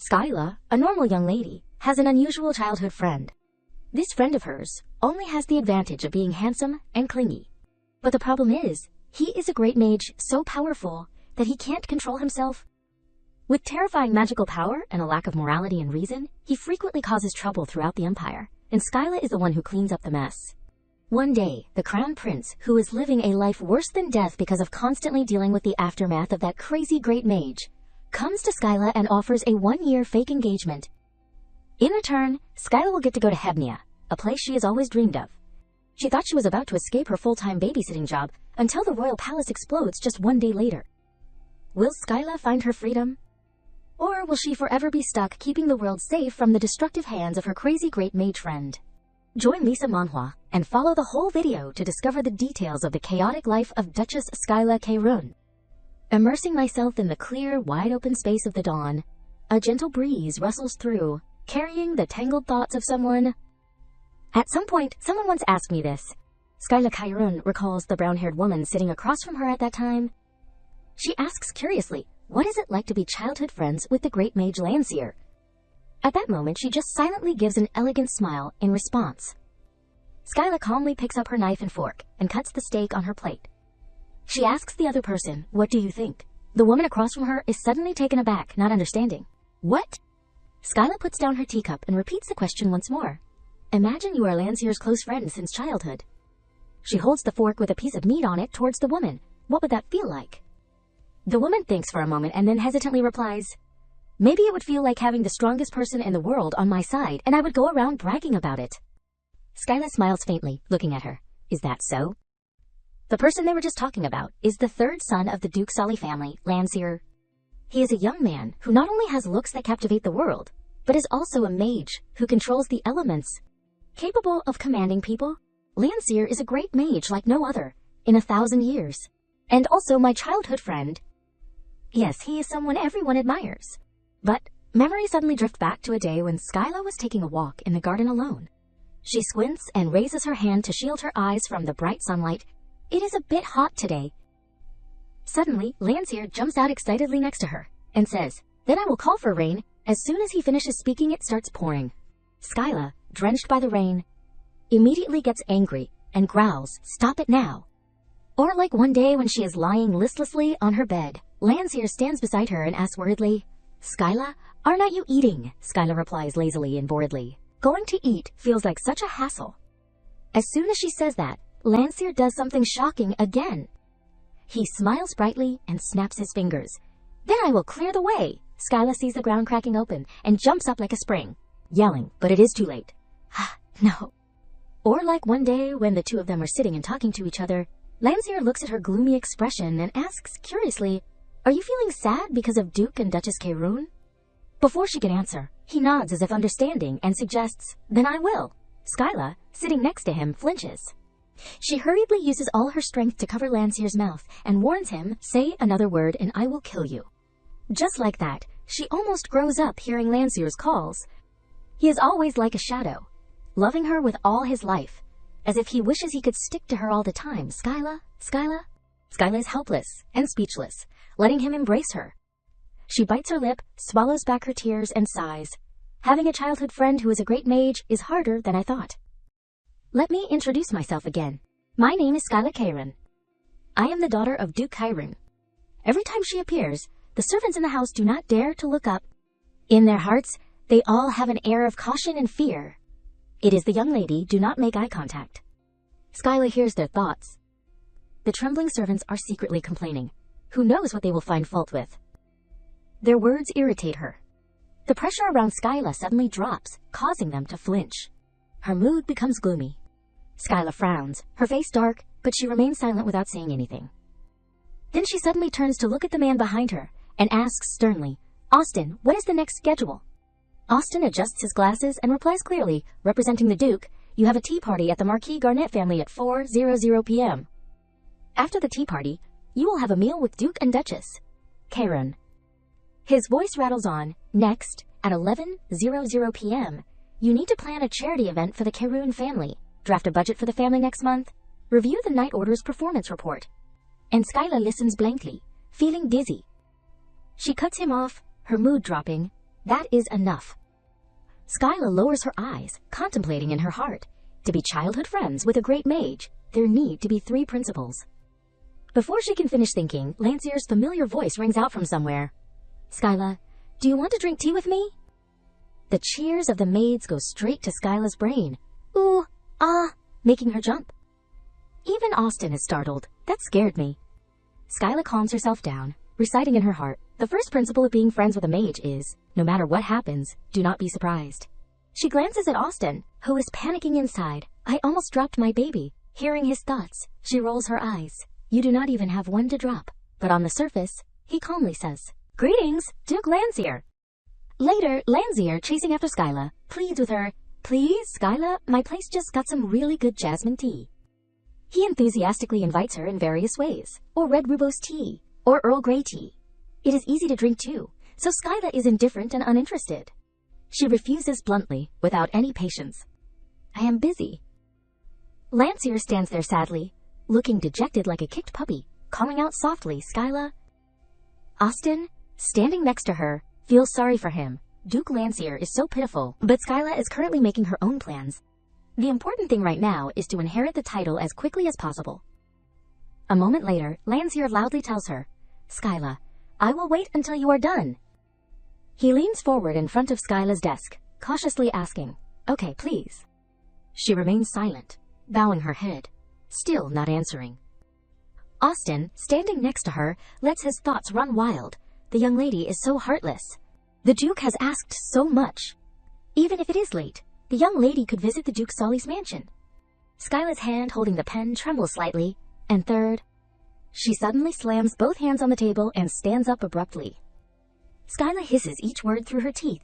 Skyla, a normal young lady, has an unusual childhood friend. This friend of hers only has the advantage of being handsome and clingy. But the problem is, he is a great mage so powerful that he can't control himself. With terrifying magical power and a lack of morality and reason, he frequently causes trouble throughout the Empire, and Skyla is the one who cleans up the mess. One day, the Crown Prince, who is living a life worse than death because of constantly dealing with the aftermath of that crazy great mage, comes to Skyla and offers a 1-year fake engagement. In return, Skyla will get to go to Hebnia, a place she has always dreamed of. She thought she was about to escape her full-time babysitting job until the royal palace explodes just 1 day later. Will Skyla find her freedom? Or will she forever be stuck keeping the world safe from the destructive hands of her crazy great mage friend? Join Lisa Manhwa and follow the whole video to discover the details of the chaotic life of Duchess Skyla Kaerun. Immersing myself in the clear, wide-open space of the dawn, a gentle breeze rustles through, carrying the tangled thoughts of someone. At some point, someone once asked me this. Skyla Kaerun recalls the brown-haired woman sitting across from her at that time. She asks curiously, what is it like to be childhood friends with the great mage Landseer? At that moment, she just silently gives an elegant smile in response. Skyla calmly picks up her knife and fork and cuts the steak on her plate. She asks the other person, what do you think? The woman across from her is suddenly taken aback, not understanding. What? Skyla puts down her teacup and repeats the question once more. Imagine you are Landseer's close friend since childhood. She holds the fork with a piece of meat on it towards the woman. What would that feel like? The woman thinks for a moment and then hesitantly replies, maybe it would feel like having the strongest person in the world on my side and I would go around bragging about it. Skyla smiles faintly, looking at her. Is that so? The person they were just talking about is the third son of the Duke Sully family, Landseer. He is a young man who not only has looks that captivate the world, but is also a mage who controls the elements. Capable of commanding people, Landseer is a great mage like no other, in 1,000 years. And also my childhood friend. Yes, he is someone everyone admires. But memories suddenly drift back to a day when Skyla was taking a walk in the garden alone. She squints and raises her hand to shield her eyes from the bright sunlight. It is a bit hot today. Suddenly, Landseer jumps out excitedly next to her and says, then I will call for rain. As soon as he finishes speaking, it starts pouring. Skyla, drenched by the rain, immediately gets angry and growls, stop it now. Or like one day when she is lying listlessly on her bed, Landseer stands beside her and asks worriedly, Skyla, are not you eating? Skyla replies lazily and boredly. Going to eat feels like such a hassle. As soon as she says that, Landseer does something shocking again. He smiles brightly and snaps his fingers. Then I will clear the way. Skyla sees the ground cracking open and jumps up like a spring, yelling, but it is too late. No. Or like one day when the two of them are sitting and talking to each other, Landseer looks at her gloomy expression and asks curiously, are you feeling sad because of Duke and Duchess Kaerun? Before she can answer, he nods as if understanding and suggests, then I will. Skyla, sitting next to him, flinches. She hurriedly uses all her strength to cover Landseer's mouth and warns him, say another word and I will kill you. Just like that, she almost grows up hearing Landseer's calls. He is always like a shadow, loving her with all his life, as if he wishes he could stick to her all the time. Skyla, Skyla? Skyla is helpless and speechless, letting him embrace her. She bites her lip, swallows back her tears, and sighs. Having a childhood friend who is a great mage is harder than I thought. Let me introduce myself again. My name is Skyla Kaerun. I am the daughter of Duke Kaerun. Every time she appears, the servants in the house do not dare to look up. In their hearts, they all have an air of caution and fear. It is the young lady, do not make eye contact. Skyla hears their thoughts. The trembling servants are secretly complaining. Who knows what they will find fault with? Their words irritate her. The pressure around Skyla suddenly drops, causing them to flinch. Her mood becomes gloomy. Skyla frowns, her face dark, but she remains silent without saying anything. Then she suddenly turns to look at the man behind her and asks sternly, Austin, what is the next schedule? Austin adjusts his glasses and replies clearly, representing the Duke, you have a tea party at the Marquis Garnet family at 4:00 p.m. After the tea party, you will have a meal with Duke and Duchess Kaerun. His voice rattles on, next, at 11:00 p.m., you need to plan a charity event for the Kaerun family, draft a budget for the family next month, review the night order's performance report. And Skyla listens blankly, feeling dizzy. She cuts him off, her mood dropping, That is enough. Skyla lowers her eyes, contemplating in her heart. To be childhood friends with a great mage, there need to be 3 principles. Before she can finish thinking, Lancier's familiar voice rings out from somewhere. Skyla, do you want to drink tea with me? The cheers of the maids go straight to Skyla's brain. Ooh, ah, making her jump. Even Austin is startled. That scared me. Skyla calms herself down, reciting in her heart, the first principle of being friends with a mage is, no matter what happens, do not be surprised. She glances at Austin, who is panicking inside. I almost dropped my baby. Hearing his thoughts, she rolls her eyes. You do not even have one to drop. But on the surface, he calmly says, Greetings, Duke Lancier. Later, Lancier, chasing after Skyla, pleads with her, Please, Skyla, my place just got some really good jasmine tea. He enthusiastically invites her in various ways, or red rooibos tea, or Earl Grey tea. It is easy to drink too, so Skyla is indifferent and uninterested. She refuses bluntly, without any patience. I am busy. Lancier stands there sadly, looking dejected like a kicked puppy, calling out softly, Skyla. Austin, standing next to her, feels sorry for him. Duke Lancier is so pitiful, but Skyla is currently making her own plans. The important thing right now is to inherit the title as quickly as possible. A moment later, Lancier loudly tells her, Skyla, I will wait until you are done. He leans forward in front of Skyla's desk, cautiously asking, Okay, please. She remains silent, bowing her head, still not answering. Austin, standing next to her, lets his thoughts run wild. The young lady is so heartless. The Duke has asked so much. Even if it is late, the young lady could visit the Duke Sully's mansion. Skyla's hand holding the pen trembles slightly, and third, she suddenly slams both hands on the table and stands up abruptly. Skyla hisses each word through her teeth.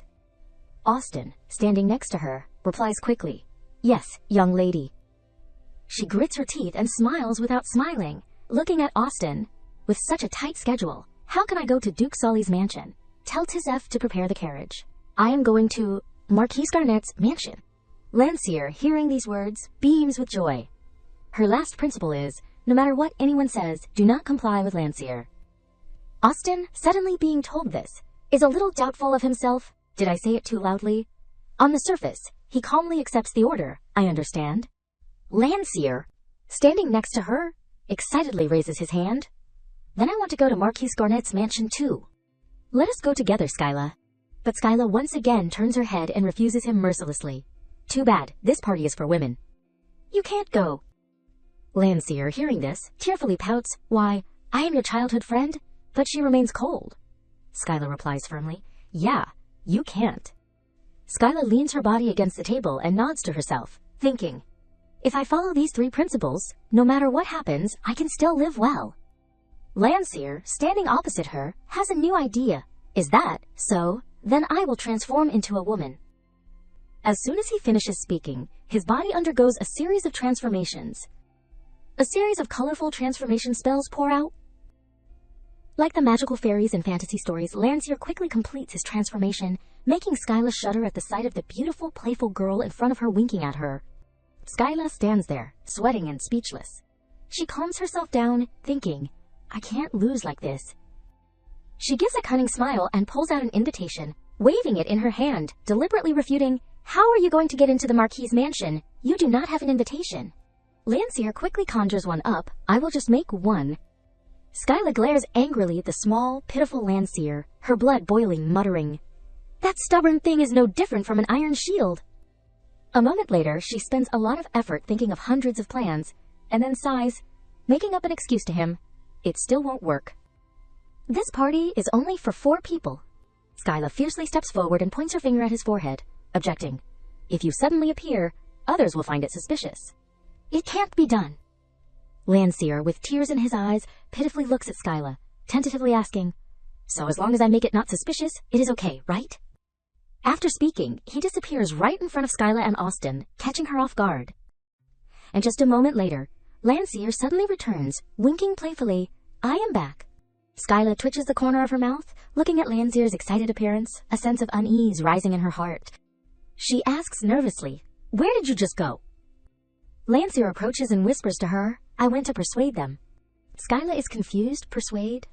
Austin, standing next to her, replies quickly, Yes, young lady. She grits her teeth and smiles without smiling, looking at Austin. With such a tight schedule, how can I go to Duke Sully's mansion? Tell Tizef to prepare the carriage. I am going to Marquise Garnet's mansion. Lancier, hearing these words, beams with joy. Her last principle is, no matter what anyone says, do not comply with Lancier. Austin, suddenly being told this, is a little doubtful of himself. Did I say it too loudly? On the surface, he calmly accepts the order. I understand. Lancier, standing next to her, excitedly raises his hand. Then I want to go to Marquise Garnet's mansion too. Let us go together, Skyla. But Skyla once again turns her head and refuses him mercilessly. Too bad, this party is for women. You can't go. Lancier, hearing this, tearfully pouts, Why, I am your childhood friend, but she remains cold. Skyla replies firmly, Yeah, you can't. Skyla leans her body against the table and nods to herself, thinking, If I follow these 3 principles, no matter what happens, I can still live well. Lancier, standing opposite her, has a new idea. Is that so? Then I will transform into a woman. As soon as he finishes speaking, his body undergoes a series of transformations. A series of colorful transformation spells pour out. Like the magical fairies in fantasy stories, Lancier quickly completes his transformation, making Skyla shudder at the sight of the beautiful, playful girl in front of her winking at her. Skyla stands there, sweating and speechless. She calms herself down, thinking, I can't lose like this. She gives a cunning smile and pulls out an invitation, waving it in her hand, deliberately refuting, How are you going to get into the Marquis' mansion? You do not have an invitation. Lancier quickly conjures one up. I will just make one. Skyla glares angrily at the small, pitiful Lancier, her blood boiling, muttering, That stubborn thing is no different from an iron shield. A moment later, she spends a lot of effort thinking of hundreds of plans, and then sighs, making up an excuse to him. It still won't work. This party is only for 4 people. Skyla fiercely steps forward and points her finger at his forehead, objecting. If you suddenly appear, others will find it suspicious. It can't be done. Lancier, with tears in his eyes, pitifully looks at Skyla, tentatively asking, So as long as I make it not suspicious, it is okay, right? After speaking, he disappears right in front of Skyla and Austin, catching her off guard. And just a moment later, Lancier suddenly returns, winking playfully, I am back. Skyla twitches the corner of her mouth, looking at Lancier's excited appearance, a sense of unease rising in her heart. She asks nervously, Where did you just go? Lancier approaches and whispers to her, I went to persuade them. Skyla is confused. Persuade?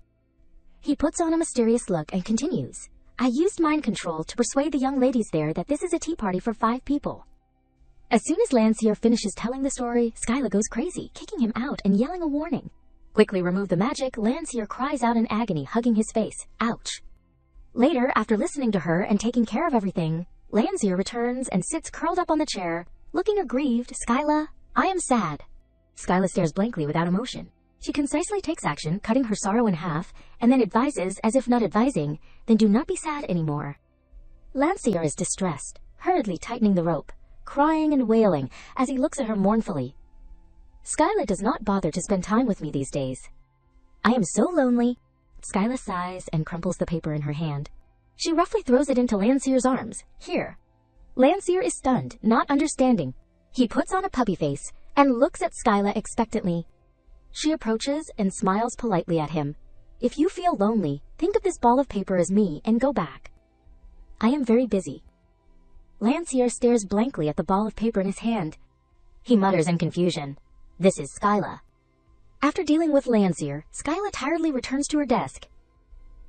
He puts on a mysterious look and continues, I used mind control to persuade the young ladies there that this is a tea party for 5 people. As soon as Lancier finishes telling the story, Skyla goes crazy, kicking him out and yelling a warning. Quickly remove the magic, Lancier cries out in agony, hugging his face. Ouch. Later, after listening to her and taking care of everything, Lancier returns and sits curled up on the chair, looking aggrieved. Skyla, I am sad. Skyla stares blankly without emotion. She concisely takes action, cutting her sorrow in half, and then advises, as if not advising, then do not be sad anymore. Lancier is distressed, hurriedly tightening the rope, crying and wailing as he looks at her mournfully. Skyla does not bother to spend time with me these days. I am so lonely. Skyla sighs and crumples the paper in her hand. She roughly throws it into Lancier's arms. Here. Lancier is stunned, not understanding. He puts on a puppy face and looks at Skyla expectantly. She approaches and smiles politely at him. If you feel lonely, think of this ball of paper as me and go back. I am very busy. Lancier stares blankly at the ball of paper in his hand. He mutters in confusion. This is Skyla. After dealing with Lancier, Skyla tiredly returns to her desk.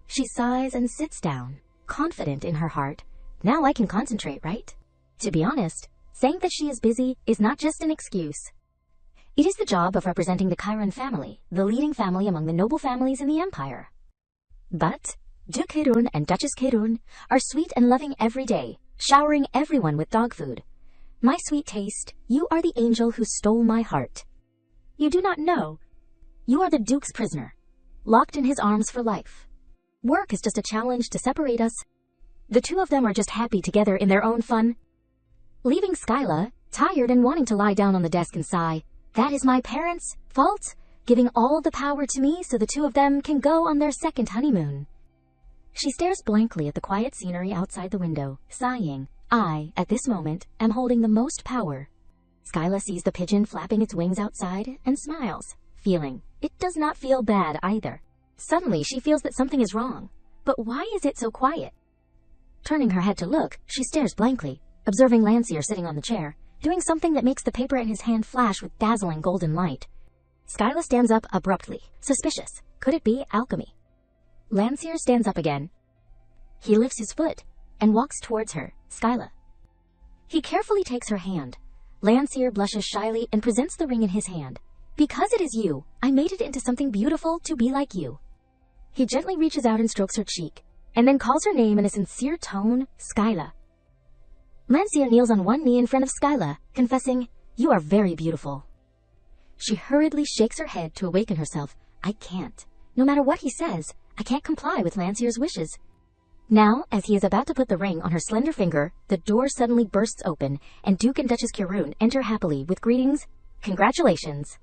She sighs and sits down, confident in her heart. Now I can concentrate, right? To be honest, saying that she is busy is not just an excuse. It is the job of representing the Chiron family, the leading family among the noble families in the empire. But Duke Kerun and Duchess Kerun are sweet and loving every day, showering everyone with dog food. My sweet taste, you are the angel who stole my heart. You do not know. You are the Duke's prisoner, locked in his arms for life. Work is just a challenge to separate us. The two of them are just happy together in their own fun. Leaving Skyla, tired and wanting to lie down on the desk and sigh, that is my parents' fault, giving all the power to me so the two of them can go on their second honeymoon. She stares blankly at the quiet scenery outside the window, sighing. I, at this moment, am holding the most power. Skyla sees the pigeon flapping its wings outside and smiles, feeling. It does not feel bad either. Suddenly she feels that something is wrong. But why is it so quiet? Turning her head to look, she stares blankly, observing Lancier sitting on the chair, doing something that makes the paper in his hand flash with dazzling golden light. Skyla stands up abruptly, suspicious. Could it be alchemy? Lancier stands up again. He lifts his foot and walks towards her. Skyla. He carefully takes her hand. Lancier blushes shyly and presents the ring in his hand. Because it is you, I made it into something beautiful to be like you. He gently reaches out and strokes her cheek, and then calls her name in a sincere tone, Skyla. Lancier kneels on one knee in front of Skyla, confessing, You are very beautiful. She hurriedly shakes her head to awaken herself. I can't. No matter what he says, I can't comply with Lancier's wishes. Now, as he is about to put the ring on her slender finger, the door suddenly bursts open, and Duke and Duchess Kerun enter happily with greetings. Congratulations.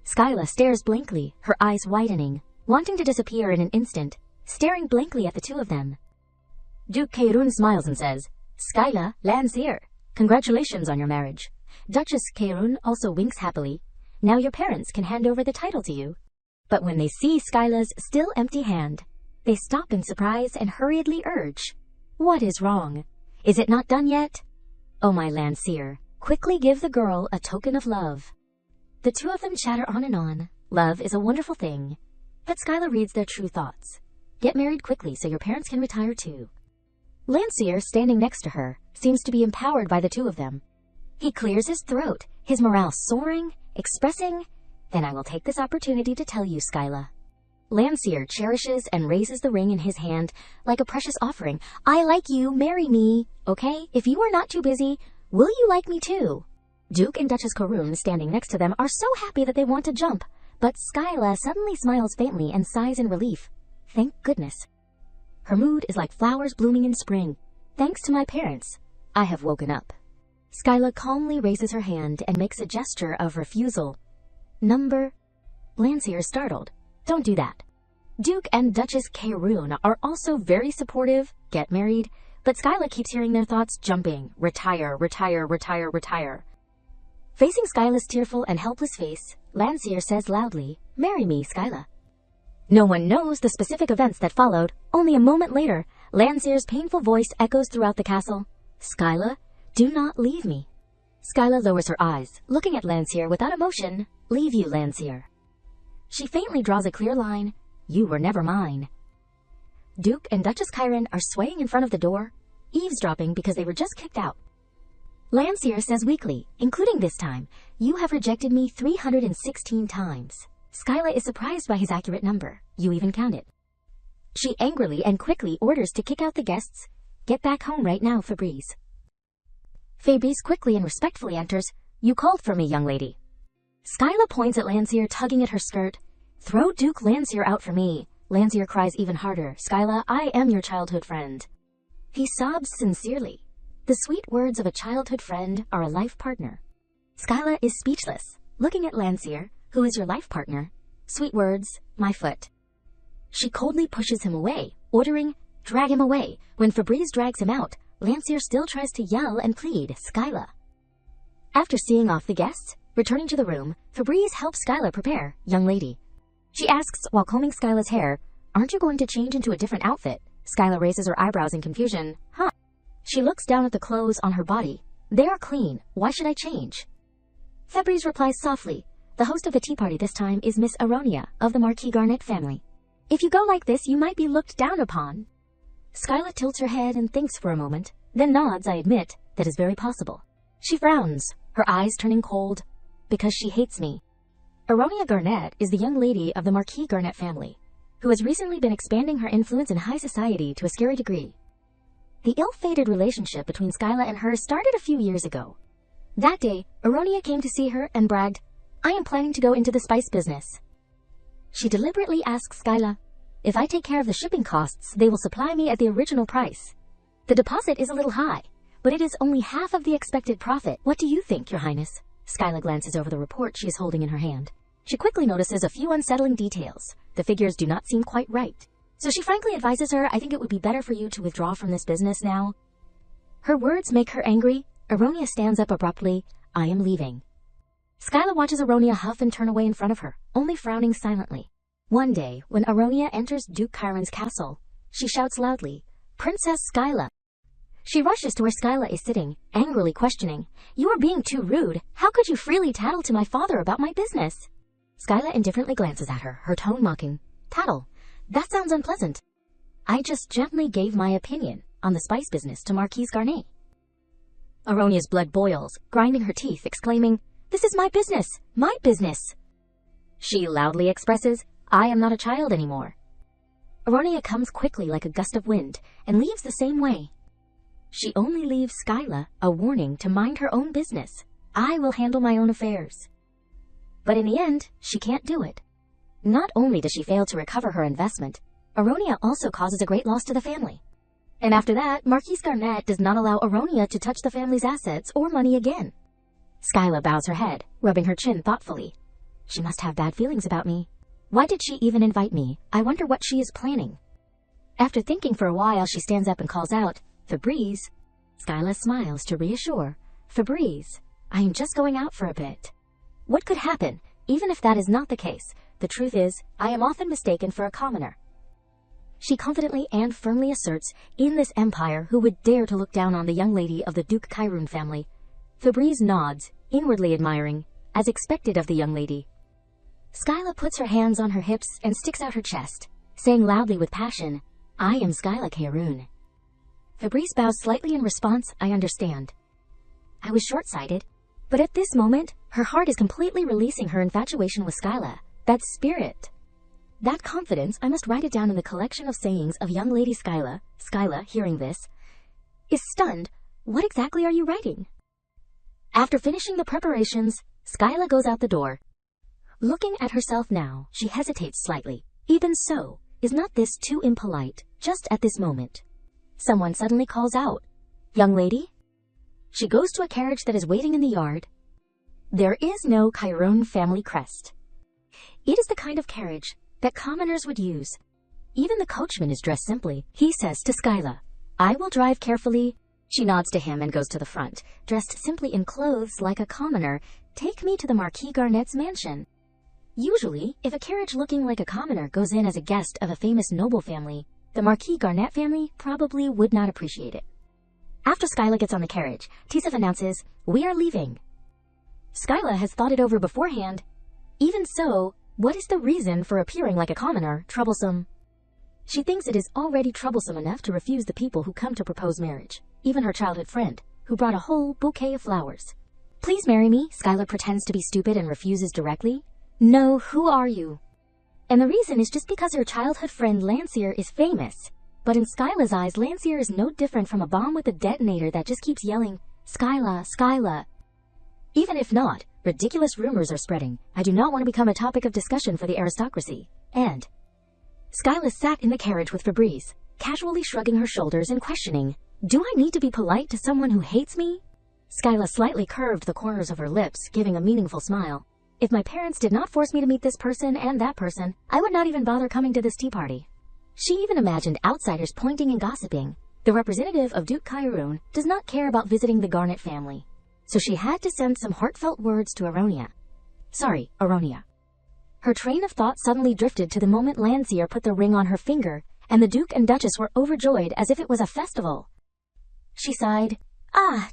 Skyla stares blankly, her eyes widening, wanting to disappear in an instant, staring blankly at the two of them. Duke Kerun smiles and says, Skyla, Lancier, congratulations on your marriage. Duchess Kerun also winks happily. Now your parents can hand over the title to you. But when they see Skyla's still empty hand, they stop in surprise and hurriedly urge, What is wrong? Is it not done yet? Oh my Lancier, quickly give the girl a token of love. The two of them chatter on and on. Love is a wonderful thing. But Skyla reads their true thoughts. Get married quickly so your parents can retire too. Lancier, standing next to her, seems to be empowered by the two of them. He clears his throat, his morale soaring, expressing, Then I will take this opportunity to tell you, Skyla. Lancier cherishes and raises the ring in his hand like a precious offering. I like you, marry me, okay? If you are not too busy, will you like me too? Duke and Duchess Kerun, standing next to them, are so happy that they want to jump, but Skyla suddenly smiles faintly and sighs in relief. Thank goodness. Her mood is like flowers blooming in spring. Thanks to my parents, I have woken up. Skyla calmly raises her hand and makes a gesture of refusal. Number? Lancier is startled. Don't do that. Duke and Duchess Kerun are also very supportive, get married, but Skyla keeps hearing their thoughts jumping. Retire, retire, retire, retire. Facing Skyla's tearful and helpless face, Lancier says loudly, Marry me, Skyla. No one knows the specific events that followed. Only a moment later, Lancier's painful voice echoes throughout the castle. Skyla, do not leave me. Skyla lowers her eyes, looking at Lancier without emotion. Leave you, Lancier. She faintly draws a clear line. You were never mine. Duke and Duchess Chiron are swaying in front of the door, eavesdropping because they were just kicked out. Landseer says weakly, including this time, "You have rejected me 316 times. Skyla is surprised by his accurate number. You even count it. She angrily and quickly orders to kick out the guests. "Get back home right now, Fabrice." Fabrice quickly and respectfully enters. "You called for me, young lady." Skyla points at Landseer, tugging at her skirt. "Throw Duke Landseer out for me." Landseer cries even harder. "Skyla, I am your childhood friend." He sobs sincerely. The sweet words of a childhood friend are a life partner. Skyla is speechless, looking at Landseer. "Who is your life partner?" "Sweet words, my foot." She coldly pushes him away, ordering, "Drag him away." When Fabrice drags him out, Landseer still tries to yell and plead, "Skyla." After seeing off the guests, returning to the room, Fabrice helps Skyla prepare, "Young lady." She asks while combing Skyla's hair, "Aren't you going to change into a different outfit?" Skyla raises her eyebrows in confusion. "Huh." She looks down at the clothes on her body. "They are clean. Why should I change?" Fabrice replies softly, "The host of the tea party this time is Miss Aronia of the Marquis Garnet family. If you go like this, you might be looked down upon." Skyla tilts her head and thinks for a moment, then nods. "I admit, that is very possible." She frowns, her eyes turning cold. "Because she hates me." Aronia Garnet is the young lady of the Marquis Garnet family, who has recently been expanding her influence in high society to a scary degree. The ill-fated relationship between Skyla and her started a few years ago. That day, Aronia came to see her and bragged, "I am planning to go into the spice business." She deliberately asks Skyla, "If I take care of the shipping costs, they will supply me at the original price. The deposit is a little high, but it is only half of the expected profit. What do you think, Your Highness?" Skyla glances over the report she is holding in her hand. She quickly notices a few unsettling details. The figures do not seem quite right. So she frankly advises her, "I think it would be better for you to withdraw from this business now." Her words make her angry. Aronia stands up abruptly. "I am leaving." Skyla watches Aronia huff and turn away in front of her, only frowning silently. One day, when Aronia enters Duke Chiron's castle, she shouts loudly, "Princess Skyla!" She rushes to where Skyla is sitting, angrily questioning, "You are being too rude. How could you freely tattle to my father about my business?" Skyla indifferently glances at her, her tone mocking. "Tattle? That sounds unpleasant." "I just gently gave my opinion on the spice business to Marquise Garnet." Aronia's blood boils, grinding her teeth, exclaiming, "This is my business! My business!" She loudly expresses, "I am not a child anymore." Aronia comes quickly like a gust of wind and leaves the same way. She only leaves Skyla a warning to mind her own business. "I will handle my own affairs." But in the end, she can't do it. Not only does she fail to recover her investment, Aronia also causes a great loss to the family. And after that, Marquise Garnet does not allow Aronia to touch the family's assets or money again. Skyla bows her head, rubbing her chin thoughtfully. She must have bad feelings about me. Why did she even invite me? I wonder what she is planning. After thinking for a while, she stands up and calls out, "Fabrice." Skyla smiles to reassure, "Fabrice, I am just going out for a bit." What could happen, even if that is not the case? The truth is, I am often mistaken for a commoner. She confidently and firmly asserts, in this empire, who would dare to look down on the young lady of the Duke Chiron family? Fabrice nods, inwardly admiring, as expected of the young lady. Skyla puts her hands on her hips and sticks out her chest, saying loudly with passion, "I am Skyla Chiron." Fabrice bows slightly in response, "I understand." I was short-sighted, but at this moment, her heart is completely releasing her infatuation with Skyla, that spirit. That confidence, I must write it down in the collection of sayings of young lady Skyla. Skyla, hearing this, is stunned. What exactly are you writing? After finishing the preparations, Skyla goes out the door. Looking at herself now, she hesitates slightly. Even so, is not this too impolite, just at this moment? Someone suddenly calls out, "Young lady?" She goes to a carriage that is waiting in the yard. There is no Chiron family crest. It is the kind of carriage that commoners would use. Even the coachman is dressed simply. He says to Skyla, "I will drive carefully." She nods to him and goes to the front, dressed simply in clothes like a commoner. "Take me to the Marquis Garnet's mansion." Usually, if a carriage looking like a commoner goes in as a guest of a famous noble family, the Marquis Garnet family probably would not appreciate it. After Skyla gets on the carriage, Tisov announces, "We are leaving." Skyla has thought it over beforehand. Even so, what is the reason for appearing like a commoner, troublesome? She thinks it is already troublesome enough to refuse the people who come to propose marriage, even her childhood friend, who brought a whole bouquet of flowers. Please marry me, Skylar pretends to be stupid and refuses directly. No, who are you? And the reason is just because her childhood friend Lancier is famous. But in Skyla's eyes, Lancier is no different from a bomb with a detonator that just keeps yelling, Skyla, Skyla. Even if not, ridiculous rumors are spreading. I do not want to become a topic of discussion for the aristocracy. And Skyla sat in the carriage with Fabrice, casually shrugging her shoulders and questioning, do I need to be polite to someone who hates me? Skyla slightly curved the corners of her lips, giving a meaningful smile. If my parents did not force me to meet this person and that person, I would not even bother coming to this tea party. She even imagined outsiders pointing and gossiping. The representative of Duke Kyrune does not care about visiting the Garnet family. So she had to send some heartfelt words to Aronia. Sorry, Aronia. Her train of thought suddenly drifted to the moment Lancier put the ring on her finger, and the Duke and Duchess were overjoyed as if it was a festival. She sighed.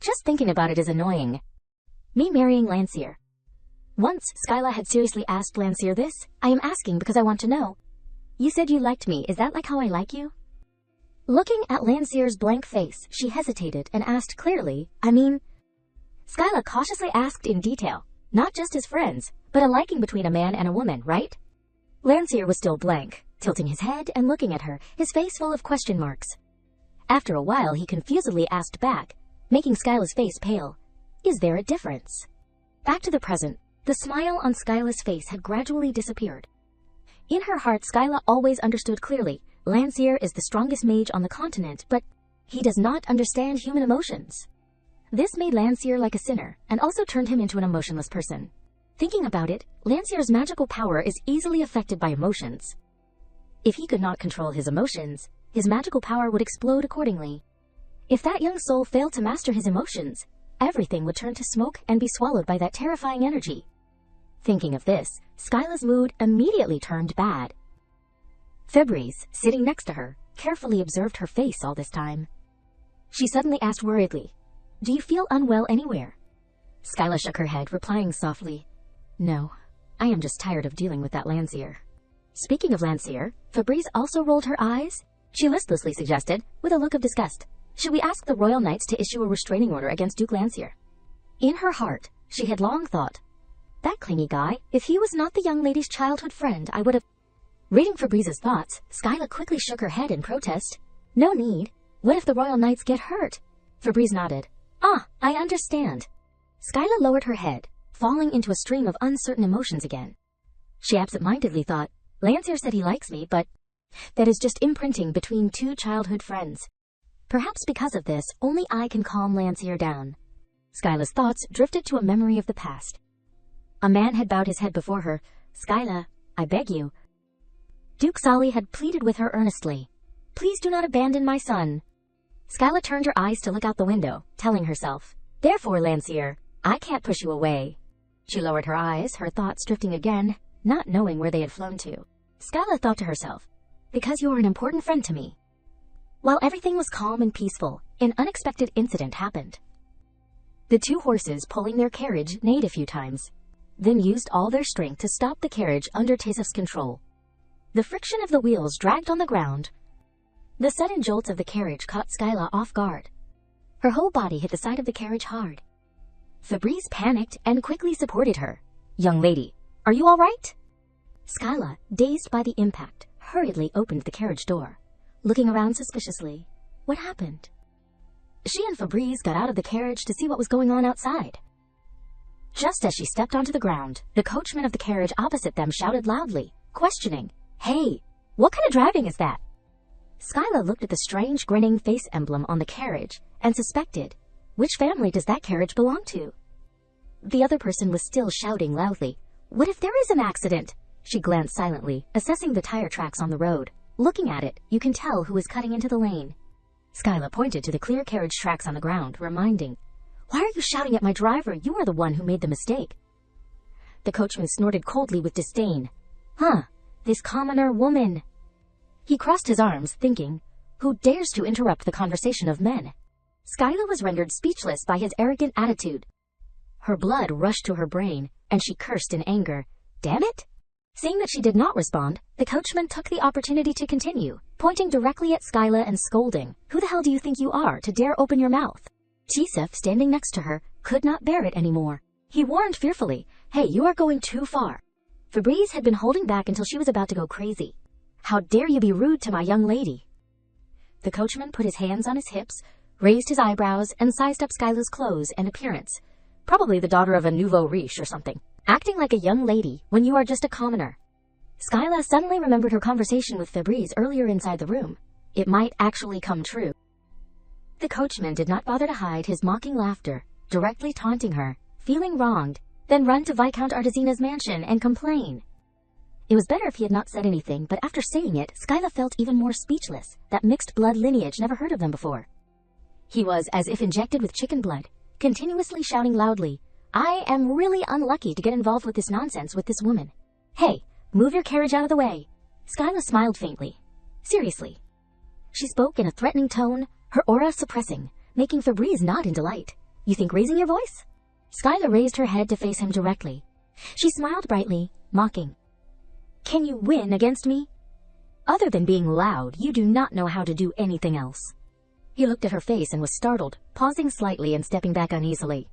Just thinking about it is annoying. Me marrying Lancier. Once, Skyla had seriously asked Lancier this. I am asking because I want to know. You said you liked me, is that like how I like you? Looking at Lancier's blank face, she hesitated and asked clearly, I mean... Skyla cautiously asked in detail, not just as friends, but a liking between a man and a woman, right? Lancier was still blank, tilting his head and looking at her, his face full of question marks. After a while, he confusedly asked back, making Skyla's face pale, is there a difference? Back to the present, the smile on Skyla's face had gradually disappeared. In her heart, Skyla always understood clearly, Lancier is the strongest mage on the continent, but he does not understand human emotions. This made Lancier like a sinner, and also turned him into an emotionless person. Thinking about it, Lancier's magical power is easily affected by emotions. If he could not control his emotions, his magical power would explode accordingly. If that young soul failed to master his emotions, everything would turn to smoke and be swallowed by that terrifying energy. Thinking of this, Skyla's mood immediately turned bad. Fabrice, sitting next to her, carefully observed her face all this time. She suddenly asked worriedly, do you feel unwell anywhere? Skyla shook her head, replying softly, no, I am just tired of dealing with that Lancier. Speaking of Lancier, Fabrice also rolled her eyes. She listlessly suggested, with a look of disgust, should we ask the Royal Knights to issue a restraining order against Duke Lancier? In her heart, she had long thought, that clingy guy, if he was not the young lady's childhood friend, I would have... Reading Fabrice's thoughts, Skyla quickly shook her head in protest. No need. What if the Royal Knights get hurt? Fabrice nodded. I understand. Skyla lowered her head, falling into a stream of uncertain emotions again. She absent-mindedly thought, Lancier said he likes me, but that is just imprinting between two childhood friends. Perhaps because of this, only I can calm Lancier down. Skyla's thoughts drifted to a memory of the past. A man had bowed his head before her. Skyla, I beg you. Duke Solly had pleaded with her earnestly. Please do not abandon my son. Skyla turned her eyes to look out the window, telling herself, therefore, Lancier, I can't push you away. She lowered her eyes, her thoughts drifting again, not knowing where they had flown to. Skyla thought to herself, because you are an important friend to me. While everything was calm and peaceful, an unexpected incident happened. The two horses pulling their carriage neighed a few times, then used all their strength to stop the carriage under Tezef's control. The friction of the wheels dragged on the ground. The sudden jolt of the carriage caught Skyla off guard. Her whole body hit the side of the carriage hard. Fabrice panicked and quickly supported her. Young lady, are you all right? Skyla, dazed by the impact, hurriedly opened the carriage door, looking around suspiciously. What happened? She and Fabrice got out of the carriage to see what was going on outside. Just as she stepped onto the ground, the coachman of the carriage opposite them shouted loudly, questioning, Hey, what kind of driving is that? Skyla looked at the strange grinning face emblem on the carriage and suspected, which family does that carriage belong to? The other person was still shouting loudly, What if there is an accident? She glanced silently, assessing the tire tracks on the road. Looking at it, you can tell who is cutting into the lane. Skyla pointed to the clear carriage tracks on the ground, reminding, Why are you shouting at my driver? You are the one who made the mistake. The coachman snorted coldly with disdain. This commoner woman. He crossed his arms, thinking, Who dares to interrupt the conversation of men? Skyla was rendered speechless by his arrogant attitude. Her blood rushed to her brain, and she cursed in anger. Damn it! Seeing that she did not respond, the coachman took the opportunity to continue, pointing directly at Skyla and scolding, "Who the hell do you think you are to dare open your mouth?" Chisef, standing next to her, could not bear it anymore. He warned fearfully, "Hey, you are going too far." Febreze had been holding back until she was about to go crazy. "How dare you be rude to my young lady?" The coachman put his hands on his hips, raised his eyebrows, and sized up Skyla's clothes and appearance. Probably the daughter of a nouveau riche or something. Acting like a young lady when you are just a commoner. Skyla suddenly remembered her conversation with Febreze earlier inside the room. It might actually come true. The coachman did not bother to hide his mocking laughter, directly taunting her, feeling wronged, then run to Viscount Artesina's mansion and complain. It was better if he had not said anything, but after saying it, Skyla felt even more speechless. That mixed blood lineage never heard of them before. He was as if injected with chicken blood, continuously shouting loudly, "I am really unlucky to get involved with this nonsense with this woman. Hey, move your carriage out of the way." Skyla smiled faintly. Seriously. She spoke in a threatening tone, her aura suppressing, making Febreze nod in delight. "You think raising your voice?" Skyla raised her head to face him directly. She smiled brightly, mocking. "Can you win against me? Other than being loud, you do not know how to do anything else." He looked at her face and was startled, pausing slightly and stepping back uneasily.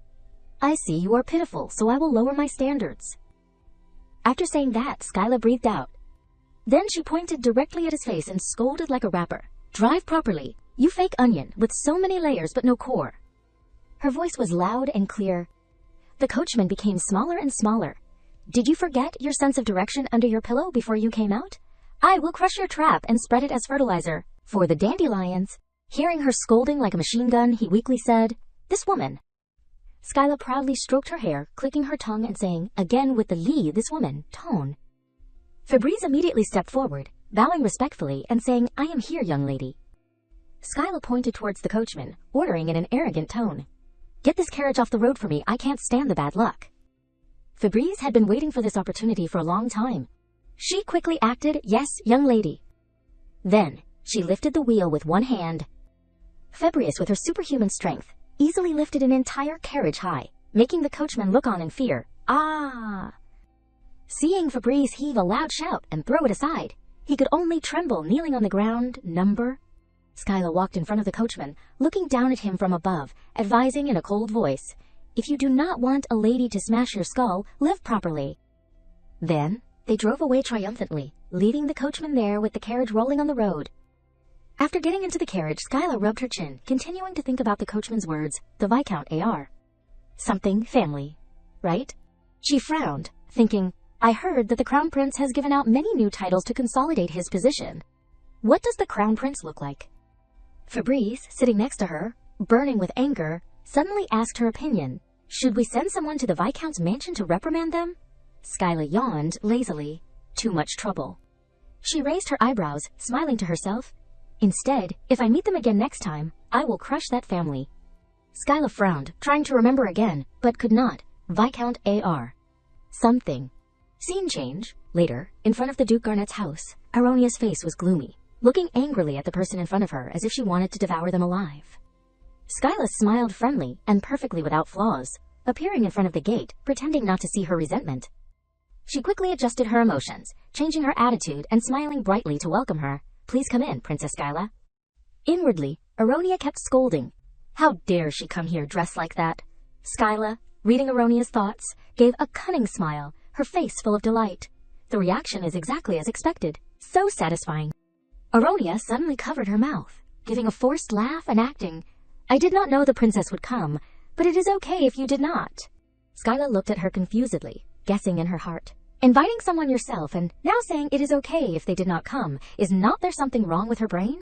"I see you are pitiful, so I will lower my standards." After saying that, Skyla breathed out. Then she pointed directly at his face and scolded like a rapper. "Drive properly, you fake onion with so many layers but no core." Her voice was loud and clear. The coachman became smaller and smaller. "Did you forget your sense of direction under your pillow before you came out? I will crush your trap and spread it as fertilizer for the dandelions." Hearing her scolding like a machine gun, he weakly said, "This woman." Skyla proudly stroked her hair, clicking her tongue and saying, again with the "this woman" tone. Febreze immediately stepped forward, bowing respectfully and saying, "I am here, young lady." Skyla pointed towards the coachman, ordering in an arrogant tone, "Get this carriage off the road for me, I can't stand the bad luck." Febreze had been waiting for this opportunity for a long time. She quickly acted, "Yes, young lady." Then, she lifted the wheel with one hand. Febreze, with her superhuman strength, easily lifted an entire carriage high, making the coachman look on in fear. "Ah!" Seeing Febreze heave a loud shout and throw it aside, he could only tremble, kneeling on the ground. "Number?" Skyla walked in front of the coachman, looking down at him from above, advising in a cold voice, "If you do not want a lady to smash your skull, live properly." Then, they drove away triumphantly, leaving the coachman there with the carriage rolling on the road. After getting into the carriage, Skyla rubbed her chin, continuing to think about the coachman's words, the Viscount A.R. Something family, right? She frowned, thinking, I heard that the Crown Prince has given out many new titles to consolidate his position. What does the Crown Prince look like? Febreze, sitting next to her, burning with anger, suddenly asked her opinion. Should we send someone to the Viscount's mansion to reprimand them? Skyla yawned lazily. Too much trouble. She raised her eyebrows, smiling to herself. Instead, if I meet them again next time, I will crush that family. Skyla frowned, trying to remember again, but could not. Viscount A.R. Something. Scene change. Later, in front of the Duke Garnet's house, Aronia's face was gloomy, looking angrily at the person in front of her as if she wanted to devour them alive. Skyla smiled friendly and perfectly without flaws, appearing in front of the gate, pretending not to see her resentment. She quickly adjusted her emotions, changing her attitude and smiling brightly to welcome her. Please come in, Princess Skyla. Inwardly, Aronia kept scolding. How dare she come here dressed like that? Skyla, reading Aronia's thoughts, gave a cunning smile, her face full of delight. The reaction is exactly as expected. So satisfying. Aronia suddenly covered her mouth, giving a forced laugh and acting. I did not know the princess would come, but it is okay if you did not. Skyla looked at her confusedly, guessing in her heart. Inviting someone yourself and now saying it is okay if they did not come, is not there something wrong with her brain?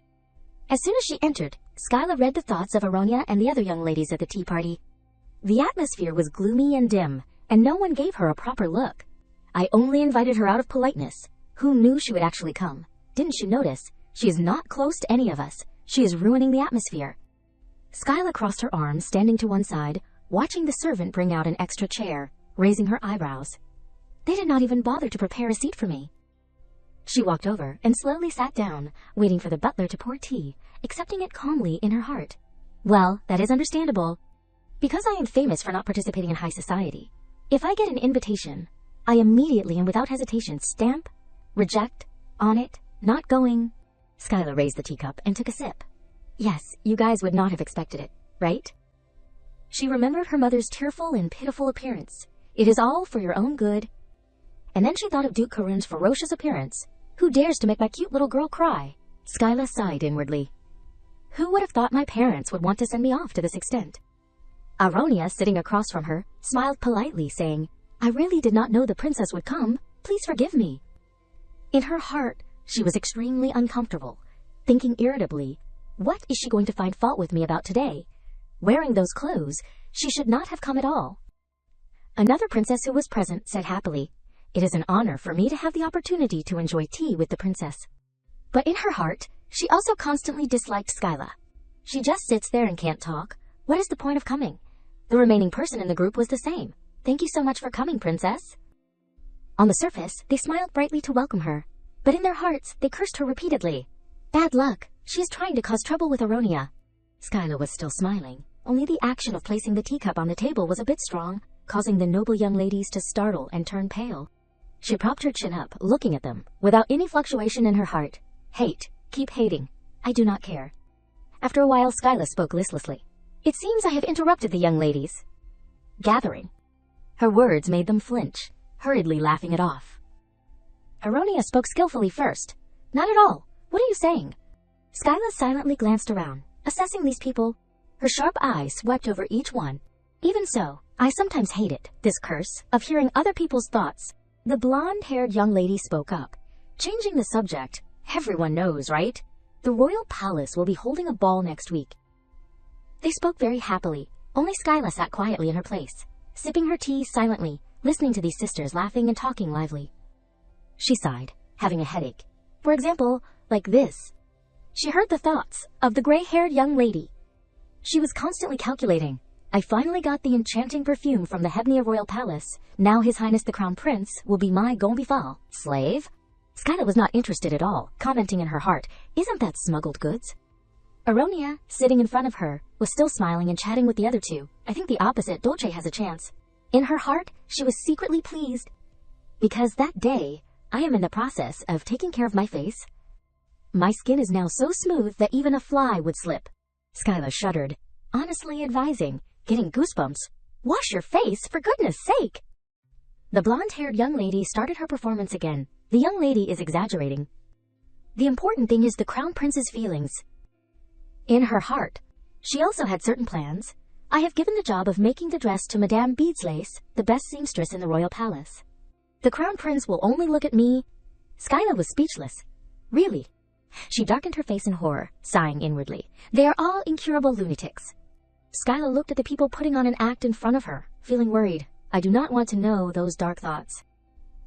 As soon as she entered, Skyla read the thoughts of Aronia and the other young ladies at the tea party. The atmosphere was gloomy and dim, and no one gave her a proper look. I only invited her out of politeness. Who knew she would actually come? Didn't you notice? She is not close to any of us. She is ruining the atmosphere. Skyla crossed her arms, standing to one side, watching the servant bring out an extra chair, raising her eyebrows. They did not even bother to prepare a seat for me. She walked over and slowly sat down, waiting for the butler to pour tea, accepting it calmly in her heart. Well, that is understandable. Because I am famous for not participating in high society. If I get an invitation, I immediately and without hesitation stamp, reject, on it, not going. Skyla raised the teacup and took a sip. Yes, you guys would not have expected it, right? She remembered her mother's tearful and pitiful appearance. It is all for your own good. And then she thought of Duke Karun's ferocious appearance. Who dares to make my cute little girl cry? Skyla sighed inwardly. Who would have thought my parents would want to send me off to this extent? Aronia, sitting across from her, smiled politely, saying, I really did not know the princess would come. Please forgive me. In her heart, she was extremely uncomfortable, thinking irritably, what is she going to find fault with me about today? Wearing those clothes, she should not have come at all. Another princess who was present said happily, It is an honor for me to have the opportunity to enjoy tea with the princess. But in her heart, she also constantly disliked Skyla. She just sits there and can't talk. What is the point of coming? The remaining person in the group was the same. Thank you so much for coming, princess. On the surface, they smiled brightly to welcome her, but in their hearts, they cursed her repeatedly. Bad luck. She is trying to cause trouble with Aronia. Skyla was still smiling. Only the action of placing the teacup on the table was a bit strong, causing the noble young ladies to startle and turn pale. She propped her chin up, looking at them, without any fluctuation in her heart. Hate. Keep hating. I do not care. After a while, Skyla spoke listlessly. It seems I have interrupted the young ladies. Gathering. Her words made them flinch, hurriedly laughing it off. Aronia spoke skillfully first. Not at all. What are you saying? Skyla silently glanced around, assessing these people. Her sharp eyes swept over each one. Even so, I sometimes hate it, this curse, of hearing other people's thoughts. The blonde-haired young lady spoke up, changing the subject. Everyone knows, right? The royal palace will be holding a ball next week. They spoke very happily. Only Skyla sat quietly in her place, sipping her tea silently, listening to these sisters laughing and talking lively. She sighed, having a headache. For example, like this. She heard the thoughts of the gray-haired young lady. She was constantly calculating. I finally got the enchanting perfume from the Hebnia Royal Palace. Now His Highness the Crown Prince will be my Gombifal slave. Skyla was not interested at all, commenting in her heart, isn't that smuggled goods? Aronia, sitting in front of her, was still smiling and chatting with the other two. I think the opposite, Dolce has a chance. In her heart, she was secretly pleased. Because that day, I am in the process of taking care of my face. My skin is now so smooth that even a fly would slip. Skyla shuddered, honestly advising, getting goosebumps. Wash your face, for goodness sake! The blonde-haired young lady started her performance again. The young lady is exaggerating. The important thing is the Crown Prince's feelings. In her heart, she also had certain plans. I have given the job of making the dress to Madame Beadslace, the best seamstress in the royal palace. The Crown Prince will only look at me. Skyla was speechless. Really? She darkened her face in horror, sighing inwardly. They are all incurable lunatics. Skyla looked at the people putting on an act in front of her, feeling worried. I do not want to know those dark thoughts.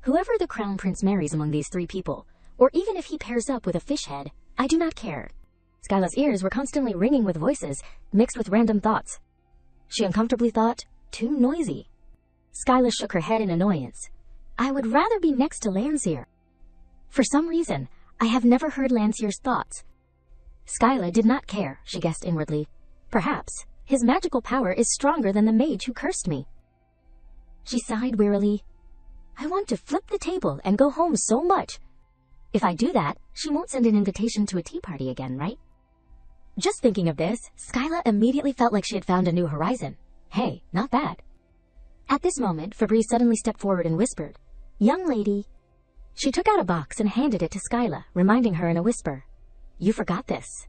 Whoever the Crown Prince marries among these three people, or even if he pairs up with a fish head, I do not care. Skyla's ears were constantly ringing with voices, mixed with random thoughts. She uncomfortably thought, too noisy. Skyla shook her head in annoyance. I would rather be next to Landseer. For some reason, I have never heard Landseer's thoughts. Skyla did not care, she guessed inwardly. Perhaps his magical power is stronger than the mage who cursed me. She sighed wearily. I want to flip the table and go home so much. If I do that, she won't send an invitation to a tea party again, right? Just thinking of this, Skyla immediately felt like she had found a new horizon. Hey, not bad. At this moment, Fabrice suddenly stepped forward and whispered, Young lady. She took out a box and handed it to Skyla, reminding her in a whisper, You forgot this.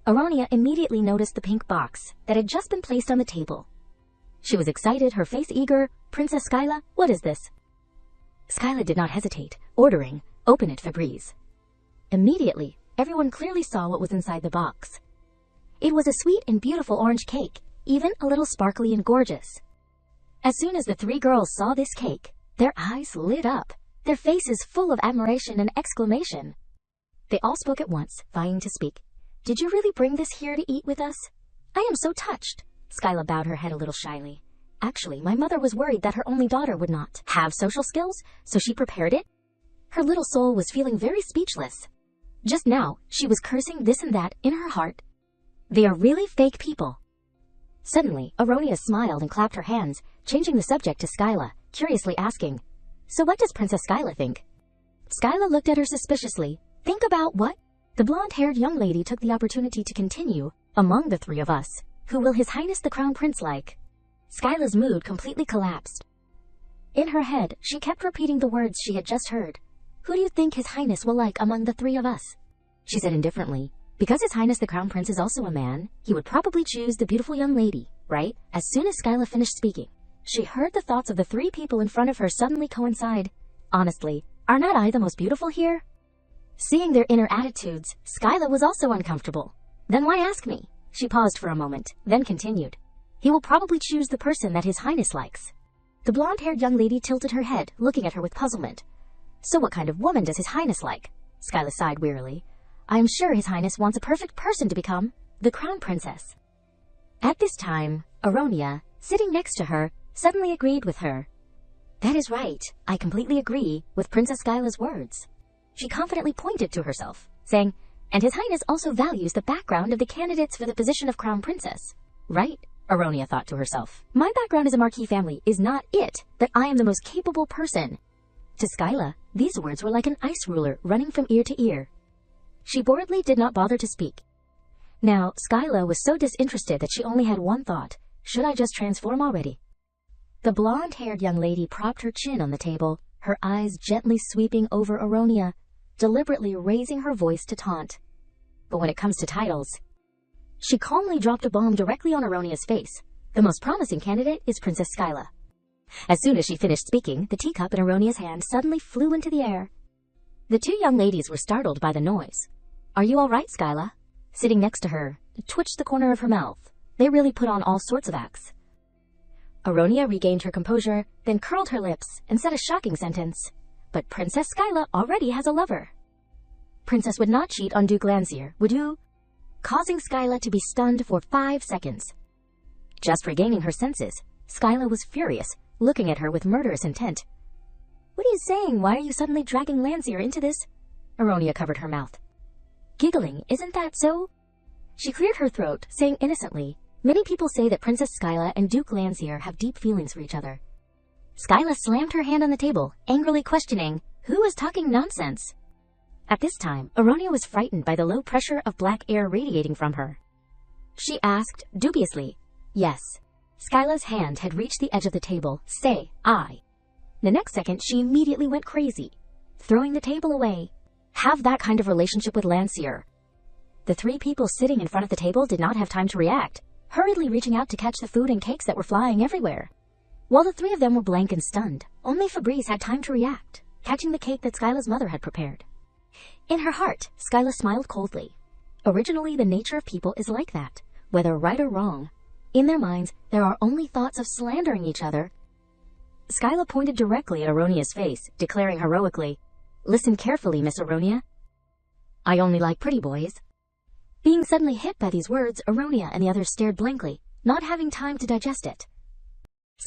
Aronia immediately noticed the pink box that had just been placed on the table. She was excited, her face eager. Princess Skyla, what is this? Skyla did not hesitate, ordering, Open it, Fabrice. Immediately, everyone clearly saw what was inside the box. It was a sweet and beautiful orange cake, even a little sparkly and gorgeous. As soon as the three girls saw this cake, their eyes lit up, their faces full of admiration and exclamation. They all spoke at once, vying to speak. Did you really bring this here to eat with us? I am so touched. Skyla bowed her head a little shyly. Actually, my mother was worried that her only daughter would not have social skills, so she prepared it. Her little soul was feeling very speechless. Just now, she was cursing this and that in her heart. They are really fake people. Suddenly, Aronia smiled and clapped her hands, changing the subject to Skyla, curiously asking, So what does Princess Skyla think? Skyla looked at her suspiciously. Think about what? The blonde-haired young lady took the opportunity to continue. Among the three of us, who will His Highness the Crown Prince like? Skyla's mood completely collapsed. In her head, she kept repeating the words she had just heard. Who do you think His Highness will like among the three of us? She said indifferently. Because His Highness the Crown Prince is also a man, he would probably choose the beautiful young lady, right? As soon as Skyla finished speaking, she heard the thoughts of the three people in front of her suddenly coincide. Honestly, are not I the most beautiful here? Seeing their inner attitudes, Skyla was also uncomfortable. Then why ask me? She paused for a moment, then continued. He will probably choose the person that His Highness likes. The blonde-haired young lady tilted her head, looking at her with puzzlement. So what kind of woman does His Highness like? Skyla sighed wearily. I am sure His Highness wants a perfect person to become the Crown Princess. At this time, Aronia, sitting next to her, suddenly agreed with her. That is right. I completely agree with Princess Skyla's words. She confidently pointed to herself, saying, and His Highness also values the background of the candidates for the position of Crown Princess. Right? Aronia thought to herself. My background as a marquis family is not it, that I am the most capable person. To Skyla, these words were like an ice ruler running from ear to ear. She boredly did not bother to speak. Now, Skyla was so disinterested that she only had one thought. Should I just transform already? The blonde-haired young lady propped her chin on the table, her eyes gently sweeping over Aronia, deliberately raising her voice to taunt. But when it comes to titles, she calmly dropped a bomb directly on Aronia's face. The most promising candidate is Princess Skyla. As soon as she finished speaking, the teacup in Aronia's hand suddenly flew into the air. The two young ladies were startled by the noise. Are you all right, Skyla? Sitting next to her, twitched the corner of her mouth. They really put on all sorts of acts. Aronia regained her composure, then curled her lips and said a shocking sentence. But Princess Skyla already has a lover. Princess would not cheat on Duke Landseer, would you? Causing Skyla to be stunned for 5 seconds. Just regaining her senses, Skyla was furious, looking at her with murderous intent. What are you saying? Why are you suddenly dragging Landseer into this? Aronia covered her mouth. Giggling, isn't that so? She cleared her throat, saying innocently, many people say that Princess Skyla and Duke Landseer have deep feelings for each other. Skyla slammed her hand on the table, angrily questioning, who is talking nonsense? At this time, Aronia was frightened by the low pressure of black air radiating from her. She asked, dubiously, yes. Skyla's hand had reached the edge of the table. Say, I. The next second, she immediately went crazy, throwing the table away. Have that kind of relationship with Landseer. The three people sitting in front of the table did not have time to react, hurriedly reaching out to catch the food and cakes that were flying everywhere. While the three of them were blank and stunned, only Fabrice had time to react, catching the cake that Skyla's mother had prepared. In her heart, Skyla smiled coldly. Originally, the nature of people is like that, whether right or wrong. In their minds, there are only thoughts of slandering each other. Skyla pointed directly at Aronia's face, declaring heroically, Listen carefully, Miss Aronia. I only like pretty boys. Being suddenly hit by these words, Aronia and the others stared blankly, not having time to digest it.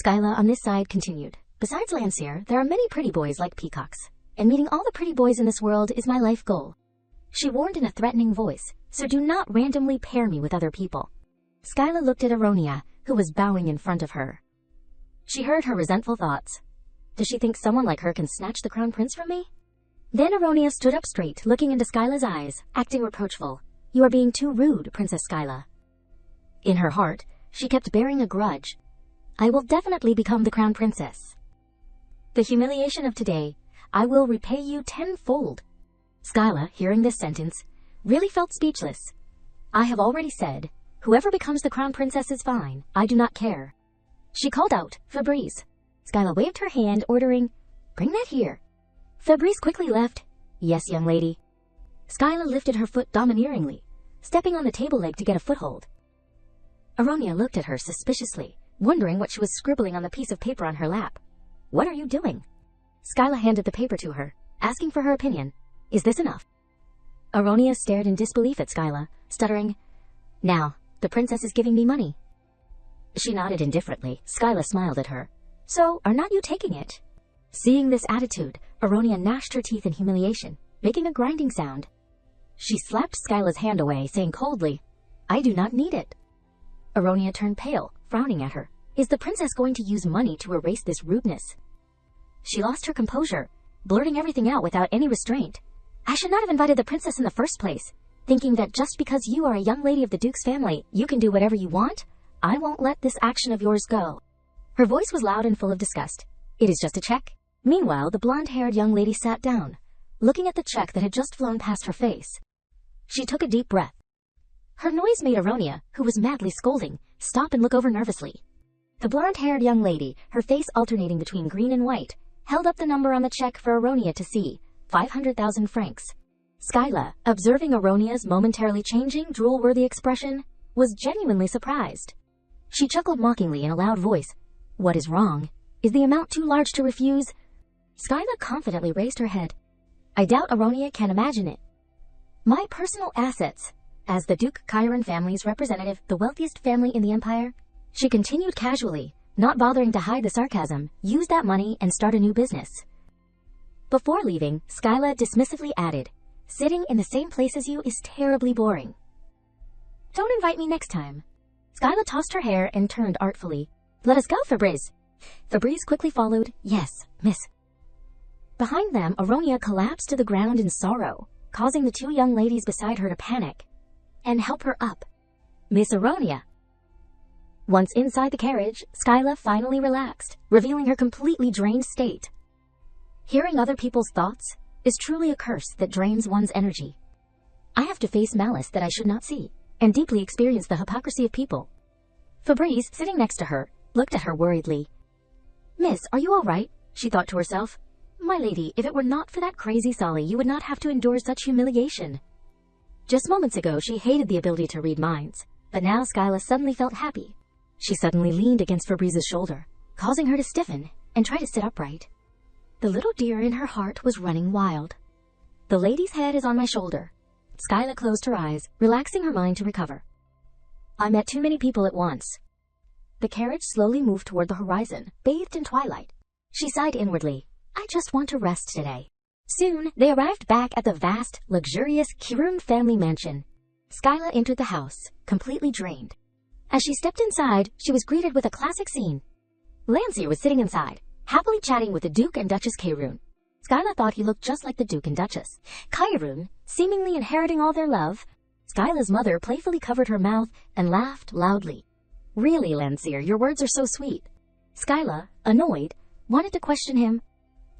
Skyla on this side continued. Besides Landseer, there are many pretty boys like peacocks, and meeting all the pretty boys in this world is my life goal. She warned in a threatening voice, so do not randomly pair me with other people. Skyla looked at Aronia, who was bowing in front of her. She heard her resentful thoughts. Does she think someone like her can snatch the crown prince from me? Then Aronia stood up straight, looking into Skyla's eyes, acting reproachful. You are being too rude, Princess Skyla. In her heart, she kept bearing a grudge. I will definitely become the crown princess. The humiliation of today, I will repay you tenfold. Skyla, hearing this sentence, really felt speechless. I have already said, whoever becomes the crown princess is fine. I do not care. She called out, Fabrice. Skyla waved her hand, ordering, Bring that here. Fabrice quickly left. Yes, young lady. Skyla lifted her foot domineeringly, stepping on the table leg to get a foothold. Aronia looked at her suspiciously, wondering what she was scribbling on the piece of paper on her lap. What are you doing? Skyla handed the paper to her, asking for her opinion. Is this enough? Aronia stared in disbelief at Skyla, stuttering, Now, the princess is giving me money. She nodded indifferently. Skyla smiled at her. So, are not you taking it? Seeing this attitude, Aronia gnashed her teeth in humiliation, making a grinding sound. She slapped Skyla's hand away, saying coldly, I do not need it. Aronia turned pale, frowning at her. Is the princess going to use money to erase this rudeness? She lost her composure, blurting everything out without any restraint. I should not have invited the princess in the first place, thinking that just because you are a young lady of the Duke's family, you can do whatever you want. I won't let this action of yours go. Her voice was loud and full of disgust. It is just a check. Meanwhile, the blonde-haired young lady sat down, looking at the check that had just flown past her face. She took a deep breath. Her noise made Aronia, who was madly scolding, stop and look over nervously. The blonde-haired young lady, her face alternating between green and white, held up the number on the check for Aronia to see, 500,000 francs. Skyla, observing Aronia's momentarily changing, drool-worthy expression, was genuinely surprised. She chuckled mockingly in a loud voice. What is wrong? Is the amount too large to refuse? Skyla confidently raised her head. I doubt Aronia can imagine it. My personal assets, as the Duke Chiron family's representative, the wealthiest family in the empire, she continued casually, not bothering to hide the sarcasm, use that money and start a new business. Before leaving, Skyla dismissively added, sitting in the same place as you is terribly boring. Don't invite me next time. Skyla tossed her hair and turned artfully. Let us go, Fabrice. Fabrice quickly followed. Yes, miss. Behind them, Aronia collapsed to the ground in sorrow, causing the two young ladies beside her to panic and help her up. Miss Aronia. Once inside the carriage, Skyla finally relaxed, revealing her completely drained state. Hearing other people's thoughts is truly a curse that drains one's energy. I have to face malice that I should not see, and deeply experience the hypocrisy of people. Fabrice, sitting next to her, looked at her worriedly. Miss, are you all right? She thought to herself. My lady, if it were not for that crazy Solly, you would not have to endure such humiliation. Just moments ago, she hated the ability to read minds, but now Skyla suddenly felt happy. She suddenly leaned against Fabrice's shoulder, causing her to stiffen and try to sit upright. The little deer in her heart was running wild. The lady's head is on my shoulder. Skyla closed her eyes, relaxing her mind to recover. I met too many people at once. The carriage slowly moved toward the horizon, bathed in twilight. She sighed inwardly. I just want to rest today. Soon, they arrived back at the vast, luxurious Kirun family mansion. Skyla entered the house, completely drained. As she stepped inside, she was greeted with a classic scene. Lancier was sitting inside, happily chatting with the Duke and Duchess Kirun. Skyla thought he looked just like the Duke and Duchess. Kirun, seemingly inheriting all their love. Skyla's mother playfully covered her mouth and laughed loudly. Really, Lancier, your words are so sweet. Skyla, annoyed, wanted to question him.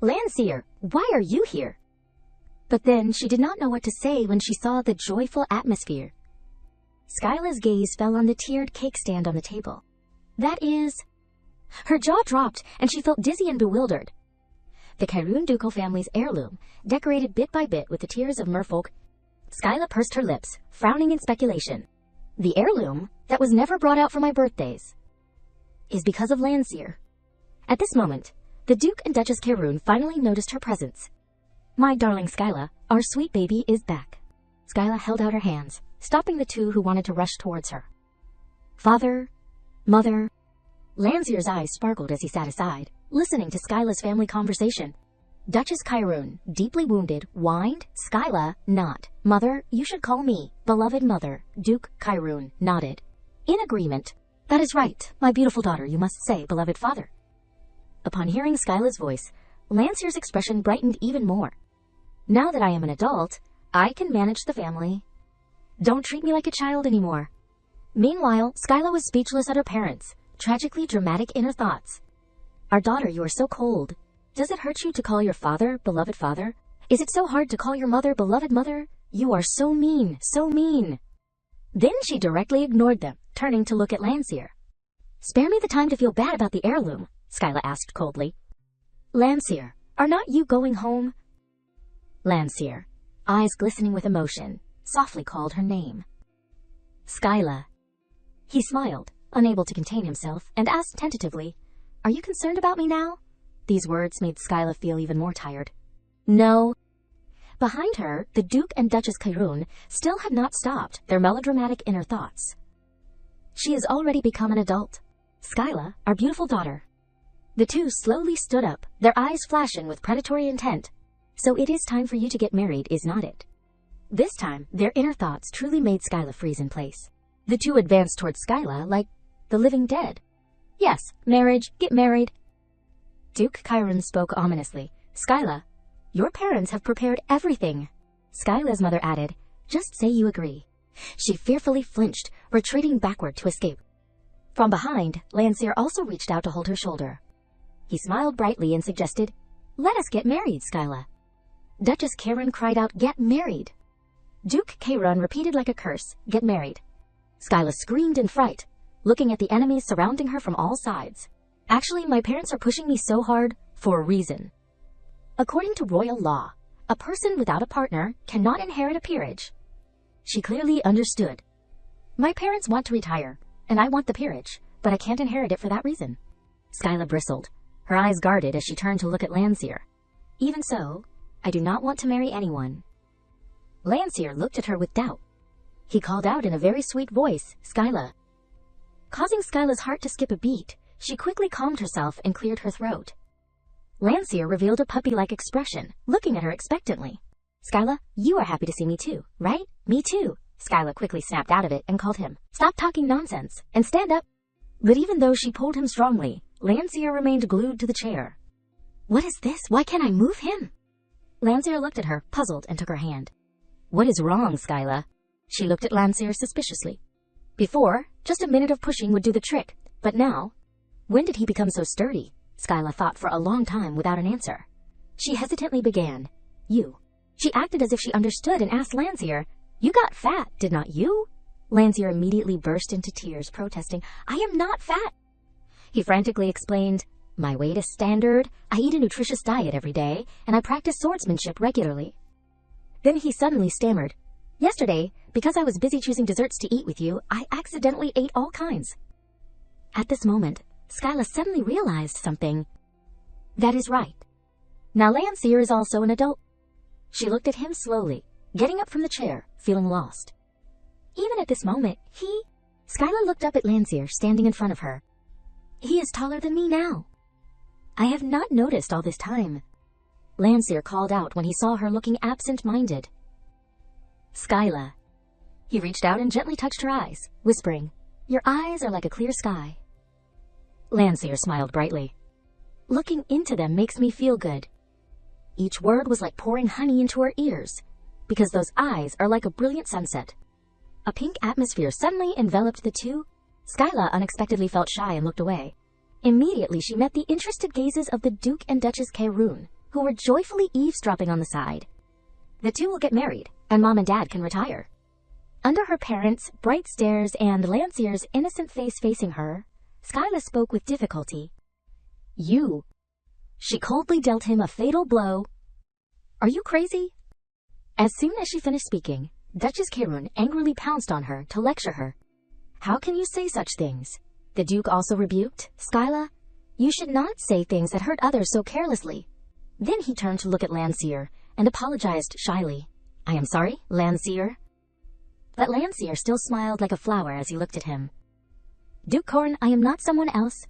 Lancier, why are you here? But then she did not know what to say when she saw the joyful atmosphere. Skyla's gaze fell on the tiered cake stand on the table. That is... Her jaw dropped, and she felt dizzy and bewildered. The Kirun ducal family's heirloom, decorated bit by bit with the tears of merfolk. Skyla pursed her lips, frowning in speculation. The heirloom, that was never brought out for my birthdays, is because of Lancier. At this moment, the Duke and Duchess Kirun finally noticed her presence. My darling Skyla, our sweet baby is back. Skyla held out her hands, stopping the two who wanted to rush towards her. Father, Mother... Lancier's eyes sparkled as he sat aside, listening to Skyla's family conversation. Duchess Kirun, deeply wounded, whined. Skyla, not. Mother, you should call me, beloved mother. Duke Kirun nodded. In agreement. That is right, my beautiful daughter, you must say, beloved father. Upon hearing Skyla's voice, Lancier's expression brightened even more. Now that I am an adult, I can manage the family. Don't treat me like a child anymore. Meanwhile, Skyla was speechless at her parents, tragically dramatic in her thoughts. Our daughter, you are so cold. Does it hurt you to call your father, beloved father? Is it so hard to call your mother, beloved mother? You are so mean, so mean. Then she directly ignored them, turning to look at Lancier. Spare me the time to feel bad about the heirloom, Skyla asked coldly. Lancier, are not you going home? Lancier, eyes glistening with emotion, softly called her name. Skyla. He smiled, unable to contain himself, and asked tentatively, Are you concerned about me now? These words made Skyla feel even more tired. No. Behind her, the Duke and Duchess Kirun still had not stopped their melodramatic inner thoughts. She has already become an adult. Skyla, our beautiful daughter. The two slowly stood up, their eyes flashing with predatory intent. So it is time for you to get married, is not it? This time, their inner thoughts truly made Skyla freeze in place. The two advanced towards Skyla like the living dead. Yes, marriage, get married. Duke Chiron spoke ominously. Skyla, your parents have prepared everything. Skyla's mother added, just say you agree. She fearfully flinched, retreating backward to escape. From behind, Landseer also reached out to hold her shoulder. He smiled brightly and suggested, let us get married, Skyla. Duchess Chiron cried out, get married. Duke Chiron repeated like a curse, get married. Skyla screamed in fright, looking at the enemies surrounding her from all sides. Actually, my parents are pushing me so hard for a reason. According to royal law, a person without a partner cannot inherit a peerage. She clearly understood. My parents want to retire, and I want the peerage, but I can't inherit it for that reason. Skyla bristled, her eyes guarded as she turned to look at Landseer. Even so, I do not want to marry anyone. Landseer looked at her with doubt. He called out in a very sweet voice, Skyla. Causing Skyla's heart to skip a beat, she quickly calmed herself and cleared her throat. Landseer revealed a puppy-like expression, looking at her expectantly. Skyla, you are happy to see me too, right? Me too. Skyla quickly snapped out of it and called him. Stop talking nonsense, and stand up. But even though she pulled him strongly, Landseer remained glued to the chair. What is this? Why can't I move him? Landseer looked at her, puzzled, and took her hand. What is wrong, Skyla? She looked at Landseer suspiciously. Before, just a minute of pushing would do the trick, but now... When did he become so sturdy? Skyla thought for a long time without an answer. She hesitantly began. You. She acted as if she understood and asked Landseer, you got fat, did not you? Landseer immediately burst into tears, protesting, I am not fat. He frantically explained, my weight is standard, I eat a nutritious diet every day, and I practice swordsmanship regularly. Then he suddenly stammered, yesterday, because I was busy choosing desserts to eat with you, I accidentally ate all kinds. At this moment, Skyla suddenly realized something. That is right. Now Landseer is also an adult. She looked at him slowly, getting up from the chair, feeling lost. Even at this moment, Skyla looked up at Landseer standing in front of her. He is taller than me now. I have not noticed all this time. Landseer called out when he saw her looking absent-minded. Skyla. He reached out and gently touched her eyes, whispering, your eyes are like a clear sky. Landseer smiled brightly. Looking into them makes me feel good. Each word was like pouring honey into her ears, because those eyes are like a brilliant sunset. A pink atmosphere suddenly enveloped the two. Skyla unexpectedly felt shy and looked away. Immediately she met the interested gazes of the Duke and Duchess Chiron, who were joyfully eavesdropping on the side. The two will get married, and Mom and Dad can retire. Under her parents' bright stares and Landseer's innocent face facing her, Skyla spoke with difficulty. You. She coldly dealt him a fatal blow. Are you crazy? As soon as she finished speaking, Duchess Chiron angrily pounced on her to lecture her. How can you say such things? The Duke also rebuked, Skyla, you should not say things that hurt others so carelessly. Then he turned to look at Landseer and apologized shyly. I am sorry, Landseer. But Landseer still smiled like a flower as he looked at him. Duke Chiron, I am not someone else.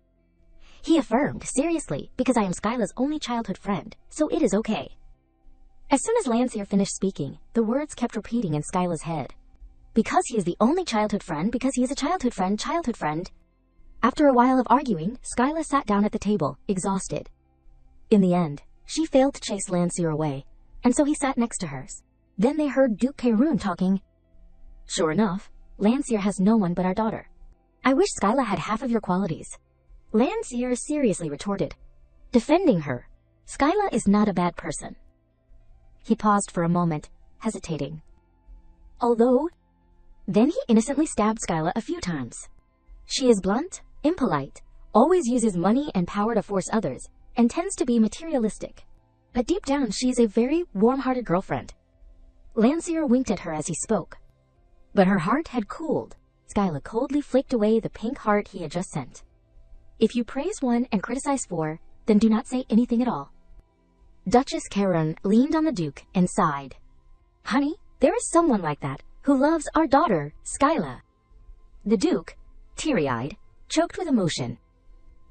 He affirmed, seriously, because I am Skyla's only childhood friend, so it is okay. As soon as Landseer finished speaking, the words kept repeating in Skyla's head. Because he is the only childhood friend, because he is a childhood friend. After a while of arguing, Skyla sat down at the table, exhausted. In the end, she failed to chase Landseer away, and so he sat next to hers. Then they heard Duke Chiron talking. Sure enough, Landseer has no one but our daughter. I wish Skyla had half of your qualities. Landseer seriously retorted, defending her. Skyla is not a bad person. He paused for a moment, hesitating. Although, then he innocently stabbed Skyla a few times. She is blunt, impolite, always uses money and power to force others, and tends to be materialistic. But deep down she is a very warm-hearted girlfriend. Landseer winked at her as he spoke. But her heart had cooled. Skyla coldly flicked away the pink heart he had just sent. If you praise one and criticize four, then do not say anything at all. Duchess Chiron leaned on the Duke and sighed. Honey, there is someone like that, who loves our daughter, Skyla. The Duke, teary-eyed, choked with emotion.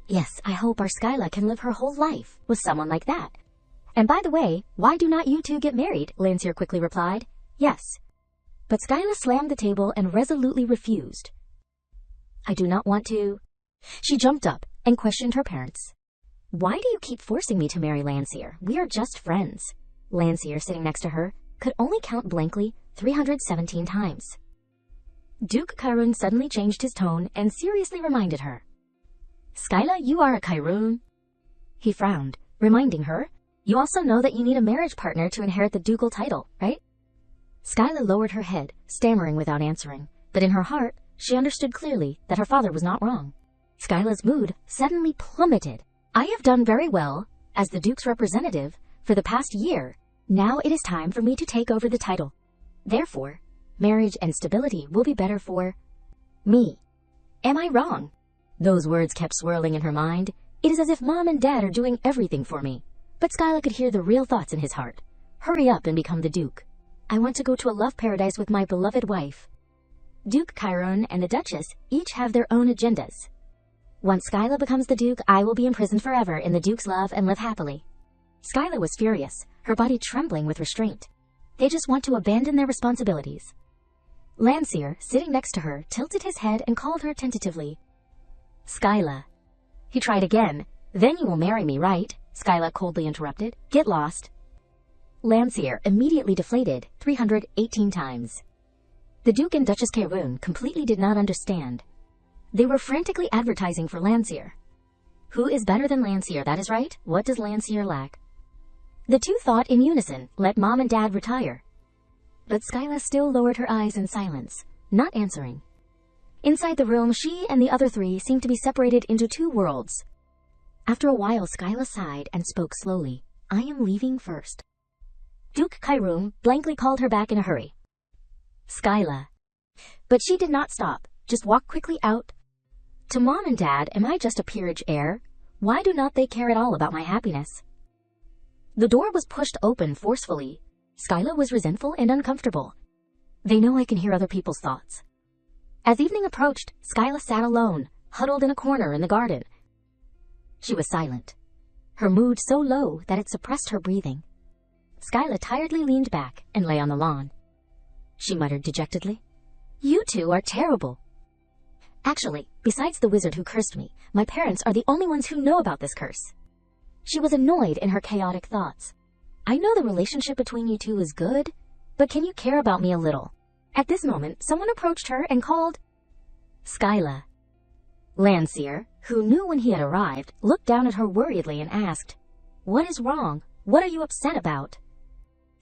Yes, I hope our Skyla can live her whole life with someone like that. And by the way, why do not you two get married? Landseer quickly replied. Yes. But Skyla slammed the table and resolutely refused. I do not want to. She jumped up and questioned her parents. Why do you keep forcing me to marry Landseer? We are just friends. Landseer, sitting next to her, could only count blankly 317 times. Duke Kairun suddenly changed his tone and seriously reminded her. Skyla, you are a Kairun. He frowned, reminding her, you also know that you need a marriage partner to inherit the ducal title, right? Skyla lowered her head, stammering without answering, but in her heart, she understood clearly that her father was not wrong. Skyla's mood suddenly plummeted. I have done very well, as the Duke's representative, for the past year. Now it is time for me to take over the title. Therefore, marriage and stability will be better for me. Am I wrong? Those words kept swirling in her mind. It is as if Mom and Dad are doing everything for me. But Skyla could hear the real thoughts in his heart. Hurry up and become the Duke. I want to go to a love paradise with my beloved wife. Duke Kairun and the Duchess each have their own agendas. Once Skyla becomes the Duke, I will be imprisoned forever in the Duke's love and live happily. Skyla was furious, her body trembling with restraint. They just want to abandon their responsibilities. Landseer, sitting next to her, tilted his head and called her tentatively. Skyla. He tried again. Then you will marry me, right? Skyla coldly interrupted. Get lost. Landseer immediately deflated 318 times. The Duke and Duchess Kairun completely did not understand. They were frantically advertising for Landseer. Who is better than Landseer, that is right? What does Landseer lack? The two thought in unison, let Mom and Dad retire. But Skyla still lowered her eyes in silence, not answering. Inside the room, she and the other three seemed to be separated into two worlds. After a while, Skyla sighed and spoke slowly. I am leaving first. Duke Kairun blankly called her back in a hurry. Skyla. But she did not stop, just walked quickly out. To Mom and Dad, am I just a peerage heir? Why do not they care at all about my happiness? The door was pushed open forcefully. Skyla was resentful and uncomfortable. They know I can hear other people's thoughts. As evening approached, Skyla sat alone, huddled in a corner in the garden. She was silent, her mood so low that it suppressed her breathing. Skyla tiredly leaned back and lay on the lawn. She muttered dejectedly, You two are terrible. Actually, besides the wizard who cursed me, my parents are the only ones who know about this curse. She was annoyed in her chaotic thoughts. I know the relationship between you two is good, but can you care about me a little? At this moment, someone approached her and called, Skyla. Landseer, who knew when he had arrived, looked down at her worriedly and asked, What is wrong? What are you upset about?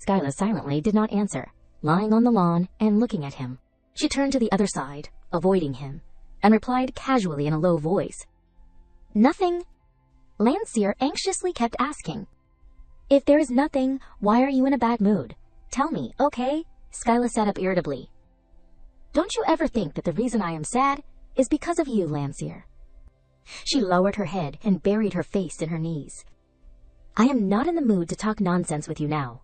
Skyla silently did not answer, lying on the lawn and looking at him. She turned to the other side, avoiding him, and replied casually in a low voice, Nothing. Landseer anxiously kept asking, If there is nothing, why are you in a bad mood? Tell me, okay? Skyla sat up irritably. Don't you ever think that the reason I am sad is because of you, Landseer? She lowered her head and buried her face in her knees. I am not in the mood to talk nonsense with you now.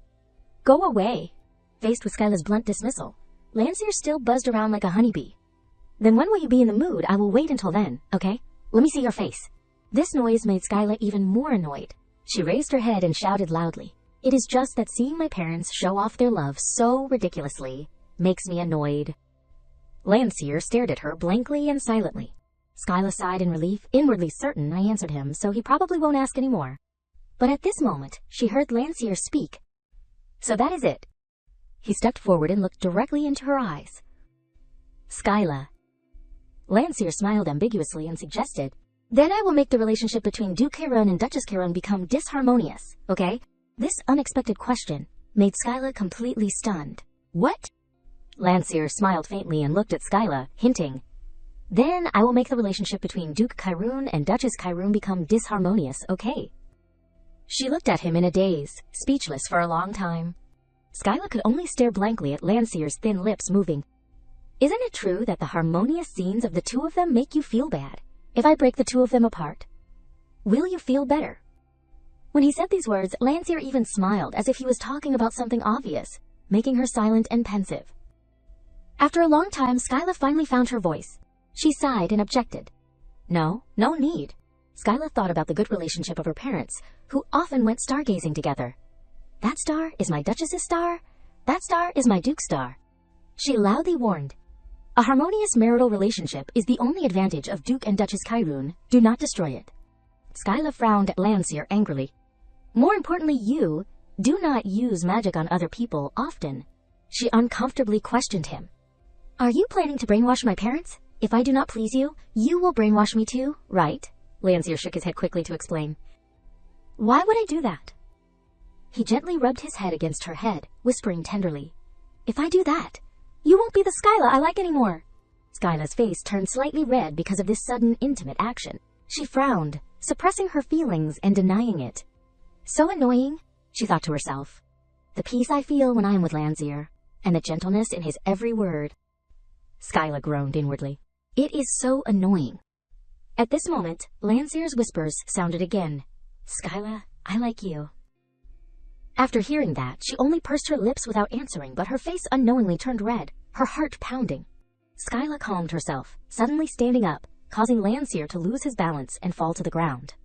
Go away. Faced with Skyla's blunt dismissal, Landseer still buzzed around like a honeybee. Then when will you be in the mood? I will wait until then, okay? Let me see your face. This noise made Skyla even more annoyed. She raised her head and shouted loudly. It is just that seeing my parents show off their love so ridiculously makes me annoyed. Landseer stared at her blankly and silently. Skyla sighed in relief, inwardly certain I answered him, so he probably won't ask any more. But at this moment, she heard Landseer speak. So that is it. He stepped forward and looked directly into her eyes. Skyla. Landseer smiled ambiguously and suggested, Then I will make the relationship between Duke Kairun and Duchess Kairun become disharmonious, okay? This unexpected question made Skyla completely stunned. What? Landseer smiled faintly and looked at Skyla, hinting, Then I will make the relationship between Duke Kairun and Duchess Kairun become disharmonious, okay? She looked at him in a daze, speechless for a long time. Skyla could only stare blankly at Landseer's thin lips moving. Isn't it true that the harmonious scenes of the two of them make you feel bad? If I break the two of them apart, will you feel better? When he said these words, Landseer even smiled as if he was talking about something obvious, making her silent and pensive. After a long time, Skyla finally found her voice. She sighed and objected. No need. Skyla thought about the good relationship of her parents, who often went stargazing together. That star is my Duchess's star. That star is my Duke's star. She loudly warned. A harmonious marital relationship is the only advantage of Duke and Duchess Kairun. Do not destroy it. Skyla frowned at Landseer angrily. More importantly, you do not use magic on other people often. She uncomfortably questioned him. Are you planning to brainwash my parents? If I do not please you, you will brainwash me too, right? Landseer shook his head quickly to explain. Why would I do that? He gently rubbed his head against her head, whispering tenderly. If I do that, you won't be the Skyla I like anymore. Skyla's face turned slightly red because of this sudden intimate action. She frowned, suppressing her feelings and denying it. So annoying, she thought to herself. The peace I feel when I am with Landseer, and the gentleness in his every word. Skyla groaned inwardly. It is so annoying. At this moment, Landseer's whispers sounded again. Skyla, I like you. After hearing that, she only pursed her lips without answering, but her face unknowingly turned red, her heart pounding. Skyla calmed herself, suddenly standing up, causing Landseer to lose his balance and fall to the ground.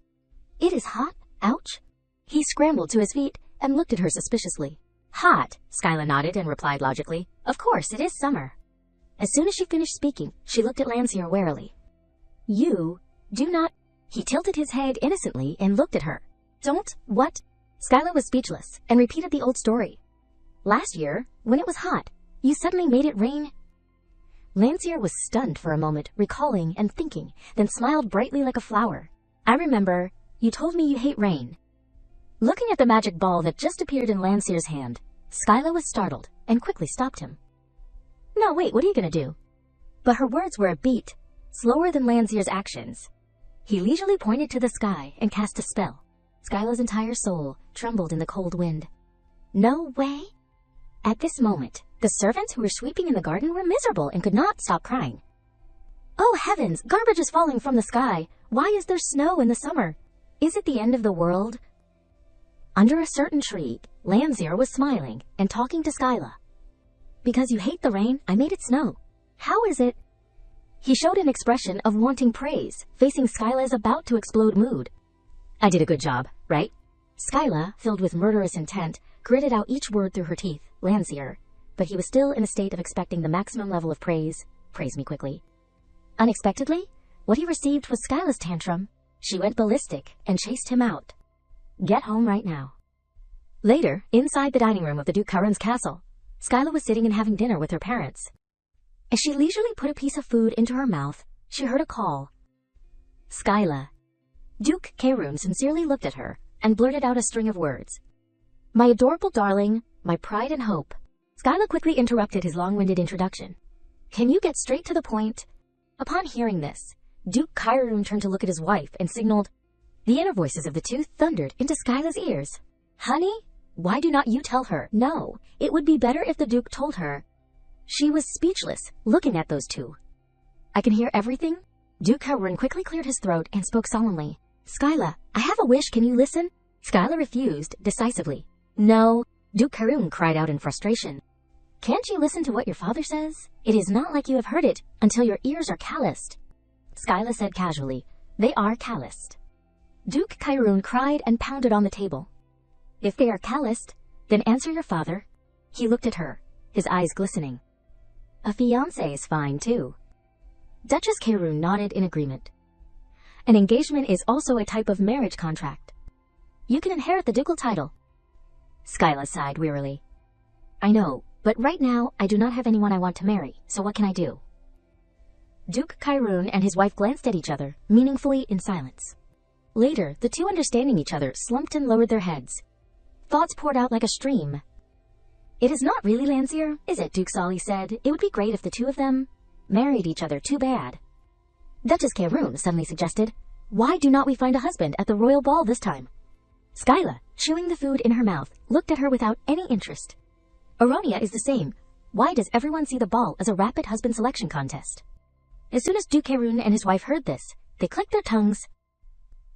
It is hot? Ouch! He scrambled to his feet and looked at her suspiciously. Hot, Skyla nodded and replied logically. Of course, it is summer. As soon as she finished speaking, she looked at Landseer warily. You do not... He tilted his head innocently and looked at her. Don't? What? Skyla was speechless and repeated the old story. Last year, when it was hot, you suddenly made it rain. Landseer was stunned for a moment, recalling and thinking, then smiled brightly like a flower. I remember, you told me you hate rain. Looking at the magic ball that just appeared in Landseer's hand, Skyla was startled and quickly stopped him. No, wait, what are you gonna do? But her words were a beat, slower than Landseer's actions. He leisurely pointed to the sky and cast a spell. Skyla's entire soul trembled in the cold wind. No way! At this moment, the servants who were sweeping in the garden were miserable and could not stop crying. Oh heavens, garbage is falling from the sky. Why is there snow in the summer? Is it the end of the world? Under a certain tree, Landseer was smiling and talking to Skyla. Because you hate the rain, I made it snow. How is it? He showed an expression of wanting praise, facing Skyla's about to explode mood. I did a good job, right? Skyla, filled with murderous intent, gritted out each word through her teeth, Landseer, but he was still in a state of expecting the maximum level of praise. Praise me quickly. Unexpectedly, what he received was Skyla's tantrum. She went ballistic and chased him out. Get home right now. Later, inside the dining room of the Duke Karun's castle, Skyla was sitting and having dinner with her parents. As she leisurely put a piece of food into her mouth, she heard a call. Skyla. Duke Karun sincerely looked at her and blurted out a string of words. My adorable darling, my pride and hope. Skyla quickly interrupted his long-winded introduction. Can you get straight to the point? Upon hearing this, Duke Karun turned to look at his wife and signaled. The inner voices of the two thundered into Skyla's ears. Honey, why do not you tell her? No, it would be better if the Duke told her. She was speechless, looking at those two. I can hear everything? Duke Karun quickly cleared his throat and spoke solemnly. Skyla, I have a wish, can you listen? Skyla refused, decisively. No, Duke Karun cried out in frustration. Can't you listen to what your father says? It is not like you have heard it until your ears are calloused. Skyla said casually, they are calloused. Duke Karun cried and pounded on the table. If they are calloused, then answer your father. He looked at her, his eyes glistening. A fiancé is fine, too. Duchess Karun nodded in agreement. An engagement is also a type of marriage contract. You can inherit the ducal title. Skyla sighed wearily. I know, but right now I do not have anyone I want to marry, so what can I do? Duke Karun and his wife glanced at each other, meaningfully in silence. Later, the two understanding each other slumped and lowered their heads. Thoughts poured out like a stream. It is not really Landseer, is it? Duke Solly said. It would be great if the two of them married each other. Too bad. Duchess Karun suddenly suggested, why do not we find a husband at the royal ball this time? Skyla, chewing the food in her mouth, looked at her without any interest. Aronia is the same. Why does everyone see the ball as a rapid husband selection contest? As soon as Duke Karun and his wife heard this, they clicked their tongues.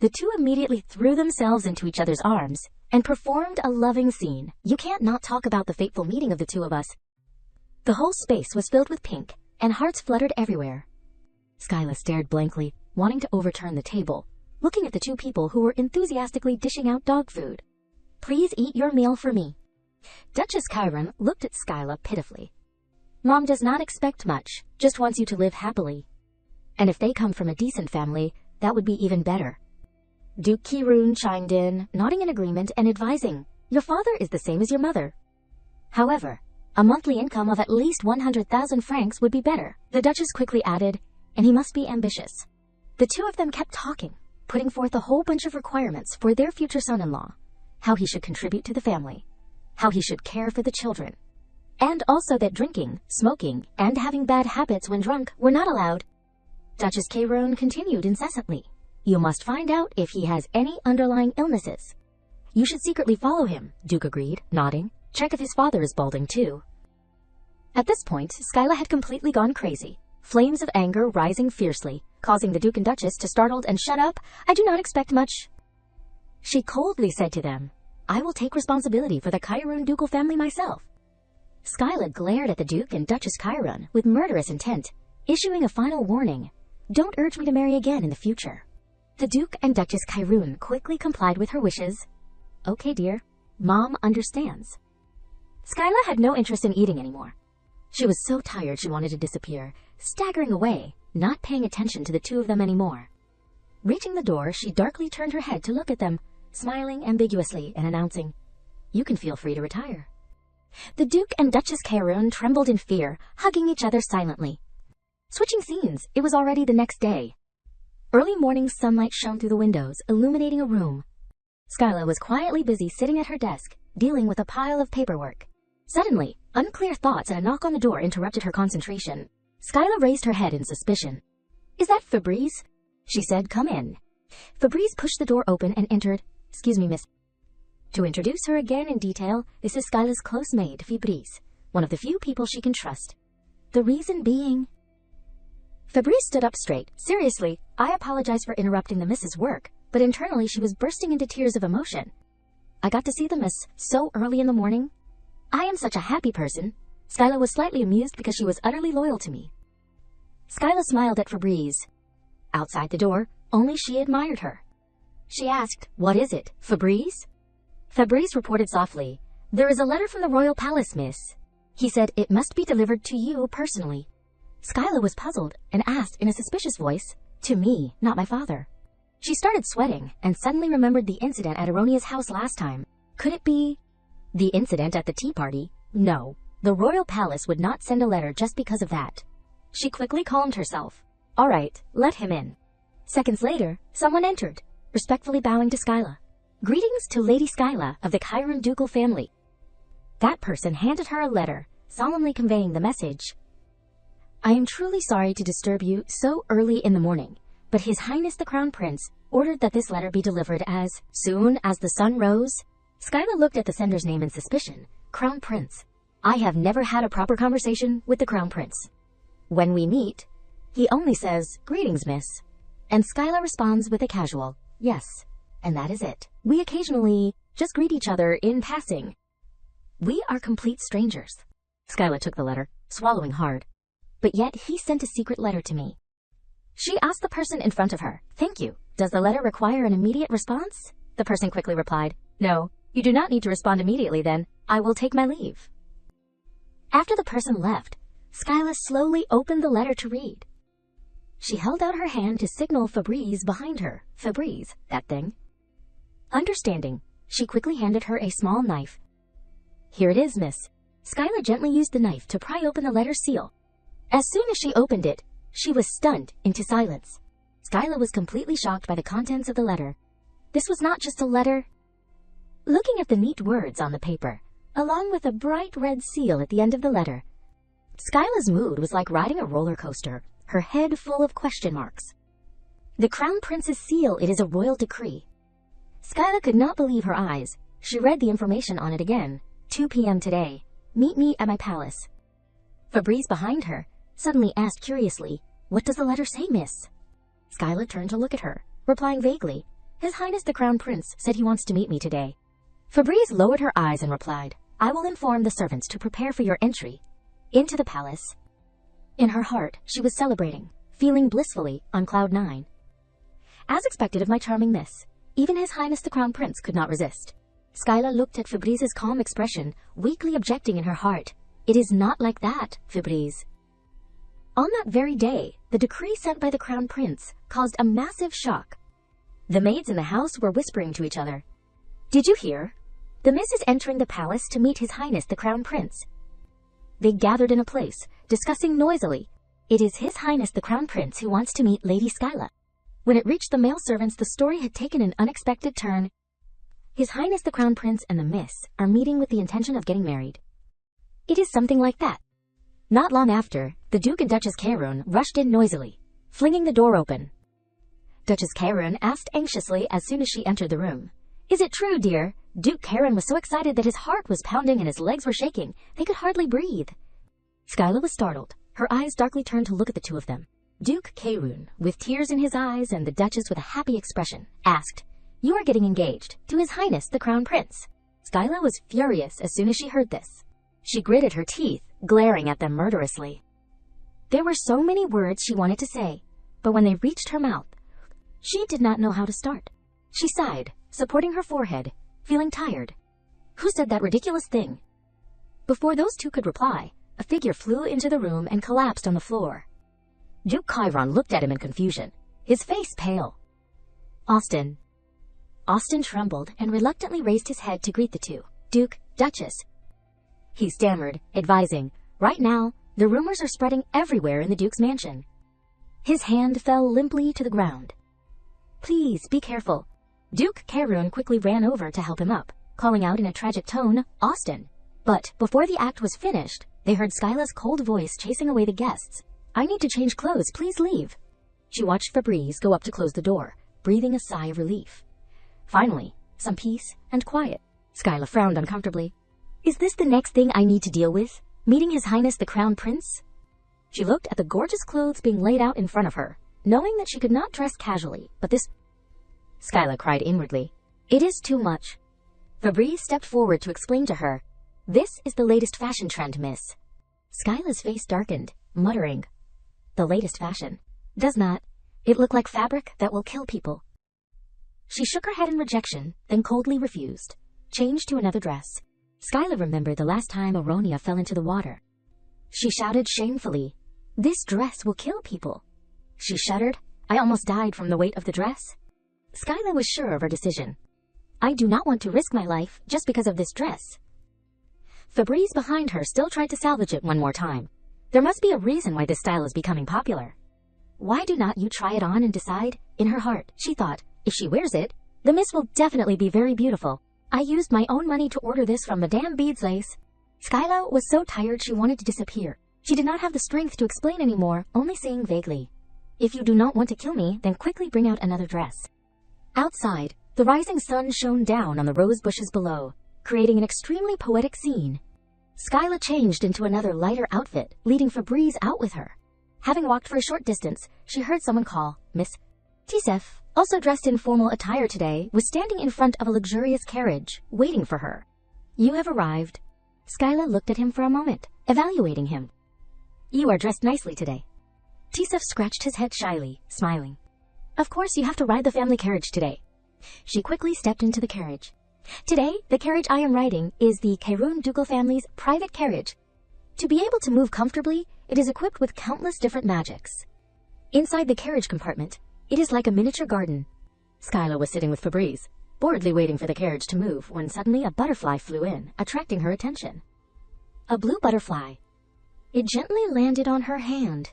The two immediately threw themselves into each other's arms and performed a loving scene. You can't not talk about the fateful meeting of the two of us. The whole space was filled with pink, and hearts fluttered everywhere. Skyla stared blankly, wanting to overturn the table, looking at the two people who were enthusiastically dishing out dog food. Please eat your meal for me. Duchess Karun looked at Skyla pitifully. Mom does not expect much, just wants you to live happily. And if they come from a decent family, that would be even better. Duke Kirun chimed in, nodding in agreement and advising, "Your father is the same as your mother. However, a monthly income of at least 100,000 francs would be better," the Duchess quickly added, "and he must be ambitious." The two of them kept talking, putting forth a whole bunch of requirements for their future son-in-law, how he should contribute to the family, how he should care for the children, and also that drinking, smoking, and having bad habits when drunk were not allowed. Duchess Kairon continued incessantly, "You must find out if he has any underlying illnesses." "You should secretly follow him," Duke agreed, nodding. "Check if his father is balding too." At this point, Skyla had completely gone crazy, flames of anger rising fiercely, causing the Duke and Duchess to startled and "Shut up, I do not expect much." She coldly said to them, "I will take responsibility for the Kairon ducal family myself." Skyla glared at the Duke and Duchess Kairon with murderous intent, issuing a final warning, "Don't urge me to marry again in the future." The Duke and Duchess Kairon quickly complied with her wishes. "Okay, dear. Mom understands." Skyla had no interest in eating anymore. She was so tired she wanted to disappear, staggering away, not paying attention to the two of them anymore. Reaching the door, she darkly turned her head to look at them, smiling ambiguously and announcing, "You can feel free to retire." The Duke and Duchess Kairon trembled in fear, hugging each other silently. Switching scenes, it was already the next day. Early morning sunlight shone through the windows, illuminating a room. Skyla was quietly busy sitting at her desk, dealing with a pile of paperwork. Suddenly, unclear thoughts and a knock on the door interrupted her concentration. Skyla raised her head in suspicion. "Is that Fabrice?" she said. "Come in." Fabrice pushed the door open and entered. "Excuse me, miss." To introduce her again in detail, this is Skyla's close maid, Fabrice, one of the few people she can trust. The reason being... Fabrice stood up straight. "Seriously, I apologize for interrupting the miss's work," but internally she was bursting into tears of emotion. "I got to see the miss so early in the morning. I am such a happy person." Skyla was slightly amused because she was utterly loyal to me. Skyla smiled at Fabrice. Outside the door, only she admired her. She asked, "What is it, Fabrice?" Fabrice reported softly, "There is a letter from the royal palace, miss. He said it must be delivered to you personally." Skyla was puzzled and asked in a suspicious voice, "To me, not my father." She started sweating and suddenly remembered the incident at Aronia's house last time. Could it be the incident at the tea party? No, the royal palace would not send a letter just because of that. She quickly calmed herself. "All right, let him in." Seconds later, someone entered, respectfully bowing to Skyla. "Greetings to Lady Skyla of the Kairon ducal family." That person handed her a letter, solemnly conveying the message. "I am truly sorry to disturb you so early in the morning, but His Highness the Crown Prince ordered that this letter be delivered as soon as the sun rose." Skyla looked at the sender's name in suspicion. Crown Prince. I have never had a proper conversation with the Crown Prince. When we meet, he only says, "Greetings, miss." And Skyla responds with a casual, "Yes." And that is it. We occasionally just greet each other in passing. We are complete strangers. Skyla took the letter, swallowing hard. But yet he sent a secret letter to me. She asked the person in front of her, "Thank you. Does the letter require an immediate response?" The person quickly replied, "No, you do not need to respond immediately then. I will take my leave." After the person left, Skyla slowly opened the letter to read. She held out her hand to signal Fabrice behind her. Fabrice, that thing. Understanding, she quickly handed her a small knife. "Here it is, miss." Skyla gently used the knife to pry open the letter's seal. As soon as she opened it, she was stunned into silence. Skyla was completely shocked by the contents of the letter. This was not just a letter. Looking at the neat words on the paper, along with a bright red seal at the end of the letter, Skyla's mood was like riding a roller coaster, her head full of question marks. The Crown Prince's seal, it is a royal decree. Skyla could not believe her eyes. She read the information on it again. 2 p.m. today. Meet me at my palace. Fabrice behind her suddenly asked curiously, "What does the letter say, miss?" Skyla turned to look at her, replying vaguely, "His Highness the Crown Prince said he wants to meet me today." Fabrice lowered her eyes and replied, "I will inform the servants to prepare for your entry into the palace." In her heart, she was celebrating, feeling blissfully on cloud 9. As expected of my charming miss, even His Highness the Crown Prince could not resist. Skyla looked at Fabrice's calm expression, weakly objecting in her heart. "It is not like that, Fabrice." On that very day, the decree sent by the Crown Prince caused a massive shock. The maids in the house were whispering to each other. "Did you hear? The Miss is entering the palace to meet His Highness the Crown Prince." They gathered in a place, discussing noisily. "It is His Highness the Crown Prince who wants to meet Lady Skyla." When it reached the male servants, the story had taken an unexpected turn. His Highness the Crown Prince and the Miss are meeting with the intention of getting married. It is something like that. Not long after, the Duke and Duchess Kaerun rushed in noisily, flinging the door open. Duchess Kaerun asked anxiously as soon as she entered the room. "Is it true, dear?" Duke Kaerun was so excited that his heart was pounding and his legs were shaking. They could hardly breathe. Skyla was startled. Her eyes darkly turned to look at the two of them. Duke Kaerun, with tears in his eyes and the Duchess with a happy expression, asked, "You are getting engaged to His Highness the Crown Prince." Skyla was furious as soon as she heard this. She gritted her teeth, glaring at them murderously. There were so many words she wanted to say, but when they reached her mouth, she did not know how to start. She sighed, supporting her forehead, feeling tired. Who said that ridiculous thing? Before those two could reply, a figure flew into the room and collapsed on the floor. Duke Kaerun looked at him in confusion, his face pale. "Austin." Austin trembled and reluctantly raised his head to greet the two. "Duke, Duchess." He stammered, advising, "Right now, the rumors are spreading everywhere in the Duke's mansion." His hand fell limply to the ground. "Please, be careful." Duke Kaerun quickly ran over to help him up, calling out in a tragic tone, "Austin." But before the act was finished, they heard Skyla's cold voice chasing away the guests. "I need to change clothes, please leave." She watched Fabrice go up to close the door, breathing a sigh of relief. Finally, some peace and quiet. Skyla frowned uncomfortably. "Is this the next thing I need to deal with? Meeting His Highness the Crown Prince?" She looked at the gorgeous clothes being laid out in front of her, knowing that she could not dress casually, but this... Skyla cried inwardly. "It is too much." Fabrice stepped forward to explain to her. "This is the latest fashion trend, miss." Skyla's face darkened, muttering, "The latest fashion? Does not it look like fabric that will kill people?" She shook her head in rejection, then coldly refused. Changed to another dress. Skyla remembered the last time Aronia fell into the water. She shouted shamefully, "This dress will kill people." She shuddered. "I almost died from the weight of the dress." Skyla was sure of her decision. "I do not want to risk my life just because of this dress." Fabrice behind her still tried to salvage it one more time. There must be a reason why this style is becoming popular. Why do not you try it on and decide? In her heart, she thought, if she wears it, the miss will definitely be very beautiful. I used my own money to order this from Madame Beadslace. Skyla was so tired she wanted to disappear. She did not have the strength to explain anymore, only saying vaguely, "If you do not want to kill me, then quickly bring out another dress." Outside, the rising sun shone down on the rose bushes below, creating an extremely poetic scene. Skyla changed into another lighter outfit, leading Fabrice out with her. Having walked for a short distance, she heard someone call, "Miss." Tisef, also dressed in formal attire today, was standing in front of a luxurious carriage, waiting for her. "You have arrived." Skyla looked at him for a moment, evaluating him. "You are dressed nicely today." Tisef scratched his head shyly, smiling. "Of course you have to ride the family carriage today." She quickly stepped into the carriage. "Today, the carriage I am riding is the Kaerun ducal family's private carriage. To be able to move comfortably, it is equipped with countless different magics. Inside the carriage compartment, it is like a miniature garden." Skyla was sitting with Fabrice, boredly waiting for the carriage to move, when suddenly a butterfly flew in, attracting her attention. A blue butterfly. It gently landed on her hand.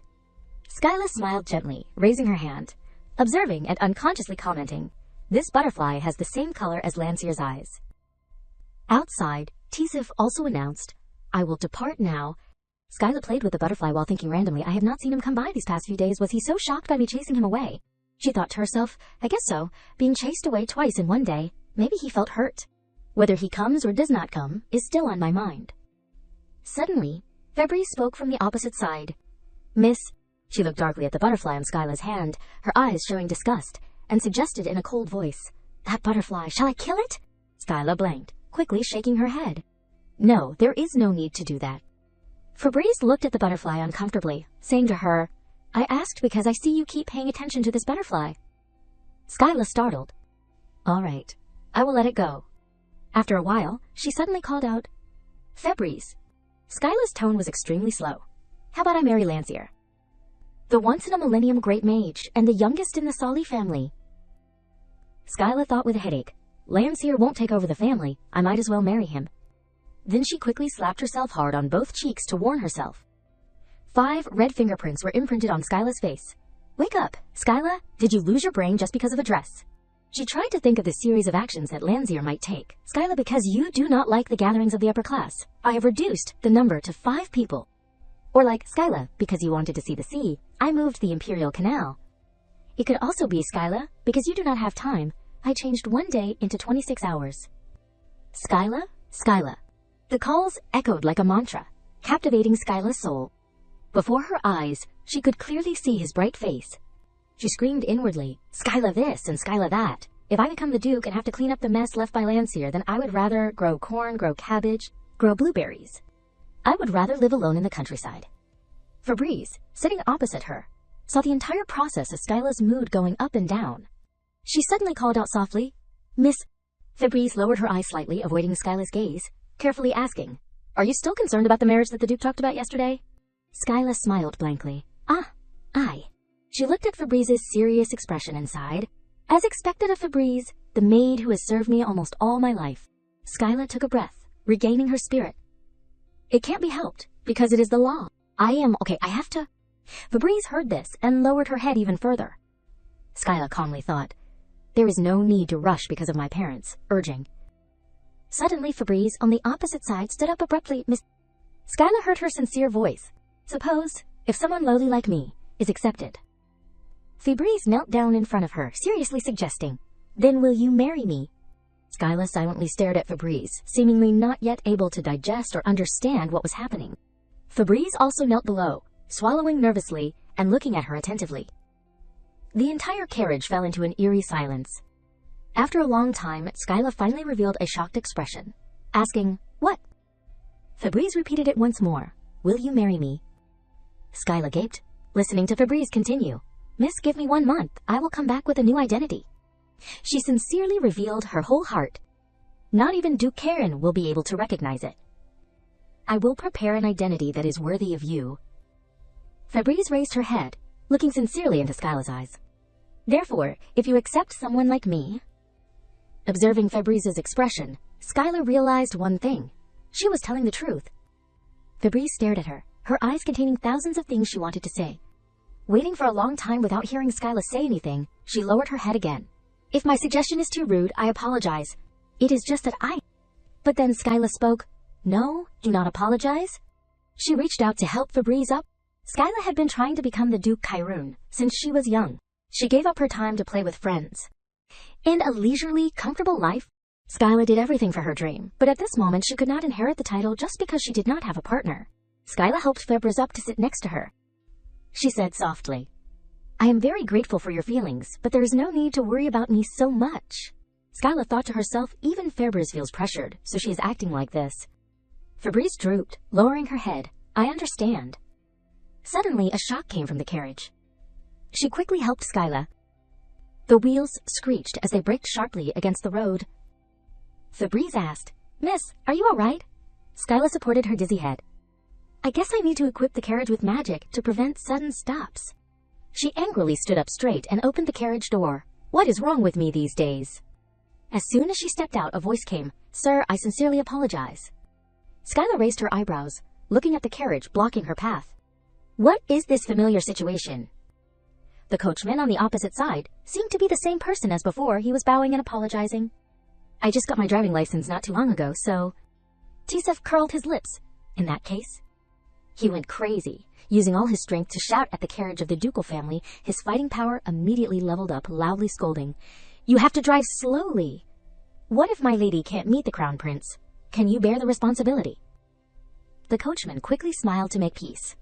Skyla smiled gently, raising her hand, observing and unconsciously commenting, "This butterfly has the same color as Lancier's eyes." Outside, Tisef also announced, "I will depart now." Skyla played with the butterfly while thinking randomly, "I have not seen him come by these past few days. Was he so shocked by me chasing him away?" She thought to herself, "I guess so. Being chased away twice in one day. Maybe he felt hurt. Whether he comes or does not come is still on my mind." Suddenly, Fabrice spoke from the opposite side. "Miss." She looked darkly at the butterfly on Skyla's hand, her eyes showing disgust, and suggested in a cold voice, "That butterfly, shall I kill it?" Skyla blanked, quickly shaking her head. "No, there is no need to do that." Fabrice looked at the butterfly uncomfortably, saying to her, "I asked because I see you keep paying attention to this butterfly." Skyla startled. "All right, I will let it go." After a while, she suddenly called out, "Fabrice." Skyla's tone was extremely slow. "How about I marry Lancier? The once-in-a-millennium great mage, and the youngest in the Sali family." Skyla thought with a headache. Landseer won't take over the family, I might as well marry him. Then she quickly slapped herself hard on both cheeks to warn herself. 5 red fingerprints were imprinted on Skyla's face. Wake up, Skyla, did you lose your brain just because of a dress? She tried to think of the series of actions that Landseer might take. Skyla, because you do not like the gatherings of the upper class, I have reduced the number to 5 people. Or like, Skyla, because you wanted to see the sea, I moved the Imperial Canal. It could also be, Skyla, because you do not have time, I changed 1 day into 26 hours. Skyla, Skyla. The calls echoed like a mantra, captivating Skyla's soul. Before her eyes, she could clearly see his bright face. She screamed inwardly, Skyla this and Skyla that. If I become the Duke and have to clean up the mess left by Landseer, then I would rather grow corn, grow cabbage, grow blueberries. I would rather live alone in the countryside. Fabrice, sitting opposite her, saw the entire process of Skyla's mood going up and down. She suddenly called out softly, Miss. Fabrice lowered her eyes slightly, avoiding Skyla's gaze, carefully asking, Are you still concerned about the marriage that the Duke talked about yesterday? Skyla smiled blankly. Aye. She looked at Fabrice's serious expression and sighed. As expected of Fabrice, the maid who has served me almost all my life. Skyla took a breath, regaining her spirit. It can't be helped, because it is the law. I have to. Fabrice heard this and lowered her head even further. Skyla calmly thought, There is no need to rush because of my parents, urging. Suddenly Fabrice, on the opposite side, stood up abruptly. Miss. Skyla heard her sincere voice. Suppose, if someone lowly like me is accepted. Fabrice knelt down in front of her, seriously suggesting, Then will you marry me? Skyla silently stared at Fabrice, seemingly not yet able to digest or understand what was happening. Fabrice also knelt below, swallowing nervously and looking at her attentively. The entire carriage fell into an eerie silence. After a long time, Skyla finally revealed a shocked expression, asking, What? Fabrice repeated it once more, Will you marry me? Skyla gaped, listening to Fabrice continue, Miss, give me 1 month, I will come back with a new identity. She sincerely revealed her whole heart. Not even Duke Karen will be able to recognize it. I will prepare an identity that is worthy of you. Fabrice raised her head, looking sincerely into Skyla's eyes. Therefore, if you accept someone like me... Observing Fabrice's expression, Skyla realized one thing. She was telling the truth. Fabrice stared at her, her eyes containing thousands of things she wanted to say. Waiting for a long time without hearing Skyla say anything, she lowered her head again. If my suggestion is too rude, I apologize. It is just that But then Skyla spoke. No, do not apologize. She reached out to help Fabrice up. Skyla had been trying to become the Duke Kyrune since she was young. She gave up her time to play with friends. And a leisurely, comfortable life. Skyla did everything for her dream, but at this moment she could not inherit the title just because she did not have a partner. Skyla helped Fabrice up to sit next to her. She said softly, I am very grateful for your feelings, but there is no need to worry about me so much. Skyla thought to herself, even Fabrice feels pressured, so she is acting like this. Fabrice drooped, lowering her head. I understand. Suddenly, a shock came from the carriage. She quickly helped Skyla. The wheels screeched as they braked sharply against the road. Fabrice asked, Miss, are you all right? Skyla supported her dizzy head. I guess I need to equip the carriage with magic to prevent sudden stops. She angrily stood up straight and opened the carriage door. What is wrong with me these days? As soon as she stepped out, a voice came. Sir, I sincerely apologize. Skyla raised her eyebrows, looking at the carriage blocking her path. What is this familiar situation? The coachman on the opposite side seemed to be the same person as before. He was bowing and apologizing. I just got my driving license not too long ago, so... Tisef curled his lips. In that case... He went crazy, using all his strength to shout at the carriage of the ducal family. His fighting power immediately leveled up, loudly scolding. You have to drive slowly. What if my lady can't meet the crown prince? Can you bear the responsibility? The coachman quickly smiled to make peace.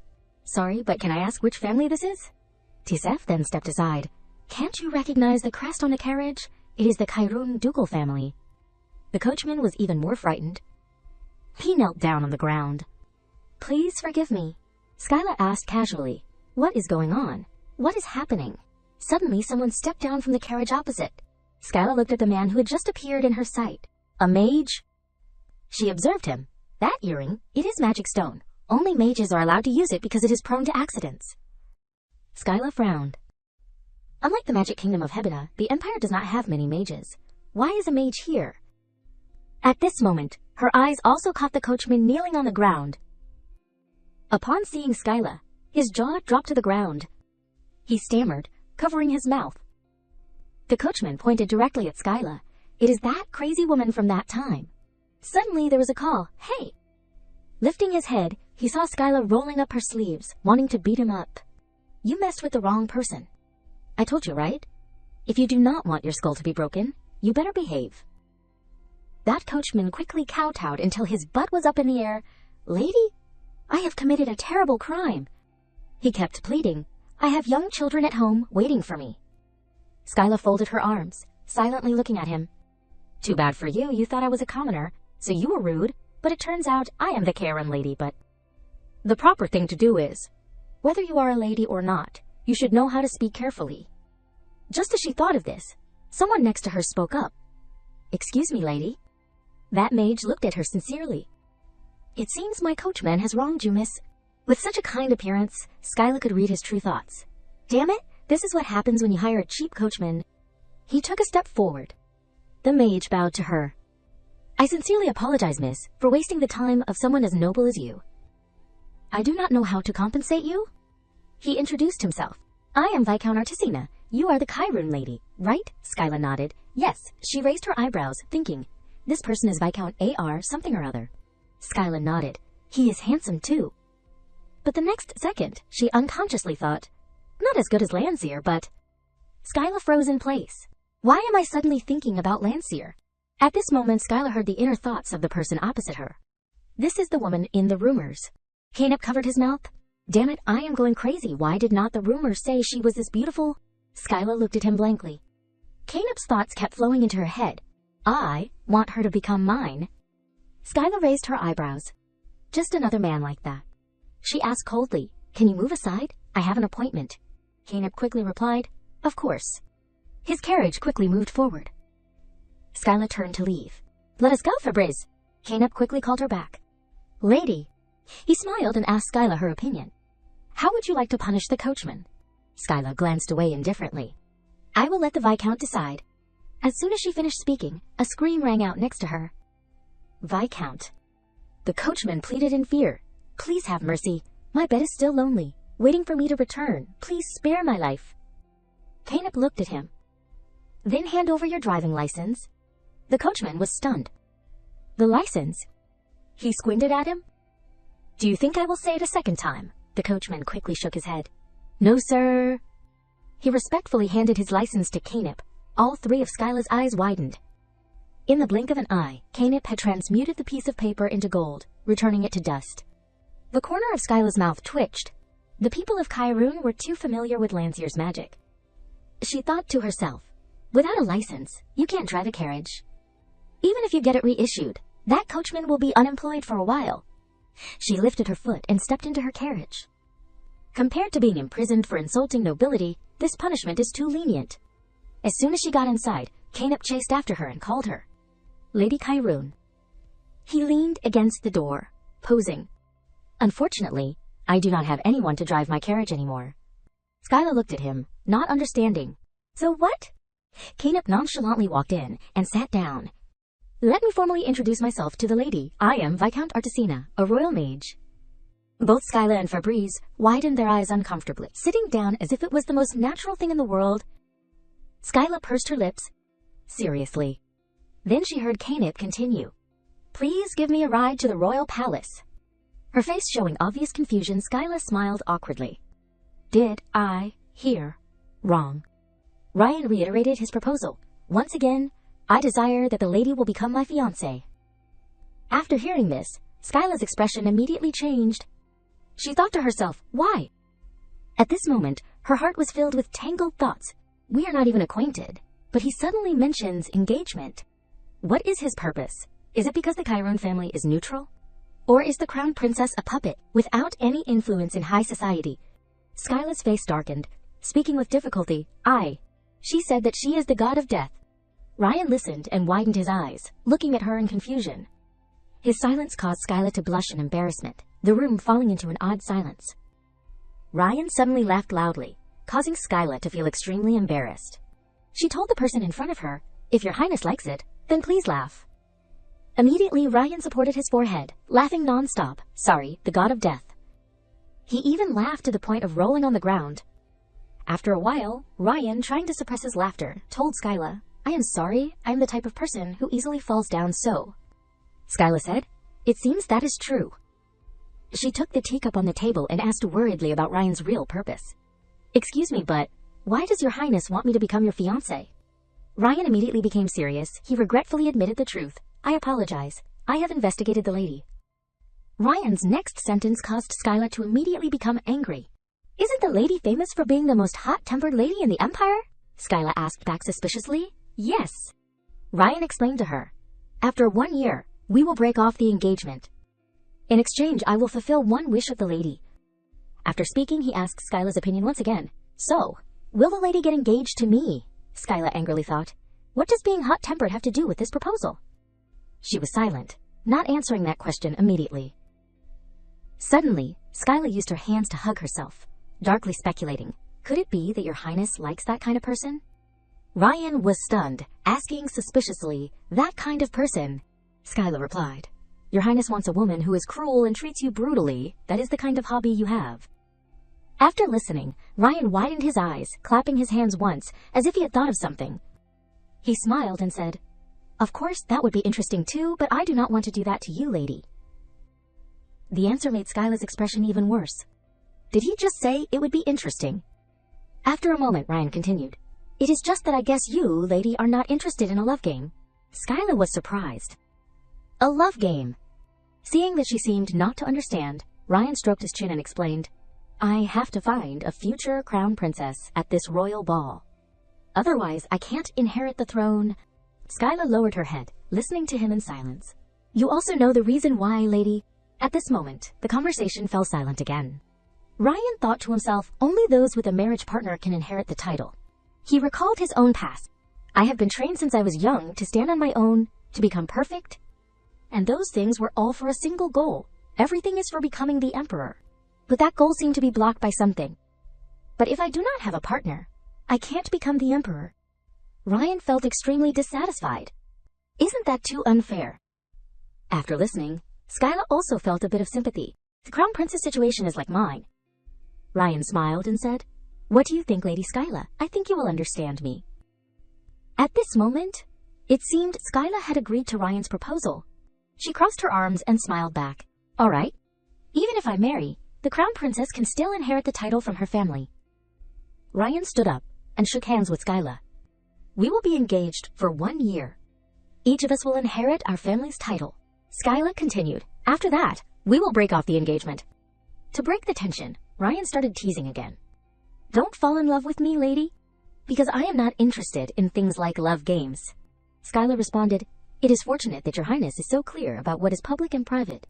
Sorry, but can I ask which family this is? Tisef then stepped aside. Can't you recognize the crest on the carriage? It is the Kyrune ducal family. The coachman was even more frightened. He knelt down on the ground. Please forgive me. Skyla asked casually. What is going on? What is happening? Suddenly, someone stepped down from the carriage opposite. Skyla looked at the man who had just appeared in her sight. A mage? She observed him. That earring, it is magic stone. Only mages are allowed to use it because it is prone to accidents. Skyla frowned. Unlike the magic kingdom of Hebina, the Empire does not have many mages. Why is a mage here? At this moment, her eyes also caught the coachman kneeling on the ground. Upon seeing Skyla, his jaw dropped to the ground. He stammered, covering his mouth. The coachman pointed directly at Skyla. It is that crazy woman from that time. Suddenly there was a call, "Hey!" Lifting his head, he saw Skyla rolling up her sleeves, wanting to beat him up. "You messed with the wrong person. I told you, right? If you do not want your skull to be broken, you better behave." That coachman quickly kowtowed until his butt was up in the air. "Lady, I have committed a terrible crime." He kept pleading, "I have young children at home waiting for me." Skyla folded her arms, silently looking at him. "Too bad for you, you thought I was a commoner, so you were rude, but it turns out I am the Karen lady, but the proper thing to do is, whether you are a lady or not, you should know how to speak carefully." Just as she thought of this, someone next to her spoke up. "Excuse me, lady." That mage looked at her sincerely. "It seems my coachman has wronged you, miss." With such a kind appearance, Skyla could read his true thoughts. Damn it, this is what happens when you hire a cheap coachman. He took a step forward. The mage bowed to her. "I sincerely apologize, miss, for wasting the time of someone as noble as you. I do not know how to compensate you." He introduced himself. "I am Viscount Artisina. You are the Kyrune lady, right?" Skyla nodded. "Yes." She raised her eyebrows, thinking, this person is Viscount A.R. something or other. Skyla nodded. He is handsome too. But the next second, she unconsciously thought, not as good as Landseer, but... Skyla froze in place. Why am I suddenly thinking about Landseer? At this moment, Skyla heard the inner thoughts of the person opposite her. This is the woman in the rumors. Canep covered his mouth. Damn it, I am going crazy. Why did not the rumors say she was this beautiful? Skyla looked at him blankly. Canep's thoughts kept flowing into her head. I want her to become mine. Skyla raised her eyebrows. Just another man like that. She asked coldly, "Can you move aside? I have an appointment." Canep quickly replied, "Of course." His carriage quickly moved forward. Skyla turned to leave. "Let us go, Fabrice." Canep quickly called her back. "Lady." He smiled and asked Skyla her opinion. "How would you like to punish the coachman?" Skyla glanced away indifferently. "I will let the Viscount decide." As soon as she finished speaking, a scream rang out next to her. "Viscount." The coachman pleaded in fear. "Please have mercy. My bed is still lonely, waiting for me to return. Please spare my life." Canep looked at him. "Then hand over your driving license." The coachman was stunned. "The license?" He squinted at him. "Do you think I will say it a second time?" The coachman quickly shook his head. "No, sir." He respectfully handed his license to Canep. All three of Skyla's eyes widened. In the blink of an eye, Canep had transmuted the piece of paper into gold, returning it to dust. The corner of Skyla's mouth twitched. The people of Kyrune were too familiar with Landseer's magic. She thought to herself, without a license, you can't drive a carriage. Even if you get it reissued, that coachman will be unemployed for a while. She lifted her foot and stepped into her carriage. Compared to being imprisoned for insulting nobility, this punishment is too lenient. As soon as she got inside, Canep chased after her and called her, "Lady Kyrune." He leaned against the door, posing. "Unfortunately, I do not have anyone to drive my carriage anymore." Skyla looked at him, not understanding. "So what?" Canep nonchalantly walked in and sat down. "Let me formally introduce myself to the lady. I am Viscount Artisina, a royal mage." Both Skyla and Fabrice widened their eyes uncomfortably, sitting down as if it was the most natural thing in the world. Skyla pursed her lips. Seriously. Then she heard Canep continue. "Please give me a ride to the royal palace." Her face showing obvious confusion, Skyla smiled awkwardly. "Did I hear wrong?" Ryan reiterated his proposal. "Once again, I desire that the lady will become my fiancé." After hearing this, Skyla's expression immediately changed. She thought to herself, why? At this moment, her heart was filled with tangled thoughts. We are not even acquainted, but he suddenly mentions engagement. What is his purpose? Is it because the Kyrone family is neutral? Or is the crown princess a puppet, without any influence in high society? Skyla's face darkened. Speaking with difficulty, She said that she is the god of death. Ryan listened and widened his eyes, looking at her in confusion. His silence caused Skyla to blush in embarrassment, the room falling into an odd silence. Ryan suddenly laughed loudly, causing Skyla to feel extremely embarrassed. She told the person in front of her, "If your highness likes it, then please laugh." Immediately, Ryan supported his forehead, laughing non-stop. Sorry, the god of death. He even laughed to the point of rolling on the ground. After a while, Ryan, trying to suppress his laughter, told Skyla, "I am sorry, I am the type of person who easily falls down so." Skyla said, "It seems that is true." She took the teacup on the table and asked worriedly about Ryan's real purpose. "Excuse me, but why does your highness want me to become your fiancé?" Ryan immediately became serious. He regretfully admitted the truth. "I apologize. I have investigated the lady." Ryan's next sentence caused Skyla to immediately become angry. "Isn't the lady famous for being the most hot-tempered lady in the Empire?" Skyla asked back suspiciously. "Yes." Ryan explained to her, "After 1 year, we will break off the engagement. In exchange, I will fulfill one wish of the lady." After speaking, he asked Skyla's opinion once again. "So, will the lady get engaged to me?" Skyla angrily thought. "What does being hot-tempered have to do with this proposal?" She was silent, not answering that question immediately. Suddenly, Skyla used her hands to hug herself, darkly speculating, "Could it be that your highness likes that kind of person?" Ryan was stunned, asking suspiciously, "That kind of person?" Skyla replied, "Your highness wants a woman who is cruel and treats you brutally. That is the kind of hobby you have." After listening, Ryan widened his eyes, clapping his hands once, as if he had thought of something. He smiled and said, "Of course, that would be interesting too, but I do not want to do that to you, lady." The answer made Skyla's expression even worse. Did he just say it would be interesting? After a moment, Ryan continued, "It is just that I guess you, lady, are not interested in a love game." Skyla was surprised. A love game? Seeing that she seemed not to understand, Ryan stroked his chin and explained, "I have to find a future crown princess at this royal ball. Otherwise, I can't inherit the throne." Skyla lowered her head, listening to him in silence. "You also know the reason why, lady?" At this moment, the conversation fell silent again. Ryan thought to himself, only those with a marriage partner can inherit the title. He recalled his own past. "I have been trained since I was young to stand on my own, to become perfect. And those things were all for a single goal. Everything is for becoming the emperor. But that goal seemed to be blocked by something. But if I do not have a partner, I can't become the emperor." Ryan felt extremely dissatisfied. Isn't that too unfair? After listening, Skyla also felt a bit of sympathy. The crown princess situation is like mine. Ryan smiled and said, "What do you think, Lady Skyla? I think you will understand me." At this moment, it seemed Skyla had agreed to Ryan's proposal. She crossed her arms and smiled back. "All right. Even if I marry, the crown princess can still inherit the title from her family." Ryan stood up and shook hands with Skyla. "We will be engaged for 1 year. Each of us will inherit our family's title." Skyla continued, "After that, we will break off the engagement." To break the tension, Ryan started teasing again. "Don't fall in love with me, lady, because I am not interested in things like love games." Skyla responded, "It is fortunate that your highness is so clear about what is public and private."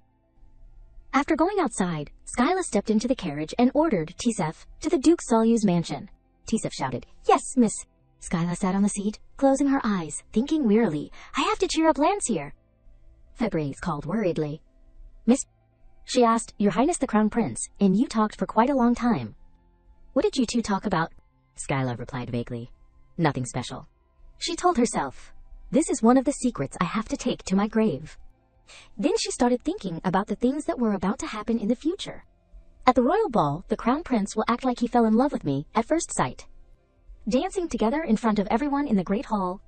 After going outside, Skyla stepped into the carriage and ordered Tisef to the Duke Salyu's mansion. Tisef shouted, "Yes, miss." Skyla sat on the seat, closing her eyes, thinking wearily, "I have to cheer up Lancier." Febreze called worriedly. "Miss," she asked, "Your Highness the Crown Prince, and you talked for quite a long time. What did you two talk about?" Skyla replied vaguely, "Nothing special." She told herself, "This is one of the secrets I have to take to my grave." Then she started thinking about the things that were about to happen in the future. At the royal ball, the Crown Prince will act like he fell in love with me at first sight, dancing together in front of everyone in the Great Hall.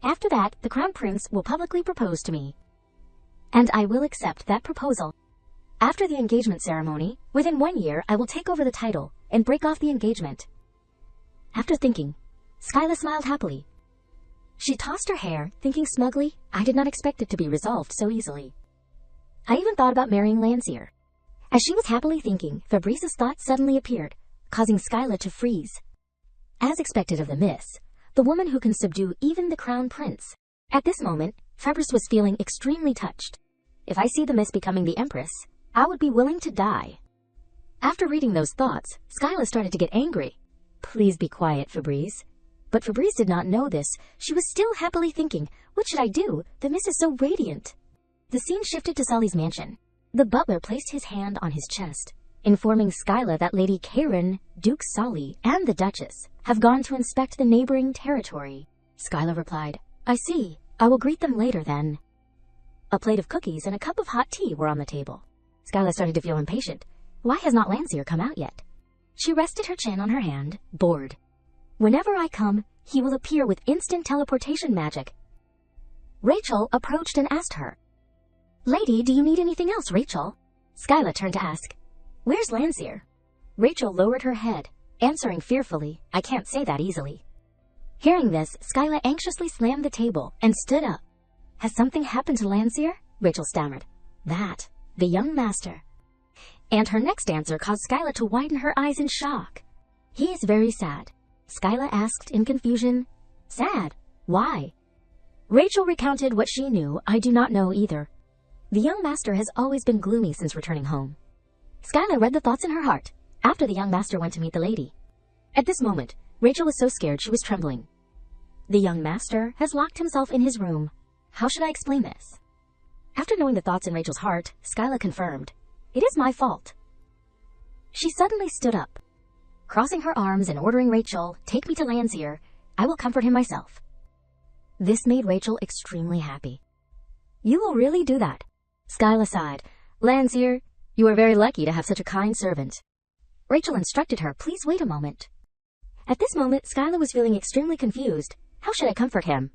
After that, the Crown Prince will publicly propose to me, and I will accept that proposal. After the engagement ceremony, within 1 year, I will take over the title and break off the engagement. After thinking, Skyla smiled happily. She tossed her hair, thinking smugly, I did not expect it to be resolved so easily. I even thought about marrying Lancier. As she was happily thinking, Fabreeze's thought suddenly appeared, causing Skyla to freeze. As expected of the miss, the woman who can subdue even the Crown Prince. At this moment, Fabrice was feeling extremely touched. If I see the miss becoming the Empress, I would be willing to die. After reading those thoughts, Skyla started to get angry. Please be quiet, Fabrice. But Fabrice did not know this. She was still happily thinking, what should I do? The miss is so radiant. The scene shifted to Sully's mansion. The butler placed his hand on his chest. informing Skyla that Lady Karen, Duke Solly, and the Duchess have gone to inspect the neighboring territory. Skyla replied, "I see. I will greet them later then." A plate of cookies and a cup of hot tea were on the table. Skyla started to feel impatient. Why has not Landseer come out yet? She rested her chin on her hand, bored. Whenever I come, he will appear with instant teleportation magic. Rachel approached and asked her, "Lady, do you need anything else, Rachel?" Skyla turned to ask, "Where's Landseer?" Rachel lowered her head, answering fearfully, "I can't say that easily." Hearing this, Skyla anxiously slammed the table and stood up. "Has something happened to Landseer?" Rachel stammered. "That, the young master." And her next answer caused Skyla to widen her eyes in shock. "He is very sad." Skyla asked in confusion, "Sad? Why?" Rachel recounted what she knew. "I do not know either. The young master has always been gloomy since returning home." Skyla read the thoughts in her heart after the young master went to meet the lady. At this moment, Rachel was so scared she was trembling. "The young master has locked himself in his room. How should I explain this?" After knowing the thoughts in Rachel's heart, Skyla confirmed, "It is my fault." She suddenly stood up, crossing her arms and ordering Rachel, "Take me to Landseer. I will comfort him myself." This made Rachel extremely happy. "You will really do that?" Skyla sighed. "Landseer, you are very lucky to have such a kind servant." Rachel instructed her, "Please wait a moment." At this moment, Skyla was feeling extremely confused. How should I comfort him?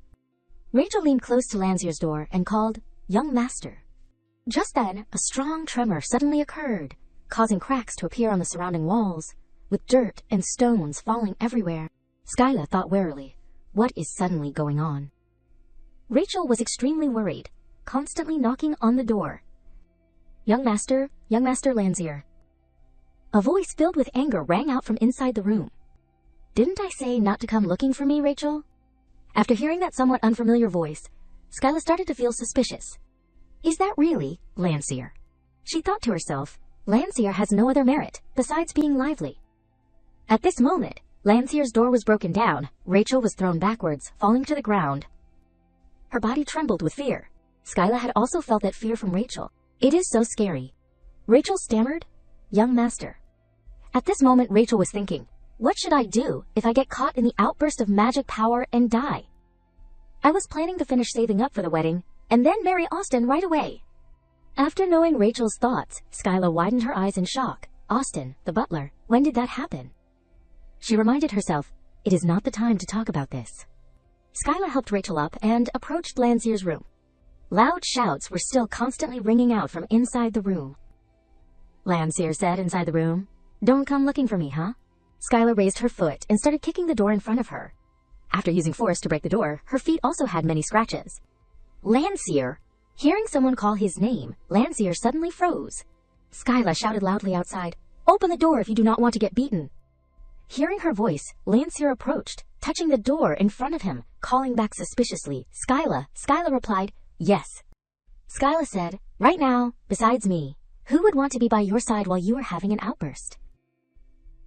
Rachel leaned close to Landseer's door and called, "Young master." Just then, a strong tremor suddenly occurred, causing cracks to appear on the surrounding walls, with dirt and stones falling everywhere. Skyla thought warily, what is suddenly going on? Rachel was extremely worried, constantly knocking on the door. Young Master Landseer." A voice filled with anger rang out from inside the room. "Didn't I say not to come looking for me, Rachel?" After hearing that somewhat unfamiliar voice, Skyla started to feel suspicious. Is that really Landseer? She thought to herself, Landseer has no other merit besides being lively. At this moment, Landseer's door was broken down. Rachel was thrown backwards, falling to the ground. Her body trembled with fear. Skyla had also felt that fear from Rachel. "It is so scary." Rachel stammered, "Young master." At this moment, Rachel was thinking, what should I do if I get caught in the outburst of magic power and die? I was planning to finish saving up for the wedding and then marry Austin right away. After knowing Rachel's thoughts, Skyla widened her eyes in shock. Austin, the butler, when did that happen? She reminded herself, it is not the time to talk about this. Skyla helped Rachel up and approached Landseer's room. Loud shouts were still constantly ringing out from inside the room. Landseer said inside the room, "Don't come looking for me, huh?" Skyla raised her foot and started kicking the door in front of her. After using force to break the door, her feet also had many scratches. Landseer! Hearing someone call his name, Landseer suddenly froze. Skyla shouted loudly outside, "Open the door if you do not want to get beaten." Hearing her voice, Landseer approached, touching the door in front of him, calling back suspiciously, "Skyla." Skyla replied, "Yes." Skyla said, "Right now, besides me, who would want to be by your side while you are having an outburst?"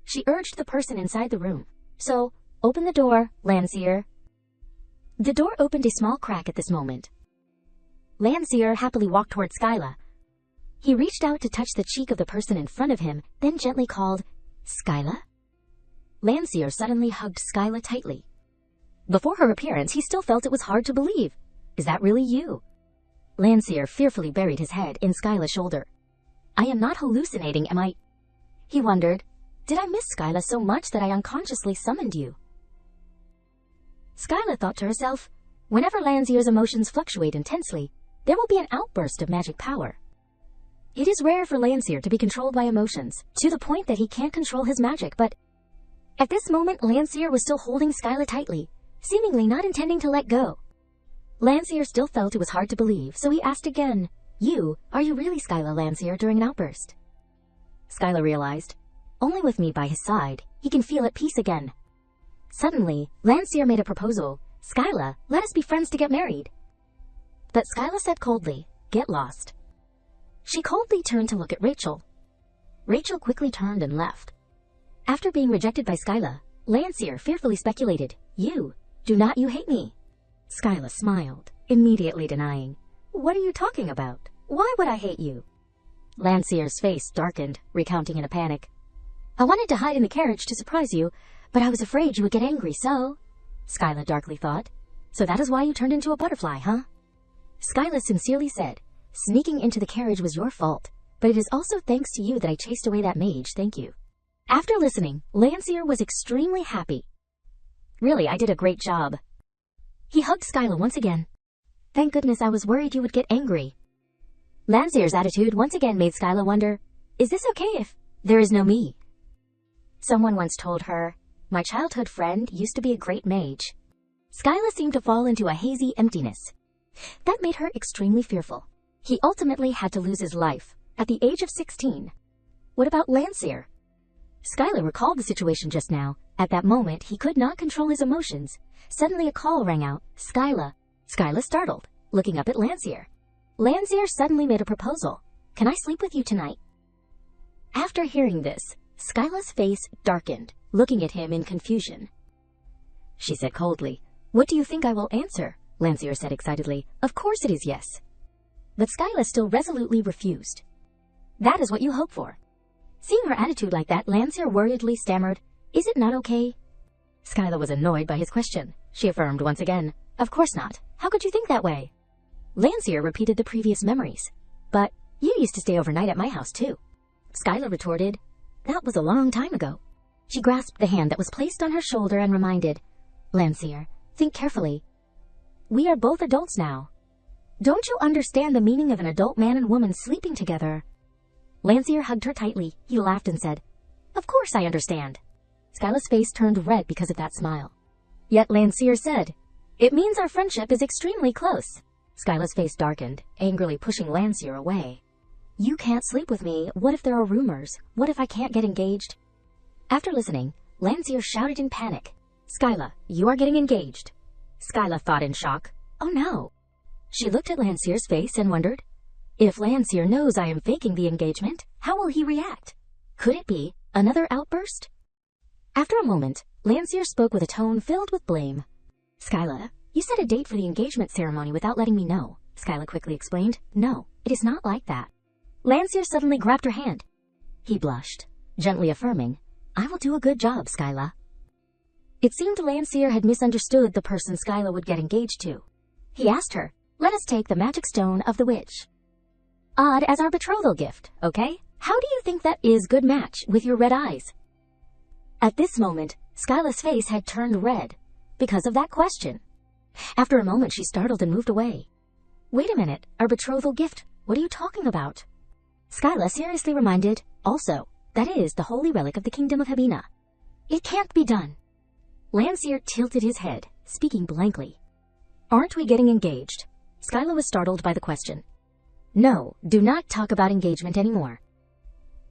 She urged the person inside the room. "So, open the door, Landseer." The door opened a small crack at this moment. Landseer happily walked toward Skyla. He reached out to touch the cheek of the person in front of him, then gently called, "Skyla?" Landseer suddenly hugged Skyla tightly. Before her appearance, he still felt it was hard to believe. "Is that really you?" Landseer fearfully buried his head in Skyla's shoulder. "I am not hallucinating, am I?" He wondered, "Did I miss Skyla so much that I unconsciously summoned you?" Skyla thought to herself, whenever Landseer's emotions fluctuate intensely, there will be an outburst of magic power. It is rare for Landseer to be controlled by emotions, to the point that he can't control his magic, but at this moment Landseer was still holding Skyla tightly, seemingly not intending to let go. Landseer still felt it was hard to believe, so he asked again, Are you really Skyla Landseer during an outburst?" Skyla realized, only with me by his side, he can feel at peace again. Suddenly, Landseer made a proposal. "Skyla, let us be friends to get married." But Skyla said coldly, "Get lost." She coldly turned to look at Rachel. Rachel quickly turned and left. After being rejected by Skyla, Landseer fearfully speculated, Do not you hate me?" Skyla smiled, immediately denying, "What are you talking about? Why would I hate you?" Landseer's face darkened, recounting in a panic. I wanted to hide in the carriage to surprise you, but I was afraid you would get angry, so... Skyla darkly thought. So that is why you turned into a butterfly, huh? Skyla sincerely said, sneaking into the carriage was your fault, but it is also thanks to you that I chased away that mage, thank you. After listening, Landseer was extremely happy. Really, I did a great job. He hugged Skyla once again. Thank goodness, I was worried you would get angry. Landseer's attitude once again made Skyla wonder, is this okay if there is no me? Someone once told her, my childhood friend used to be a great mage. Skyla seemed to fall into a hazy emptiness. That made her extremely fearful. He ultimately had to lose his life at the age of 16. What about Landseer? Skyla recalled the situation just now. At that moment, he could not control his emotions. Suddenly a call rang out. Skyla. Skyla startled, looking up at Landseer. Landseer suddenly made a proposal. Can I sleep with you tonight? After hearing this, Skyla's face darkened, looking at him in confusion. She said coldly, what do you think I will answer? Landseer said excitedly, of course it is yes. But Skyla still resolutely refused. That is what you hope for. Seeing her attitude like that, Landseer worriedly stammered, is it not okay? Skyla was annoyed by his question. She affirmed once again, of course not. How could you think that way? Landseer repeated the previous memories. But you used to stay overnight at my house too. Skyla retorted, that was a long time ago. She grasped the hand that was placed on her shoulder and reminded, Landseer, think carefully. We are both adults now. Don't you understand the meaning of an adult man and woman sleeping together? Landseer hugged her tightly. He laughed and said, of course I understand. Skyla's face turned red because of that smile. Yet Landseer said, it means our friendship is extremely close. Skyla's face darkened, angrily pushing Landseer away. You can't sleep with me. What if there are rumors? What if I can't get engaged? After listening, Landseer shouted in panic, Skyla, you are getting engaged. Skyla thought in shock, oh no. She looked at Landseer's face and wondered, if Landseer knows I am faking the engagement, how will he react? Could it be another outburst? After a moment, Landseer spoke with a tone filled with blame. Skyla, you set a date for the engagement ceremony without letting me know. Skyla quickly explained, no, it is not like that. Landseer suddenly grabbed her hand. He blushed, gently affirming, I will do a good job, Skyla. It seemed Landseer had misunderstood the person Skyla would get engaged to. He asked her, let us take the magic stone of the witch. Odd as our betrothal gift, okay? How do you think that is good match with your red eyes? At this moment, Skyla's face had turned red because of that question. After a moment, she startled and moved away. Wait a minute, our betrothal gift, what are you talking about? Skyla seriously reminded, also, that is the holy relic of the kingdom of Habina. It can't be done. Landseer tilted his head, speaking blankly. Aren't we getting engaged? Skyla was startled by the question. No, do not talk about engagement anymore.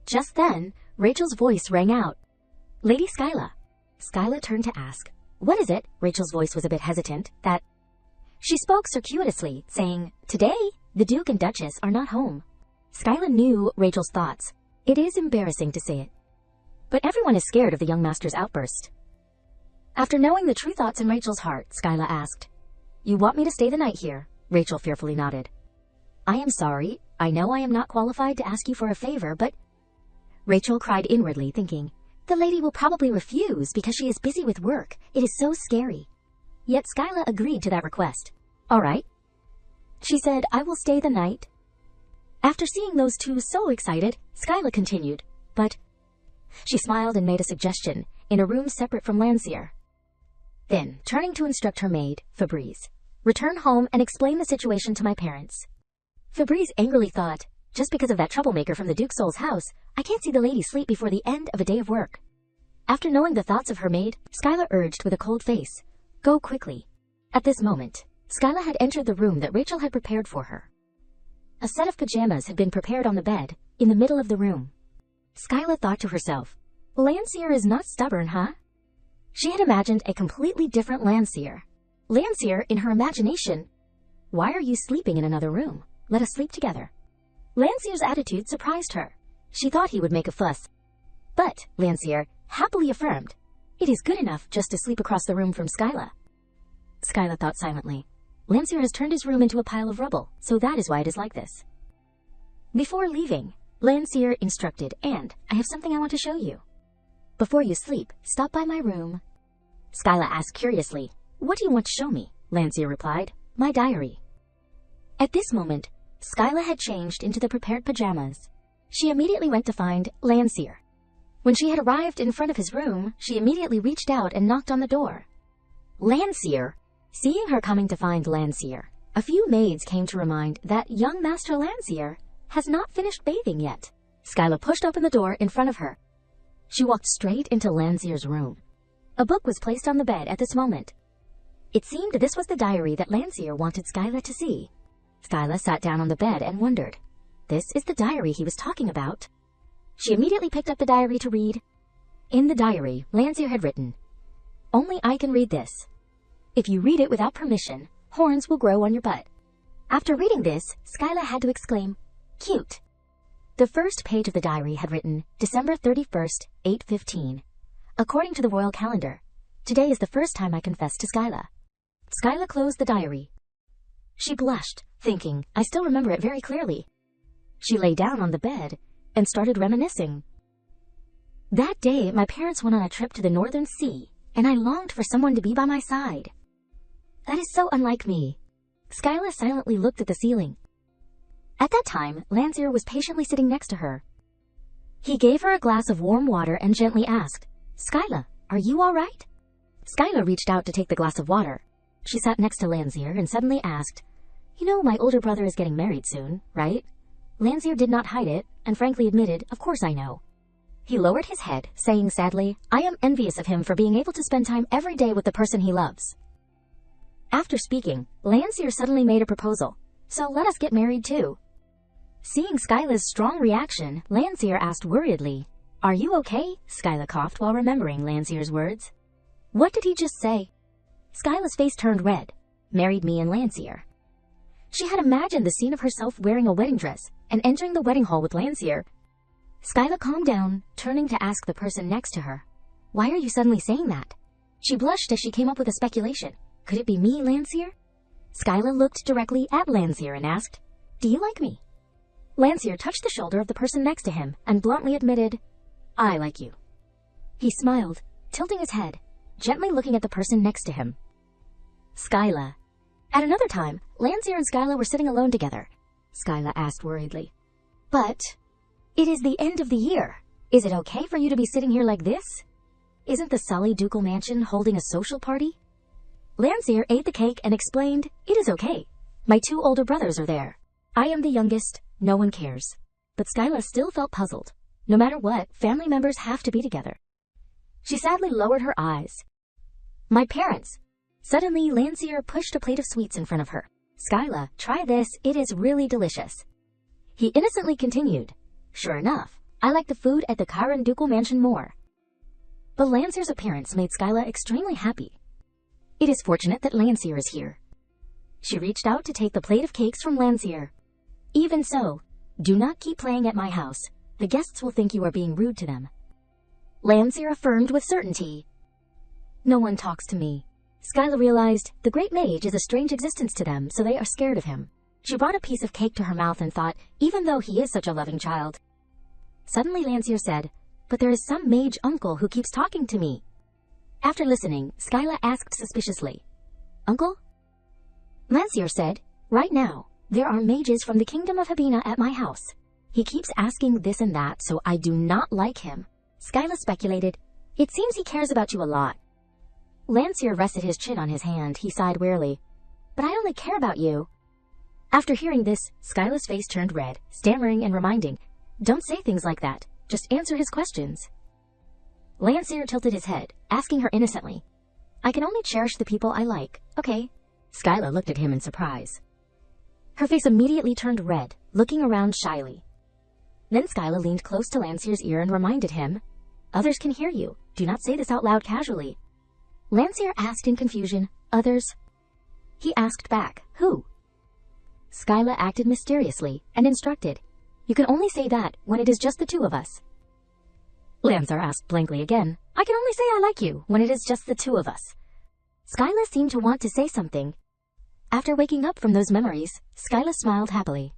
Just then, Rachel's voice rang out. Lady Skyla. Skyla turned to ask, what is it? Rachel's voice was a bit hesitant, that... She spoke circuitously, saying, today, the Duke and Duchess are not home. Skyla knew Rachel's thoughts. It is embarrassing to say it. But everyone is scared of the young master's outburst. After knowing the true thoughts in Rachel's heart, Skyla asked, you want me to stay the night here? Rachel fearfully nodded. I am sorry. I know I am not qualified to ask you for a favor, but... Rachel cried inwardly, thinking, the lady will probably refuse because she is busy with work. It is so scary. Yet Skyla agreed to that request. All right. She said, I will stay the night. After seeing those two so excited, Skyla continued, but... She smiled and made a suggestion, in a room separate from Landseer. Then, turning to instruct her maid, Fabrice, return home and explain the situation to my parents. Fabrice angrily thought, just because of that troublemaker from the Duke's Soul's house, I can't see the lady sleep before the end of a day of work. After knowing the thoughts of her maid, Skyla urged with a cold face, go quickly. At this moment, Skyla had entered the room that Rachel had prepared for her. A set of pajamas had been prepared on the bed, in the middle of the room. Skyla thought to herself, Landseer is not stubborn, huh? She had imagined a completely different Landseer. Landseer, in her imagination, why are you sleeping in another room? Let us sleep together. Landseer's attitude surprised her. She thought he would make a fuss. But Landseer happily affirmed, it is good enough just to sleep across the room from Skyla. Skyla thought silently. Landseer has turned his room into a pile of rubble, so that is why it is like this. Before leaving, Landseer instructed, and I have something I want to show you. Before you sleep, stop by my room. Skyla asked curiously, What do you want to show me? Landseer replied, My diary. At this moment, Skyla had changed into the prepared pajamas. She immediately went to find Landseer. When she had arrived in front of his room, she immediately reached out and knocked on the door. Landseer! Seeing her coming to find Landseer, a few maids came to remind that young Master Landseer has not finished bathing yet. Skyla pushed open the door in front of her. She walked straight into Landseer's room. A book was placed on the bed at this moment. It seemed this was the diary that Landseer wanted Skyla to see. Skyla sat down on the bed and wondered, This is the diary he was talking about. She immediately picked up the diary to read. In the diary, Landseer had written, Only I can read this. If you read it without permission, horns will grow on your butt. After reading this, Skyla had to exclaim, Cute. The first page of the diary had written, December 31st, 8:15. According to the royal calendar, today is the first time I confessed to Skyla. Skyla closed the diary. She blushed, thinking, I still remember it very clearly. She lay down on the bed and started reminiscing. That day, my parents went on a trip to the Northern Sea, and I longed for someone to be by my side. That is so unlike me. Skyla silently looked at the ceiling. At that time, Landseer was patiently sitting next to her. He gave her a glass of warm water and gently asked, Skyla, are you all right? Skyla reached out to take the glass of water. She sat next to Landseer and suddenly asked, You know my older brother is getting married soon, right? Landseer did not hide it, and frankly admitted, Of course I know. He lowered his head, saying sadly, I am envious of him for being able to spend time every day with the person he loves. After speaking, Landseer suddenly made a proposal, So let us get married too. Seeing Skyla's strong reaction, Landseer asked worriedly, Are you okay? Skyla coughed while remembering Landseer's words. What did he just say? Skyla's face turned red. Married me and Landseer. She had imagined the scene of herself wearing a wedding dress and entering the wedding hall with Landseer. Skyla calmed down, turning to ask the person next to her, Why are you suddenly saying that? She blushed as she came up with a speculation. Could it be me, Landseer? Skyla looked directly at Landseer and asked, Do you like me? Landseer touched the shoulder of the person next to him and bluntly admitted, I like you. He smiled, tilting his head, gently looking at the person next to him. Skyla. At another time, Landseer and Skyla were sitting alone together. Skyla asked worriedly, But it is the end of the year. Is it okay for you to be sitting here like this? Isn't the Sully ducal mansion holding a social party? Landseer ate the cake and explained, It is okay. My 2 older brothers are there. I am the youngest. No one cares. But Skyla still felt puzzled. No matter what, family members have to be together. She sadly lowered her eyes. My parents. Suddenly, Landseer pushed a plate of sweets in front of her. Skyla, try this, it is really delicious. He innocently continued. Sure enough, I like the food at the Karen ducal mansion more. But Landseer's appearance made Skyla extremely happy. It is fortunate that Landseer is here. She reached out to take the plate of cakes from Landseer. Even so, do not keep playing at my house. The guests will think you are being rude to them. Landseer affirmed with certainty. No one talks to me. Skyla realized the great mage is a strange existence to them, so they are scared of him. She brought a piece of cake to her mouth and thought, even though he is such a loving child. Suddenly Landseer said, But there is some mage uncle who keeps talking to me. After listening, Skyla asked suspiciously, Uncle? Landseer said, Right now. There are mages from the kingdom of Habina at my house. He keeps asking this and that, so I do not like him. Skyla speculated, It seems he cares about you a lot. Landseer rested his chin on his hand. He sighed wearily. But I only care about you. After hearing this, Skyla's face turned red, stammering and reminding, Don't say things like that. Just answer his questions. Landseer tilted his head, asking her innocently, I can only cherish the people I like, okay? Skyla looked at him in surprise. Her face immediately turned red, looking around shyly. Then Skyla leaned close to Landseer's ear and reminded him, Others can hear you. Do not say this out loud casually. Landseer asked in confusion, Others? He asked back, Who? Skyla acted mysteriously and instructed, You can only say that when it is just the 2 of us. Landseer asked blankly again, I can only say I like you when it is just the 2 of us. Skyla seemed to want to say something. After waking up from those memories, Skyla smiled happily.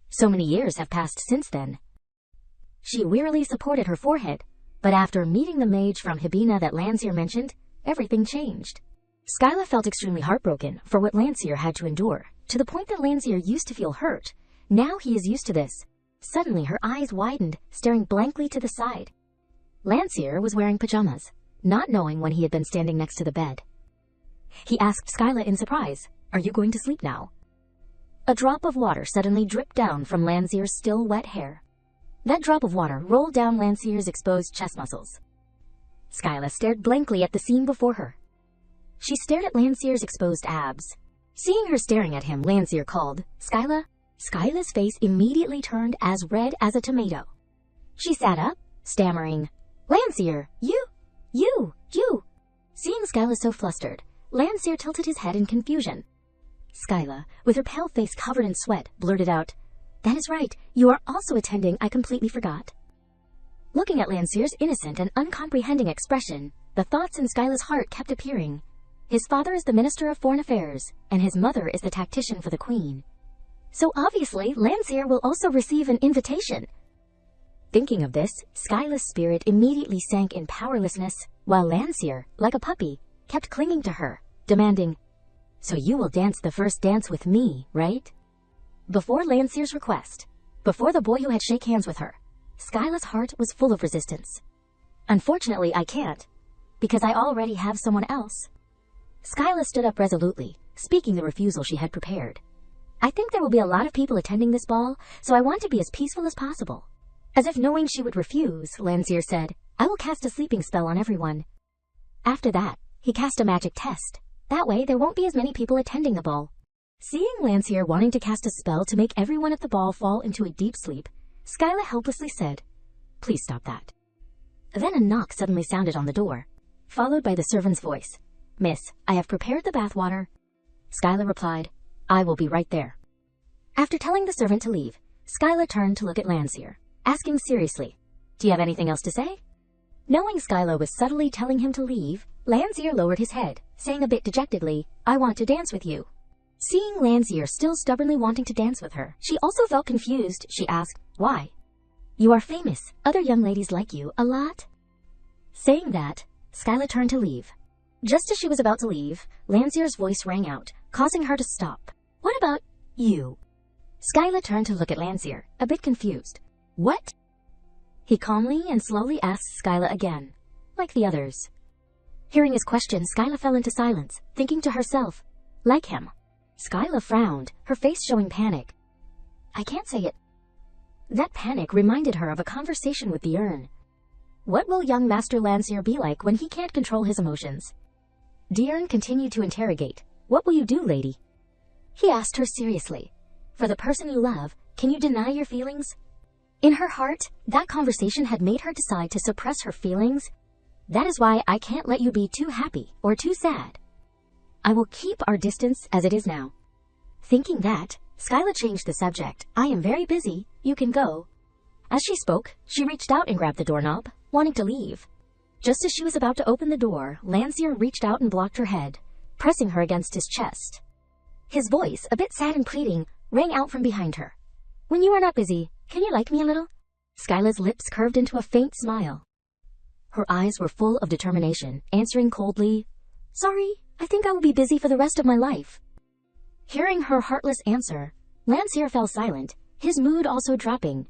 So many years have passed since then. She wearily supported her forehead, but after meeting the mage from Hibina that Landseer mentioned, everything changed. Skyla felt extremely heartbroken for what Landseer had to endure, to the point that Landseer used to feel hurt. Now he is used to this. Suddenly her eyes widened, staring blankly to the side. Landseer was wearing pajamas, not knowing when he had been standing next to the bed. He asked Skyla in surprise, "Are you going to sleep now?" A drop of water suddenly dripped down from Landseer's still wet hair. That drop of water rolled down Landseer's exposed chest muscles. Skyla stared blankly at the scene before her. She stared at Landseer's exposed abs. Seeing her staring at him, Landseer called, "Skyla?" Skyla's face immediately turned as red as a tomato. She sat up, stammering, "Landseer, you! Seeing Skyla so flustered, Landseer tilted his head in confusion. Skyla, with her pale face covered in sweat, blurted out, "That is right, you are also attending, I completely forgot." Looking at Landseer's innocent and uncomprehending expression, the thoughts in Skyla's heart kept appearing. His father is the Minister of Foreign Affairs, and his mother is the tactician for the Queen. So obviously, Landseer will also receive an invitation. Thinking of this, Skyla's spirit immediately sank in powerlessness, while Landseer, like a puppy, kept clinging to her, demanding, "So you will dance the first dance with me, right?" Before Landseer's request, before the boy who had shake hands with her, Skyla's heart was full of resistance. "Unfortunately, I can't, because I already have someone else." Skyla stood up resolutely, speaking the refusal she had prepared. "I think there will be a lot of people attending this ball, so I want to be as peaceful as possible." As if knowing she would refuse, Landseer said, "I will cast a sleeping spell on everyone." After that, he cast a magic test. That way, there won't be as many people attending the ball. Seeing Landseer wanting to cast a spell to make everyone at the ball fall into a deep sleep, Skyla helplessly said, "Please stop that." Then a knock suddenly sounded on the door, followed by the servant's voice. "Miss, I have prepared the bathwater." Skyla replied, "I will be right there." After telling the servant to leave, Skyla turned to look at Landseer, asking seriously, "Do you have anything else to say?" Knowing Skyla was subtly telling him to leave, Landseer lowered his head, saying a bit dejectedly, "I want to dance with you." Seeing Landseer still stubbornly wanting to dance with her, she also felt confused. She asked, "Why?" "You are famous. Other young ladies like you a lot." Saying that, Skyla turned to leave. Just as she was about to leave, Landseer's voice rang out, causing her to stop. "What about you?" Skyla turned to look at Landseer, a bit confused. "What?" He calmly and slowly asked Skyla again, like the others. Hearing his question, Skyla fell into silence, thinking to herself, "Like him." Skyla frowned, her face showing panic. "I can't say it." That panic reminded her of a conversation with the urn. What will young Master Landseer be like when he can't control his emotions? Deern continued to interrogate. "What will you do, lady?" He asked her seriously. "For the person you love, can you deny your feelings?" In her heart, that conversation had made her decide to suppress her feelings. "That is why I can't let you be too happy or too sad. I will keep our distance as it is now." Thinking that, Skyla changed the subject. "I am very busy, you can go." As she spoke, she reached out and grabbed the doorknob, wanting to leave. Just as she was about to open the door, Landseer reached out and blocked her head, pressing her against his chest. His voice, a bit sad and pleading, rang out from behind her. "When you are not busy, can you like me a little?" Skyla's lips curved into a faint smile. Her eyes were full of determination, answering coldly, "Sorry, I think I will be busy for the rest of my life." Hearing her heartless answer, Landseer fell silent, his mood also dropping.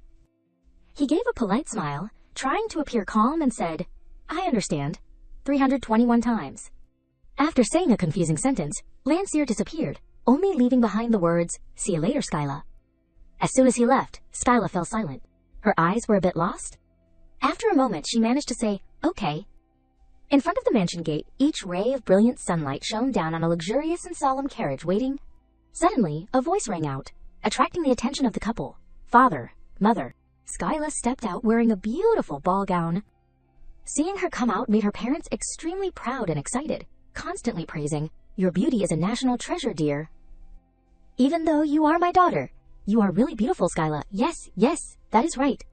He gave a polite smile, trying to appear calm, and said, "I understand," 321 times. After saying a confusing sentence, Landseer disappeared, only leaving behind the words, "See you later, Skyla." As soon as he left, Skyla fell silent. Her eyes were a bit lost. After a moment, she managed to say, "Okay." In front of the mansion gate, each ray of brilliant sunlight shone down on a luxurious and solemn carriage waiting. Suddenly, a voice rang out, attracting the attention of the couple. "Father, mother." Skyla stepped out wearing a beautiful ball gown. Seeing her come out made her parents extremely proud and excited, constantly praising, "Your beauty is a national treasure, dear. Even though you are my daughter, you are really beautiful, Skyla. Yes, yes, that is right."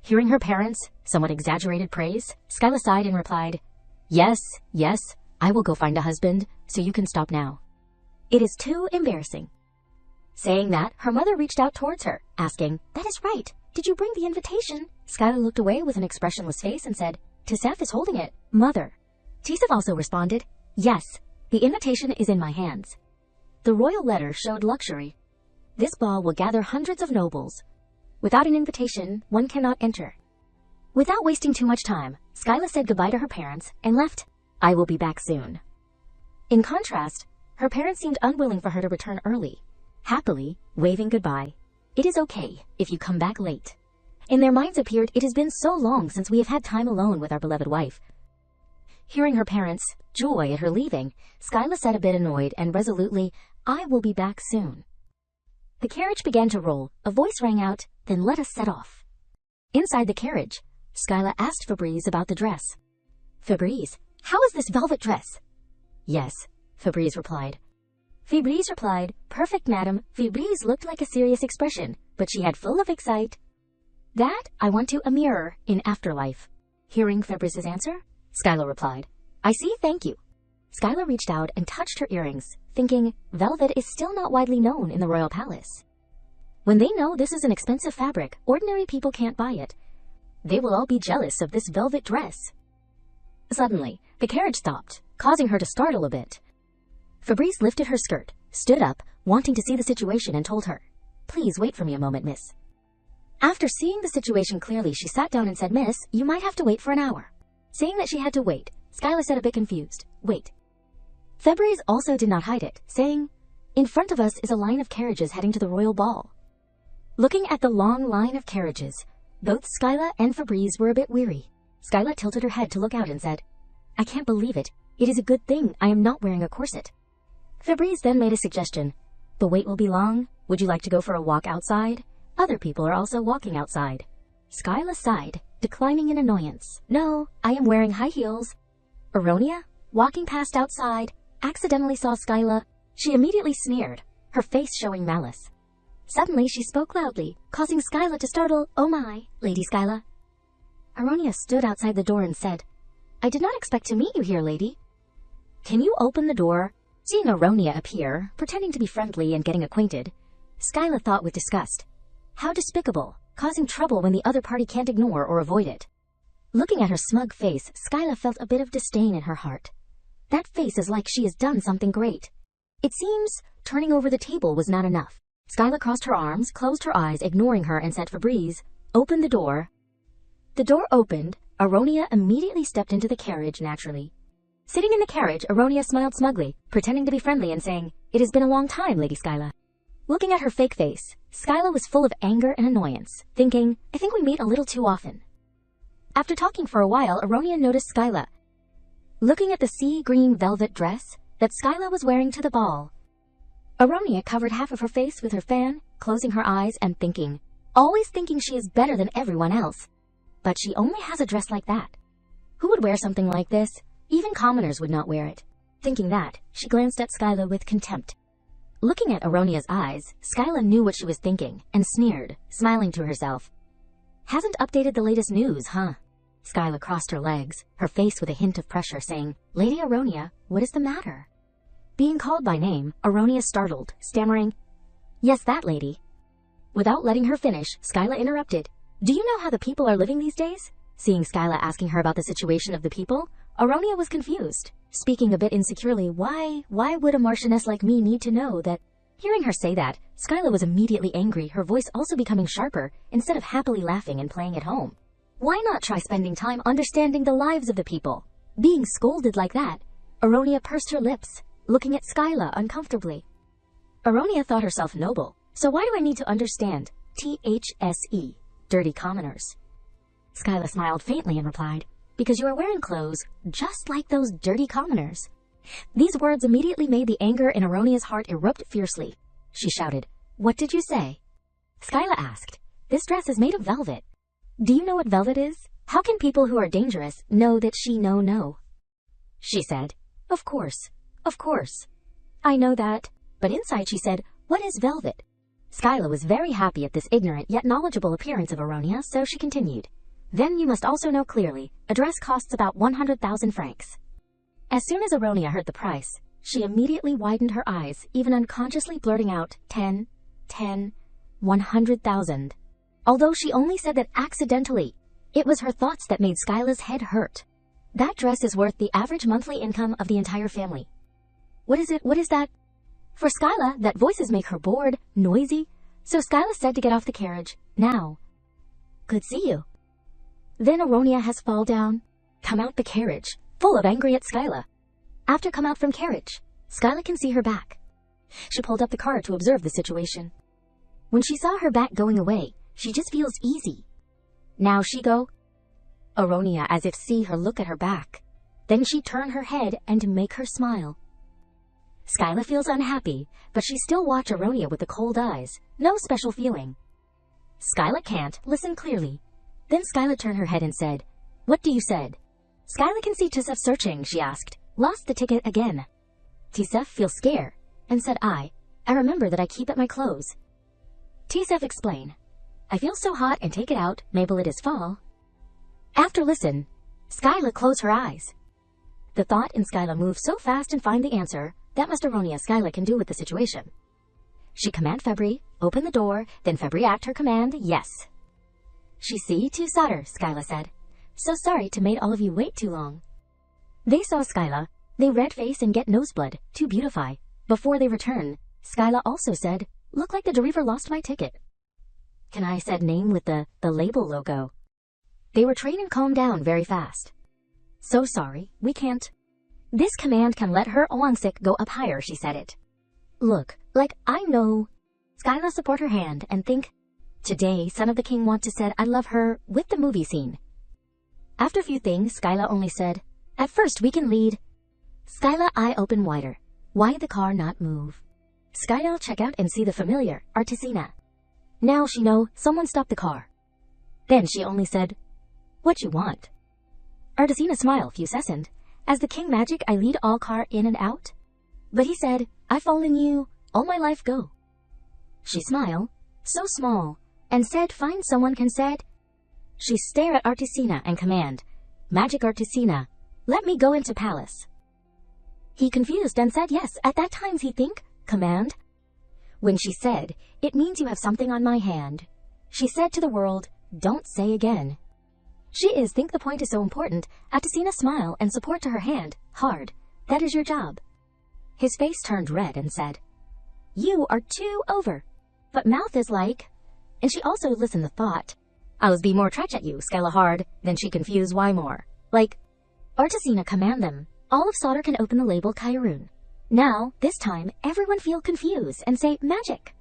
Hearing her parents' somewhat exaggerated praise, Skyla sighed and replied, "Yes, yes, I will go find a husband, so you can stop now. It is too embarrassing." Saying that, her mother reached out towards her, asking, "That is right. Did you bring the invitation? Skyla looked away with an expressionless face and said, Tisef is holding it, mother. Tisef also responded, Yes, the invitation is in my hands. The royal letter showed luxury. This ball will gather hundreds of nobles. Without an invitation, one cannot enter. Without wasting too much time, Skyla said goodbye to her parents and left. I will be back soon. In contrast, her parents seemed unwilling for her to return early, happily waving goodbye. It is okay if you come back late. In their minds appeared, it has been so long since we have had time alone with our beloved wife. Hearing her parents' joy at her leaving, Skyla said a bit annoyed and resolutely, I will be back soon. The carriage began to roll, a voice rang out, then let us set off. Inside the carriage, Skyla asked Fabrice about the dress. Fabrice, how is this velvet dress? Yes, Fabrice replied. Perfect, madam. Fabrice looked like a serious expression, but she had full of excite. That I want to a mirror in afterlife. Hearing Fabrice's answer, Skyla replied, I see, thank you. Skyla reached out and touched her earrings, thinking velvet is still not widely known in the royal palace. When they know this is an expensive fabric, ordinary people can't buy it. They will all be jealous of this velvet dress. Suddenly, the carriage stopped, causing her to startle a bit. Fabrice lifted her skirt, stood up, wanting to see the situation, and told her, Please wait for me a moment, miss. After seeing the situation clearly, she sat down and said, Miss, you might have to wait for an hour. Saying that she had to wait, Skyla said a bit confused, Wait. Fabrice also did not hide it, saying, In front of us is a line of carriages heading to the royal ball. Looking at the long line of carriages, both Skyla and Fabrice were a bit weary. Skyla tilted her head to look out and said, I can't believe it. It is a good thing I am not wearing a corset. Fabrice then made a suggestion. The wait will be long. Would you like to go for a walk outside? Other people are also walking outside. Skyla sighed, declining in annoyance. No, I am wearing high heels. Aronia, walking past outside, accidentally saw Skyla. She immediately sneered, her face showing malice. Suddenly she spoke loudly, causing Skyla to startle. Oh my, Lady Skyla. Aronia stood outside the door and said, I did not expect to meet you here, lady. Can you open the door? Seeing Aronia appear, pretending to be friendly and getting acquainted, Skyla thought with disgust. How despicable, causing trouble when the other party can't ignore or avoid it. Looking at her smug face, Skyla felt a bit of disdain in her heart. That face is like she has done something great. It seems turning over the table was not enough. Skyla crossed her arms, closed her eyes, ignoring her, and said, Fabrice, open the door. The door opened. Aronia immediately stepped into the carriage naturally. Sitting in the carriage, Aronia smiled smugly, pretending to be friendly and saying, It has been a long time, Lady Skyla. Looking at her fake face, Skyla was full of anger and annoyance, thinking, I think we meet a little too often. After talking for a while, Aronia noticed Skyla looking at the sea green velvet dress that Skyla was wearing to the ball. Aronia covered half of her face with her fan, closing her eyes and thinking, always thinking she is better than everyone else. But she only has a dress like that. Who would wear something like this? Even commoners would not wear it. Thinking that, she glanced at Skyla with contempt. Looking at Aronia's eyes, Skyla knew what she was thinking, and sneered, smiling to herself. Hasn't updated the latest news, huh? Skyla crossed her legs, her face with a hint of pressure, saying, Lady Aronia, what is the matter? Being called by name, Aronia startled, stammering, Yes, that lady. Without letting her finish, Skyla interrupted, Do you know how the people are living these days? Seeing Skyla asking her about the situation of the people, Aronia was confused, speaking a bit insecurely, Why would a Marchioness like me need to know that? Hearing her say that, Skyla was immediately angry, her voice also becoming sharper, instead of happily laughing and playing at home. Why not try spending time understanding the lives of the people? Being scolded like that, Aronia pursed her lips, looking at Skyla uncomfortably. Aronia thought herself noble, so why do I need to understand? THSE, dirty commoners. Skyla smiled faintly and replied, Because you are wearing clothes just like those dirty commoners. These words immediately made the anger in Aronia's heart erupt fiercely. She shouted, What did you say? Skyla asked, This dress is made of velvet. Do you know what velvet is? How can people who are dangerous know that she no? She said, Of course. I know that. But inside she said, What is velvet? Skyla was very happy at this ignorant yet knowledgeable appearance of Aronia, so she continued, Then you must also know clearly, a dress costs about 100,000 francs. As soon as Aronia heard the price, she immediately widened her eyes, even unconsciously blurting out 100,000. Although she only said that accidentally, it was her thoughts that made Skyla's head hurt. That dress is worth the average monthly income of the entire family. What is it? What is that? For Skyla, that voices make her bored, noisy, so Skyla said to get off the carriage, now. Good see you. Then Aronia has fall down, come out the carriage, full of angry at Skyla. After come out from carriage, Skyla can see her back. She pulled up the car to observe the situation. When she saw her back going away, she just feels easy. Now she go. Aronia as if see her look at her back. Then she turn her head and make her smile. Skyla feels unhappy, but she still watch Aronia with the cold eyes, no special feeling. Skyla can't listen clearly. Then Skyla turned her head and said, What do you said? Skyla can see Tisef searching, she asked. Lost the ticket again. Tisef feels scared, and said I remember that I keep at my clothes. Tisef explain. I feel so hot and take it out, maybe it is fall. After listen, Skyla close her eyes. The thought in Skyla move so fast and find the answer, that must Aronia Skyla can do with the situation. She command Febri, open the door, then Febri act her command, yes. She see to Sutter, Skyla said. So sorry to made all of you wait too long. They saw Skyla, they red face and get noseblood, to beautify. Before they return, Skyla also said, look like the driver lost my ticket. Can I said name with the label logo. They were trained and calmed down very fast. So sorry, we can't. This command can let her Oangsik go up higher, she said it. Look, like I know. Skyla support her hand and think, today son of the king want to said I love her with the movie scene. After a few things, Skyla only said, at first we can lead. Skyla eye open wider. Why the car not move? Skyla check out and see the familiar, Artisina. Now she know someone stopped the car. Then she only said, what you want? Artisina smile few second. As the king magic I lead all car in and out. But he said, I fall in you, all my life go. She smile, so small, and said find someone can said. She stare at Artisina and command, magic Artisina, let me go into palace. He confused and said yes, at that times he think, command. When she said, it means you have something on my hand. She said to the world, don't say again. She is think the point is so important, Artisina smile and support to her hand, hard, that is your job. His face turned red and said, you are too over. But mouth is like, and she also listened the thought. I was be more trach at you, Skyla hard, then she confused why more. Like, Artisina command them, all of Sauter can open the label Kyrune. Now, this time, everyone feel confused and say magic.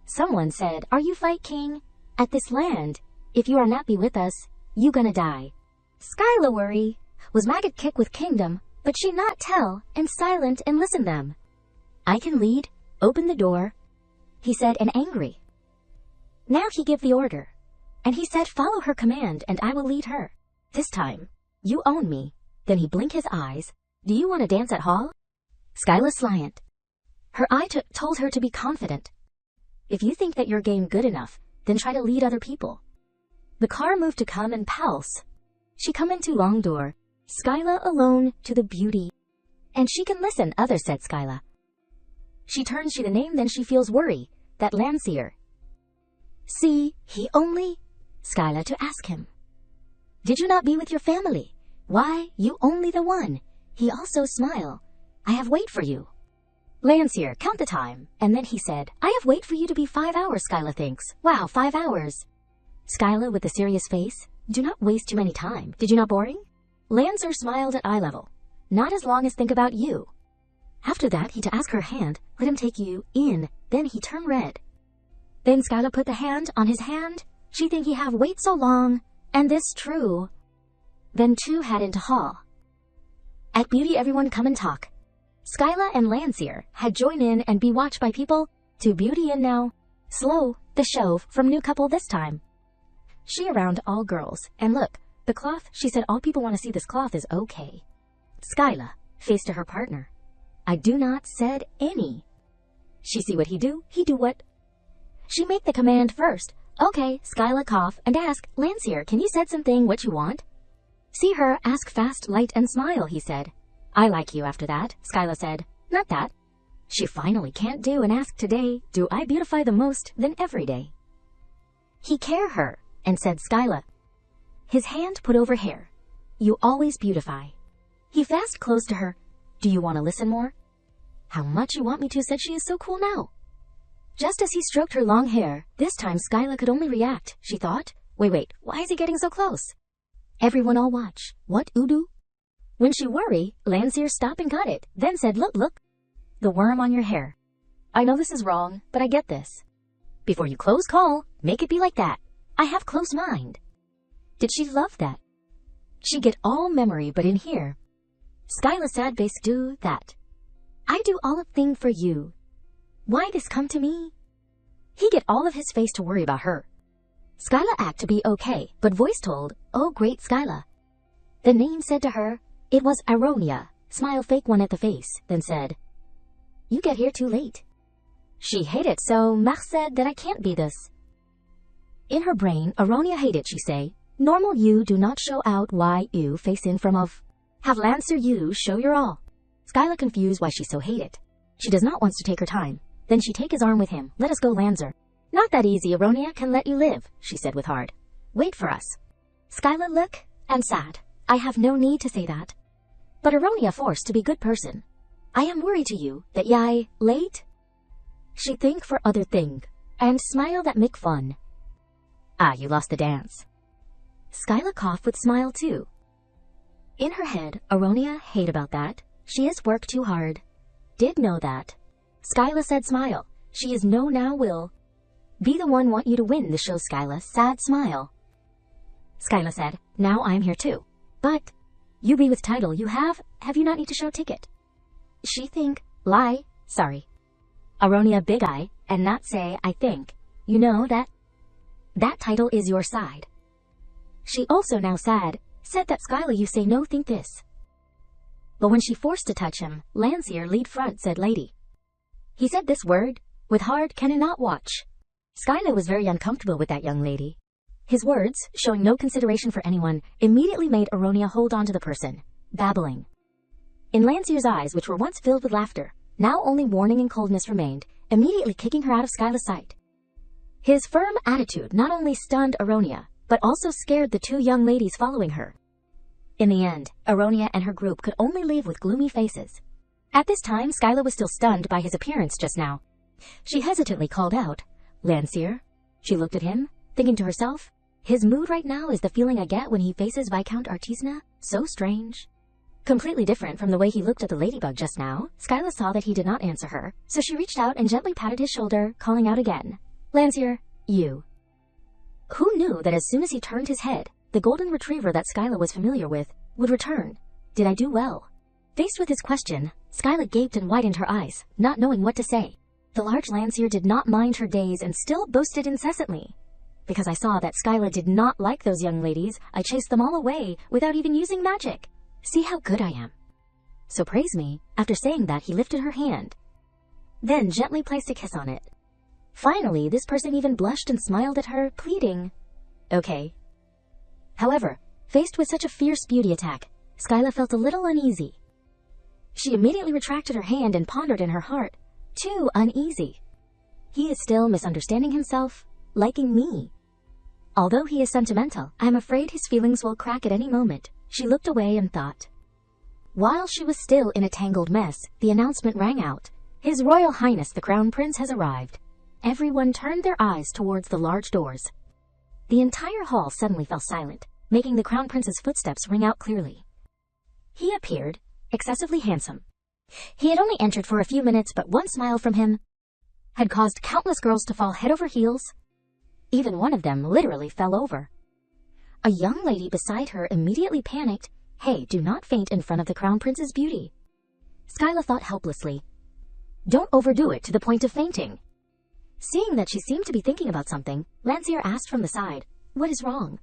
Someone said, are you fight king? At this land, if you are not be with us, you gonna die. Skyla worry, was maggot kick with kingdom, but she not tell, and silent and listen them. I can lead, open the door, he said and angry. Now he give the order, and he said follow her command and I will lead her. This time, you own me. Then he blink his eyes, do you want to dance at hall? Skyla slant. Her eye told her to be confident. If you think that your game good enough, then try to lead other people. The car moved to come and pulse. She come into long door, Skyla alone to the beauty. And she can listen, others said Skyla. She turns she the name then she feels worry, that Landseer. See, he only, Skyla to ask him. Did you not be with your family? Why, you only the one. He also smile. I have wait for you. Landseer, count the time. And then he said, I have wait for you to be 5 hours, Skyla thinks. Wow, 5 hours. Skyla with a serious face, do not waste too many time. Did you not boring? Landseer smiled at eye level. Not as long as think about you. After that, he to ask her hand, let him take you in, then he turn red. Then Skyla put the hand on his hand, she think he have wait so long, and this true. Then two had into hall. At beauty everyone come and talk. Skyla and Landseer had joined in and be watched by people, to beauty in now. Slow, the show from new couple this time. She around all girls, and look, the cloth, she said all people want to see this cloth is okay. Skyla, face to her partner. I do not said any. She see what he do what? She make the command first. Okay, Skyla cough and ask, Landseer, can you said something what you want? See her, ask fast, light and smile, he said. I like you after that, Skyla said. Not that. She finally can't do and ask today, do I beautify the most than every day? He care her, and said Skyla. His hand put over hair. You always beautify. He fast close to her. Do you want to listen more? How much you want me to, said she is so cool now. Just as he stroked her long hair, this time Skyla could only react. She thought, wait, why is he getting so close? Everyone all watch. What, Udu? When she worry, Landseer stopped and got it, then said, look. The worm on your hair. I know this is wrong, but I get this. Before you close call, make it be like that. I have close mind. Did she love that? She get all memory, but in here. Skyla sad face do that. I do all of thing for you. Why this come to me? He get all of his face to worry about her. Skyla act to be okay, but voice told, oh great Skyla. The name said to her, it was Ironia, smile fake one at the face, then said, you get here too late. She hate it, so Mach said that I can't be this. In her brain, Aronia hate it, she say, normal you do not show out why you face in from of. Have Lancer you show your all. Skyla confused why she so hate it. She does not wants to take her time. Then she take his arm with him. Let us go, Lancer. Not that easy, Aronia can let you live, she said with hard. Wait for us. Skyla look, and sad. I have no need to say that. But Aronia forced to be good person. I am worried to you, that yai, late? She think for other thing, and smile that make fun. Ah, you lost the dance. Skyla coughed with smile too. In her head, Aronia hate about that. She is work too hard. Did know that. Skyla said smile. She is no now will. Be the one want you to win the show, Skyla, sad smile. Skyla said, now I'm here too. But, you be with title you have you not need to show ticket? She think, lie, sorry. Aronia big eye, and not say, I think. You know that? That title is your side. She also now sad, said that Skyla you say no think this. But when she forced to touch him, Landseer lead front said lady. He said this word, with hard can not watch. Skyla was very uncomfortable with that young lady. His words, showing no consideration for anyone, immediately made Aronia hold on to the person, babbling. In Landseer's eyes, which were once filled with laughter, now only warning and coldness remained, immediately kicking her out of Skyla's sight. His firm attitude not only stunned Aronia, but also scared the two young ladies following her. In the end, Aronia and her group could only leave with gloomy faces. At this time, Skyla was still stunned by his appearance just now. She hesitantly called out, Landseer. She looked at him, thinking to herself, his mood right now is the feeling I get when he faces Viscount Artisna, so strange. Completely different from the way he looked at the ladybug just now, Skyla saw that he did not answer her, so she reached out and gently patted his shoulder, calling out again, Landseer, you. Who knew that as soon as he turned his head, the golden retriever that Skyla was familiar with would return? Did I do well? Faced with his question, Skyla gaped and widened her eyes, not knowing what to say. The large Landseer did not mind her days and still boasted incessantly. Because I saw that Skyla did not like those young ladies, I chased them all away without even using magic. See how good I am. So praise me. After saying that, he lifted her hand, then gently placed a kiss on it. Finally, this person even blushed and smiled at her, pleading, okay. However, faced with such a fierce beauty attack, Skyla felt a little uneasy. She immediately retracted her hand and pondered in her heart, too uneasy. He is still misunderstanding himself, liking me. Although he is sentimental, I am afraid his feelings will crack at any moment. She looked away and thought. While she was still in a tangled mess, the announcement rang out. His Royal Highness the Crown Prince has arrived. Everyone turned their eyes towards the large doors. The entire hall suddenly fell silent, making the Crown Prince's footsteps ring out clearly. He appeared, excessively handsome. He had only entered for a few minutes, but one smile from him had caused countless girls to fall head over heels. Even one of them literally fell over. A young lady beside her immediately panicked. Hey, do not faint in front of the Crown Prince's beauty. Skyla thought helplessly. Don't overdo it to the point of fainting. Seeing that she seemed to be thinking about something, Landseer asked from the side, what is wrong?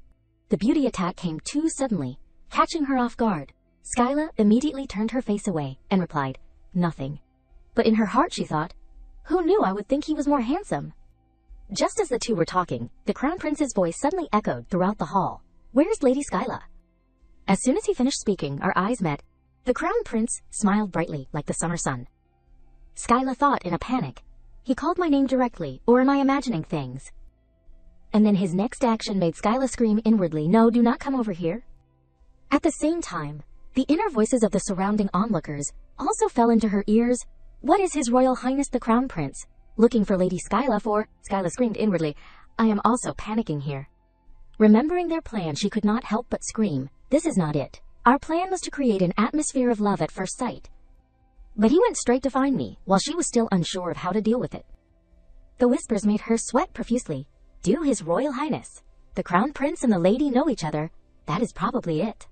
The beauty attack came too suddenly, catching her off guard. Skyla immediately turned her face away and replied, nothing. But in her heart she thought, who knew I would think he was more handsome? Just as the two were talking, the Crown Prince's voice suddenly echoed throughout the hall. Where's Lady Skyla? As soon as he finished speaking, our eyes met. The Crown Prince smiled brightly like the summer sun. Skyla thought in a panic, he called my name directly, or am I imagining things? and then his next action made Skyla scream inwardly, "No, do not come over here." At the same time, the inner voices of the surrounding onlookers also fell into her ears. "What is His Royal Highness the Crown Prince looking for Lady Skyla for?" Skyla screamed inwardly, "I am also panicking here." Remembering their plan, she could not help but scream, "This is not it. Our plan was to create an atmosphere of love at first sight." But he went straight to find me, while she was still unsure of how to deal with it. The whispers made her sweat profusely. Do His Royal Highness, the Crown Prince and the lady know each other? That is probably it.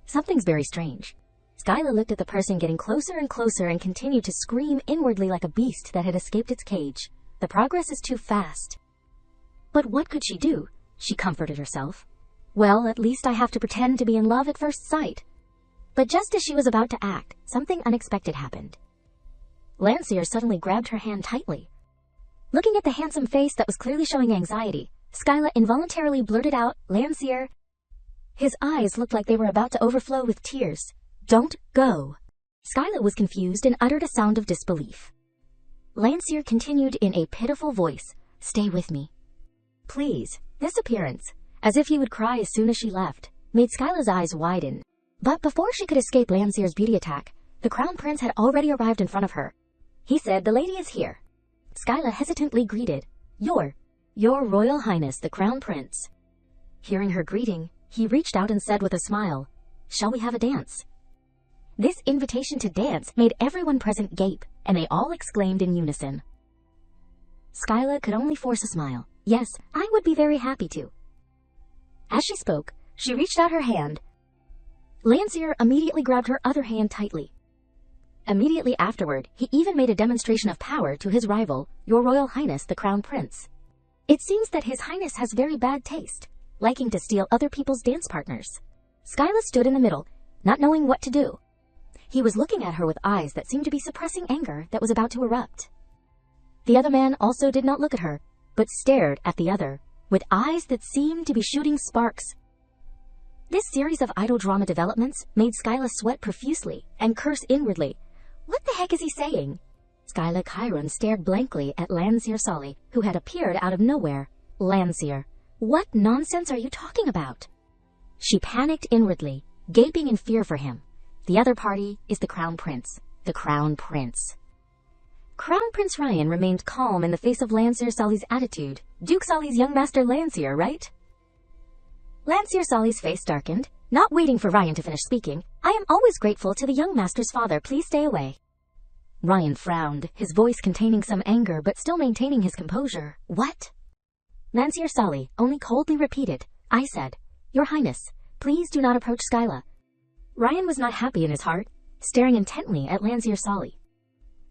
Something's very strange. Skyla looked at the person getting closer and closer and continued to scream inwardly like a beast that had escaped its cage. The progress is too fast. But what could she do? She comforted herself. Well, at least I have to pretend to be in love at first sight. But just as she was about to act, something unexpected happened. Lancier suddenly grabbed her hand tightly. Looking at the handsome face that was clearly showing anxiety, Skyla involuntarily blurted out, "Lancier." His eyes looked like they were about to overflow with tears. "Don't go." Skyla was confused and uttered a sound of disbelief. Lancier continued in a pitiful voice, "Stay with me, please." This appearance, as if he would cry as soon as she left, made Skyla's eyes widen. But before she could escape Lancier's beauty attack, the Crown Prince had already arrived in front of her. He said, "The lady is here." Skyla hesitantly greeted, Your Royal Highness, the Crown Prince." Hearing her greeting, he reached out and said with a smile, "Shall we have a dance?" This invitation to dance made everyone present gape, and they all exclaimed in unison. Skyla could only force a smile. "Yes, I would be very happy to." As she spoke, she reached out her hand. Lancier immediately grabbed her other hand tightly. Immediately afterward, he even made a demonstration of power to his rival, Your Royal Highness the Crown Prince. It seems that His Highness has very bad taste, liking to steal other people's dance partners. Skyla stood in the middle, not knowing what to do. He was looking at her with eyes that seemed to be suppressing anger that was about to erupt. The other man also did not look at her, but stared at the other, with eyes that seemed to be shooting sparks. This series of idle drama developments made Skyla sweat profusely and curse inwardly. What the heck is he saying? Skyla Chiron stared blankly at Lancier Solly, who had appeared out of nowhere. "Lancier, what nonsense are you talking about?" She panicked inwardly, gaping in fear for him. The other party is the Crown Prince. The Crown Prince. Crown Prince Ryan remained calm in the face of Lancier Solly's attitude. Duke Solly's young master Lancier, right? Lancier Solly's face darkened, not waiting for Ryan to finish speaking. "I am always grateful to the young master's father. Please stay away." Ryan frowned, his voice containing some anger but still maintaining his composure. "What?" Lancier Solly only coldly repeated, "I said, Your Highness, please do not approach Skyla." Ryan was not happy in his heart, staring intently at Lancier Solly.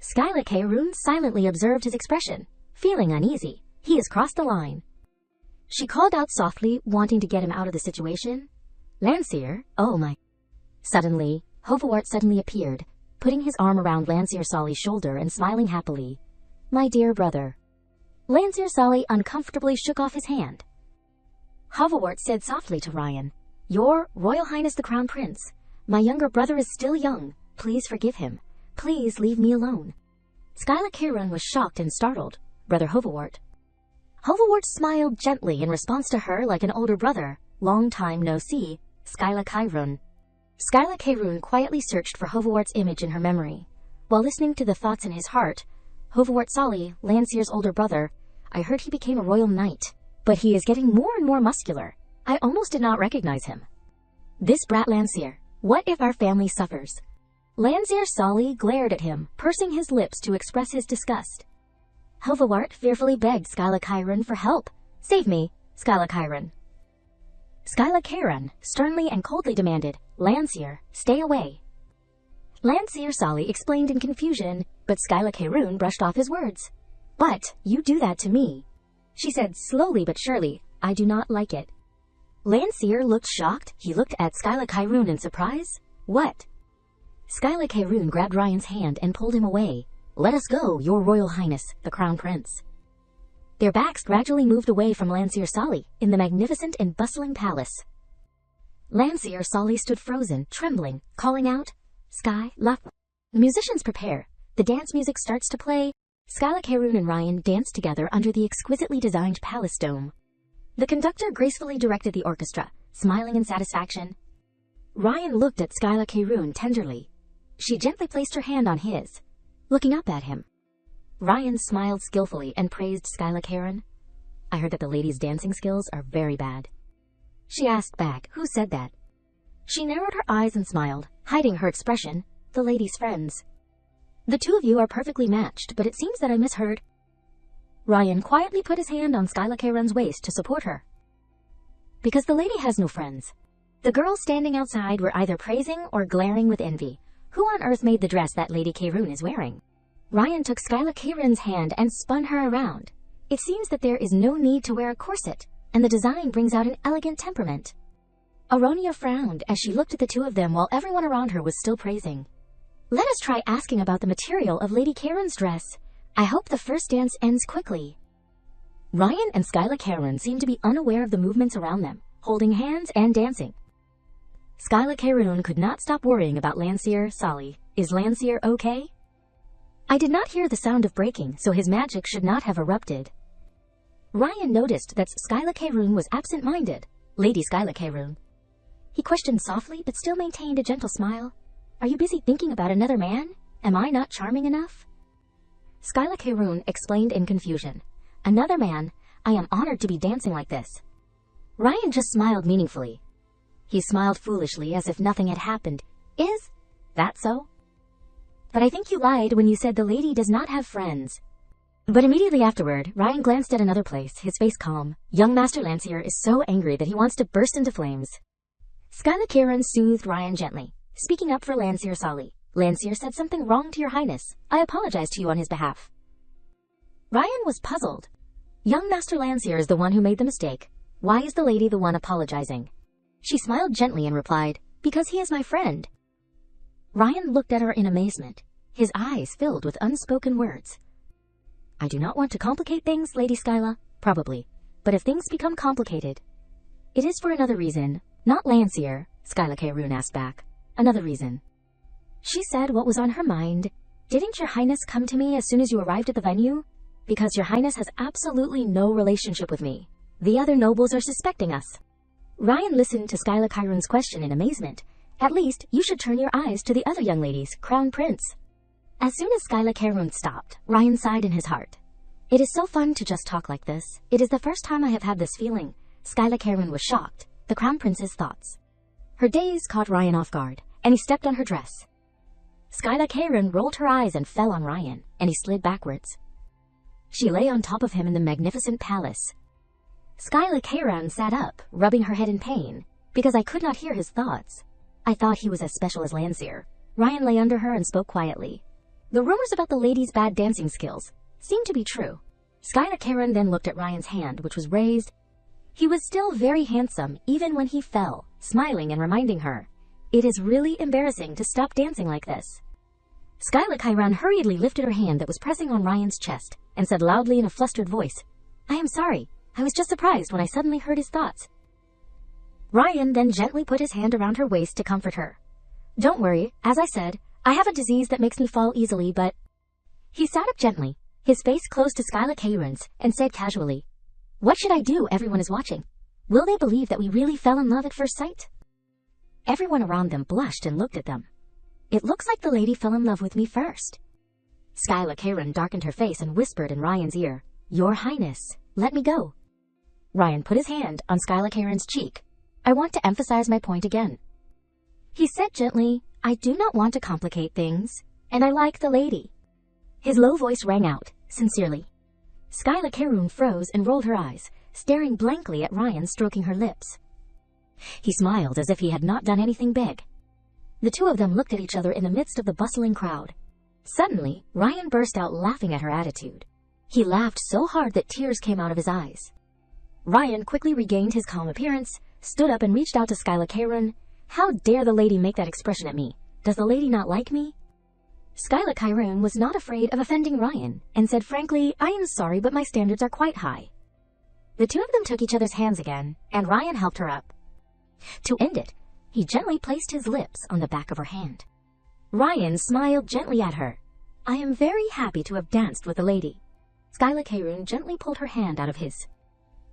Skyla Chiron silently observed his expression, feeling uneasy. He has crossed the line. She called out softly, wanting to get him out of the situation. "Lancier, oh my." Suddenly, Hovawart suddenly appeared, putting his arm around Lancier Solly's shoulder and smiling happily. "My dear brother." Lancier Solly uncomfortably shook off his hand. Hovawart said softly to Ryan, "Your Royal Highness the Crown Prince, my younger brother is still young. Please forgive him. Please leave me alone." Skyla Chiron was shocked and startled. "Brother Hovawart." Hovawart smiled gently in response to her like an older brother. "Long time no see, Skyla Chiron." Skyla Chiron quietly searched for Hovawart's image in her memory. While listening to the thoughts in his heart, "Hovawart Solly, Lancier's older brother, I heard he became a royal knight, but he is getting more and more muscular. I almost did not recognize him. This brat Lancier, what if our family suffers?" Lancier Solly glared at him, pursing his lips to express his disgust. Hovawart fearfully begged Skyla Chiron for help. "Save me, Skyla Chiron." Skyla Chiron sternly and coldly demanded, "Lancier, stay away." Lancier Solly explained in confusion, but Skyla Chiron brushed off his words. "But you do that to me," she said slowly but surely. "I do not like it." Lancier looked shocked. He looked at Skyla Chiron in surprise. "What?" Skyla Chiron grabbed Ryan's hand and pulled him away. "Let us go, Your Royal Highness, the Crown Prince." Their backs gradually moved away from Lancier Solly in the magnificent and bustling palace. Lancier Solly stood frozen, trembling, calling out, "Sky, Laf." The musicians prepare. The dance music starts to play. Skyla Chiron and Ryan dance together under the exquisitely designed palace dome. The conductor gracefully directed the orchestra, smiling in satisfaction. Ryan looked at Skyla Karoon tenderly. She gently placed her hand on his, looking up at him. Ryan smiled skillfully and praised Skyla Karoon. I heard that the lady's dancing skills are very bad. She asked back, who said that? She narrowed her eyes and smiled, hiding her expression. The lady's friends. The two of you are perfectly matched, but it seems that I misheard. Ryan quietly put his hand on Skyla Karoon's waist to support her. Because the lady has no friends. The girls standing outside were either praising or glaring with envy. Who on earth made the dress that Lady Karoon is wearing? Ryan took Skyla Karoon's hand and spun her around. It seems that there is no need to wear a corset, and the design brings out an elegant temperament. Aronia frowned as she looked at the two of them while everyone around her was still praising. Let us try asking about the material of Lady Karoon's dress. I hope the first dance ends quickly. Ryan and Skyla Karoon seemed to be unaware of the movements around them, holding hands and dancing. Skyla Karoon could not stop worrying about Lancier Solly. Is Lancier okay? I did not hear the sound of breaking, so his magic should not have erupted. Ryan noticed that Skyla Karoon was absent-minded. Lady Skyla Karoon. He questioned softly, but still maintained a gentle smile. Are you busy thinking about another man? Am I not charming enough? Skyla Karoon explained in confusion. Another man? I am honored to be dancing like this. Ryan just smiled meaningfully. He smiled foolishly as if nothing had happened. Is that so? But I think you lied when you said the lady does not have friends. But immediately afterward, Ryan glanced at another place, his face calm. Young Master Lancier is so angry that he wants to burst into flames. Skyla Karoon soothed Ryan gently, speaking up for Lancier Solly. Lancier said something wrong to your highness. I apologize to you on his behalf. Ryan was puzzled. Young Master Lancier is the one who made the mistake. Why is the lady the one apologizing? She smiled gently and replied, because he is my friend. Ryan looked at her in amazement, his eyes filled with unspoken words. I do not want to complicate things, Lady Skyla, probably, but if things become complicated, it is for another reason. Not Lancier, Skyla Karoon asked back. Another reason. She said what was on her mind. Didn't your highness come to me as soon as you arrived at the venue? Because your highness has absolutely no relationship with me. The other nobles are suspecting us. Ryan listened to Skyla Karoon's question in amazement. At least, you should turn your eyes to the other young ladies, Crown Prince. As soon as Skyla Karoon stopped, Ryan sighed in his heart. It is so fun to just talk like this. It is the first time I have had this feeling. Skyla Karoon was shocked. The Crown Prince's thoughts. Her gaze caught Ryan off guard, and he stepped on her dress. Skyla Karoon rolled her eyes and fell on Ryan, and he slid backwards. She lay on top of him in the magnificent palace. Skyla Karoon sat up, rubbing her head in pain, because I could not hear his thoughts. I thought he was as special as Lancier. Ryan lay under her and spoke quietly. The rumors about the lady's bad dancing skills seemed to be true. Skyla Karoon then looked at Ryan's hand, which was raised. He was still very handsome, even when he fell, smiling and reminding her, it is really embarrassing to stop dancing like this. Skyla Karoon hurriedly lifted her hand that was pressing on Ryan's chest and said loudly in a flustered voice, I am sorry. I was just surprised when I suddenly heard his thoughts. Ryan then gently put his hand around her waist to comfort her. Don't worry, as I said, I have a disease that makes me fall easily, but... He sat up gently, his face close to Skyla Karoon's, and said casually, what should I do? Everyone is watching. Will they believe that we really fell in love at first sight? Everyone around them blushed and looked at them. It looks like the lady fell in love with me first. Skyla Karoon darkened her face and whispered in Ryan's ear, Your Highness, let me go. Ryan put his hand on Skyla Karoon's cheek. I want to emphasize my point again. He said gently, I do not want to complicate things, and I like the lady. His low voice rang out, sincerely. Skyla Karoon froze and rolled her eyes, staring blankly at Ryan stroking her lips. He smiled as if he had not done anything big. The two of them looked at each other in the midst of the bustling crowd. Suddenly, Ryan burst out laughing at her attitude. He laughed so hard that tears came out of his eyes. Ryan quickly regained his calm appearance, stood up and reached out to Skyla Karoon. How dare the lady make that expression at me? Does the lady not like me? Skyla Karoon was not afraid of offending Ryan, and said frankly, I am sorry, but my standards are quite high. The two of them took each other's hands again, and Ryan helped her up. To end it, he gently placed his lips on the back of her hand. Ryan smiled gently at her. I am very happy to have danced with the lady. Skyla Karoon gently pulled her hand out of his.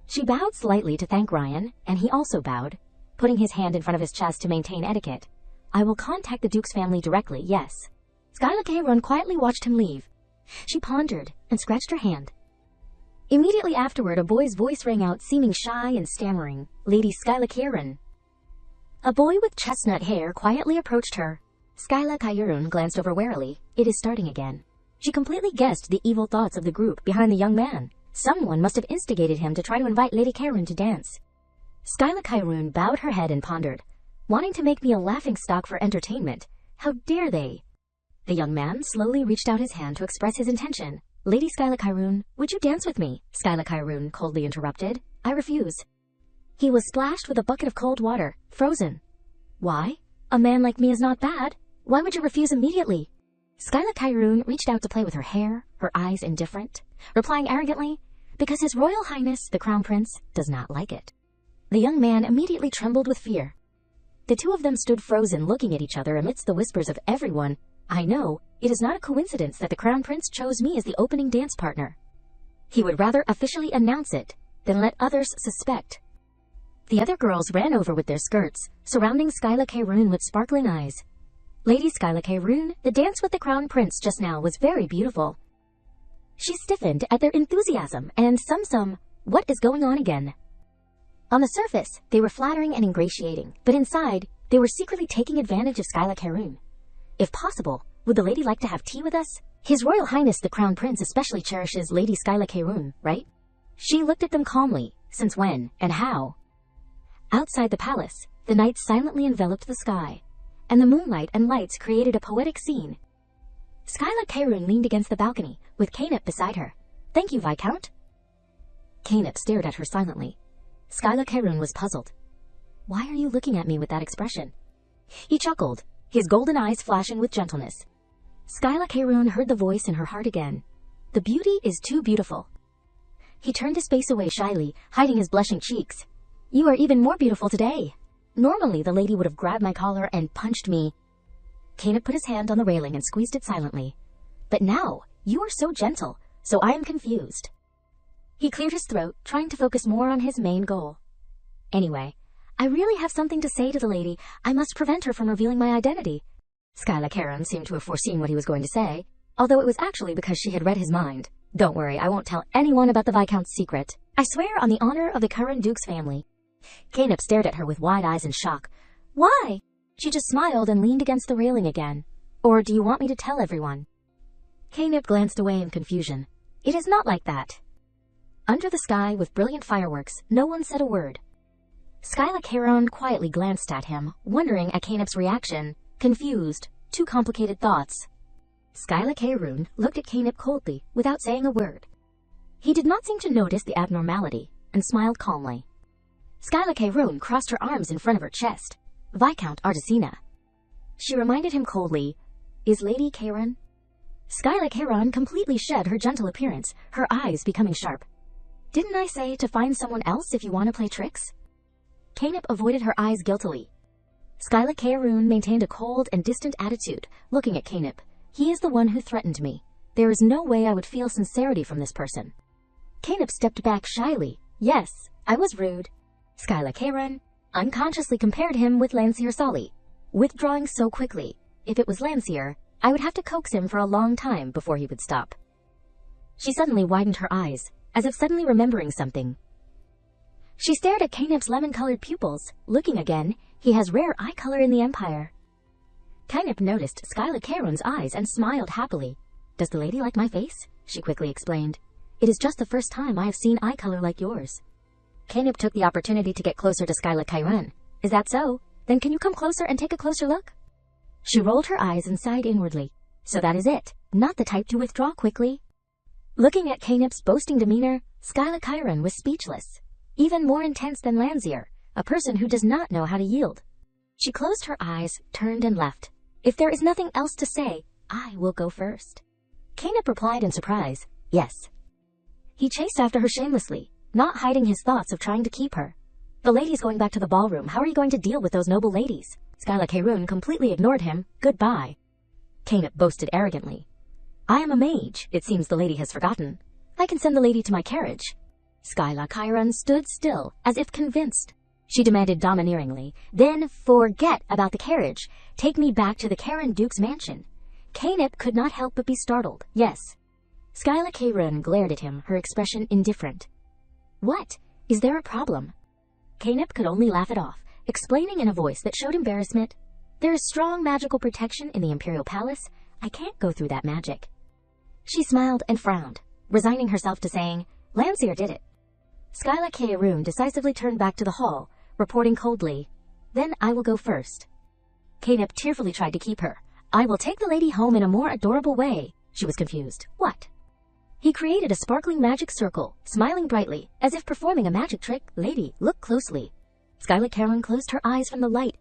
She bowed slightly to thank Ryan, and he also bowed, putting his hand in front of his chest to maintain etiquette. I will contact the Duke's family directly, yes. Skylar Caron quietly watched him leave. She pondered and scratched her hand. Immediately afterward, a boy's voice rang out, seeming shy and stammering. Lady Skylar Caron. A boy with chestnut hair quietly approached her. Skylar Caron glanced over warily. It is starting again. She completely guessed the evil thoughts of the group behind the young man. Someone must have instigated him to try to invite Lady Caron to dance. Skylar Caron bowed her head and pondered. Wanting to make me a laughingstock for entertainment. How dare they? The young man slowly reached out his hand to express his intention. Lady Skylar Caron, would you dance with me? Skylar Caron coldly interrupted. I refuse. He was splashed with a bucket of cold water, frozen. Why? A man like me is not bad. Why would you refuse immediately? Skylar Caron reached out to play with her hair, her eyes indifferent, replying arrogantly, because His Royal Highness, the Crown Prince, does not like it. The young man immediately trembled with fear. The two of them stood frozen, looking at each other amidst the whispers of everyone. I know, it is not a coincidence that the Crown Prince chose me as the opening dance partner. He would rather officially announce it than let others suspect. The other girls ran over with their skirts, surrounding Skylar Caron with sparkling eyes. Lady Skylar Caron, the dance with the Crown Prince just now was very beautiful. She stiffened at their enthusiasm and what is going on again? On the surface, they were flattering and ingratiating, but inside, they were secretly taking advantage of Skylar Caron. If possible, would the lady like to have tea with us? His Royal Highness the Crown Prince especially cherishes Lady Skylar Caron, right? She looked at them calmly. Since when, and how? Outside the palace, the night silently enveloped the sky, and the moonlight and lights created a poetic scene. Skylar Caron leaned against the balcony, with Cainip beside her. Thank you, Viscount. Cainip stared at her silently. Skylar Caron was puzzled. Why are you looking at me with that expression? He chuckled, his golden eyes flashing with gentleness. Skylar Caron heard the voice in her heart again. The beauty is too beautiful. He turned his face away shyly, hiding his blushing cheeks. You are even more beautiful today. Normally the lady would have grabbed my collar and punched me. Cainip put his hand on the railing and squeezed it silently. But now, you are so gentle, so I am confused. He cleared his throat, trying to focus more on his main goal. Anyway, I really have something to say to the lady. I must prevent her from revealing my identity. Skylar Caron seemed to have foreseen what he was going to say, although it was actually because she had read his mind. Don't worry, I won't tell anyone about the Viscount's secret. I swear on the honor of the Caron Duke's family. Cainip stared at her with wide eyes in shock. Why? She just smiled and leaned against the railing again. Or do you want me to tell everyone? Cainip glanced away in confusion. It is not like that. Under the sky with brilliant fireworks, no one said a word. Skylar Caron quietly glanced at him, wondering at Cainip's reaction, confused, too complicated thoughts. Skylar Caron looked at Cainip coldly, without saying a word. He did not seem to notice the abnormality, and smiled calmly. Skylar Caron crossed her arms in front of her chest. Viscount Ardacina. She reminded him coldly, Is Lady Caron? Skylar Caron completely shed her gentle appearance, her eyes becoming sharp. Didn't I say to find someone else if you want to play tricks? Cainip avoided her eyes guiltily. Skylar Caron maintained a cold and distant attitude, looking at Cainip. He is the one who threatened me. There is no way I would feel sincerity from this person. Cainip stepped back shyly. Yes, I was rude. Skylar Caron unconsciously compared him with Lancier Solly, withdrawing so quickly. If it was Lancier, I would have to coax him for a long time before he would stop. She suddenly widened her eyes, as if suddenly remembering something. She stared at Cainip's lemon-colored pupils. Looking again, he has rare eye color in the Empire. Cainip noticed Skylar Caron's eyes and smiled happily. Does the lady like my face? She quickly explained. It is just the first time I have seen eye color like yours. Cainip took the opportunity to get closer to Skylar Caron. Is that so? Then can you come closer and take a closer look? She rolled her eyes and sighed inwardly. So that is it, not the type to withdraw quickly. Looking at Cainip's boasting demeanor, Skylar Caron was speechless. Even more intense than Lancier, a person who does not know how to yield. She closed her eyes, turned and left. If there is nothing else to say, I will go first. Cainip replied in surprise, yes. He chased after her shamelessly, not hiding his thoughts of trying to keep her. The lady's going back to the ballroom. How are you going to deal with those noble ladies? Skylar Caron completely ignored him. Goodbye. Cainip boasted arrogantly. I am a mage. It seems the lady has forgotten. I can send the lady to my carriage. Skyla Chiron stood still, as if convinced. She demanded domineeringly, "Then forget about the carriage. Take me back to the Karen Duke's mansion." Canip could not help but be startled. "Yes." Skyla Chiron glared at him, her expression indifferent. "What? Is there a problem?" Canip could only laugh it off, explaining in a voice that showed embarrassment, "There is strong magical protection in the Imperial Palace. I can't go through that magic." She smiled and frowned, resigning herself to saying, "Landseer did it." Skyla Chiron decisively turned back to the hall, reporting coldly, "Then I will go first." Canip tearfully tried to keep her. "I will take the lady home in a more adorable way." She was confused. "What?" He created a sparkling magic circle, smiling brightly, as if performing a magic trick. "Lady, look closely." Skyla Chiron closed her eyes from the light.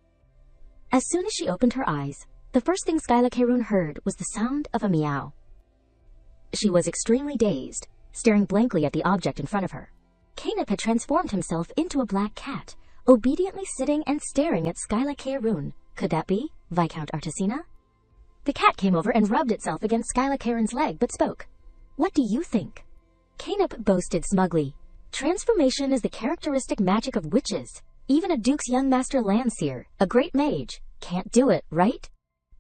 As soon as she opened her eyes, the first thing Skyla Chiron heard was the sound of a meow. She was extremely dazed, staring blankly at the object in front of her. Canip had transformed himself into a black cat, obediently sitting and staring at Skyla Chiron. Could that be Viscount Artesina? The cat came over and rubbed itself against Skyla Chiron's leg, but spoke. "What do you think?" Canip boasted smugly. "Transformation is the characteristic magic of witches. Even a duke's young master Landseer, a great mage, can't do it, right?"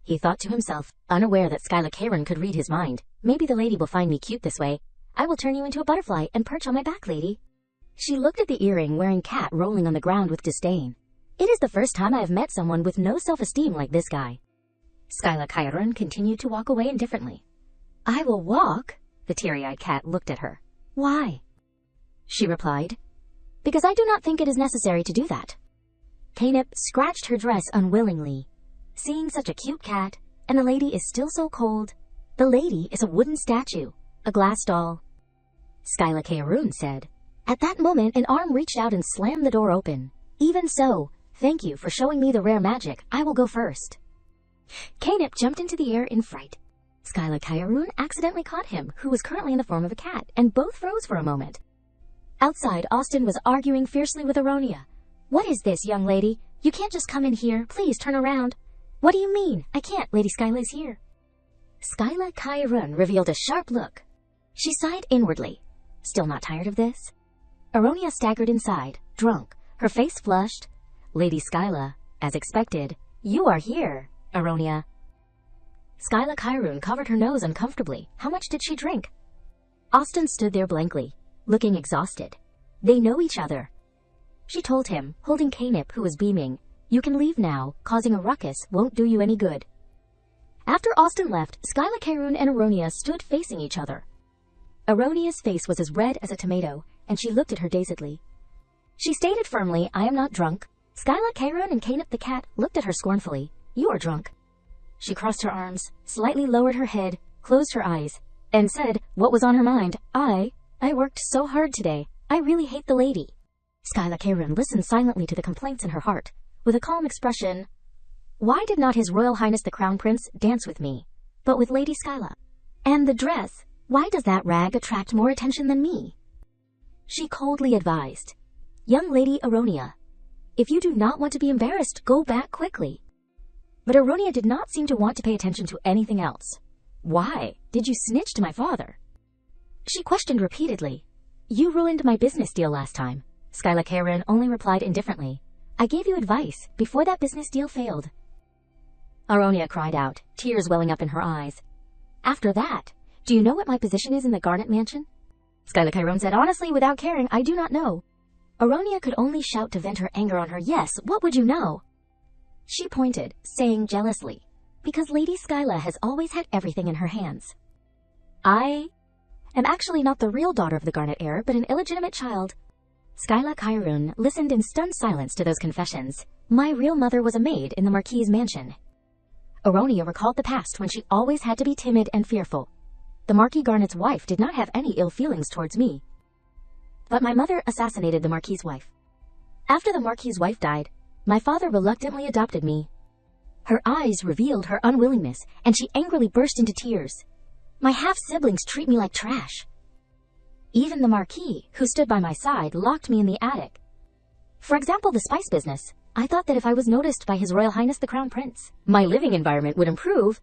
He thought to himself, unaware that Skyla Chiron could read his mind. "Maybe the lady will find me cute this way. I will turn you into a butterfly and perch on my back, lady." She looked at the earring-wearing cat rolling on the ground with disdain. "It is the first time I have met someone with no self-esteem like this guy." Skyla Chiron continued to walk away indifferently. "I will walk?" The teary-eyed cat looked at her. "Why?" She replied, "Because I do not think it is necessary to do that." Canip scratched her dress unwillingly. Seeing such a cute cat, and the lady is still so cold. The lady is a wooden statue, a glass doll. Skyla Chiron said. At that moment, an arm reached out and slammed the door open. "Even so, thank you for showing me the rare magic. I will go first." Canip jumped into the air in fright. Skyla Chiron accidentally caught him, who was currently in the form of a cat, and both froze for a moment. Outside, Austin was arguing fiercely with Aronia. "What is this, young lady? You can't just come in here. Please turn around." "What do you mean? I can't. Lady Skyla is here." Skyla Chiron revealed a sharp look. She sighed inwardly. Still not tired of this? Aronia staggered inside, drunk, her face flushed. "Lady Skyla, as expected, you are here, Aronia." Skyla Chiron covered her nose uncomfortably. How much did she drink? Austin stood there blankly, looking exhausted. They know each other. She told him, holding Canip, who was beaming, "You can leave now. Causing a ruckus won't do you any good." After Austin left, Skyla Chiron and Aronia stood facing each other. Aronia's face was as red as a tomato, and she looked at her dazedly. She stated firmly, "I am not drunk." Skyla Chiron and Canip the cat looked at her scornfully. "You are drunk." She crossed her arms, slightly lowered her head, closed her eyes, and said what was on her mind. I worked so hard today. I really hate the lady." Skyla Chiron listened silently to the complaints in her heart, with a calm expression. "Why did not His Royal Highness the Crown Prince dance with me, but with Lady Skyla? And the dress, why does that rag attract more attention than me?" She coldly advised, "Young Lady Aronia, if you do not want to be embarrassed, go back quickly." But Aronia did not seem to want to pay attention to anything else. "Why did you snitch to my father?" She questioned repeatedly. "You ruined my business deal last time." Skyla Chiron only replied indifferently, "I gave you advice before that business deal failed." Aronia cried out, tears welling up in her eyes. "After that, do you know what my position is in the Garnet Mansion?" Skyla Chiron said, "Honestly, without caring, I do not know." Aronia could only shout to vent her anger on her. "Yes, what would you know?" She pointed, saying jealously, "Because Lady Skyla has always had everything in her hands. I am actually not the real daughter of the Garnet heir, but an illegitimate child." Skyla Chiron listened in stunned silence to those confessions. "My real mother was a maid in the Marquis's mansion." Aronia recalled the past when she always had to be timid and fearful. "The Marquis Garnet's wife did not have any ill feelings towards me. But my mother assassinated the Marquis's wife. After the Marquis's wife died, my father reluctantly adopted me." Her eyes revealed her unwillingness, and she angrily burst into tears. "My half-siblings treat me like trash. Even the Marquis, who stood by my side, locked me in the attic. For example, the spice business. I thought that if I was noticed by His Royal Highness the Crown Prince, my living environment would improve."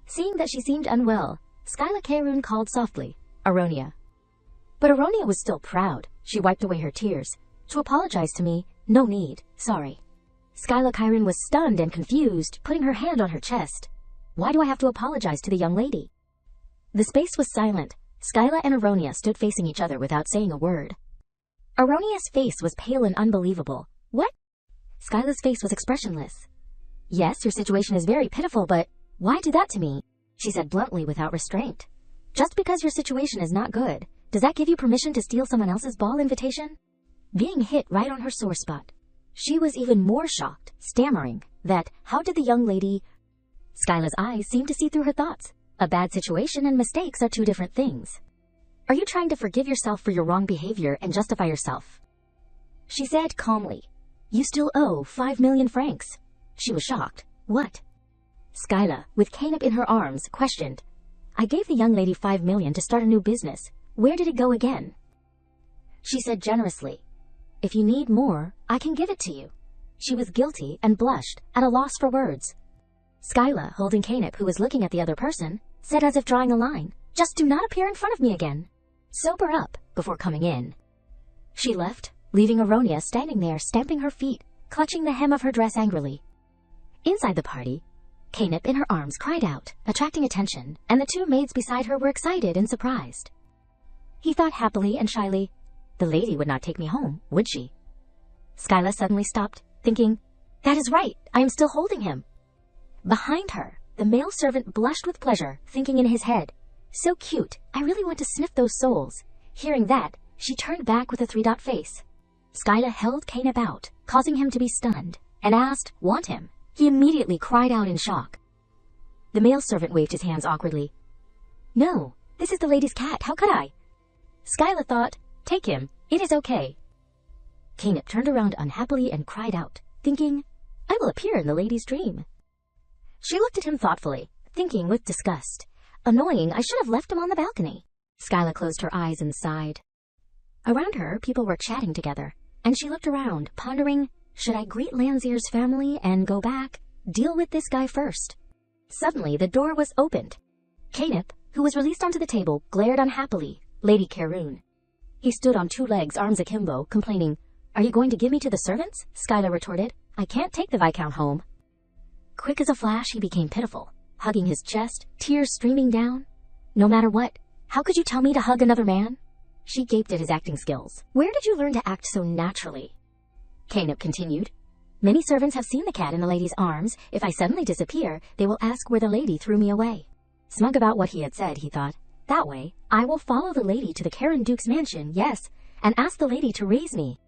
Seeing that she seemed unwell, Skyla Chiron called softly, "Aronia." But Aronia was still proud. She wiped away her tears. To apologize to me, no need, sorry. Skyla Chiron was stunned and confused, putting her hand on her chest. Why do I have to apologize to the young lady? The space was silent. Skyla and Aronia stood facing each other without saying a word. Aronia's face was pale and unbelievable. What? Skyla's face was expressionless. Yes, your situation is very pitiful, but why do that to me? She said bluntly without restraint. Just because your situation is not good, does that give you permission to steal someone else's ball invitation? Being hit right on her sore spot. She was even more shocked, stammering, that how did the young lady... Skyla's eyes seemed to see through her thoughts. A bad situation and mistakes are two different things. Are you trying to forgive yourself for your wrong behavior and justify yourself? She said calmly. You still owe 5 million francs. She was shocked. What? Skyla, with Canop in her arms, questioned. I gave the young lady 5 million to start a new business. Where did it go again? She said generously. If you need more, I can give it to you. She was guilty and blushed, at a loss for words. Skyla, holding Canop, who was looking at the other person, said as if drawing a line, just do not appear in front of me again. Sober up before coming in. She left, leaving Aronia standing there, stamping her feet, clutching the hem of her dress angrily. Inside the party, Canop in her arms cried out, attracting attention, and the two maids beside her were excited and surprised. He thought happily and shyly, the lady would not take me home, would she? Skyla suddenly stopped, thinking, that is right, I am still holding him. Behind her, the male servant blushed with pleasure, thinking in his head, so cute, I really want to sniff those soles. Hearing that, she turned back with a 3-dot face. Skyla held Canop out, causing him to be stunned, and asked, want him? He immediately cried out in shock. The male servant waved his hands awkwardly. No, this is the lady's cat, how could I? Skyla thought, take him, it is okay. Canop turned around unhappily and cried out, thinking, I will appear in the lady's dream. She looked at him thoughtfully, thinking with disgust, annoying, I should have left him on the balcony. Skyla closed her eyes and sighed. Around her, people were chatting together, and she looked around, pondering, should I greet Lanzier's family and go back, deal with this guy first? Suddenly, the door was opened. Canop, who was released onto the table, glared unhappily, Lady Caroon. He stood on 2 legs, arms akimbo, complaining, are you going to give me to the servants? Skyla retorted, I can't take the Viscount home. Quick as a flash, he became pitiful, hugging his chest, tears streaming down. No matter what, how could you tell me to hug another man? She gaped at his acting skills. Where did you learn to act so naturally? Canop continued. Many servants have seen the cat in the lady's arms. If I suddenly disappear, they will ask where the lady threw me away. Smug about what he had said, he thought. That way, I will follow the lady to the Caron Duke's mansion, yes, and ask the lady to raise me.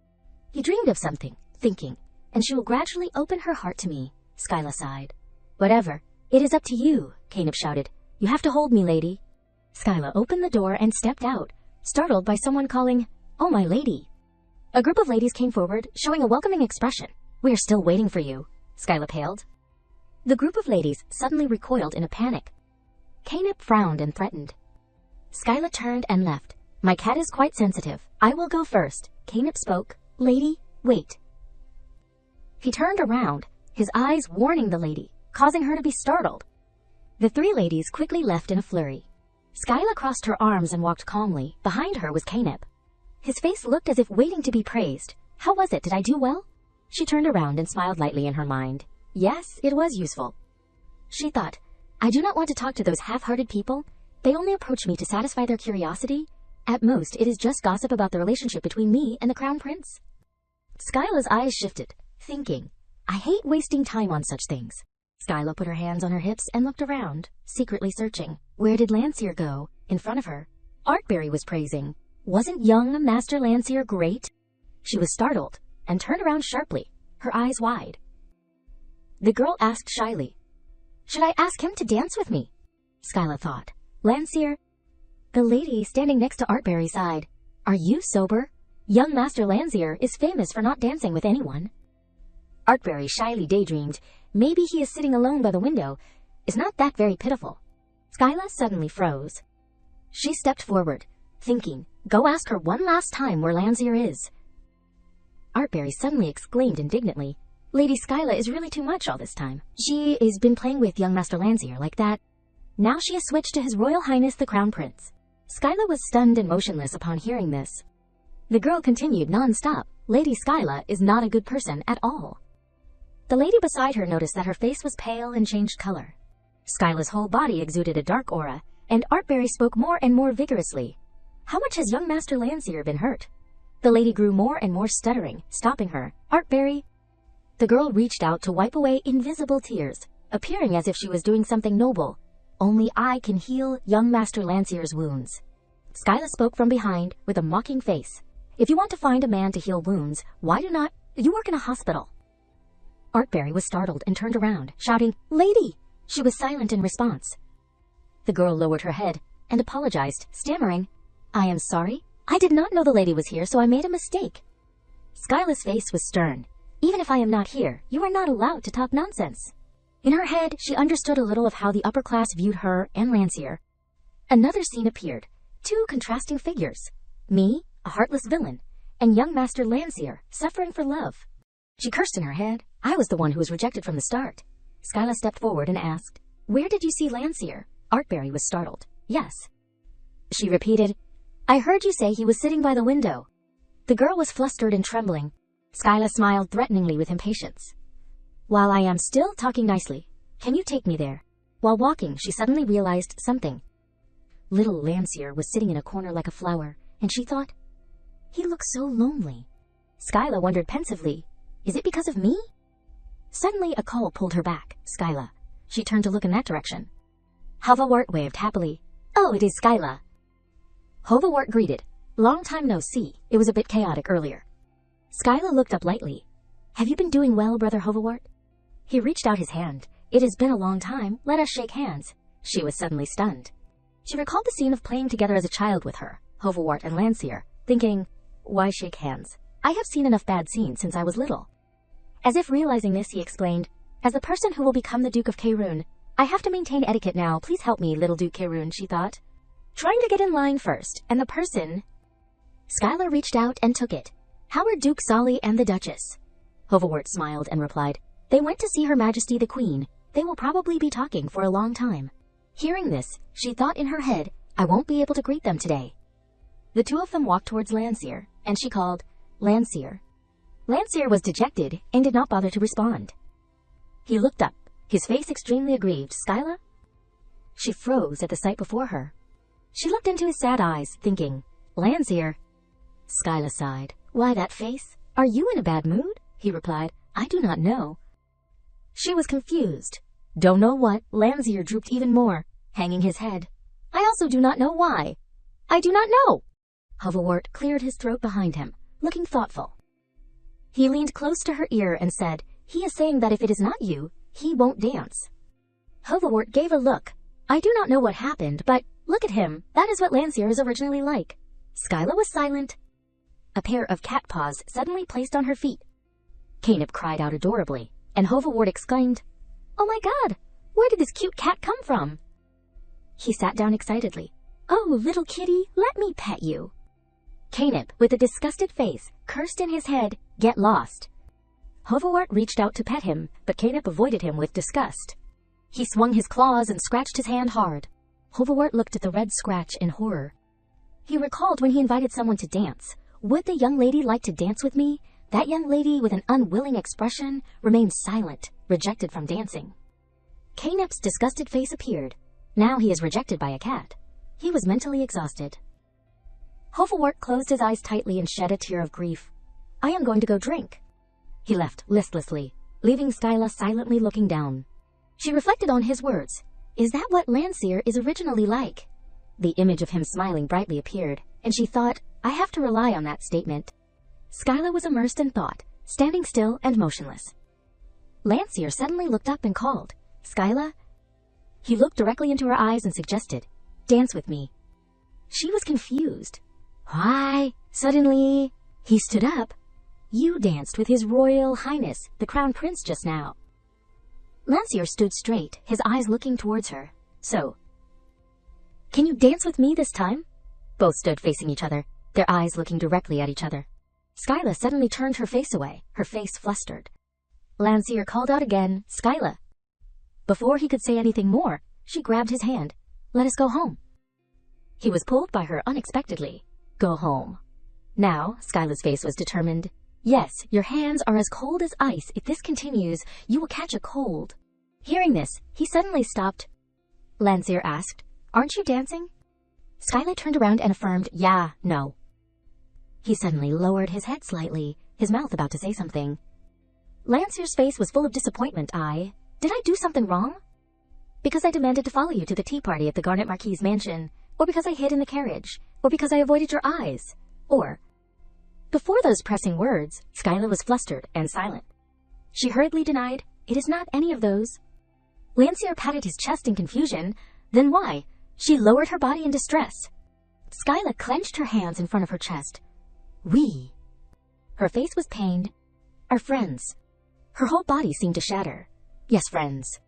He dreamed of something, thinking, and she will gradually open her heart to me. Skyla sighed. Whatever. It is up to you, Canop shouted. You have to hold me, lady. Skyla opened the door and stepped out, startled by someone calling, oh, my lady. A group of ladies came forward, showing a welcoming expression. We are still waiting for you. Skyla paled. The group of ladies suddenly recoiled in a panic. Canop frowned and threatened. Skyla turned and left. My cat is quite sensitive. I will go first. Canop spoke. Lady, wait. He turned around, his eyes warning the lady, causing her to be startled. The 3 ladies quickly left in a flurry. Skyla crossed her arms and walked calmly. Behind her was Canop. His face looked as if waiting to be praised. How was it? Did I do well? She turned around and smiled lightly in her mind. Yes, it was useful. She thought, I do not want to talk to those half-hearted people. They only approach me to satisfy their curiosity. At most, it is just gossip about the relationship between me and the Crown Prince. Skyla's eyes shifted, thinking, I hate wasting time on such things. Skyla put her hands on her hips and looked around, secretly searching. Where did Lancier go? In front of her, Artberry was praising. Wasn't young Master Lancier great? She was startled and turned around sharply, her eyes wide. The girl asked shyly, should I ask him to dance with me? Skyla thought. Lancier? The lady standing next to Artberry sighed. Are you sober? Young Master Lancier is famous for not dancing with anyone. Artberry shyly daydreamed, maybe he is sitting alone by the window. Is not that very pitiful? Skyla suddenly froze. She stepped forward, thinking, go ask her one last time where Lancier is. Artberry suddenly exclaimed indignantly, Lady Skyla is really too much all this time. She has been playing with young Master Lancier like that. Now she has switched to His Royal Highness the Crown Prince. Skyla was stunned and motionless upon hearing this. The girl continued non-stop, Lady Skyla is not a good person at all. The lady beside her noticed that her face was pale and changed color. Skyla's whole body exuded a dark aura, and Artberry spoke more and more vigorously. How much has young Master Landseer been hurt? The lady grew more and more stuttering, stopping her. Artberry. The girl reached out to wipe away invisible tears, appearing as if she was doing something noble. Only I can heal young Master Landseer's wounds. Skyla spoke from behind with a mocking face. If you want to find a man to heal wounds, why do not you work in a hospital? Artberry was startled and turned around, shouting, Lady! She was silent in response. The girl lowered her head and apologized, stammering, I am sorry. I did not know the lady was here, so I made a mistake. Skyla's face was stern. Even if I am not here, you are not allowed to talk nonsense. In her head, she understood a little of how the upper class viewed her and Landseer. Another scene appeared. Two contrasting figures. Me, a heartless villain, and young Master Landseer, suffering for love. She cursed in her head. I was the one who was rejected from the start. Skyla stepped forward and asked, Where did you see Landseer? Artberry was startled. Yes. She repeated, I heard you say he was sitting by the window. The girl was flustered and trembling. Skyla smiled threateningly with impatience. While I am still talking nicely, can you take me there? While walking, she suddenly realized something. Little Landseer was sitting in a corner like a flower, and she thought, he looks so lonely. Skyla wondered pensively, is it because of me? Suddenly a call pulled her back. Skyla. She turned to look in that direction. Hovawart waved happily. Oh, it is Skyla. Hovawart greeted. Long time no see. It was a bit chaotic earlier. Skyla looked up lightly. Have you been doing well, Brother Hovawart? He reached out his hand. It has been a long time. Let us shake hands. She was suddenly stunned. She recalled the scene of playing together as a child with her, Hovawart and Landseer, thinking, why shake hands? I have seen enough bad scenes since I was little. As if realizing this, he explained, as the person who will become the Duke of Kaerun, I have to maintain etiquette now. Please help me, little Duke Kaerun, she thought. Trying to get in line first, and the person... Skyla reached out and took it. How are Duke Solly and the Duchess? Hovawart smiled and replied, they went to see Her Majesty the Queen. They will probably be talking for a long time. Hearing this, she thought in her head, I won't be able to greet them today. The two of them walked towards Landseer, and she called, Landseer. Landseer was dejected and did not bother to respond. He looked up, his face extremely aggrieved. Skyla? She froze at the sight before her. She looked into his sad eyes, thinking, Landseer. Skyla sighed. Why that face? Are you in a bad mood? He replied, I do not know. She was confused. Don't know what? Landseer drooped even more, hanging his head. I also do not know why. I do not know. Hovawart cleared his throat behind him, looking thoughtful. He leaned close to her ear and said, he is saying that if it is not you, he won't dance. Hovawart gave a look. I do not know what happened, but look at him. That is what Landseer is originally like. Skyla was silent. A pair of cat paws suddenly placed on her feet. Canip cried out adorably, and Hovawart exclaimed, Oh my god, where did this cute cat come from? He sat down excitedly. Oh, little kitty, let me pet you. Canip, with a disgusted face, cursed in his head, get lost. Hovawart reached out to pet him, but Canip avoided him with disgust. He swung his claws and scratched his hand hard. Hovawart looked at the red scratch in horror. He recalled when he invited someone to dance. Would the young lady like to dance with me? That young lady, with an unwilling expression, remained silent, rejected from dancing. Canip's disgusted face appeared. Now he is rejected by a cat. He was mentally exhausted. Hovawart closed his eyes tightly and shed a tear of grief. I am going to go drink. He left listlessly, leaving Skyla silently looking down. She reflected on his words. Is that what Landseer is originally like? The image of him smiling brightly appeared, and she thought, I have to rely on that statement. Skyla was immersed in thought, standing still and motionless. Landseer suddenly looked up and called, Skyla? He looked directly into her eyes and suggested, dance with me. She was confused. Why? Suddenly, he stood up. You danced with His Royal Highness, the Crown Prince, just now. Landseer stood straight, his eyes looking towards her. So, can you dance with me this time? Both stood facing each other, their eyes looking directly at each other. Skyla suddenly turned her face away, her face flustered. Landseer called out again, Skyla. Before he could say anything more, she grabbed his hand. Let us go home. He was pulled by her unexpectedly. Go home. Now, Skyla's face was determined. Yes, your hands are as cold as ice. If this continues, you will catch a cold. Hearing this, he suddenly stopped. Lancier asked, Aren't you dancing? Skyla turned around and affirmed, Yeah, no. He suddenly lowered his head slightly, his mouth about to say something. Lancier's face was full of disappointment. Did I do something wrong? Because I demanded to follow you to the tea party at the Garnet Marquis' mansion, or because I hid in the carriage, or because I avoided your eyes, or... Before those pressing words, Skyla was flustered and silent. She hurriedly denied, It is not any of those. Lancier patted his chest in confusion. Then why? She lowered her body in distress. Skyla clenched her hands in front of her chest. We. Her face was pained. Our friends. Her whole body seemed to shatter. Yes, friends.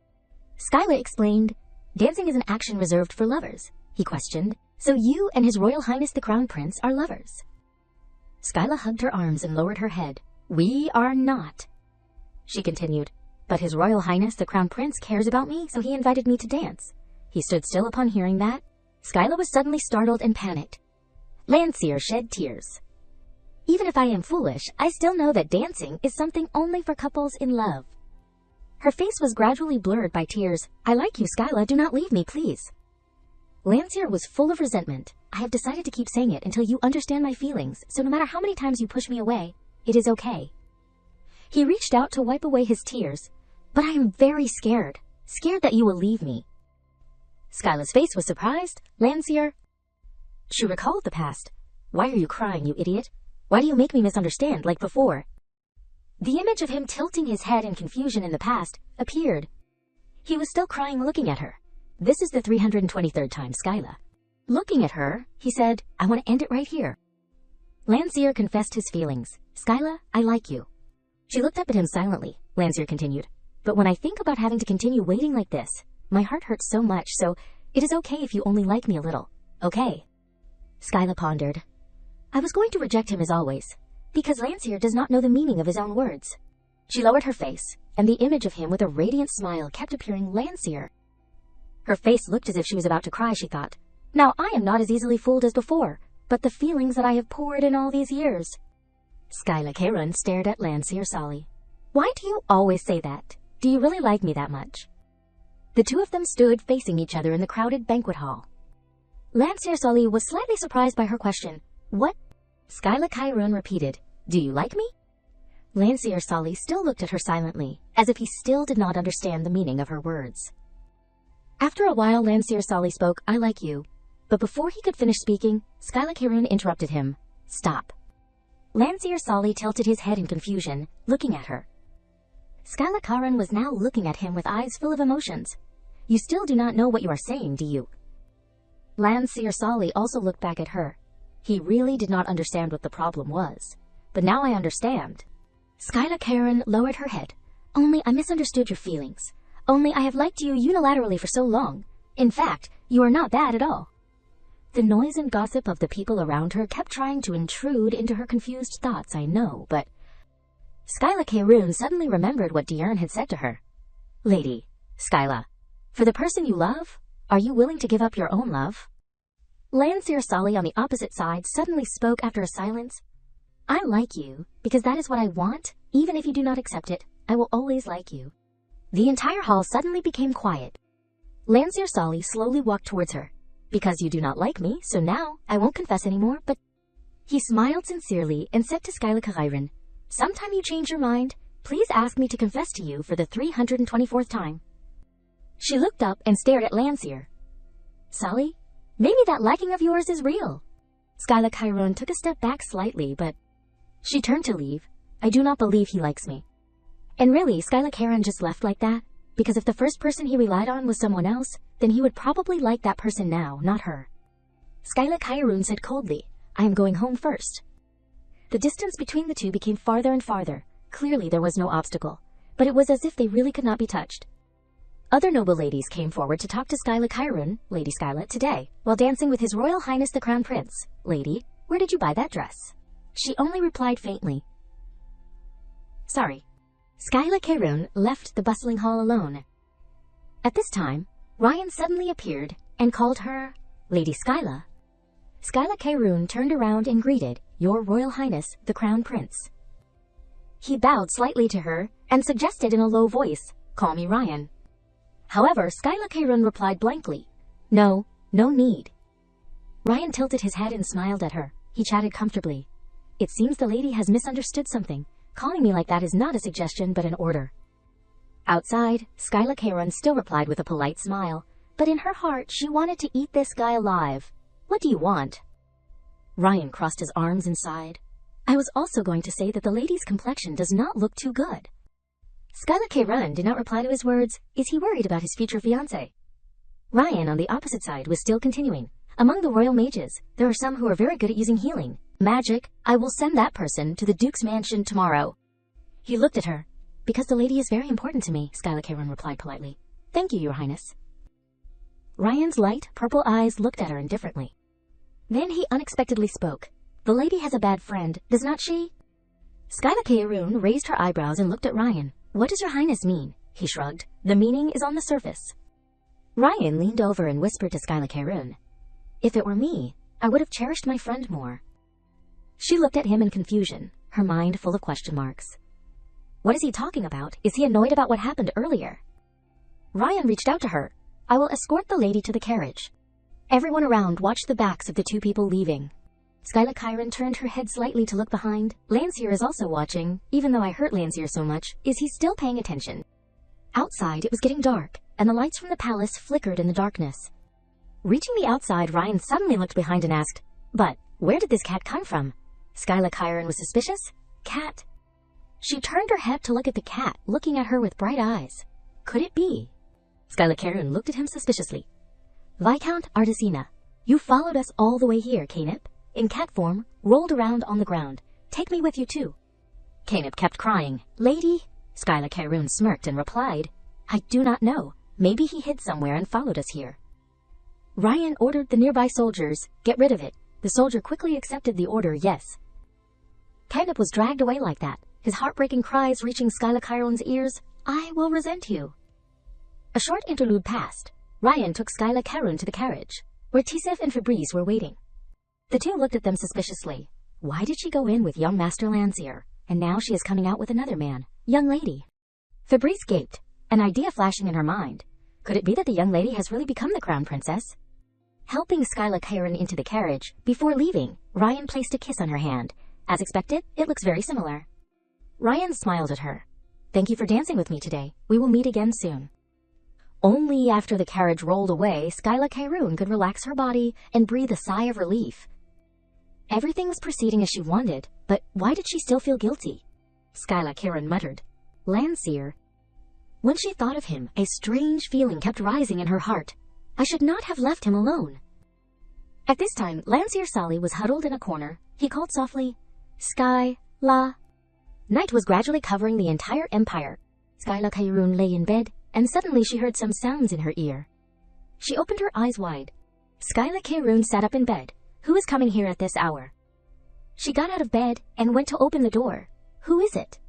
Skyla explained, Dancing is an action reserved for lovers, he questioned. So you and His Royal Highness the Crown Prince are lovers. Skyla hugged her arms and lowered her head. We are not. She continued, But His Royal Highness the Crown Prince cares about me, so he invited me to dance. He stood still upon hearing that. Skyla was suddenly startled and panicked. Lancier shed tears. Even if I am foolish, I still know that dancing is something only for couples in love. Her face was gradually blurred by tears. I like you, Skyla. Do not leave me, please. Lancier was full of resentment. I have decided to keep saying it until you understand my feelings, so no matter how many times you push me away, it is okay. He reached out to wipe away his tears. But I am very scared. Scared that you will leave me. Skyla's face was surprised. Lancier. She recalled the past. Why are you crying, you idiot? Why do you make me misunderstand like before? The image of him tilting his head in confusion in the past appeared. He was still crying looking at her. This is the 323rd time, Skyla. Looking at her, he said, I want to end it right here. Lancier confessed his feelings. Skyla, I like you. She looked up at him silently. Lancier continued, But when I think about having to continue waiting like this, my heart hurts so much, so it is okay if you only like me a little. Okay? Skyla pondered. I was going to reject him as always, because Lancier does not know the meaning of his own words. She lowered her face, and the image of him with a radiant smile kept appearing. Lancier. Her face looked as if she was about to cry, she thought. Now I am not as easily fooled as before, but the feelings that I have poured in all these years. Skyla Karun stared at Lancier Solly. Why do you always say that? Do you really like me that much? The two of them stood facing each other in the crowded banquet hall. Lancier Solly was slightly surprised by her question. What? Skyla Karun repeated, Do you like me? Lancier Solly still looked at her silently, as if he still did not understand the meaning of her words. After a while, Lancier Solly spoke, I like you. But before he could finish speaking, Skyla Karun interrupted him. Stop. Lancier Solly tilted his head in confusion, looking at her. Skyla Karun was now looking at him with eyes full of emotions. You still do not know what you are saying, do you? Lancier Solly also looked back at her. He really did not understand what the problem was. But now I understand. Skyla Karun lowered her head. Only I misunderstood your feelings. Only I have liked you unilaterally for so long. In fact, you are not bad at all. The noise and gossip of the people around her kept trying to intrude into her confused thoughts, I know, but... Skyla Karun suddenly remembered what Diurn had said to her. Lady, Skyla, for the person you love, are you willing to give up your own love? Lancier Solly on the opposite side suddenly spoke after a silence. I like you, because that is what I want. Even if you do not accept it, I will always like you. The entire hall suddenly became quiet. Lancier Solly slowly walked towards her. Because you do not like me, so now I won't confess anymore, but... He smiled sincerely and said to Skyla Karun, Sometime you change your mind, please ask me to confess to you for the 324th time. She looked up and stared at Lancier. Solly, maybe that liking of yours is real. Skyla Karun took a step back slightly, but... She turned to leave. I do not believe he likes me. And really, Skyla Karun just left like that, because if the first person he relied on was someone else, then he would probably like that person now, not her. Skyla Karun said coldly, I am going home first. The distance between the two became farther and farther. Clearly there was no obstacle, but it was as if they really could not be touched. Other noble ladies came forward to talk to Skyla Karun, Lady Skyla, today, while dancing with His Royal Highness the Crown Prince. Lady, where did you buy that dress? She only replied faintly. Sorry. Skyla Karun left the bustling hall alone. At this time, Ryan suddenly appeared and called her, Lady Skyla, Skyla Kaerun turned around and greeted, "Your Royal Highness, the Crown Prince." He bowed slightly to her and suggested in a low voice, "Call me Ryan." However, Skyla Kaerun replied blankly, "No, no need." Ryan tilted his head and smiled at her. He chatted comfortably. "It seems the lady has misunderstood something. Calling me like that is not a suggestion but an order." Outside, Skyla Kaerun still replied with a polite smile, but in her heart she wanted to eat this guy alive. "What do you want?" Ryan crossed his arms and sighed. "I was also going to say that the lady's complexion does not look too good." Skyla Kaerun did not reply to his words. Is he worried about his future fiancé? Ryan, on the opposite side, was still continuing. "Among the royal mages, there are some who are very good at using healing magic. I will send that person to the Duke's mansion tomorrow." He looked at her. "Because the lady is very important to me," Skyla Kaerun replied politely. "Thank you, Your Highness." Ryan's light, purple eyes looked at her indifferently. Then he unexpectedly spoke. "The lady has a bad friend, does not she?" Skyla Kaerun raised her eyebrows and looked at Ryan. "What does Your Highness mean?" He shrugged. "The meaning is on the surface." Ryan leaned over and whispered to Skyla Kaerun, "If it were me, I would have cherished my friend more." She looked at him in confusion, her mind full of question marks. What is he talking about? Is he annoyed about what happened earlier? Ryan reached out to her. "I will escort the lady to the carriage." Everyone around watched the backs of the two people leaving. Skyla Kaerun turned her head slightly to look behind. Landseer is also watching. Even though I hurt Landseer so much, is he still paying attention? Outside, it was getting dark, and the lights from the palace flickered in the darkness. Reaching the outside, Ryan suddenly looked behind and asked, "But where did this cat come from?" Skyla Kaerun was suspicious. "Cat?" She turned her head to look at the cat, looking at her with bright eyes. Could it be? Skyla Kaerun looked at him suspiciously. "Viscount Artisina, you followed us all the way here, Canip, in cat form, rolled around on the ground. Take me with you too." Canip kept crying. "Lady?" Skyla Kaerun smirked and replied, "I do not know. Maybe he hid somewhere and followed us here." Ryan ordered the nearby soldiers, "Get rid of it." The soldier quickly accepted the order, yes. Canip was dragged away like that, his heartbreaking cries reaching Skyla Kaerun's ears. "I will resent you." A short interlude passed. Ryan took Skyla Kaerun to the carriage, where Tisef and Fabrice were waiting. The two looked at them suspiciously. Why did she go in with young Master Landseer, and now she is coming out with another man? Young lady. Fabrice gaped, an idea flashing in her mind. Could it be that the young lady has really become the crown princess? Helping Skyla Kaerun into the carriage, before leaving, Ryan placed a kiss on her hand. As expected, it looks very similar. Ryan smiled at her. "Thank you for dancing with me today. We will meet again soon." Only after the carriage rolled away, Skyla Kaerun could relax her body and breathe a sigh of relief. Everything was proceeding as she wanted, but why did she still feel guilty? Skyla Kaerun muttered, "Landseer." When she thought of him, a strange feeling kept rising in her heart. I should not have left him alone. At this time, Landseer Sali was huddled in a corner. He called softly, "Sky-la." Night was gradually covering the entire empire. Skyla Kaerun lay in bed, and suddenly she heard some sounds in her ear. She opened her eyes wide. Skyla Kaerun sat up in bed. Who is coming here at this hour? She got out of bed and went to open the door. Who is it?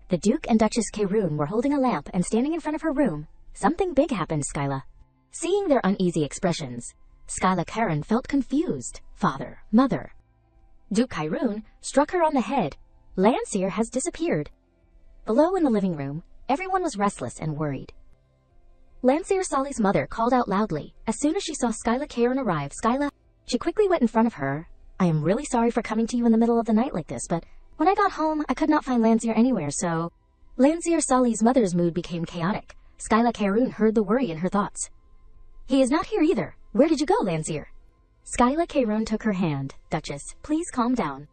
The Duke and Duchess Kaerun were holding a lamp and standing in front of her room. Something big happened, Skyla. Seeing their uneasy expressions, Skyla Kaerun felt confused. Father, mother. Duke Kaerun struck her on the head. Landseer has disappeared. Below in the living room, everyone was restless and worried. Landseer Sali's mother called out loudly. As soon as she saw Skyla Kaerun arrive, she quickly went in front of her. "I am really sorry for coming to you in the middle of the night like this, but when I got home, I could not find Landseer anywhere, so..." Landseer Sali's mother's mood became chaotic. Skyla Kaerun heard the worry in her thoughts. "He is not here either. Where did you go, Landseer?" Skyla Kaerun took her hand. "Duchess, please calm down."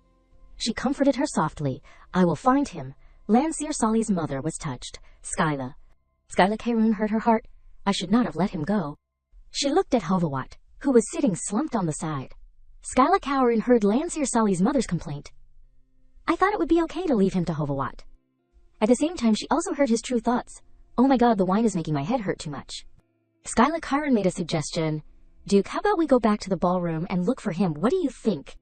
She comforted her softly. "I will find him." Landseer Sali's mother was touched. Skyla Kaerun hurt her heart. I should not have let him go. She looked at Hovawat, who was sitting slumped on the side. Skyla Kaerun heard Landseer Sali's mother's complaint. I thought it would be okay to leave him to Hovawat. At the same time, she also heard his true thoughts. "Oh my god, the wine is making my head hurt too much." Skyla Kaerun made a suggestion. "Duke, how about we go back to the ballroom and look for him? What do you think?"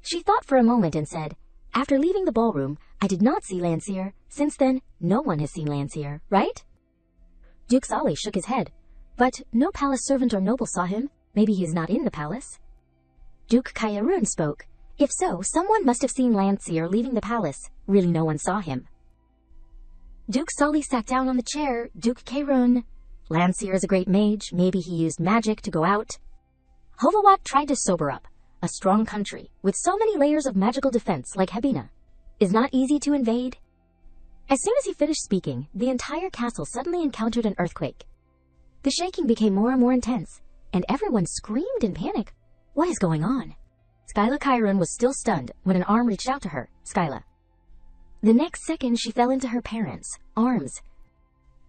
She thought for a moment and said, "After leaving the ballroom, I did not see Landseer. Since then, no one has seen Landseer, right?" Duke Sali shook his head. "But no palace servant or noble saw him. Maybe he is not in the palace." Duke Kairun spoke. If so, someone must have seen Lancier leaving the palace. Really no one saw him. Duke Sully sat down on the chair. Duke Kairun. Lancier is a great mage. Maybe he used magic to go out. Hovawat tried to sober up. A strong country, with so many layers of magical defense like Hebina, is not easy to invade. As soon as he finished speaking, the entire castle suddenly encountered an earthquake. The shaking became more and more intense, and everyone screamed in panic. What is going on? Skyla Chiron was still stunned when an arm reached out to her. Skyla. The next second she fell into her parents' arms.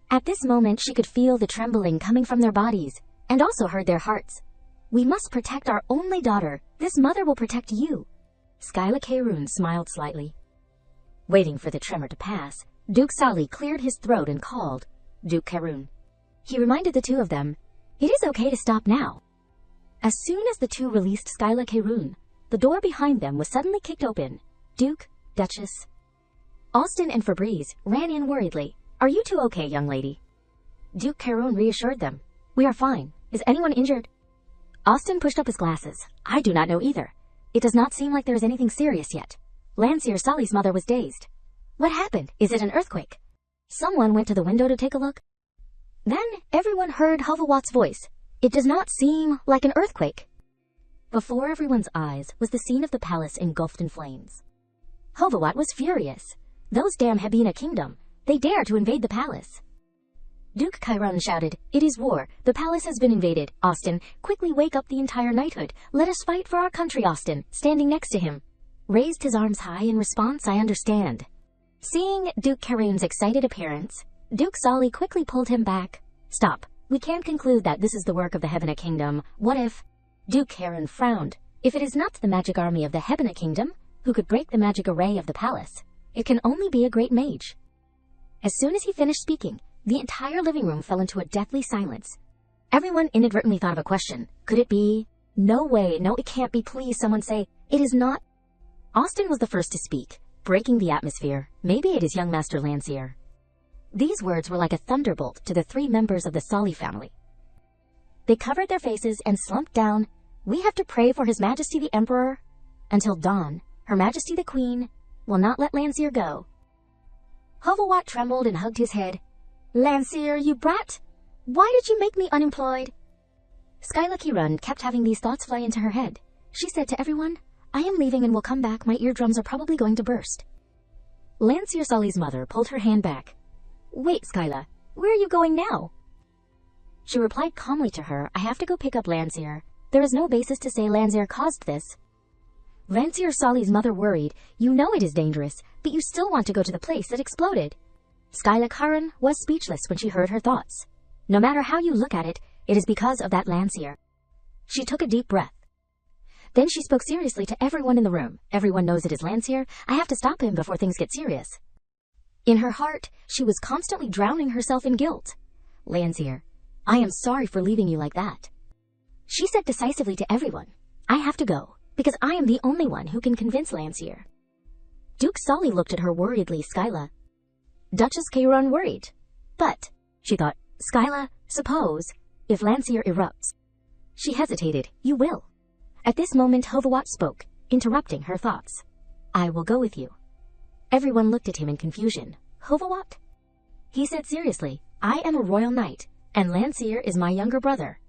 At this moment she could feel the trembling coming from their bodies, and also heard their hearts. We must protect our only daughter. This mother will protect you. Skyla Chiron smiled slightly. Waiting for the tremor to pass, Duke Sully cleared his throat and called Duke Chiron. He reminded the two of them, it is okay to stop now. As soon as the two released Skyla Chiron, the door behind them was suddenly kicked open. Duke, Duchess, Austin and Febreze ran in worriedly. Are you two okay, young lady? Duke Chiron reassured them. We are fine. Is anyone injured? Austin pushed up his glasses. I do not know either. It does not seem like there is anything serious yet. Lancier Sully's mother was dazed. What happened? Is it an earthquake? Someone went to the window to take a look. Then everyone heard Hovawat's voice. It does not seem like an earthquake. Before everyone's eyes was the scene of the palace engulfed in flames. Hovawat was furious. Those damn Hebina kingdom. They dare to invade the palace. Duke Chiron shouted, it is war. The palace has been invaded. Austin, quickly wake up the entire knighthood. Let us fight for our country. Austin, standing next to him, raised his arms high in response. I understand. Seeing Duke Chiron's excited appearance, Duke Sully quickly pulled him back. Stop. We can't conclude that this is the work of the Hebina kingdom. What if? Duke Chiron frowned. If it is not the magic army of the Hebina kingdom, who could break the magic array of the palace, it can only be a great mage. As soon as he finished speaking, the entire living room fell into a deathly silence. Everyone inadvertently thought of a question. Could it be? No way, no it can't be, please someone say, it is not. Austin was the first to speak, breaking the atmosphere. Maybe it is young Master Lancier. These words were like a thunderbolt to the three members of the Sully family. They covered their faces and slumped down. We have to pray for His Majesty the Emperor. Until dawn, Her Majesty the Queen will not let Lancier go. Hovawat trembled and hugged his head. Lancier, you brat! Why did you make me unemployed? Skyla Chiron kept having these thoughts fly into her head. She said to everyone, I am leaving and will come back. My eardrums are probably going to burst. Lancier Sully's mother pulled her hand back. Wait, Skyla, where are you going now? She replied calmly to her, I have to go pick up Lancier. There is no basis to say Lancier caused this. Lancier Sully's mother worried, you know it is dangerous, but you still want to go to the place that exploded. Skyla Chiron was speechless when she heard her thoughts. No matter how you look at it, it is because of that Lancier. She took a deep breath. Then she spoke seriously to everyone in the room. Everyone knows it is Lancier. I have to stop him before things get serious. In her heart, she was constantly drowning herself in guilt. Lancier, I am sorry for leaving you like that. She said decisively to everyone, I have to go, because I am the only one who can convince Lancier. Duke Sully looked at her worriedly. Skyla. Duchess Chiron worried. But, she thought, Skyla, suppose, if Lancier erupts. She hesitated. You will. At this moment Hovawat spoke, interrupting her thoughts. I will go with you. Everyone looked at him in confusion. Hovawat? He said seriously, I am a royal knight, and Lancier is my younger brother.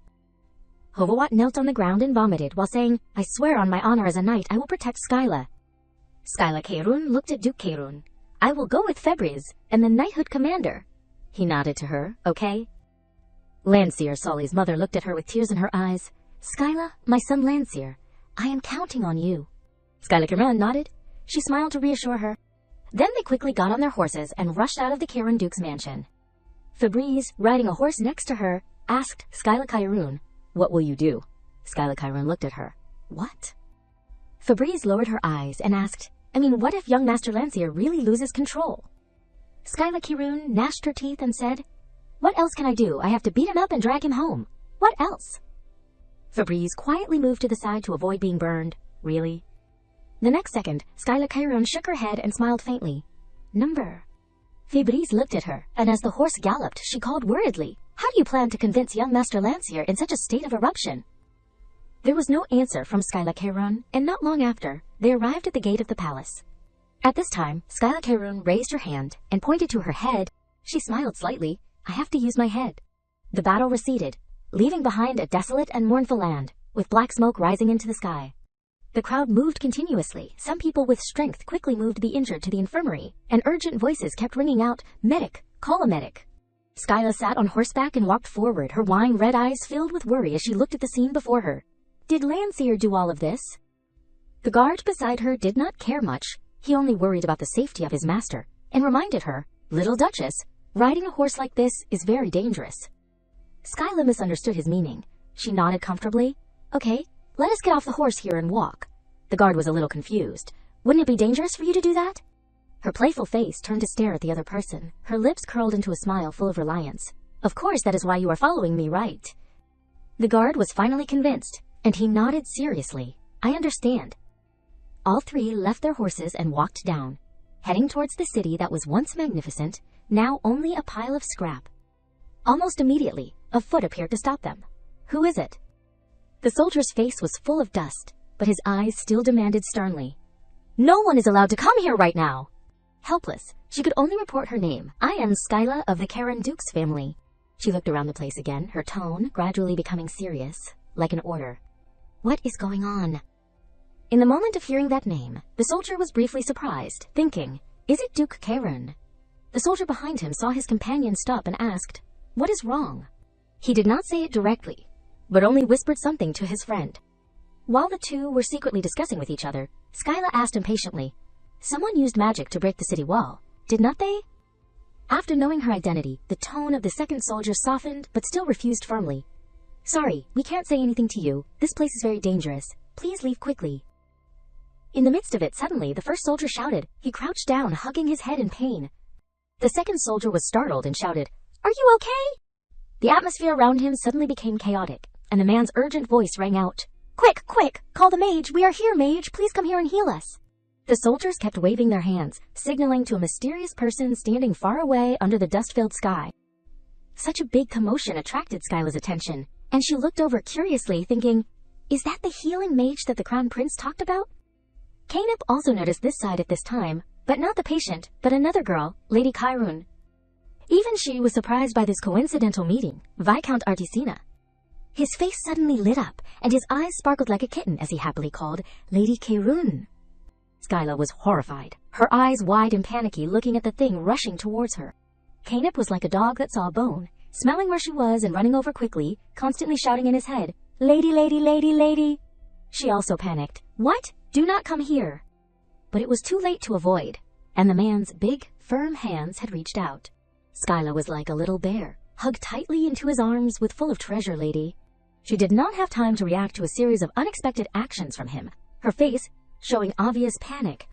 Hovawat knelt on the ground and vomited while saying, I swear on my honor as a knight I will protect Skyla. Skyla Chiron looked at Duke Chiron. I will go with Febreze and the knighthood commander. He nodded to her, okay? Lancier Sully's mother looked at her with tears in her eyes. Skyla, my son Lancier, I am counting on you. Skyla Chiron nodded. She smiled to reassure her. Then they quickly got on their horses and rushed out of the Chiron Duke's mansion. Febreze, riding a horse next to her, asked Skyla Chiron, what will you do? Skyla Chiron looked at her. What? Febreze lowered her eyes and asked, what if young Master Lancier really loses control? Skyla Chiron gnashed her teeth and said, what else can I do? I have to beat him up and drag him home. What else? Febreze quietly moved to the side to avoid being burned. Really? The next second, Skyla Chiron shook her head and smiled faintly. Number. Febreze looked at her, and as the horse galloped, she called worriedly, how do you plan to convince young Master Lancier in such a state of eruption? There was no answer from Skyla Karun, and not long after, they arrived at the gate of the palace. At this time, Skyla Karun raised her hand and pointed to her head. She smiled slightly. I have to use my head. The battle receded, leaving behind a desolate and mournful land, with black smoke rising into the sky. The crowd moved continuously. Some people with strength quickly moved the injured to the infirmary, and urgent voices kept ringing out, "Medic! Call a medic!" Skyla sat on horseback and walked forward, her wine-red eyes filled with worry as she looked at the scene before her. Did Landseer do all of this? The guard beside her did not care much. He only worried about the safety of his master, and reminded her, "Little Duchess, riding a horse like this is very dangerous." Skyla misunderstood his meaning. She nodded comfortably. "Okay, let us get off the horse here and walk." The guard was a little confused. "Wouldn't it be dangerous for you to do that?" Her playful face turned to stare at the other person. Her lips curled into a smile full of reliance. "Of course, that is why you are following me, right?" The guard was finally convinced, and he nodded seriously. "I understand." All three left their horses and walked down, heading towards the city that was once magnificent, now only a pile of scrap. Almost immediately, a foot appeared to stop them. "Who is it?" The soldier's face was full of dust, but his eyes still demanded sternly, "No one is allowed to come here right now!" Helpless, she could only report her name. "I am Skyla of the Karen Dukes family." She looked around the place again, her tone gradually becoming serious, like an order. "What is going on?" In the moment of hearing that name, the soldier was briefly surprised, thinking, "Is it Duke Karen?" The soldier behind him saw his companion stop and asked, "What is wrong?" He did not say it directly, but only whispered something to his friend. While the two were secretly discussing with each other, Skyla asked impatiently, "Someone used magic to break the city wall, did not they?" After knowing her identity, the tone of the second soldier softened but still refused firmly. "Sorry, we can't say anything to you. This place is very dangerous. Please leave quickly." In the midst of it, suddenly, the first soldier shouted. He crouched down, hugging his head in pain. The second soldier was startled and shouted, "Are you okay?" The atmosphere around him suddenly became chaotic, and the man's urgent voice rang out, "Quick, quick! Call the mage! We are here, mage! Please come here and heal us!" The soldiers kept waving their hands, signaling to a mysterious person standing far away under the dust-filled sky. Such a big commotion attracted Skyla's attention, and she looked over curiously, thinking, "Is that the healing mage that the crown prince talked about?" Kainep also noticed this side at this time, but not the patient, but another girl, Lady Kairun. Even she was surprised by this coincidental meeting, Viscount Artisina. His face suddenly lit up, and his eyes sparkled like a kitten as he happily called, "Lady Kairun." Skyla was horrified, her eyes wide and panicky, looking at the thing rushing towards her. Kainep was like a dog that saw a bone, smelling where she was and running over quickly, constantly shouting in his head, "Lady, lady, lady, lady!" She also panicked. "What? Do not come here!" But it was too late to avoid, and the man's big, firm hands had reached out. Skyla was like a little bear, hugged tightly into his arms with full of treasure, lady. She did not have time to react to a series of unexpected actions from him, her face showing obvious panic.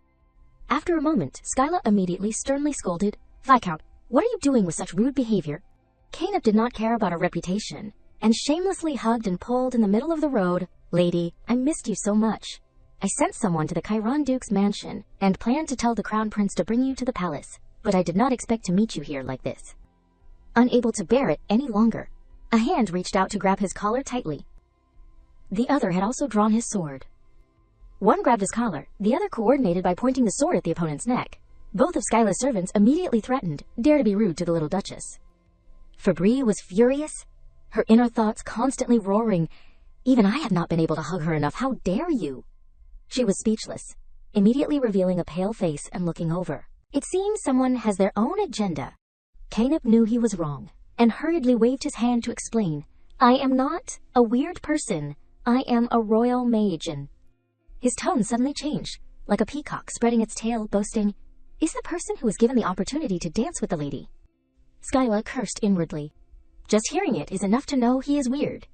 After a moment, Skyla immediately sternly scolded, "Viscount, what are you doing with such rude behavior?" Kainep did not care about her reputation, and shamelessly hugged and pulled in the middle of the road, "Lady, I missed you so much. I sent someone to the Chiron Duke's mansion and planned to tell the Crown Prince to bring you to the palace, but I did not expect to meet you here like this." Unable to bear it any longer, a hand reached out to grab his collar tightly. The other had also drawn his sword. One grabbed his collar, the other coordinated by pointing the sword at the opponent's neck. Both of Skyla's servants immediately threatened, "Dare to be rude to the little Duchess." Fabrie was furious, her inner thoughts constantly roaring, "Even I have not been able to hug her enough. How dare you?" She was speechless, immediately revealing a pale face and looking over. It seems someone has their own agenda. Kainep knew he was wrong, and hurriedly waved his hand to explain, "I am not a weird person. I am a royal mage," and his tone suddenly changed, like a peacock spreading its tail, boasting, "Is the person who was given the opportunity to dance with the lady." Skyla cursed inwardly. Just hearing it is enough to know he is weird.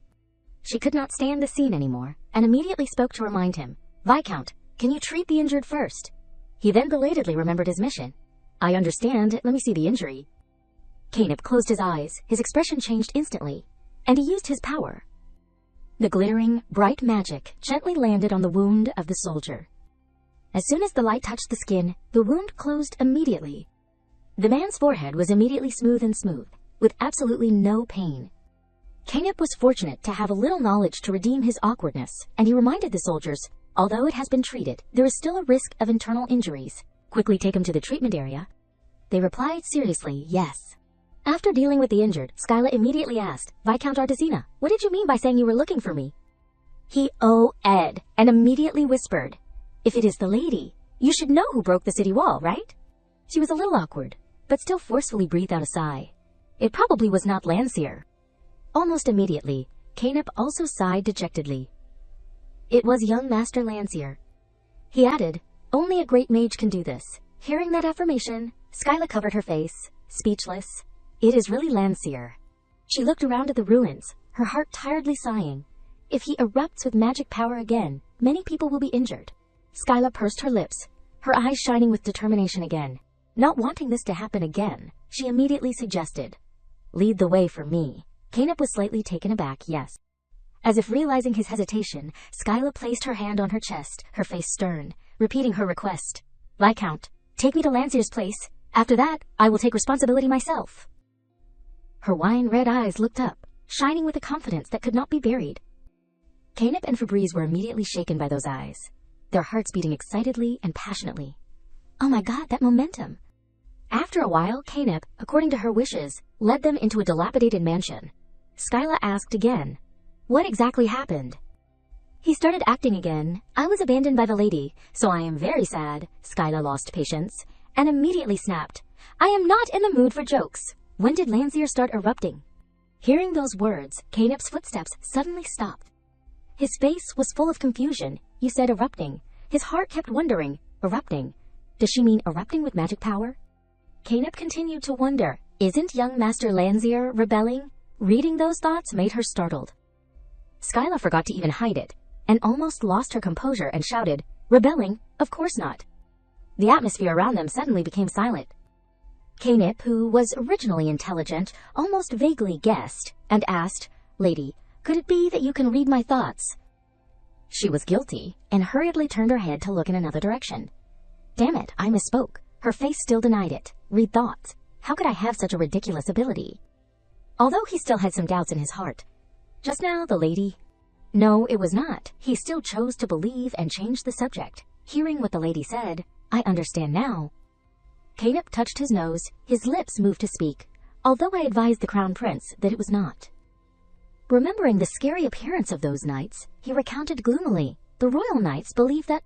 She could not stand the scene anymore, and immediately spoke to remind him, "Viscount, can you treat the injured first?" He then belatedly remembered his mission. "I understand, let me see the injury." Kainep closed his eyes, his expression changed instantly, and he used his power. The glittering, bright magic gently landed on the wound of the soldier. As soon as the light touched the skin, the wound closed immediately. The man's forehead was immediately smooth, with absolutely no pain. Canip was fortunate to have a little knowledge to redeem his awkwardness, and he reminded the soldiers, although it has been treated, there is still a risk of internal injuries. Quickly take him to the treatment area. They replied seriously, yes. After dealing with the injured, Skyla immediately asked, Viscount Artesina, what did you mean by saying you were looking for me? He oh-ed and immediately whispered, if it is the lady, you should know who broke the city wall, right? She was a little awkward, but still forcefully breathed out a sigh. It probably was not Landseer. Almost immediately, Canip also sighed dejectedly. It was young Master Landseer. He added, only a great mage can do this. Hearing that affirmation, Skyla covered her face, speechless. It is really Landseer. She looked around at the ruins, her heart tiredly sighing. If he erupts with magic power again, many people will be injured. Skyla pursed her lips, her eyes shining with determination again. Not wanting this to happen again, she immediately suggested, lead the way for me. Canip was slightly taken aback, yes. As if realizing his hesitation, Skyla placed her hand on her chest, her face stern, repeating her request. Viscount, take me to Landseer's place. After that, I will take responsibility myself. Her wine-red eyes looked up, shining with a confidence that could not be buried. Canip and Febreze were immediately shaken by those eyes, their hearts beating excitedly and passionately. Oh my god, that momentum! After a while, Canip, according to her wishes, led them into a dilapidated mansion. Skyla asked again, what exactly happened? He started acting again. I was abandoned by the lady, so I am very sad. Skyla lost patience, and immediately snapped, I am not in the mood for jokes. When did Landseer start erupting? Hearing those words, Canip's footsteps suddenly stopped. His face was full of confusion. You said erupting. His heart kept wondering, erupting. Does she mean erupting with magic power? Canip continued to wonder, isn't young Master Landseer rebelling? Reading those thoughts made her startled. Skyla forgot to even hide it, and almost lost her composure and shouted, rebelling? Of course not. The atmosphere around them suddenly became silent. Canip, who was originally intelligent, almost vaguely guessed, and asked, Lady, could it be that you can read my thoughts? She was guilty, and hurriedly turned her head to look in another direction. Damn it, I misspoke. Her face still denied it. Read thoughts. How could I have such a ridiculous ability? Although he still had some doubts in his heart. Just now, the lady... No, it was not. He still chose to believe and change the subject. Hearing what the lady said, I understand now. Canip touched his nose, his lips moved to speak, although I advised the Crown Prince that it was not. Remembering the scary appearance of those knights, he recounted gloomily. The royal knights believe that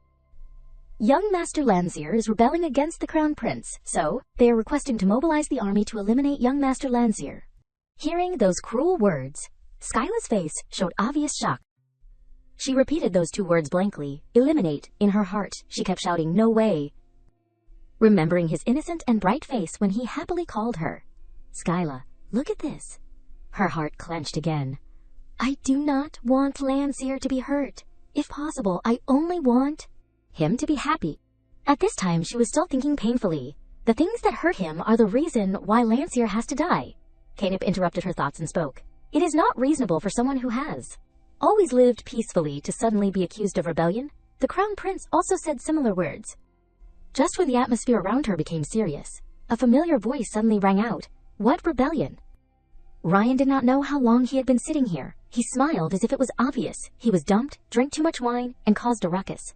young Master Landseer is rebelling against the Crown Prince, so they are requesting to mobilize the army to eliminate young Master Landseer. Hearing those cruel words, Skyla's face showed obvious shock. She repeated those two words blankly, eliminate. In her heart, she kept shouting, no way. Remembering his innocent and bright face when he happily called her. Skyla, look at this. Her heart clenched again. I do not want Landseer to be hurt. If possible, I only want him to be happy. At this time, she was still thinking painfully. The things that hurt him are the reason why Landseer has to die. Canip interrupted her thoughts and spoke. It is not reasonable for someone who has always lived peacefully to suddenly be accused of rebellion. The Crown Prince also said similar words. Just when the atmosphere around her became serious, a familiar voice suddenly rang out. What rebellion? Ryan did not know how long he had been sitting here. He smiled as if it was obvious. He was dumped, drank too much wine, and caused a ruckus.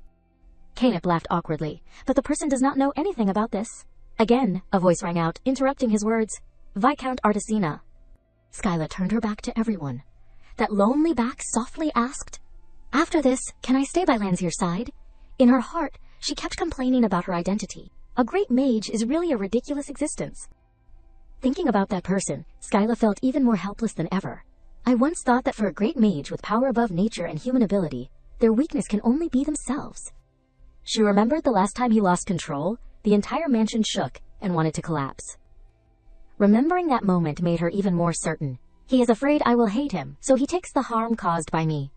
Canip laughed awkwardly, but the person does not know anything about this. Again, a voice rang out, interrupting his words. Viscount Artesina. Skyla turned her back to everyone. That lonely back softly asked, After this, can I stay by Landseer's side? In her heart, she kept complaining about her identity. A great mage is really a ridiculous existence. Thinking about that person, Skyla felt even more helpless than ever. I once thought that for a great mage with power above nature and human ability, their weakness can only be themselves. She remembered the last time he lost control, the entire mansion shook and wanted to collapse. Remembering that moment made her even more certain. He is afraid I will hate him, so he takes the harm caused by me.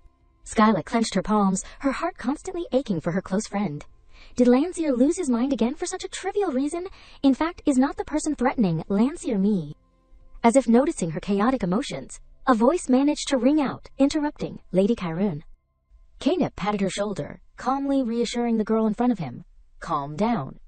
Skyla clenched her palms, her heart constantly aching for her close friend. Did Landseer lose his mind again for such a trivial reason? In fact, is not the person threatening Landseer me? As if noticing her chaotic emotions, a voice managed to ring out, interrupting Lady Kyrune. Canip patted her shoulder, calmly reassuring the girl in front of him. Calm down.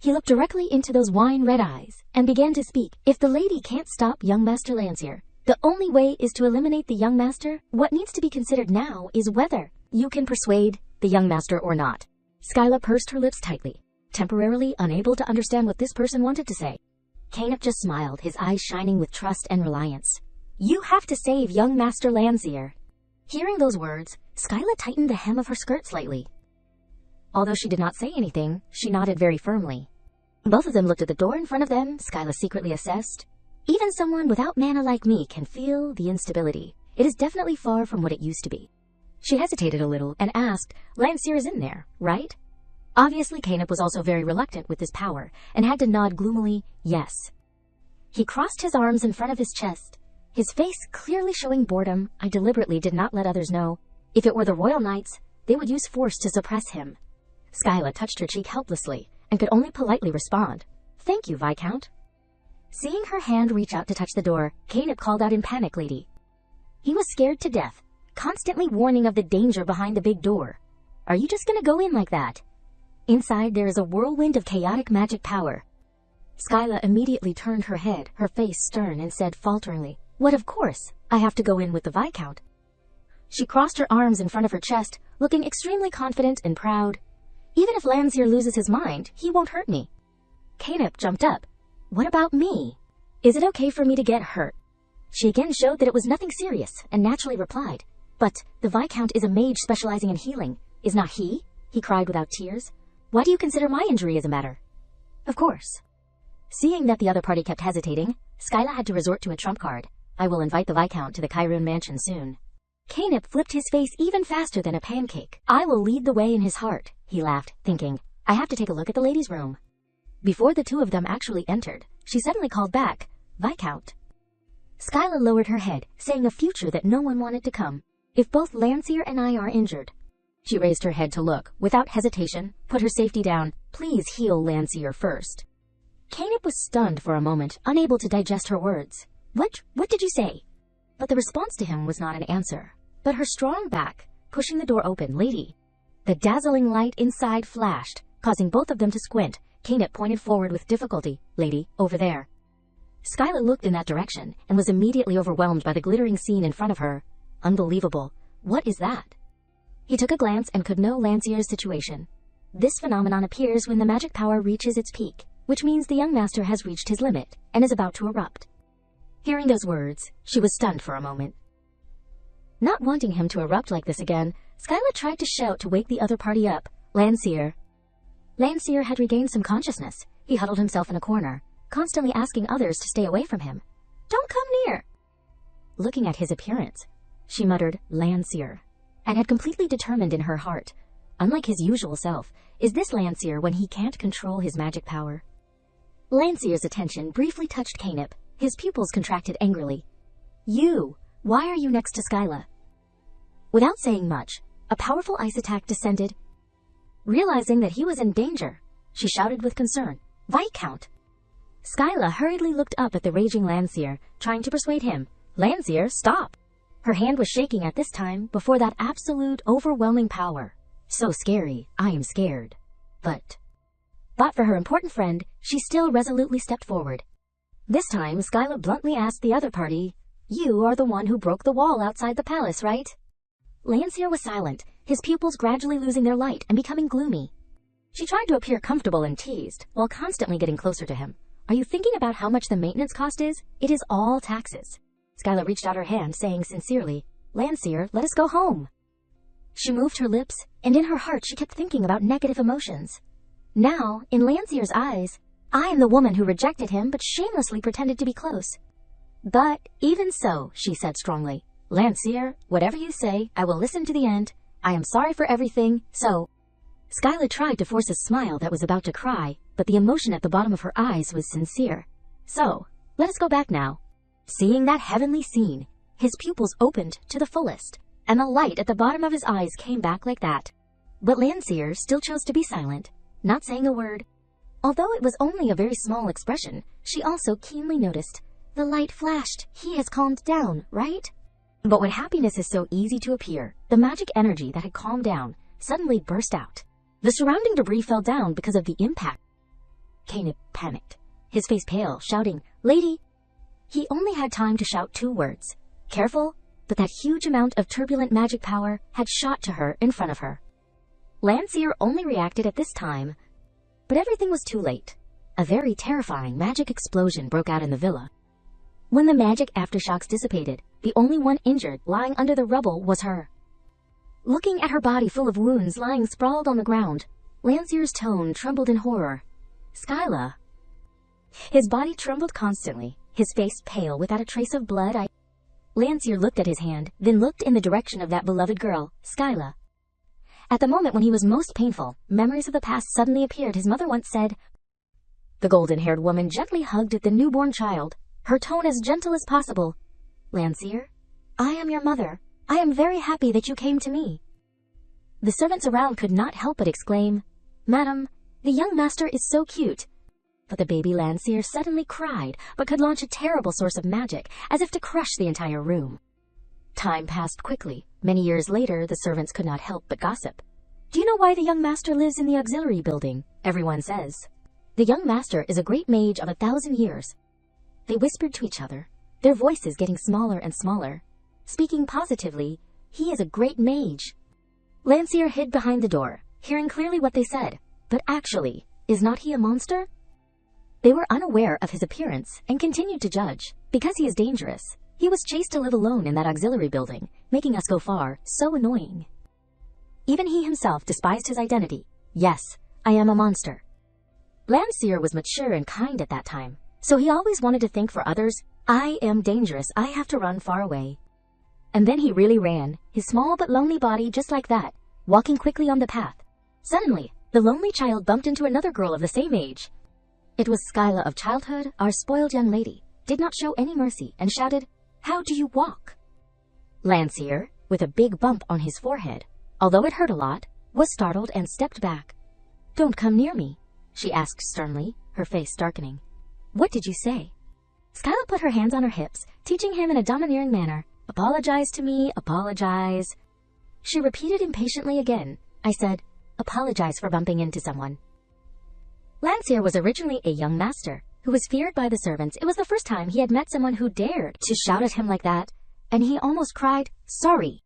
He looked directly into those wine-red eyes and began to speak. If the lady can't stop young Master Landseer, The only way is to eliminate the young master. What needs to be considered now is whether you can persuade the young master or not. Skyla pursed her lips tightly, temporarily unable to understand what this person wanted to say. Canep just smiled, his eyes shining with trust and reliance. You have to save young Master Landseer. Hearing those words, Skyla tightened the hem of her skirt slightly. Although she did not say anything, she nodded very firmly. Both of them looked at the door in front of them. Skyla secretly assessed. Even someone without mana like me can feel the instability. It is definitely far from what it used to be. She hesitated a little and asked, Landseer is in there, right? Obviously, Canep was also very reluctant with this power and had to nod gloomily, yes. He crossed his arms in front of his chest, his face clearly showing boredom. I deliberately did not let others know. If it were the Royal Knights, they would use force to suppress him. Skyla touched her cheek helplessly and could only politely respond, Thank you, Viscount. Seeing her hand reach out to touch the door, Canep called out in panic, Lady. He was scared to death, constantly warning of the danger behind the big door. Are you just gonna go in like that? Inside there is a whirlwind of chaotic magic power. Skyla immediately turned her head, her face stern, and said falteringly, What, of course, I have to go in with the Viscount. She crossed her arms in front of her chest, looking extremely confident and proud. Even if Landseer loses his mind, he won't hurt me. Canep jumped up. What about me? Is it okay for me to get hurt? She again showed that it was nothing serious, and naturally replied, But the Viscount is a mage specializing in healing, is not he? He cried without tears. Why do you consider my injury as a matter? Of course. Seeing that the other party kept hesitating, Skyla had to resort to a trump card. I will invite the Viscount to the Kyrune mansion soon. Canep flipped his face even faster than a pancake. I will lead the way in his heart, he laughed, thinking, I have to take a look at the ladies' room. Before the two of them actually entered, she suddenly called back, Viscount. Skyla lowered her head, saying a future that no one wanted to come. If both Landseer and I are injured. She raised her head to look, without hesitation, put her safety down. Please heal Landseer first. Canep was stunned for a moment, unable to digest her words. What did you say? But the response to him was not an answer, but her strong back, pushing the door open. Lady. The dazzling light inside flashed, causing both of them to squint. Canep pointed forward with difficulty. Lady, over there. Skyla looked in that direction and was immediately overwhelmed by the glittering scene in front of her. Unbelievable. What is that? He took a glance and could know Landseer's situation. This phenomenon appears when the magic power reaches its peak, which means the young master has reached his limit and is about to erupt. Hearing those words, she was stunned for a moment. Not wanting him to erupt like this again, Skyla tried to shout to wake the other party up. Landseer. Landseer had regained some consciousness. He huddled himself in a corner, constantly asking others to stay away from him. Don't come near. Looking at his appearance, she muttered, Landseer, and had completely determined in her heart, unlike his usual self, is this Landseer when he can't control his magic power? Landseer's attention briefly touched Canep. His pupils contracted angrily. You! Why are you next to Skyla? Without saying much, a powerful ice attack descended. Realizing that he was in danger, she shouted with concern, Viscount! Skyla hurriedly looked up at the raging Landseer, trying to persuade him. Landseer, stop! Her hand was shaking at this time before that absolute, overwhelming power. So scary, I am scared. But for her important friend, she still resolutely stepped forward. This time, Skyla bluntly asked the other party, You are the one who broke the wall outside the palace, right? Landseer was silent, his pupils gradually losing their light and becoming gloomy. She tried to appear comfortable and teased, while constantly getting closer to him. Are you thinking about how much the maintenance cost is? It is all taxes. Skyla reached out her hand, saying sincerely, Landseer, let us go home. She moved her lips, and in her heart she kept thinking about negative emotions. Now, in Landseer's eyes, I am the woman who rejected him but shamelessly pretended to be close. But even so, she said strongly, Landseer, whatever you say, I will listen to the end. I am sorry for everything, so... Skyla tried to force a smile that was about to cry, but the emotion at the bottom of her eyes was sincere. So, let us go back now. Seeing that heavenly scene, his pupils opened to the fullest, and the light at the bottom of his eyes came back like that. But Landseer still chose to be silent, not saying a word. Although it was only a very small expression, she also keenly noticed. The light flashed. He has calmed down, right? But when happiness is so easy to appear, the magic energy that had calmed down suddenly burst out. The surrounding debris fell down because of the impact. Canep panicked, his face pale, shouting, Lady! He only had time to shout 2 words. Careful, but that huge amount of turbulent magic power had shot to her in front of her. Landseer only reacted at this time, but everything was too late. A very terrifying magic explosion broke out in the villa. When the magic aftershocks dissipated, the only one injured lying under the rubble was her. Looking at her body full of wounds lying sprawled on the ground, Landseer's tone trembled in horror. Skyla. His body trembled constantly, his face pale without a trace of blood. Landseer looked at his hand, then looked in the direction of that beloved girl, Skyla. At the moment when he was most painful, memories of the past suddenly appeared. His mother once said. The golden-haired woman gently hugged the newborn child, her tone as gentle as possible. Landseer, I am your mother. I am very happy that you came to me. The servants around could not help but exclaim, Madam, the young master is so cute. But the baby Landseer suddenly cried, but could launch a terrible source of magic, as if to crush the entire room. Time passed quickly. Many years later, the servants could not help but gossip. Do you know why the young master lives in the auxiliary building? Everyone says. The young master is a great mage of 1,000 years. They whispered to each other, their voices getting smaller and smaller. Speaking positively, he is a great mage. Landseer hid behind the door, hearing clearly what they said. But actually, is not he a monster? They were unaware of his appearance and continued to judge. Because he is dangerous, he was chased to live alone in that auxiliary building, making us go far, so annoying. Even he himself despised his identity. Yes, I am a monster. Landseer was mature and kind at that time, so he always wanted to think for others, I am dangerous, I have to run far away. And then he really ran, his small but lonely body just like that, walking quickly on the path. Suddenly, the lonely child bumped into another girl of the same age. It was Skyla of childhood, our spoiled young lady, did not show any mercy and shouted, How do you walk? Landseer, with a big bump on his forehead, although it hurt a lot, was startled and stepped back. Don't come near me, she asked sternly, her face darkening. What did you say? Skyla put her hands on her hips, teaching him in a domineering manner, Apologize to me, apologize. She repeated impatiently again. I said, Apologize for bumping into someone. Landseer was originally a young master, who was feared by the servants. It was the first time he had met someone who dared to shout at him like that, and he almost cried, Sorry.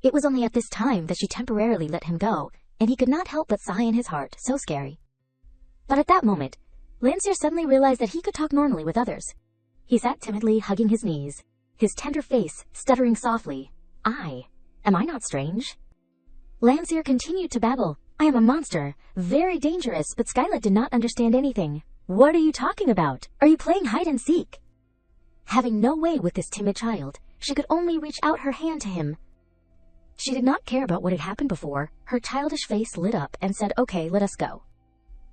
It was only at this time that she temporarily let him go, and he could not help but sigh in his heart, so scary. But at that moment, Landseer suddenly realized that he could talk normally with others. He sat timidly, hugging his knees, his tender face stuttering softly. Am I not strange? Landseer continued to babble. I am a monster, very dangerous, but Skyla did not understand anything. What are you talking about? Are you playing hide and seek? Having no way with this timid child, she could only reach out her hand to him. She did not care about what had happened before. Her childish face lit up and said, Okay, let us go.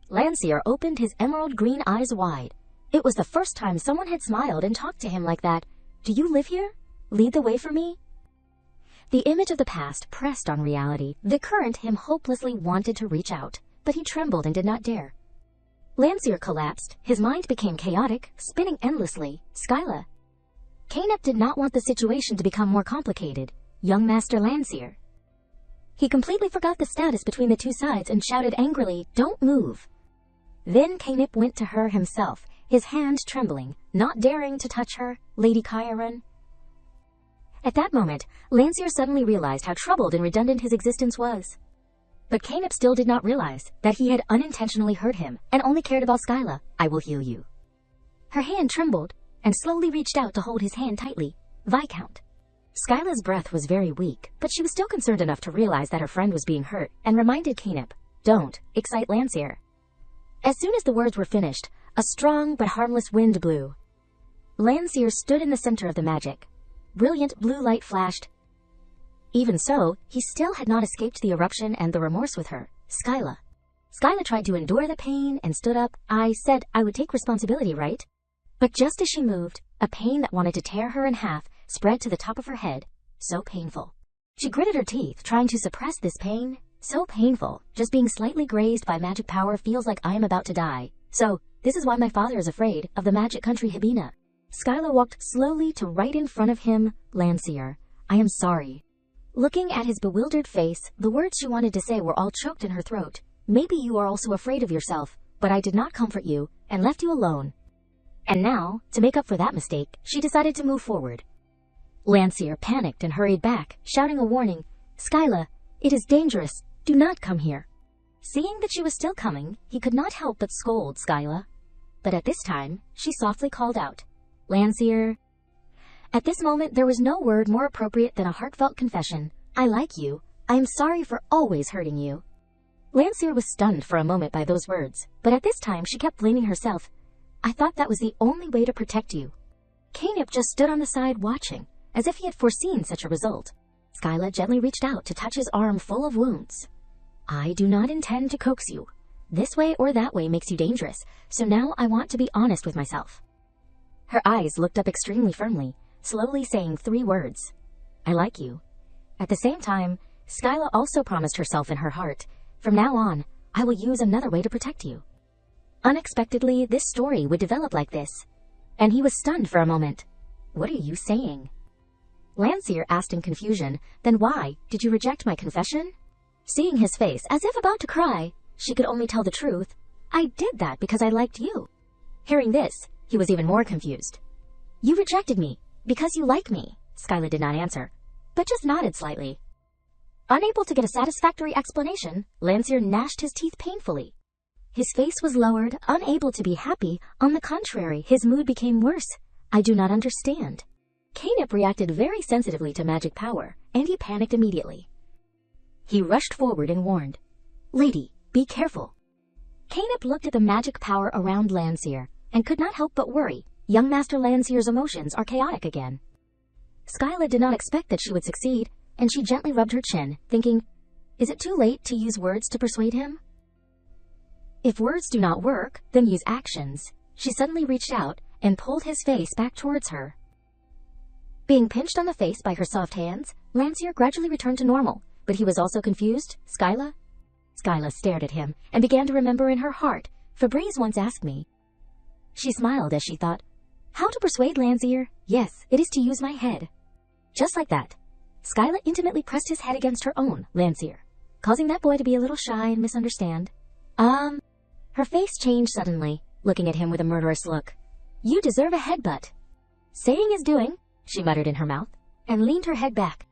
Landseer opened his emerald green eyes wide. It was the first time someone had smiled and talked to him like that. Do you live here? Lead the way for me? The image of the past pressed on reality. The current him hopelessly wanted to reach out, but he trembled and did not dare. Landseer collapsed. His mind became chaotic, spinning endlessly. Skyla. Canep did not want the situation to become more complicated. Young Master Landseer. He completely forgot the status between the two sides and shouted angrily, Don't move. Then Canep went to her himself, his hand trembling, not daring to touch her, Lady Chiron. At that moment, Landseer suddenly realized how troubled and redundant his existence was. But Canep still did not realize that he had unintentionally hurt him and only cared about Skyla. I will heal you. Her hand trembled and slowly reached out to hold his hand tightly. Viscount. Skyla's breath was very weak, but she was still concerned enough to realize that her friend was being hurt and reminded Canep, Don't excite Landseer. As soon as the words were finished, a strong but harmless wind blew. Landseer stood in the center of the magic. Brilliant blue light flashed. Even so, he still had not escaped the eruption and the remorse with her, Skyla. Skyla tried to endure the pain and stood up. I said I would take responsibility, right? But just as she moved, a pain that wanted to tear her in half spread to the top of her head. So painful. She gritted her teeth, trying to suppress this pain. So painful. Just being slightly grazed by magic power feels like I am about to die. So, this is why my father is afraid of the magic country Hibina. Skyla walked slowly to right in front of him. Landseer, I am sorry. Looking at his bewildered face, the words she wanted to say were all choked in her throat. Maybe you are also afraid of yourself, but I did not comfort you and left you alone. And now, to make up for that mistake, she decided to move forward. Lancier panicked and hurried back, shouting a warning. "Skyla, it is dangerous. Do not come here." Seeing that she was still coming, he could not help but scold Skyla. But at this time, she softly called out, "Lancier." At this moment, there was no word more appropriate than a heartfelt confession. "I like you. I am sorry for always hurting you." Lancier was stunned for a moment by those words, but at this time she kept blaming herself. "I thought that was the only way to protect you." Canip just stood on the side watching, as if he had foreseen such a result. Skyla gently reached out to touch his arm full of wounds. "I do not intend to coax you. This way or that way makes you dangerous, so now I want to be honest with myself." Her eyes looked up extremely firmly, slowly saying 3 words. "I like you." At the same time, Skyla also promised herself in her heart, "From now on, I will use another way to protect you." Unexpectedly, this story would develop like this, and he was stunned for a moment. "What are you saying?" Lancier asked in confusion, "Then why did you reject my confession?" Seeing his face as if about to cry, she could only tell the truth. "I did that because I liked you." Hearing this, he was even more confused. "You rejected me because you like me." Skyla did not answer, but just nodded slightly. Unable to get a satisfactory explanation, Lancier gnashed his teeth painfully. His face was lowered, unable to be happy. On the contrary, his mood became worse. "I do not understand." Canip reacted very sensitively to magic power, and he panicked immediately. He rushed forward and warned, "Lady, be careful." Canip looked at the magic power around Lancier, and could not help but worry. Young Master Lancier's emotions are chaotic again. Skyla did not expect that she would succeed, and she gently rubbed her chin, thinking, "Is it too late to use words to persuade him?" If words do not work, then use actions. She suddenly reached out and pulled his face back towards her. Being pinched on the face by her soft hands, Lancier gradually returned to normal, but he was also confused. "Skyla?" Skyla stared at him and began to remember in her heart, "Febreze once asked me." She smiled as she thought, "How to persuade Lancier? Yes, it is to use my head." Just like that, Skyla intimately pressed his head against her own, Lancier, causing that boy to be a little shy and misunderstand. Her face changed suddenly, looking at him with a murderous look. "You deserve a headbutt." Saying is doing, she muttered in her mouth, and leaned her head back.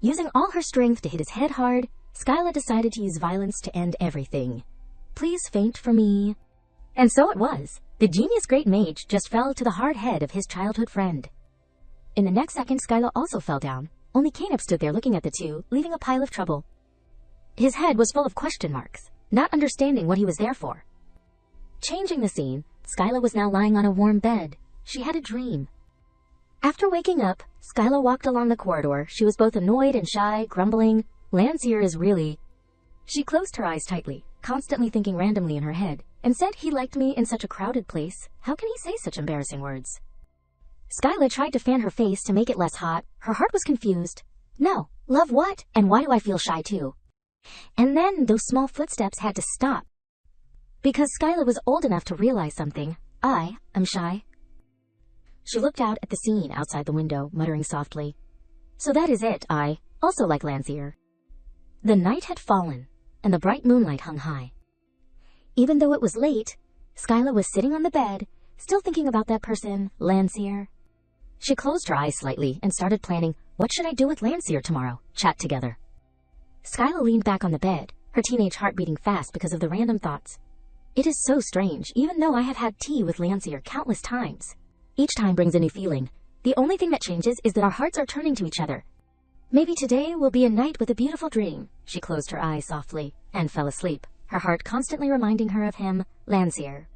Using all her strength to hit his head hard, Skyla decided to use violence to end everything. "Please faint for me." And so it was. The genius great mage just fell to the hard head of his childhood friend. In the next second, Skyla also fell down. Only Canip stood there looking at the two, leaving a pile of trouble. His head was full of question marks, not understanding what he was there for. Changing the scene, Skyla was now lying on a warm bed. She had a dream. After waking up, Skyla walked along the corridor. She was both annoyed and shy, grumbling, "Lancier is really..." She closed her eyes tightly, constantly thinking randomly in her head, and said, "He liked me in such a crowded place. How can he say such embarrassing words?" Skyla tried to fan her face to make it less hot. Her heart was confused. "No, love what? And why do I feel shy too?" And then those small footsteps had to stop. Because Skyla was old enough to realize something. "I am shy." She looked out at the scene outside the window, muttering softly, "So that is it. I also like Lancier." The night had fallen, and the bright moonlight hung high. Even though it was late, Skyla was sitting on the bed, still thinking about that person, Lancier. She closed her eyes slightly and started planning, what should I do with Lancier tomorrow? Chat together. Skyla leaned back on the bed, her teenage heart beating fast because of the random thoughts. It is so strange, even though I have had tea with Lancier countless times. Each time brings a new feeling. The only thing that changes is that our hearts are turning to each other. Maybe today will be a night with a beautiful dream. She closed her eyes softly and fell asleep, her heart constantly reminding her of him, Lancier.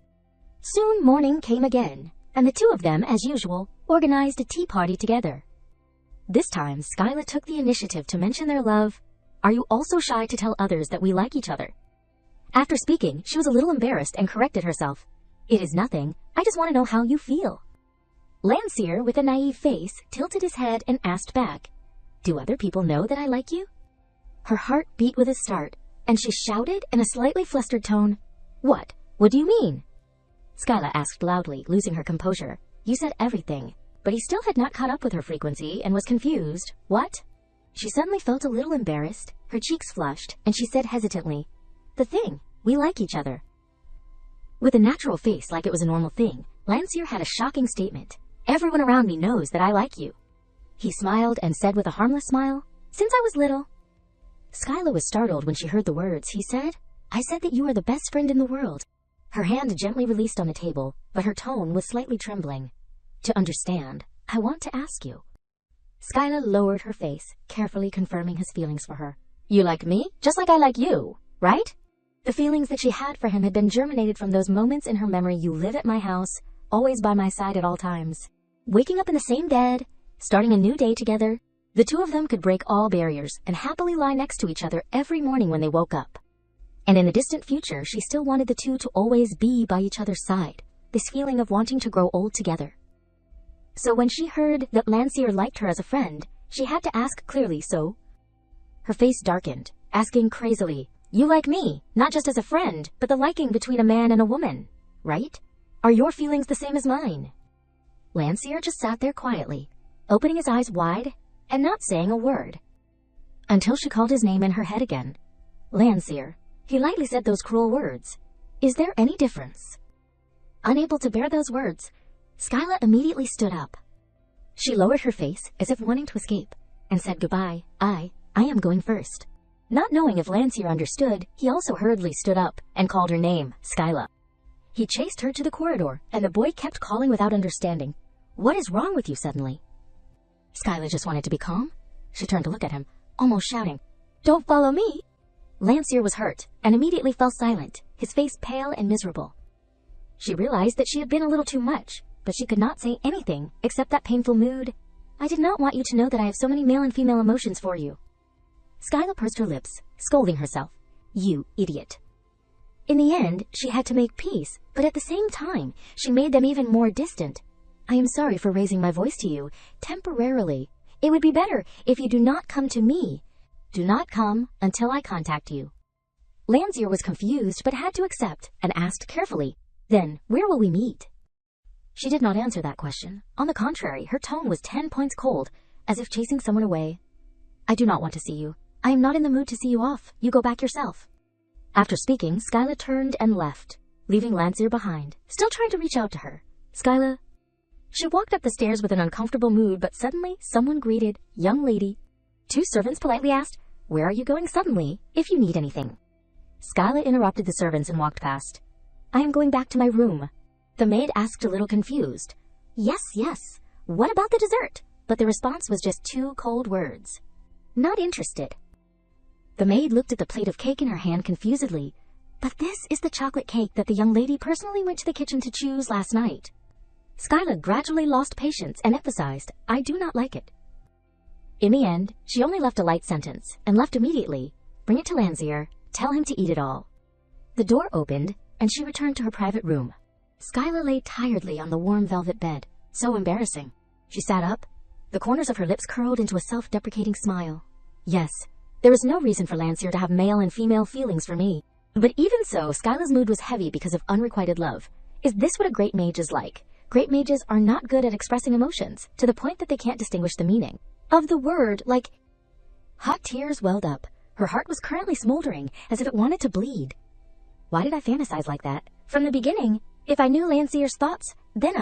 Soon morning came again, and the two of them, as usual, organized a tea party together. This time, Skyla took the initiative to mention their love. "Are you also shy to tell others that we like each other?" After speaking, she was a little embarrassed and corrected herself. "It is nothing. I just want to know how you feel." Lancier, with a naive face, tilted his head and asked back, "Do other people know that I like you?" Her heart beat with a start, and she shouted in a slightly flustered tone, "What? What do you mean?" Skyla asked loudly, losing her composure. "You said everything." But he still had not caught up with her frequency and was confused. "What?" She suddenly felt a little embarrassed, her cheeks flushed, and she said hesitantly, "The thing. We like each other." With a natural face like it was a normal thing, Landseer had a shocking statement. "Everyone around me knows that I like you." He smiled and said with a harmless smile, "Since I was little." Skyla was startled when she heard the words. He said, "I said that you are the best friend in the world." Her hand gently released on the table, but her tone was slightly trembling. "To understand, I want to ask you." Skyla lowered her face, carefully confirming his feelings for her. "You like me, just like I like you, right?" The feelings that she had for him had been germinated from those moments in her memory. "You live at my house, always by my side at all times. Waking up in the same bed, starting a new day together. The two of them could break all barriers and happily lie next to each other every morning when they woke up." And in the distant future, she still wanted the two to always be by each other's side, this feeling of wanting to grow old together. So when she heard that Landseer liked her as a friend, she had to ask clearly. "So?" Her face darkened, asking crazily, "You like me, not just as a friend, but the liking between a man and a woman, right? Are your feelings the same as mine?" Landseer just sat there quietly, opening his eyes wide and not saying a word, until she called his name in her head again. "Landseer." He lightly said those cruel words. "Is there any difference?" Unable to bear those words, Skyla immediately stood up. She lowered her face as if wanting to escape, and said, "Goodbye, I am going first." Not knowing if Landseer understood, he also hurriedly stood up and called her name, Skyla. He chased her to the corridor, and the boy kept calling without understanding. "What is wrong with you suddenly?" Skyla just wanted to be calm. She turned to look at him, almost shouting, "Don't follow me!" Landseer was hurt, and immediately fell silent, his face pale and miserable. She realized that she had been a little too much, but she could not say anything except that painful mood. "I did not want you to know that I have so many male and female emotions for you." Skyla pursed her lips, scolding herself. "You idiot." In the end, she had to make peace, but at the same time, she made them even more distant. "I am sorry for raising my voice to you, temporarily. It would be better if you do not come to me. Do not come until I contact you." Landseer was confused but had to accept and asked carefully, "Then, where will we meet?" She did not answer that question. On the contrary, her tone was 10 points cold, as if chasing someone away. "I do not want to see you. I am not in the mood to see you off. You go back yourself." After speaking, Skyla turned and left, leaving Landseer behind, still trying to reach out to her. "Skyla." She walked up the stairs with an uncomfortable mood, but suddenly someone greeted, "Young lady." Two servants politely asked, "Where are you going suddenly, if you need anything?" Skyla interrupted the servants and walked past. "I am going back to my room." The maid asked, a little confused. Yes. What about the dessert?" But the response was just two cold words. "Not interested." The maid looked at the plate of cake in her hand confusedly. "But this is the chocolate cake that the young lady personally went to the kitchen to choose last night." Skyla gradually lost patience and emphasized, "I do not like it." In the end, she only left a light sentence, and left immediately. "Bring it to Landseer. Tell him to eat it all." The door opened, and she returned to her private room. Skyla lay tiredly on the warm velvet bed. So embarrassing. She sat up. The corners of her lips curled into a self-deprecating smile. "Yes, there is no reason for Landseer to have male and female feelings for me. But even so, Skyla's mood was heavy because of unrequited love. Is this what a great mage is like? Great mages are not good at expressing emotions, to the point that they can't distinguish the meaning of the word, like... Hot tears welled up. Her heart was currently smoldering, as if it wanted to bleed. Why did I fantasize like that? From the beginning, if I knew Landseer's thoughts, then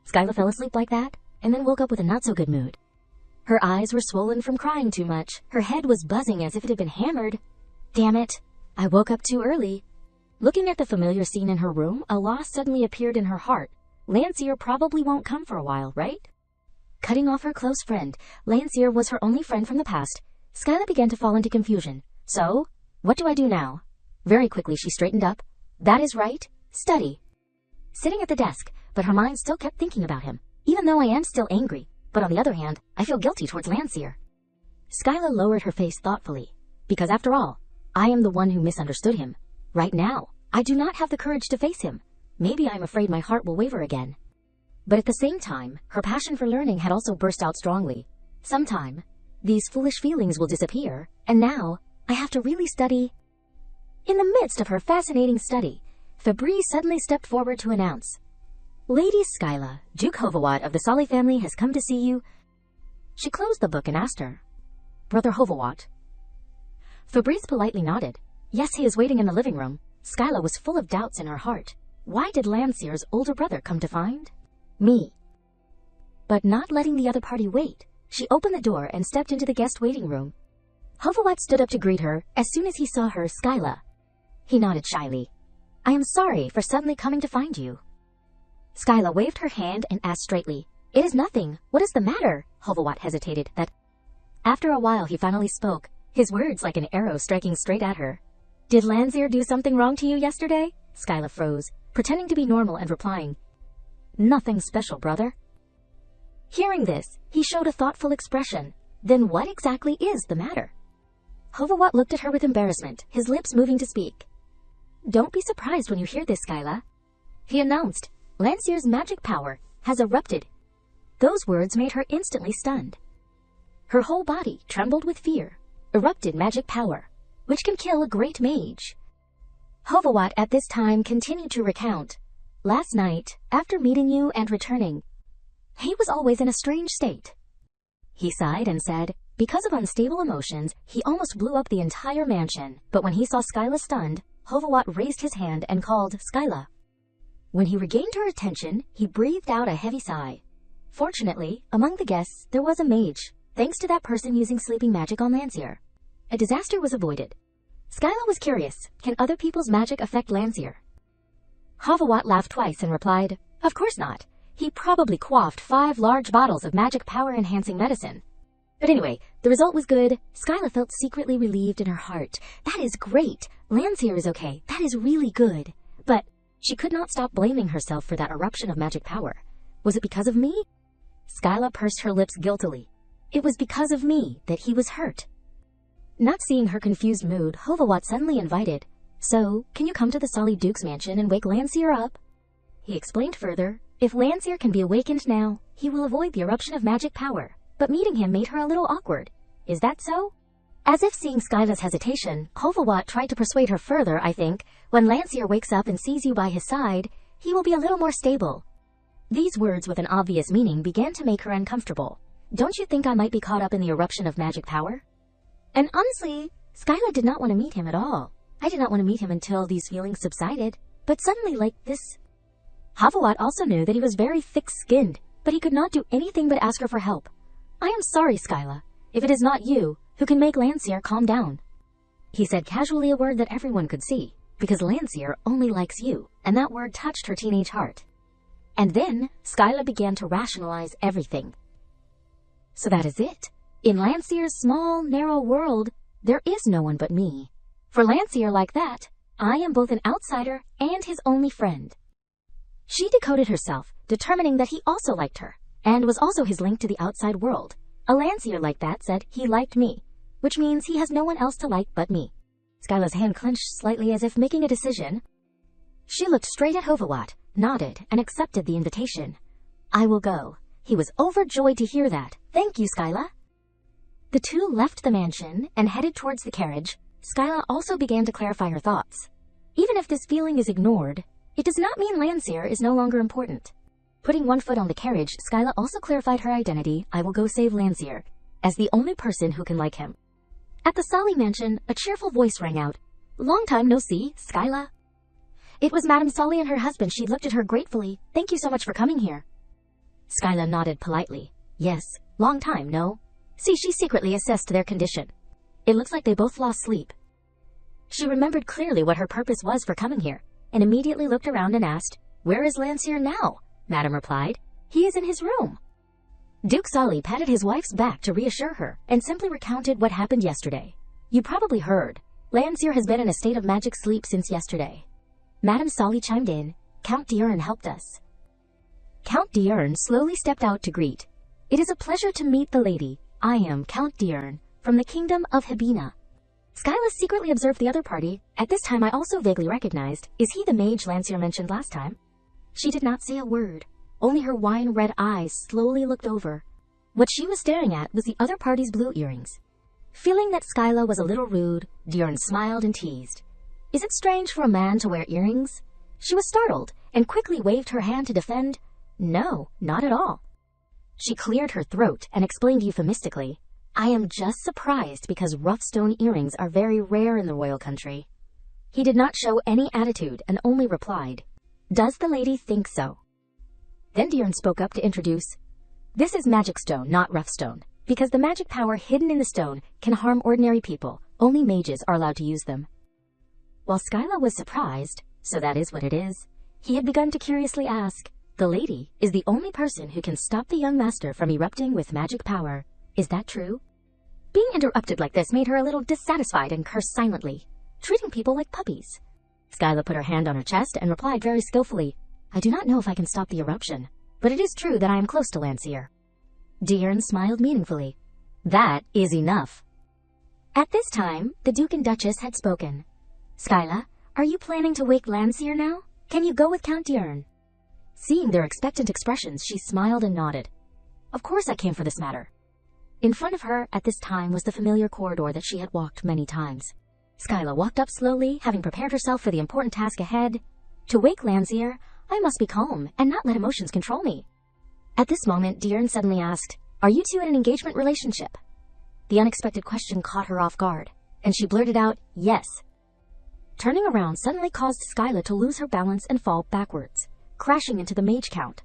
Skyla fell asleep like that, and then woke up with a not-so-good mood. Her eyes were swollen from crying too much. Her head was buzzing as if it had been hammered. Damn it, I woke up too early. Looking at the familiar scene in her room, a loss suddenly appeared in her heart. Landseer probably won't come for a while, right? Cutting off her close friend, Landseer was her only friend from the past. Skyla began to fall into confusion. So, what do I do now? Very quickly she straightened up. That is right, study. Sitting at the desk, but her mind still kept thinking about him, even though I am still angry. But on the other hand, I feel guilty towards Landseer. Skyla lowered her face thoughtfully, because after all, I am the one who misunderstood him. Right now, I do not have the courage to face him. Maybe I'm afraid my heart will waver again. But at the same time, her passion for learning had also burst out strongly. Sometime, these foolish feelings will disappear, and now, I have to really study. In the midst of her fascinating study, Fabrice suddenly stepped forward to announce, "Lady Skyla, Duke Hovawat of the Solly family has come to see you." She closed the book and asked her, "Brother Hovawat?" Fabrice politely nodded. Yes, he is waiting in the living room. Skyla was full of doubts in her heart. Why did Landseer's older brother come to find me? But not letting the other party wait, she opened the door and stepped into the guest waiting room. Hovawat stood up to greet her as soon as he saw her, Skyla. He nodded shyly. I am sorry for suddenly coming to find you. Skyla waved her hand and asked straightly, It is nothing. What is the matter? Hovawat hesitated. After a while he finally spoke, his words like an arrow striking straight at her. Did Landseer do something wrong to you yesterday? Skyla froze, pretending to be normal and replying, Nothing special, brother. Hearing this, he showed a thoughtful expression. Then what exactly is the matter? Hovawat looked at her with embarrassment, his lips moving to speak. Don't be surprised when you hear this, Skyla. He announced, Landseer's magic power has erupted. Those words made her instantly stunned. Her whole body trembled with fear. Erupted magic power, which can kill a great mage. Hovawat at this time continued to recount. Last night, after meeting you and returning, he was always in a strange state. He sighed and said, because of unstable emotions, he almost blew up the entire mansion, but when he saw Skyla stunned, Hovawat raised his hand and called Skyla. When he regained her attention, he breathed out a heavy sigh. Fortunately, among the guests, there was a mage, thanks to that person using sleeping magic on Landseer. A disaster was avoided. Skyla was curious, can other people's magic affect Landseer? Hovawat laughed twice and replied, Of course not. He probably quaffed 5 large bottles of magic power-enhancing medicine. But anyway, the result was good. Skyla felt secretly relieved in her heart. That is great. Landseer is okay. That is really good. But she could not stop blaming herself for that eruption of magic power. Was it because of me? Skyla pursed her lips guiltily. It was because of me that he was hurt. Not seeing her confused mood, Hovawat suddenly invited, So, can you come to the Solly Duke's mansion and wake Landseer up? He explained further, if Landseer can be awakened now, he will avoid the eruption of magic power. But meeting him made her a little awkward. Is that so? As if seeing Skyla's hesitation, Hovawat tried to persuade her further, I think. When Landseer wakes up and sees you by his side, he will be a little more stable. These words with an obvious meaning began to make her uncomfortable. Don't you think I might be caught up in the eruption of magic power? And honestly, Skyla did not want to meet him at all. I did not want to meet him until these feelings subsided. But suddenly like this... Hovawat also knew that he was very thick-skinned, but he could not do anything but ask her for help. I am sorry, Skyla, if it is not you who can make Landseer calm down. He said casually a word that everyone could see, because Landseer only likes you, and that word touched her teenage heart. And then, Skyla began to rationalize everything. So that is it. In Landseer's small, narrow world, there is no one but me. For Landseer like that, I am both an outsider and his only friend. She decoded herself, determining that he also liked her, and was also his link to the outside world. A Landseer like that said he liked me, which means he has no one else to like but me. Skyla's hand clenched slightly as if making a decision. She looked straight at Hovawat, nodded, and accepted the invitation. I will go. He was overjoyed to hear that. Thank you, Skyla. The two left the mansion and headed towards the carriage. Skyla also began to clarify her thoughts. Even if this feeling is ignored, it does not mean Landseer is no longer important. Putting one foot on the carriage, Skyla also clarified her identity. I will go save Landseer, as the only person who can like him. At the Solly mansion, a cheerful voice rang out. Long time no see, Skyla. It was Madame Solly and her husband. She looked at her gratefully. Thank you so much for coming here. Skyla nodded politely. Yes, long time, no? See, she secretly assessed their condition. It looks like they both lost sleep. She remembered clearly what her purpose was for coming here, and immediately looked around and asked, Where is Landseer now? Madame replied, He is in his room. Duke Solly patted his wife's back to reassure her, and simply recounted what happened yesterday. You probably heard. Landseer has been in a state of magic sleep since yesterday. Madame Solly chimed in. Count Diurne helped us. Count Diurne slowly stepped out to greet. It is a pleasure to meet the lady. I am Count Diurne, from the kingdom of Hebina. Skyla secretly observed the other party. At this time I also vaguely recognized. Is he the mage Landseer mentioned last time? She did not say a word. Only her wine-red eyes slowly looked over. What she was staring at was the other party's blue earrings. Feeling that Skyla was a little rude, Diurne smiled and teased. Is it strange for a man to wear earrings? She was startled and quickly waved her hand to defend. No, not at all. She cleared her throat and explained euphemistically. I am just surprised because rough stone earrings are very rare in the royal country. He did not show any attitude and only replied. Does the lady think so? Then Diurn spoke up to introduce, "This is magic stone, not rough stone, because the magic power hidden in the stone can harm ordinary people. Only mages are allowed to use them." While Skyla was surprised, so that is what it is, he had begun to curiously ask, "The lady is the only person who can stop the young master from erupting with magic power. Is that true?" Being interrupted like this made her a little dissatisfied and cursed silently, treating people like puppies. Skyla put her hand on her chest and replied very skillfully, "I do not know if I can stop the eruption, but it is true that I am close to Lancier." Diurn smiled meaningfully. "That is enough." At this time, the Duke and Duchess had spoken. "Skyla, are you planning to wake Lancier now? Can you go with Count Diurn?" Seeing their expectant expressions, she smiled and nodded. "Of course I came for this matter." In front of her at this time was the familiar corridor that she had walked many times. Skyla walked up slowly, having prepared herself for the important task ahead. To wake Lancier, I must be calm and not let emotions control me. At this moment, Diurn suddenly asked, "Are you two in an engagement relationship?" The unexpected question caught her off guard, and she blurted out, "Yes." Turning around suddenly caused Skyla to lose her balance and fall backwards, crashing into the mage count.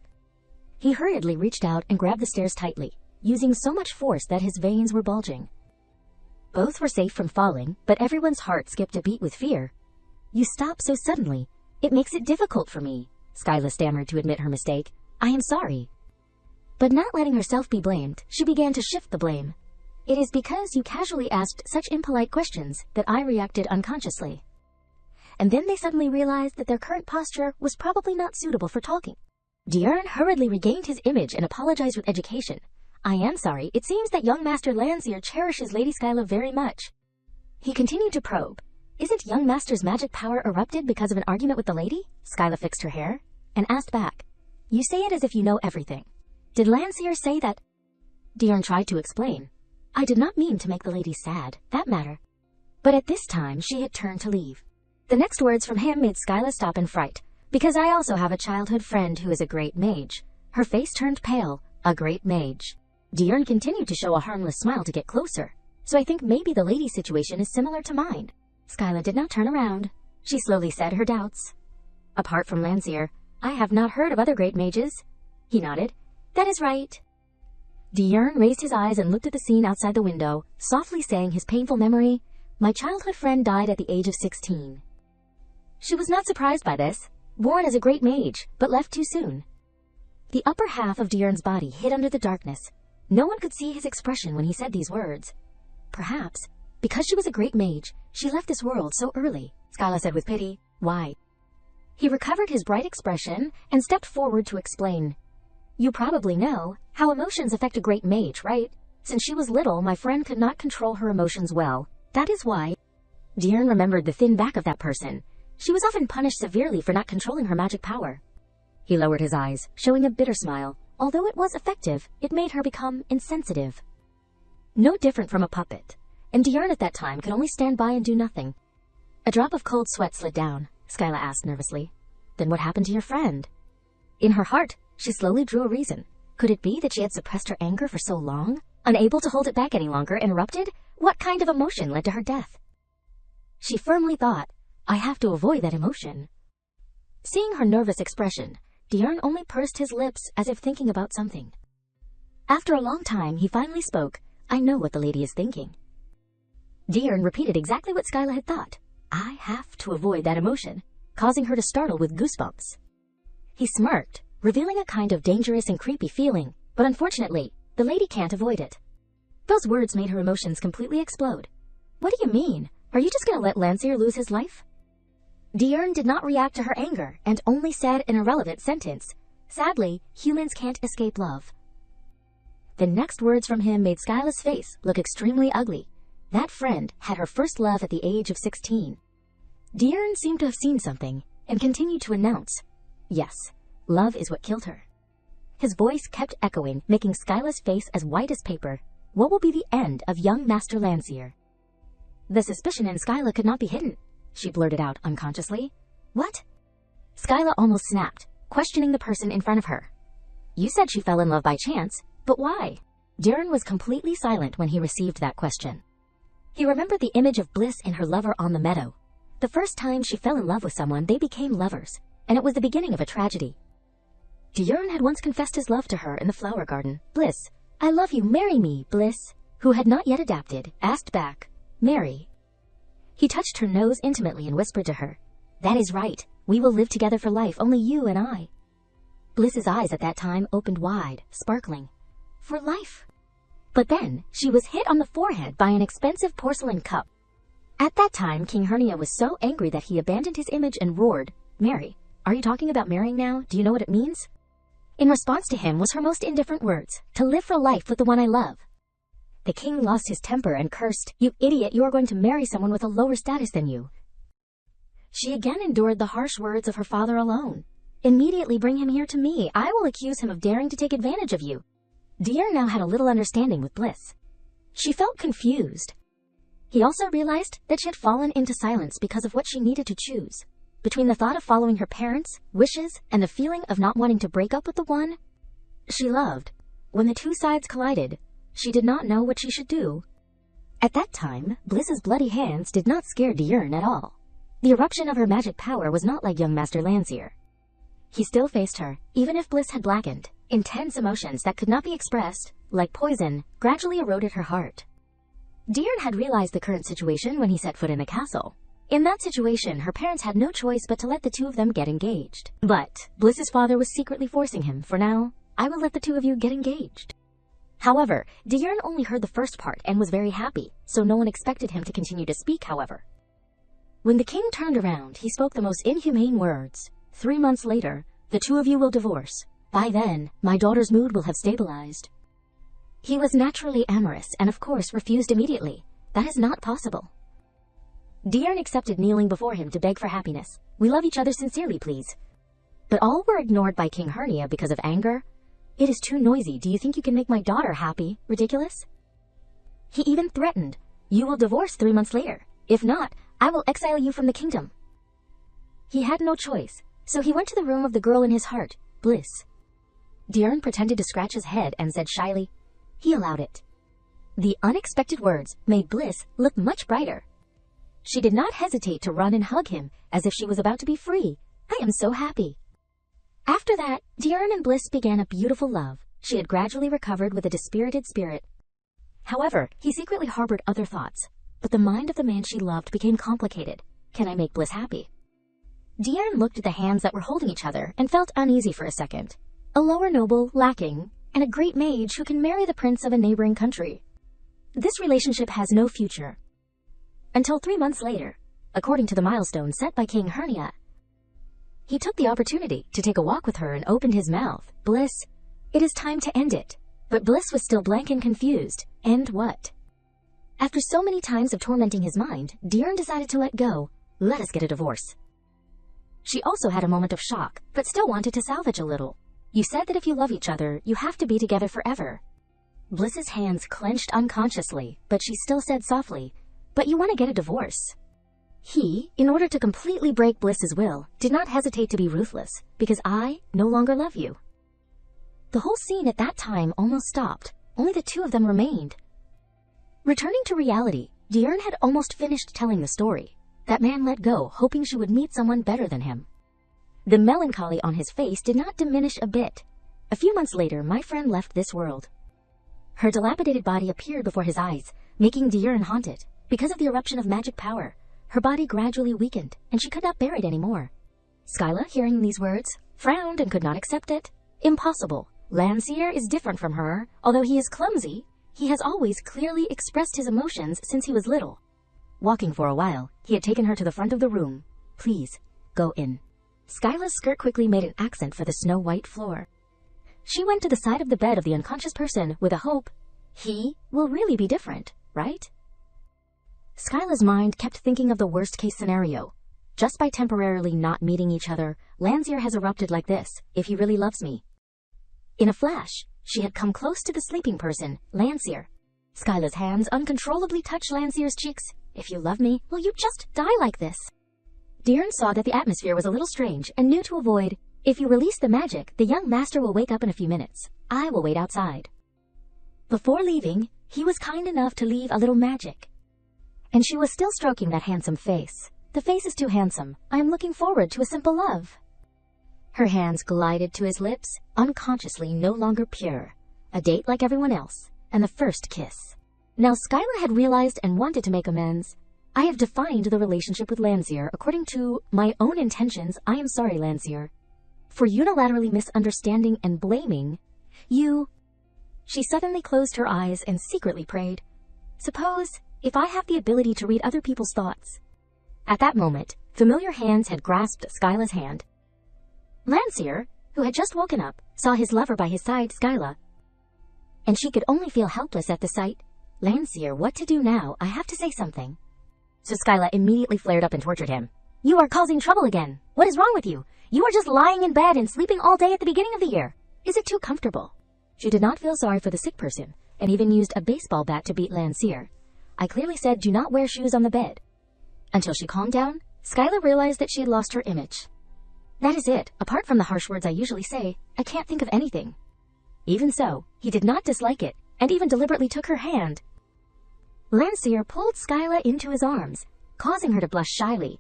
He hurriedly reached out and grabbed the stairs tightly, using so much force that his veins were bulging. Both were safe from falling, but everyone's heart skipped a beat with fear. "You stop so suddenly. It makes it difficult for me," Skyla stammered to admit her mistake. "I am sorry." But not letting herself be blamed, she began to shift the blame. "It is because you casually asked such impolite questions that I reacted unconsciously." And then they suddenly realized that their current posture was probably not suitable for talking. Diurn hurriedly regained his image and apologized with education. "I am sorry. It seems that young Master Lancier cherishes Lady Skyla very much." He continued to probe. "Isn't young Master's magic power erupted because of an argument with the lady?" Skyla fixed her hair and asked back, "You say it as if you know everything. Did Lancier say that?" Diurn tried to explain. "I did not mean to make the lady sad, that matter." But at this time she had turned to leave. The next words from him made Skyla stop in fright. "Because I also have a childhood friend who is a great mage." Her face turned pale. "A great mage." Diurn continued to show a harmless smile to get closer. "So I think maybe the lady's situation is similar to mine." Skyla did not turn around. She slowly said her doubts. "Apart from Lancier, I have not heard of other great mages." He nodded. "That is right." Diurn raised his eyes and looked at the scene outside the window, softly saying his painful memory, "My childhood friend died at the age of 16. She was not surprised by this, born as a great mage, but left too soon." The upper half of Diurn's body hid under the darkness. No one could see his expression when he said these words. "Perhaps, because she was a great mage, she left this world so early," Skyla said with pity. "Why?" He recovered his bright expression and stepped forward to explain. "You probably know how emotions affect a great mage, right? Since she was little, my friend could not control her emotions well. That is why." Diurn remembered the thin back of that person. She was often punished severely for not controlling her magic power. He lowered his eyes, showing a bitter smile. Although it was effective, it made her become insensitive. No different from a puppet, and Diurn at that time could only stand by and do nothing. A drop of cold sweat slid down. Skyla asked nervously, "Then what happened to your friend?" In her heart, she slowly drew a reason. Could it be that she had suppressed her anger for so long, unable to hold it back any longer, and erupted? What kind of emotion led to her death? She firmly thought, "I have to avoid that emotion." Seeing her nervous expression, Diurn only pursed his lips as if thinking about something. After a long time, he finally spoke. "I know what the lady is thinking." Diurn repeated exactly what Skyla had thought. "I have to avoid that emotion," causing her to startle with goosebumps. He smirked, revealing a kind of dangerous and creepy feeling, but unfortunately, the lady can't avoid it. Those words made her emotions completely explode. "What do you mean? Are you just going to let Lancier lose his life?" Diurn did not react to her anger and only said an irrelevant sentence. "Sadly, humans can't escape love." The next words from him made Skyla's face look extremely ugly. That friend had her first love at the age of 16. Diurn seemed to have seen something and continued to announce, "Yes, love is what killed her." His voice kept echoing, making Skyla's face as white as paper. What will be the end of young Master Lancier? The suspicion in Skyla could not be hidden. She blurted out unconsciously. "What?" Skyla almost snapped, questioning the person in front of her. "You said she fell in love by chance, but why?" Diurn was completely silent when he received that question. He remembered the image of bliss in her lover on the meadow. The first time she fell in love with someone, they became lovers, and it was the beginning of a tragedy. Diurn had once confessed his love to her in the flower garden. Bliss, I love you, marry me, Bliss, who had not yet adapted, asked back, marry. He touched her nose intimately and whispered to her, that is right, we will live together for life, only you and I. Bliss's eyes at that time opened wide, sparkling. For life. But then, she was hit on the forehead by an expensive porcelain cup. At that time, King Hernia was so angry that he abandoned his image and roared, Mary, are you talking about marrying now? Do you know what it means? In response to him was her most indifferent words, to live for life with the one I love. The king lost his temper and cursed, you idiot, you are going to marry someone with a lower status than you. She again endured the harsh words of her father alone. Immediately bring him here to me, I will accuse him of daring to take advantage of you. Diurn now had a little understanding with Bliss. She felt confused. He also realized that she had fallen into silence because of what she needed to choose. Between the thought of following her parents' wishes and the feeling of not wanting to break up with the one she loved. When the two sides collided, she did not know what she should do. At that time, Bliss's bloody hands did not scare Diurn at all. The eruption of her magic power was not like young Master Landseer. He still faced her, even if Bliss had blackened. Intense emotions that could not be expressed, like poison, gradually eroded her heart. Diurn had realized the current situation when he set foot in the castle. In that situation, her parents had no choice but to let the two of them get engaged. But Bliss's father was secretly forcing him, for now, I will let the two of you get engaged. However, Diurn only heard the first part and was very happy, so no one expected him to continue to speak, however. When the king turned around, he spoke the most inhumane words. 3 months later, the two of you will divorce. By then, my daughter's mood will have stabilized. He was naturally amorous and of course refused immediately. That is not possible. Diurn accepted kneeling before him to beg for happiness. We love each other sincerely, please. But all were ignored by King Hernia because of anger. It is too noisy. Do you think you can make my daughter happy? Ridiculous. He even threatened, you will divorce 3 months later. If not, I will exile you from the kingdom. He had no choice, so he went to the room of the girl in his heart, Bliss. Diurn pretended to scratch his head and said shyly, he allowed it. The unexpected words made Bliss look much brighter. She did not hesitate to run and hug him, as if she was about to be free. I am so happy. After that, Diurn and Bliss began a beautiful love. She had gradually recovered with a dispirited spirit. However, he secretly harbored other thoughts, but the mind of the man she loved became complicated. Can I make Bliss happy? Diurn looked at the hands that were holding each other and felt uneasy for a second. A lower noble, lacking, and a great mage who can marry the prince of a neighboring country. This relationship has no future. Until 3 months later, according to the milestone set by King Hernia, he took the opportunity to take a walk with her and opened his mouth. Bliss, it is time to end it. But Bliss was still blank and confused. End what? After so many times of tormenting his mind, Diurn decided to let go. Let us get a divorce. She also had a moment of shock, but still wanted to salvage a little. You said that if you love each other, you have to be together forever. Bliss's hands clenched unconsciously, but she still said softly, but you want to get a divorce. He, in order to completely break Bliss's will, did not hesitate to be ruthless, because I no longer love you. The whole scene at that time almost stopped. Only the two of them remained. Returning to reality, Diurn had almost finished telling the story. That man let go, hoping she would meet someone better than him. The melancholy on his face did not diminish a bit. A few months later, my friend left this world. Her dilapidated body appeared before his eyes, making Diurn haunted. Because of the eruption of magic power, her body gradually weakened, and she could not bear it anymore. Skyla, hearing these words, frowned and could not accept it. Impossible. Landseer is different from her. Although he is clumsy, he has always clearly expressed his emotions since he was little. Walking for a while, he had taken her to the front of the room. Please, go in. Skyla's skirt quickly made an accent for the snow-white floor. She went to the side of the bed of the unconscious person with a hope. He will really be different, right? Skyla's mind kept thinking of the worst-case scenario. Just by temporarily not meeting each other, Landseer has erupted like this, if he really loves me. In a flash, she had come close to the sleeping person, Landseer. Skyla's hands uncontrollably touched Landseer's cheeks. If you love me, will you just die like this? Diurn saw that the atmosphere was a little strange and knew to avoid. If you release the magic, the young master will wake up in a few minutes. I will wait outside. Before leaving, he was kind enough to leave a little magic. And she was still stroking that handsome face. The face is too handsome. I am looking forward to a simple love. Her hands glided to his lips, unconsciously no longer pure. A date like everyone else, and the first kiss. Now Skyla had realized and wanted to make amends. I have defined the relationship with Landseer according to my own intentions. I am sorry, Landseer, for unilaterally misunderstanding and blaming you. She suddenly closed her eyes and secretly prayed. Suppose, if I have the ability to read other people's thoughts. At that moment, familiar hands had grasped Skyla's hand. Landseer, who had just woken up, saw his lover by his side, Skyla, and she could only feel helpless at the sight. Landseer, what to do now? I have to say something. So Skyla immediately flared up and tortured him. You are causing trouble again. What is wrong with you? You are just lying in bed and sleeping all day at the beginning of the year. Is it too comfortable? She did not feel sorry for the sick person, and even used a baseball bat to beat Landseer. I clearly said do not wear shoes on the bed. Until she calmed down, Skyla realized that she had lost her image. That is it. Apart from the harsh words I usually say, I can't think of anything. Even so, he did not dislike it, and even deliberately took her hand. Landseer pulled Skyla into his arms, causing her to blush shyly.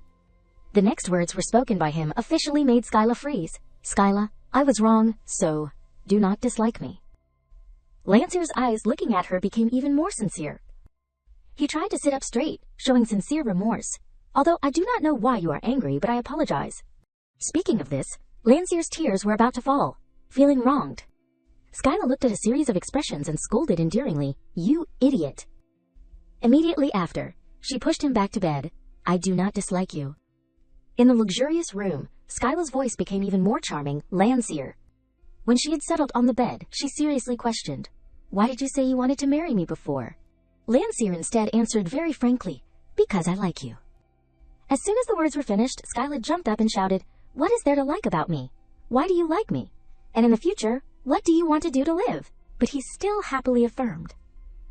The next words were spoken by him officially made Skyla freeze. Skyla, I was wrong, so do not dislike me. Landseer's eyes looking at her became even more sincere. He tried to sit up straight, showing sincere remorse. Although I do not know why you are angry, but I apologize. Speaking of this, Landseer's tears were about to fall, feeling wronged. Skyla looked at a series of expressions and scolded endearingly, You idiot. Immediately after, she pushed him back to bed. I do not dislike you. In the luxurious room, Skyla's voice became even more charming, Landseer. When she had settled on the bed, she seriously questioned, Why did you say you wanted to marry me before? Landseer instead answered very frankly, Because I like you. As soon as the words were finished, Skyla jumped up and shouted, What is there to like about me? Why do you like me? And in the future, what do you want to do to live? But he still happily affirmed,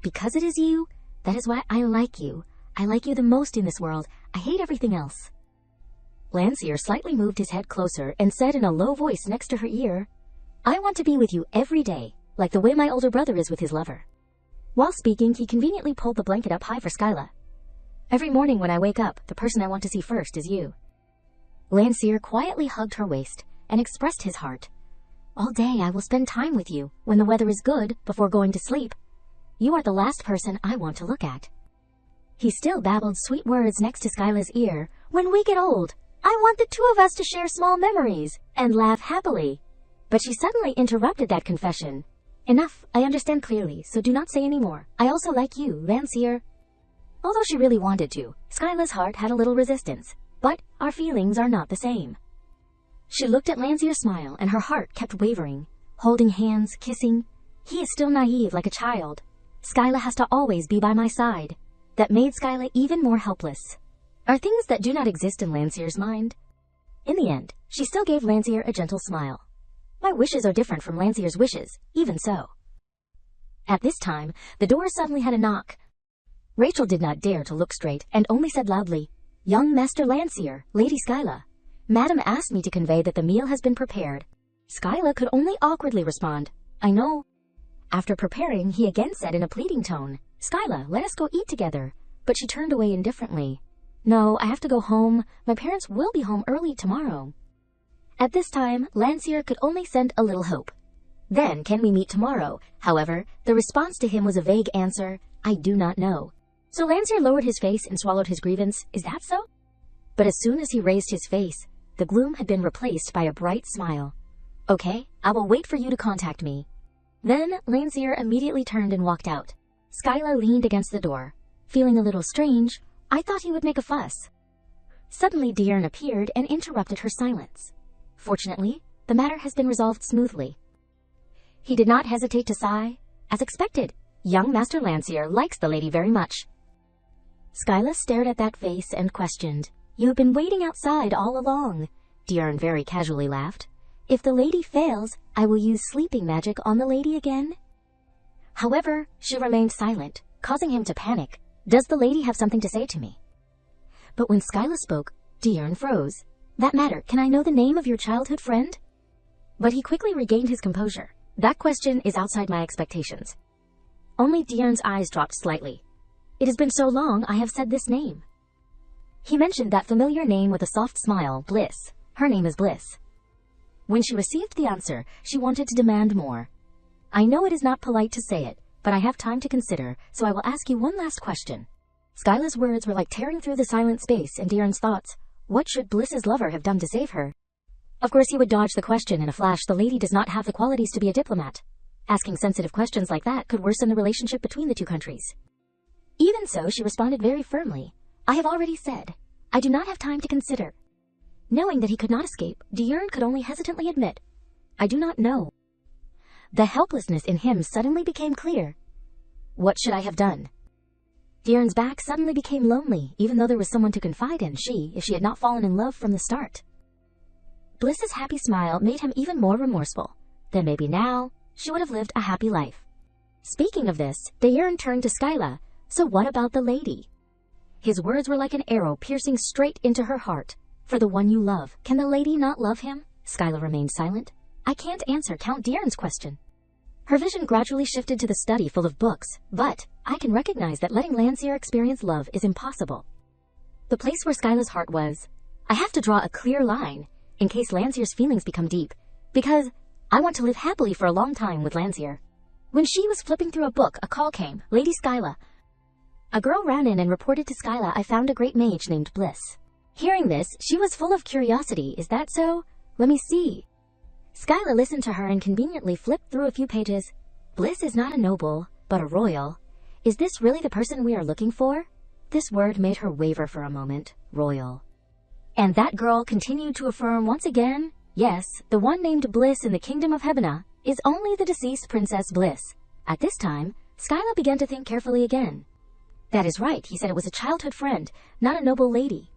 Because it is you, that is why I like you. I like you the most in this world. I hate everything else. Landseer slightly moved his head closer and said in a low voice next to her ear, I want to be with you every day, like the way my older brother is with his lover. While speaking, he conveniently pulled the blanket up high for Skyla. Every morning when I wake up, the person I want to see first is you. Landseer quietly hugged her waist and expressed his heart. All day I will spend time with you, when the weather is good, before going to sleep. You are the last person I want to look at. He still babbled sweet words next to Skyla's ear. When we get old, I want the two of us to share small memories and laugh happily. But she suddenly interrupted that confession. Enough, I understand clearly, so do not say any more. I also like you, Landseer. Although she really wanted to, Skyla's heart had a little resistance. But our feelings are not the same. She looked at Landseer's smile, and her heart kept wavering. Holding hands, kissing. He is still naive like a child. Skyla has to always be by my side. That made Skyla even more helpless. Are things that do not exist in Landseer's mind? In the end, she still gave Landseer a gentle smile. My wishes are different from Landseer's wishes, even so. At this time, the door suddenly had a knock. Rachel did not dare to look straight and only said loudly, Young Master Landseer, Lady Skyla. Madam asked me to convey that the meal has been prepared. Skyla could only awkwardly respond, I know. After preparing, he again said in a pleading tone, Skyla, let us go eat together. But she turned away indifferently. No, I have to go home. My parents will be home early tomorrow. At this time, Landseer could only send a little hope. Then, can we meet tomorrow? However, the response to him was a vague answer, I do not know. So Landseer lowered his face and swallowed his grievance. Is that so? But as soon as he raised his face, the gloom had been replaced by a bright smile. Okay, I will wait for you to contact me. Then, Landseer immediately turned and walked out. Skyla leaned against the door. Feeling a little strange, I thought he would make a fuss. Suddenly Diurn appeared and interrupted her silence. Fortunately, the matter has been resolved smoothly. He did not hesitate to sigh. As expected, young Master Landseer likes the lady very much. Skyla stared at that face and questioned, You have been waiting outside all along. Diurn very casually laughed. If the lady fails, I will use sleeping magic on the lady again. However, she remained silent, causing him to panic. Does the lady have something to say to me? But when Skyla spoke, Diurn froze. That matter, can I know the name of your childhood friend? But he quickly regained his composure. That question is outside my expectations. Only Diurn's eyes dropped slightly. It has been so long I have said this name. He mentioned that familiar name with a soft smile, Bliss. Her name is Bliss. When she received the answer, she wanted to demand more. I know it is not polite to say it, but I have time to consider, so I will ask you one last question. Skyla's words were like tearing through the silent space, and Diurn's thoughts, what should Bliss's lover have done to save her? Of course he would dodge the question in a flash. The lady does not have the qualities to be a diplomat. Asking sensitive questions like that could worsen the relationship between the two countries. Even so, she responded very firmly. I have already said, I do not have time to consider. Knowing that he could not escape, Diurn could only hesitantly admit, I do not know. The helplessness in him suddenly became clear. What should I have done? Diurn's back suddenly became lonely, even though there was someone to confide in, if she had not fallen in love from the start. Bliss's happy smile made him even more remorseful. Then maybe now, she would have lived a happy life. Speaking of this, Diurn turned to Skyla. So what about the lady? His words were like an arrow piercing straight into her heart. For the one you love, can the lady not love him? Skyla remained silent. I can't answer Count Diurn's question. Her vision gradually shifted to the study full of books, but I can recognize that letting Landseer experience love is impossible. The place where Skyla's heart was, I have to draw a clear line, in case Landseer's feelings become deep, because I want to live happily for a long time with Landseer. When she was flipping through a book, a call came, Lady Skyla. A girl ran in and reported to Skyla, I found a great mage named Bliss. Hearing this, she was full of curiosity. Is that so? Let me see. Skyla listened to her and conveniently flipped through a few pages. Bliss is not a noble, but a royal. Is this really the person we are looking for? This word made her waver for a moment. Royal. And that girl continued to affirm once again, yes, the one named Bliss in the Kingdom of Hebena is only the deceased Princess Bliss. At this time, Skyla began to think carefully again. That is right, he said it was a childhood friend, not a noble lady.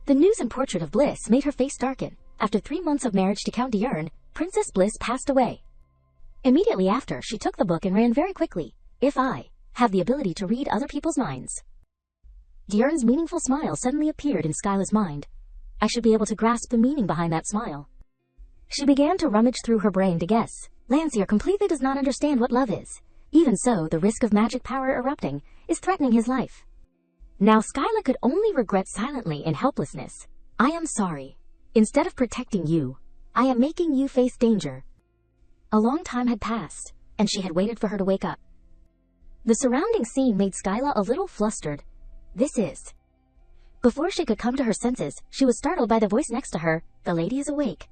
The news and portrait of Bliss made her face darken. After 3 months of marriage to Count Diurn, Princess Bliss passed away. Immediately after, she took the book and ran very quickly. If I have the ability to read other people's minds. Diurn's meaningful smile suddenly appeared in Skyla's mind. I should be able to grasp the meaning behind that smile. She began to rummage through her brain to guess. Landseer completely does not understand what love is. Even so, the risk of magic power erupting is threatening his life. Now Skyla could only regret silently in helplessness. I am sorry. Instead of protecting you, I am making you face danger. A long time had passed, and she had waited for her to wake up. The surrounding scene made Skyla a little flustered. This is... Before she could come to her senses, she was startled by the voice next to her. The lady is awake.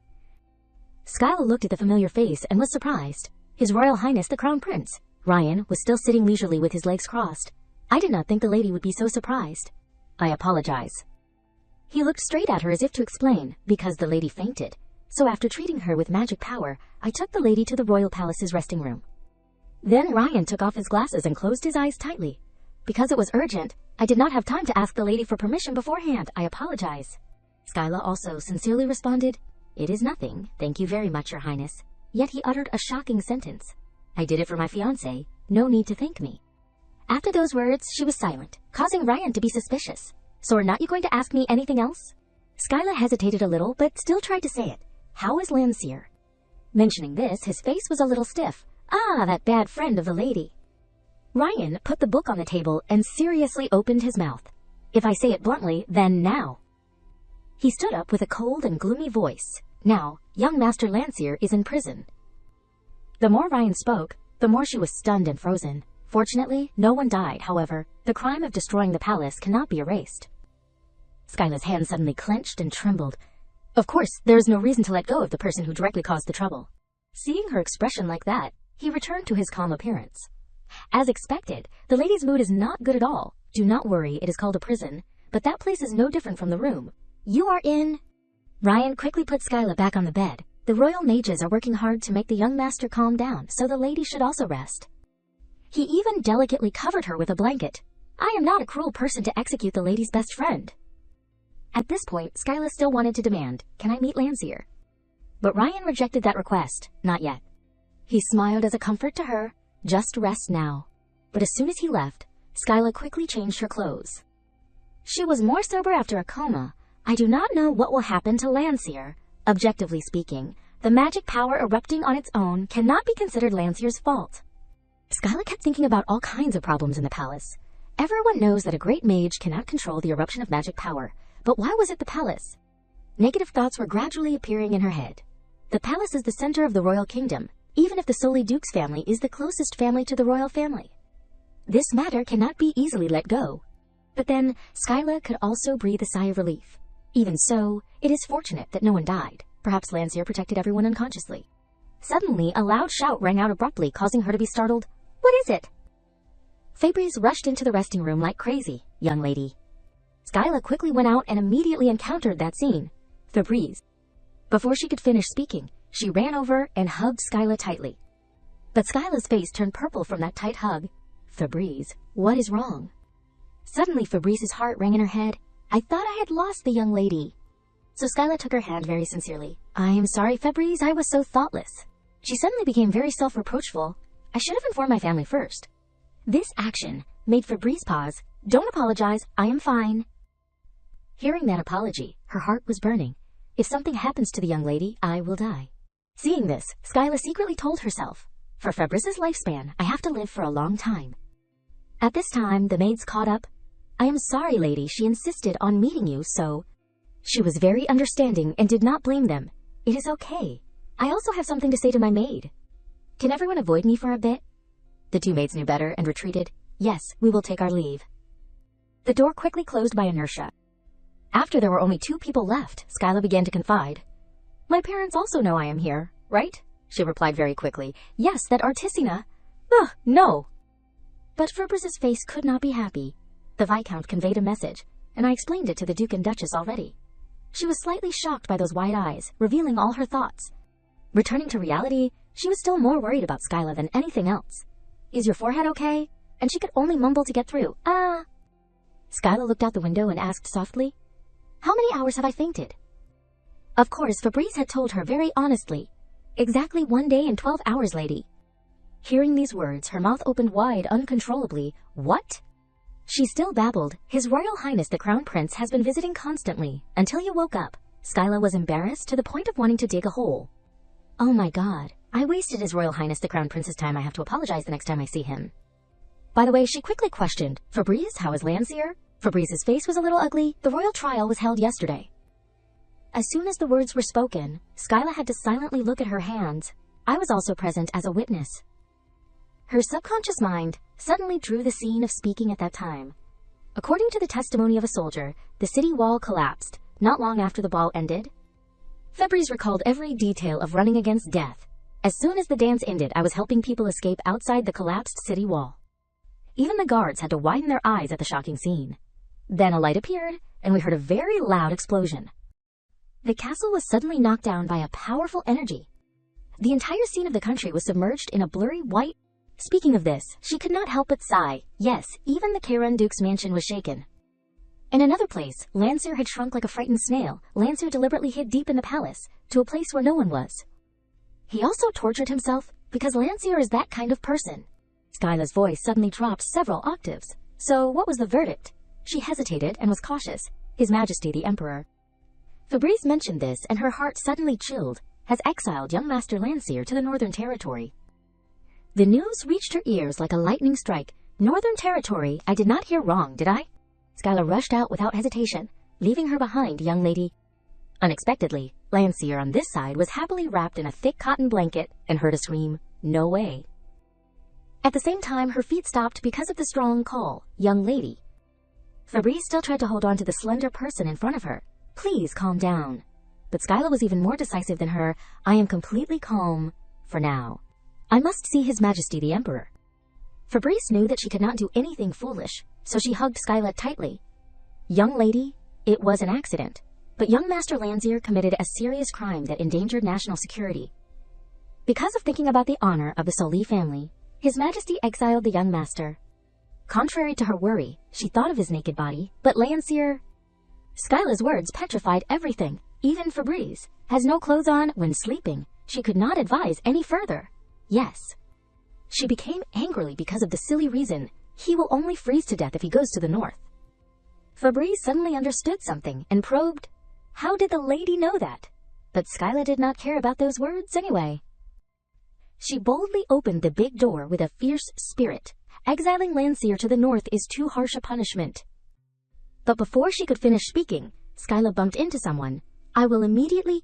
Skyla looked at the familiar face and was surprised. His Royal Highness the Crown Prince, Ryan, was still sitting leisurely with his legs crossed. I did not think the lady would be so surprised. I apologize. He looked straight at her as if to explain, because the lady fainted. So after treating her with magic power, I took the lady to the royal palace's resting room. Then Ryan took off his glasses and closed his eyes tightly. Because it was urgent, I did not have time to ask the lady for permission beforehand. I apologize. Skyla also sincerely responded, It is nothing, thank you very much, Your Highness. Yet he uttered a shocking sentence. I did it for my fiancé, no need to thank me. After those words, she was silent, causing Ryan to be suspicious. So are not you going to ask me anything else? Skyla hesitated a little, but still tried to say it. How is Landseer? Mentioning this, his face was a little stiff. Ah, that bad friend of the lady. Ryan put the book on the table and seriously opened his mouth. If I say it bluntly, then now. He stood up with a cold and gloomy voice. Now, young Master Landseer is in prison. The more Ryan spoke, the more she was stunned and frozen. Fortunately, no one died, however. The crime of destroying the palace cannot be erased. Skyla's hand suddenly clenched and trembled. Of course, there is no reason to let go of the person who directly caused the trouble. Seeing her expression like that, he returned to his calm appearance. As expected, the lady's mood is not good at all. Do not worry, it is called a prison, but that place is no different from the room. You are in... Ryan quickly put Skyla back on the bed. The royal mages are working hard to make the young master calm down, so the lady should also rest. He even delicately covered her with a blanket. I am not a cruel person to execute the lady's best friend. At this point, Skyla still wanted to demand, Can I meet Landseer? But Ryan rejected that request. Not yet. He smiled as a comfort to her. Just rest now. But as soon as he left, Skyla quickly changed her clothes. She was more sober after a coma. I do not know what will happen to Landseer. Objectively speaking, the magic power erupting on its own cannot be considered Landseer's fault. Skyla kept thinking about all kinds of problems in the palace. Everyone knows that a great mage cannot control the eruption of magic power, but why was it the palace? Negative thoughts were gradually appearing in her head. The palace is the center of the royal kingdom, even if the Soli Duke's family is the closest family to the royal family. This matter cannot be easily let go. But then, Skyla could also breathe a sigh of relief. Even so, it is fortunate that no one died. Perhaps Landseer protected everyone unconsciously. Suddenly, a loud shout rang out abruptly, causing her to be startled. What is it? Fabrice rushed into the resting room like crazy. Young lady. Skyla quickly went out and immediately encountered that scene. Fabrice. Before she could finish speaking, she ran over and hugged Skyla tightly. But Skyla's face turned purple from that tight hug. Fabrice, what is wrong? Suddenly Fabrice's heart rang in her head. I thought I had lost the young lady. So Skyla took her hand very sincerely. I am sorry, Fabrice, I was so thoughtless. She suddenly became very self-reproachful. I should have informed my family first. This action made Fabrice pause. Don't apologize, I am fine. Hearing that apology, her heart was burning. If something happens to the young lady, I will die. Seeing this, Skyla secretly told herself, for Fabrice's lifespan, I have to live for a long time. At this time, the maids caught up. I am sorry, lady, she insisted on meeting you, so... She was very understanding and did not blame them. It is okay. I also have something to say to my maid. Can everyone avoid me for a bit? The two maids knew better and retreated. Yes, we will take our leave. The door quickly closed by inertia. After there were only 2 people left, Skyla began to confide. My parents also know I am here, right? She replied very quickly. Yes, that Artisina. Ugh, no. But Fabrice's face could not be happy. The Viscount conveyed a message, and I explained it to the Duke and Duchess already. She was slightly shocked by those wide eyes, revealing all her thoughts. Returning to reality, she was still more worried about Skyla than anything else. Is your forehead okay? And she could only mumble to get through. Ah. Skyla looked out the window and asked softly, How many hours have I fainted? Of course, Fabrice had told her very honestly. Exactly 1 day and 12 hours, lady. Hearing these words, her mouth opened wide uncontrollably. What? She still babbled. His Royal Highness the Crown Prince has been visiting constantly, until you woke up. Skyla was embarrassed to the point of wanting to dig a hole. Oh my god, I wasted His Royal Highness the Crown Prince's time. I have to apologize the next time I see him. By the way, she quickly questioned, Fabrice, how is Landseer? Fabrice's face was a little ugly. The royal trial was held yesterday. As soon as the words were spoken, Skyla had to silently look at her hands. I was also present as a witness. Her subconscious mind suddenly drew the scene of speaking at that time. According to the testimony of a soldier, the city wall collapsed not long after the ball ended. Fabrice recalled every detail of running against death. As soon as the dance ended, I was helping people escape outside the collapsed city wall. Even the guards had to widen their eyes at the shocking scene. Then a light appeared, and we heard a very loud explosion. The castle was suddenly knocked down by a powerful energy. The entire scene of the country was submerged in a blurry white. Speaking of this, she could not help but sigh. Yes, even the Karen Duke's mansion was shaken. In another place, Landseer had shrunk like a frightened snail. Landseer deliberately hid deep in the palace, to a place where no one was. He also tortured himself, because Landseer is that kind of person. Skyla's voice suddenly dropped several octaves. So what was the verdict? She hesitated and was cautious. His Majesty the Emperor. Fabrice mentioned this, and her heart suddenly chilled, has exiled young Master Landseer to the Northern Territory. The news reached her ears like a lightning strike. Northern Territory, I did not hear wrong, did I? Skyla rushed out without hesitation, leaving her behind, young lady. Unexpectedly, Landseer on this side was happily wrapped in a thick cotton blanket and heard a scream, no way. At the same time, her feet stopped because of the strong call, young lady. Fabrice still tried to hold on to the slender person in front of her. Please calm down. But Skyla was even more decisive than her. I am completely calm, for now. I must see His Majesty the Emperor. Fabrice knew that she could not do anything foolish, so she hugged Skyla tightly. Young lady, it was an accident, but young Master Landseer committed a serious crime that endangered national security. Because of thinking about the honor of the Soli family, His Majesty exiled the young master. Contrary to her worry, she thought of his naked body, but Landseer... Skyla's words petrified everything. Even Fabrice has no clothes on when sleeping. She could not advise any further. Yes. She became angrily because of the silly reason he will only freeze to death if he goes to the north. Fabrice suddenly understood something and probed, how did the lady know that? But Skyla did not care about those words anyway. She boldly opened the big door with a fierce spirit. Exiling Landseer to the north is too harsh a punishment. But before she could finish speaking, Skyla bumped into someone. I will immediately...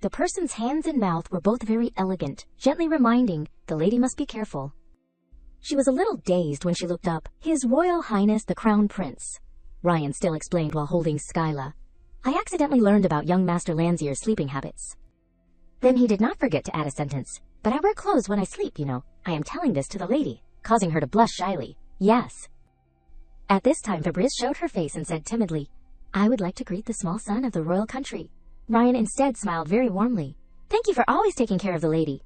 The person's hands and mouth were both very elegant, gently reminding the lady must be careful. She was a little dazed when she looked up. His Royal Highness the Crown Prince, Ryan still explained while holding Skyla. I accidentally learned about young Master Lanzier's sleeping habits. Then he did not forget to add a sentence. But I wear clothes when I sleep, you know. I am telling this to the lady, causing her to blush shyly. Yes. At this time Fabrice showed her face and said timidly, I would like to greet the small son of the royal country. Ryan instead smiled very warmly. Thank you for always taking care of the lady.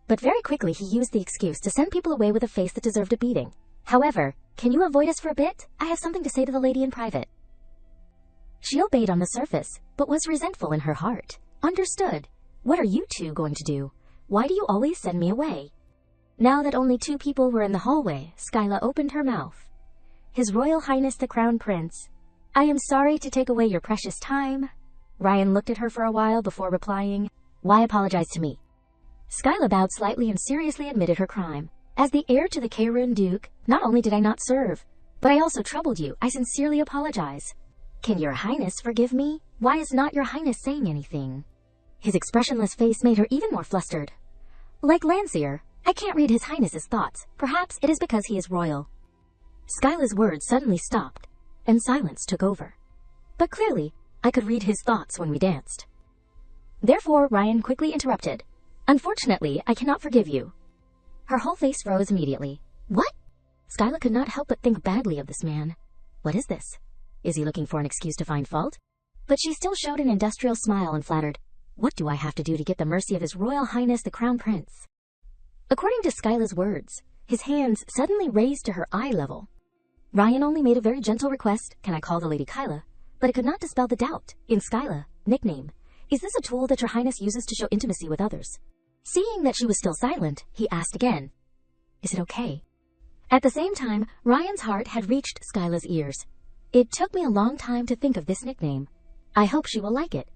But very quickly he used the excuse to send people away with a face that deserved a beating. However, can you avoid us for a bit? I have something to say to the lady in private. She obeyed on the surface, but was resentful in her heart. Understood. What are you two going to do? Why do you always send me away? Now that only two people were in the hallway, Skyla opened her mouth. His Royal Highness the Crown Prince, I am sorry to take away your precious time. Ryan looked at her for a while before replying, Why apologize to me? Skyla bowed slightly and seriously admitted her crime. As the heir to the Kaerun Duke, not only did I not serve, but I also troubled you. I sincerely apologize. Can your highness forgive me? Why is not your highness saying anything? His expressionless face made her even more flustered. Like Lancier, I can't read his highness's thoughts. Perhaps it is because he is royal. Skyla's words suddenly stopped, and silence took over. But clearly, I could read his thoughts when we danced. Therefore, Ryan quickly interrupted. Unfortunately, I cannot forgive you. Her whole face froze immediately. What? Skyla could not help but think badly of this man. What is this? Is he looking for an excuse to find fault? But she still showed an industrial smile and flattered. What do I have to do to get the mercy of His Royal Highness the Crown Prince? According to Skyla's words, his hands suddenly raised to her eye level. Ryan only made a very gentle request, can I call the Lady Kyla? But it could not dispel the doubt. In Skyla, nickname. Is this a tool that your highness uses to show intimacy with others? Seeing that she was still silent, he asked again. Is it okay? At the same time, Ryan's heart had reached Skyla's ears. It took me a long time to think of this nickname. I hope she will like it.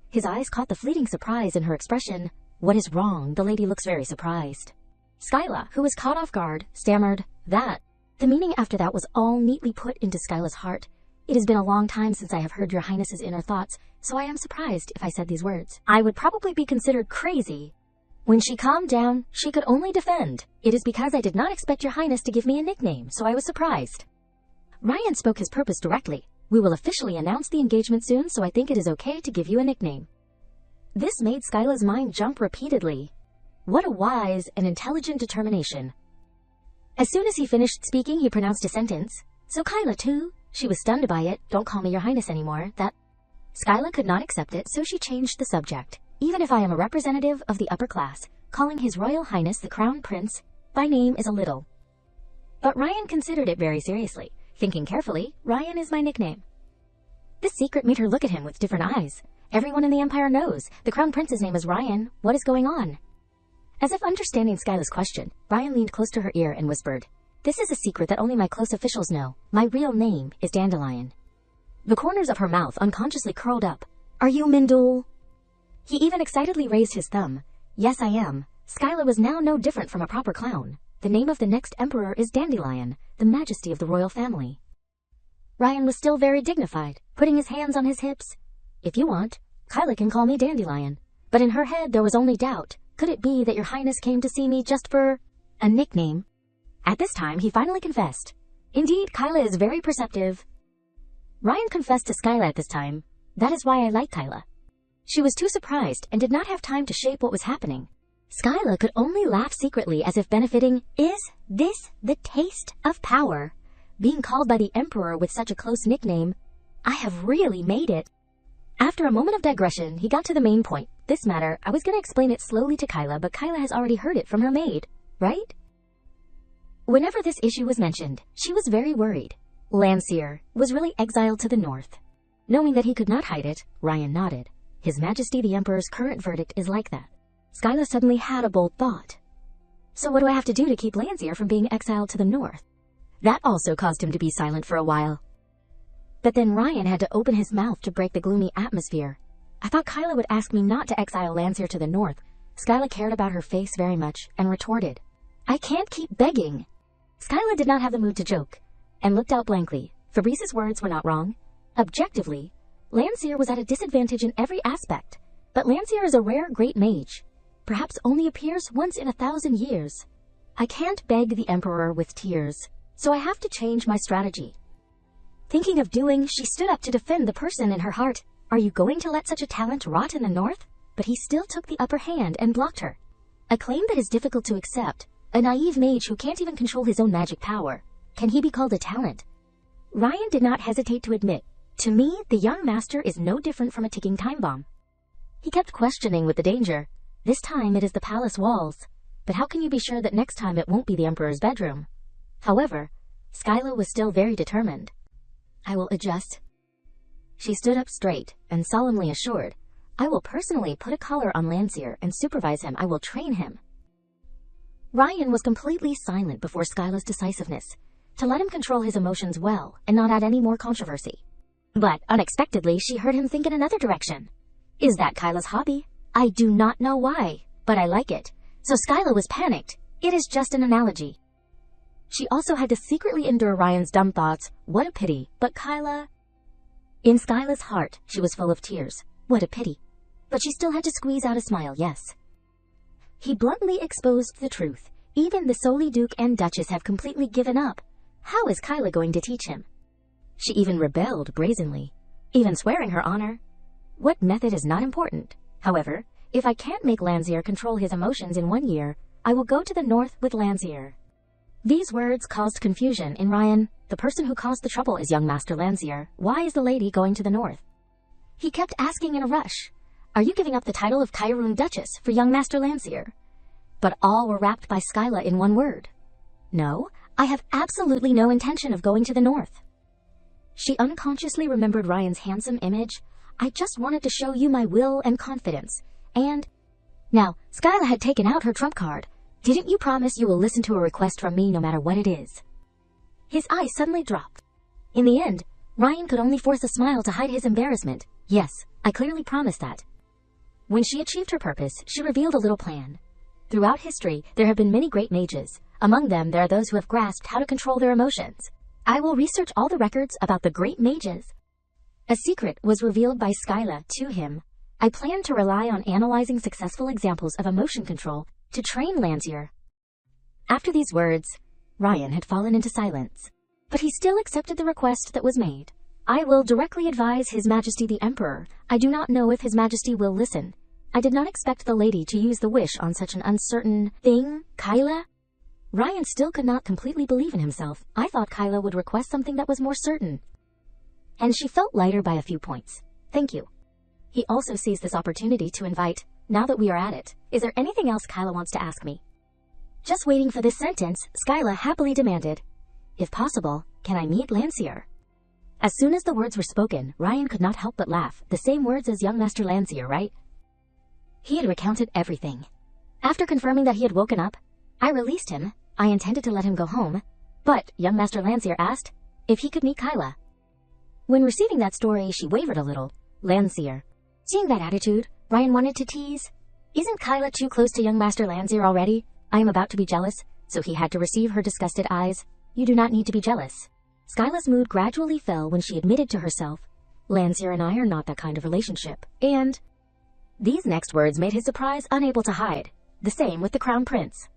His eyes caught the fleeting surprise in her expression. What is wrong? The lady looks very surprised. Skyla, who was caught off guard, stammered, that. The meaning after that was all neatly put into Skyla's heart. It has been a long time since I have heard your highness's inner thoughts, so I am surprised if I said these words. I would probably be considered crazy. When she calmed down, she could only defend. It is because I did not expect your highness to give me a nickname, so I was surprised. Ryan spoke his purpose directly. We will officially announce the engagement soon, so I think it is okay to give you a nickname. This made Skyla's mind jump repeatedly. What a wise and intelligent determination. As soon as he finished speaking, he pronounced a sentence. So Kyla too? She was stunned by it. Don't call me your highness anymore. That. Skyla could not accept it, so she changed the subject. Even if I am a representative of the upper class, calling His Royal Highness the Crown Prince by name is a little. But Ryan considered it very seriously. Thinking carefully, Ryan is my nickname. This secret made her look at him with different eyes. Everyone in the Empire knows. The Crown Prince's name is Ryan. What is going on? As if understanding Skyla's question, Ryan leaned close to her ear and whispered, This is a secret that only my close officials know. My real name is Dandelion. The corners of her mouth unconsciously curled up. Are you Mindul? He even excitedly raised his thumb. Yes, I am. Skyla was now no different from a proper clown. The name of the next emperor is Dandelion, the majesty of the royal family. Ryan was still very dignified, putting his hands on his hips. If you want, Kyla can call me Dandelion. But in her head there was only doubt. Could it be that your highness came to see me just for a nickname? At this time, he finally confessed. Indeed, Kyla is very perceptive. Ryan confessed to Skyla at this time. That is why I like Kyla. She was too surprised and did not have time to shape what was happening. Skyla could only laugh secretly as if benefiting. Is this the taste of power? Being called by the Emperor with such a close nickname, I have really made it. After a moment of digression, he got to the main point. This matter, I was going to explain it slowly to Kyla, but Kyla has already heard it from her maid, right? Whenever this issue was mentioned, she was very worried. Lancier was really exiled to the north. Knowing that he could not hide it, Ryan nodded. His Majesty the Emperor's current verdict is like that. Skyla suddenly had a bold thought. So what do I have to do to keep Lancier from being exiled to the north? That also caused him to be silent for a while. But then Ryan had to open his mouth to break the gloomy atmosphere. I thought Kyla would ask me not to exile Lancier to the north. Skyla cared about her face very much and retorted, I can't keep begging. Skyla did not have the mood to joke and looked out blankly. Fabrice's words were not wrong. Objectively, Lancier was at a disadvantage in every aspect. But Landseer is a rare great mage. Perhaps only appears once in 1,000 years. I can't beg the Emperor with tears, so I have to change my strategy. Thinking of doing, she stood up to defend the person in her heart. Are you going to let such a talent rot in the north? But he still took the upper hand and blocked her. A claim that is difficult to accept. A naive mage who can't even control his own magic power. Can he be called a talent? Ryan did not hesitate to admit, to me, the young master is no different from a ticking time bomb. He kept questioning with the danger. This time it is the palace walls. But how can you be sure that next time it won't be the Emperor's bedroom? However, Skyla was still very determined. I will adjust. She stood up straight and solemnly assured, I will personally put a collar on Landseer and supervise him. I will train him. Ryan was completely silent before Skyla's decisiveness, to let him control his emotions well and not add any more controversy. But unexpectedly, she heard him think in another direction. Is that Kyla's hobby? I do not know why, but I like it. So Skyla was panicked. It is just an analogy. She also had to secretly endure Ryan's dumb thoughts. What a pity, but Kyla... In Skyla's heart, she was full of tears. What a pity. But she still had to squeeze out a smile, yes. He bluntly exposed the truth. Even the Soli Duke and Duchess have completely given up. How is Kyla going to teach him? She even rebelled brazenly, even swearing her honor. What method is not important. However, if I can't make Landseer control his emotions in 1 year, I will go to the north with Landseer. These words caused confusion in Ryan. The person who caused the trouble is young Master Landseer. Why is the lady going to the north? He kept asking in a rush, are you giving up the title of Kyrune Duchess for young Master Landseer? But all were wrapped by Skyla in one word. No, I have absolutely no intention of going to the north. She unconsciously remembered Ryan's handsome image. I just wanted to show you my will and confidence. And... Now, Skyla had taken out her trump card. Didn't you promise you will listen to a request from me no matter what it is? His eyes suddenly dropped. In the end, Ryan could only force a smile to hide his embarrassment. Yes, I clearly promised that. When she achieved her purpose, she revealed a little plan. Throughout history, there have been many great mages. Among them, there are those who have grasped how to control their emotions. I will research all the records about the great mages. A secret was revealed by Skyla to him. I plan to rely on analyzing successful examples of emotion control to train Landseer. After these words, Ryan had fallen into silence. But he still accepted the request that was made. I will directly advise His Majesty the Emperor. I do not know if His Majesty will listen. I did not expect the lady to use the wish on such an uncertain thing. Kyla? Ryan still could not completely believe in himself. I thought Kyla would request something that was more certain. And she felt lighter by a few points. Thank you. He also seized this opportunity to invite, now that we are at it, is there anything else Kyla wants to ask me? Just waiting for this sentence, Skyla happily demanded, if possible, can I meet Landseer? As soon as the words were spoken, Ryan could not help but laugh. The same words as young Master Landseer, right? He had recounted everything. After confirming that he had woken up, I released him. I intended to let him go home, but young Master Landseer asked if he could meet Kyla. When receiving that story, she wavered a little. Landseer. Seeing that attitude, Ryan wanted to tease. Isn't Kyla too close to young Master Landseer already? I am about to be jealous, so he had to receive her disgusted eyes. You do not need to be jealous. Skyla's mood gradually fell when she admitted to herself, Landseer and I are not that kind of relationship, and... These next words made his surprise unable to hide. The same with the Crown Prince.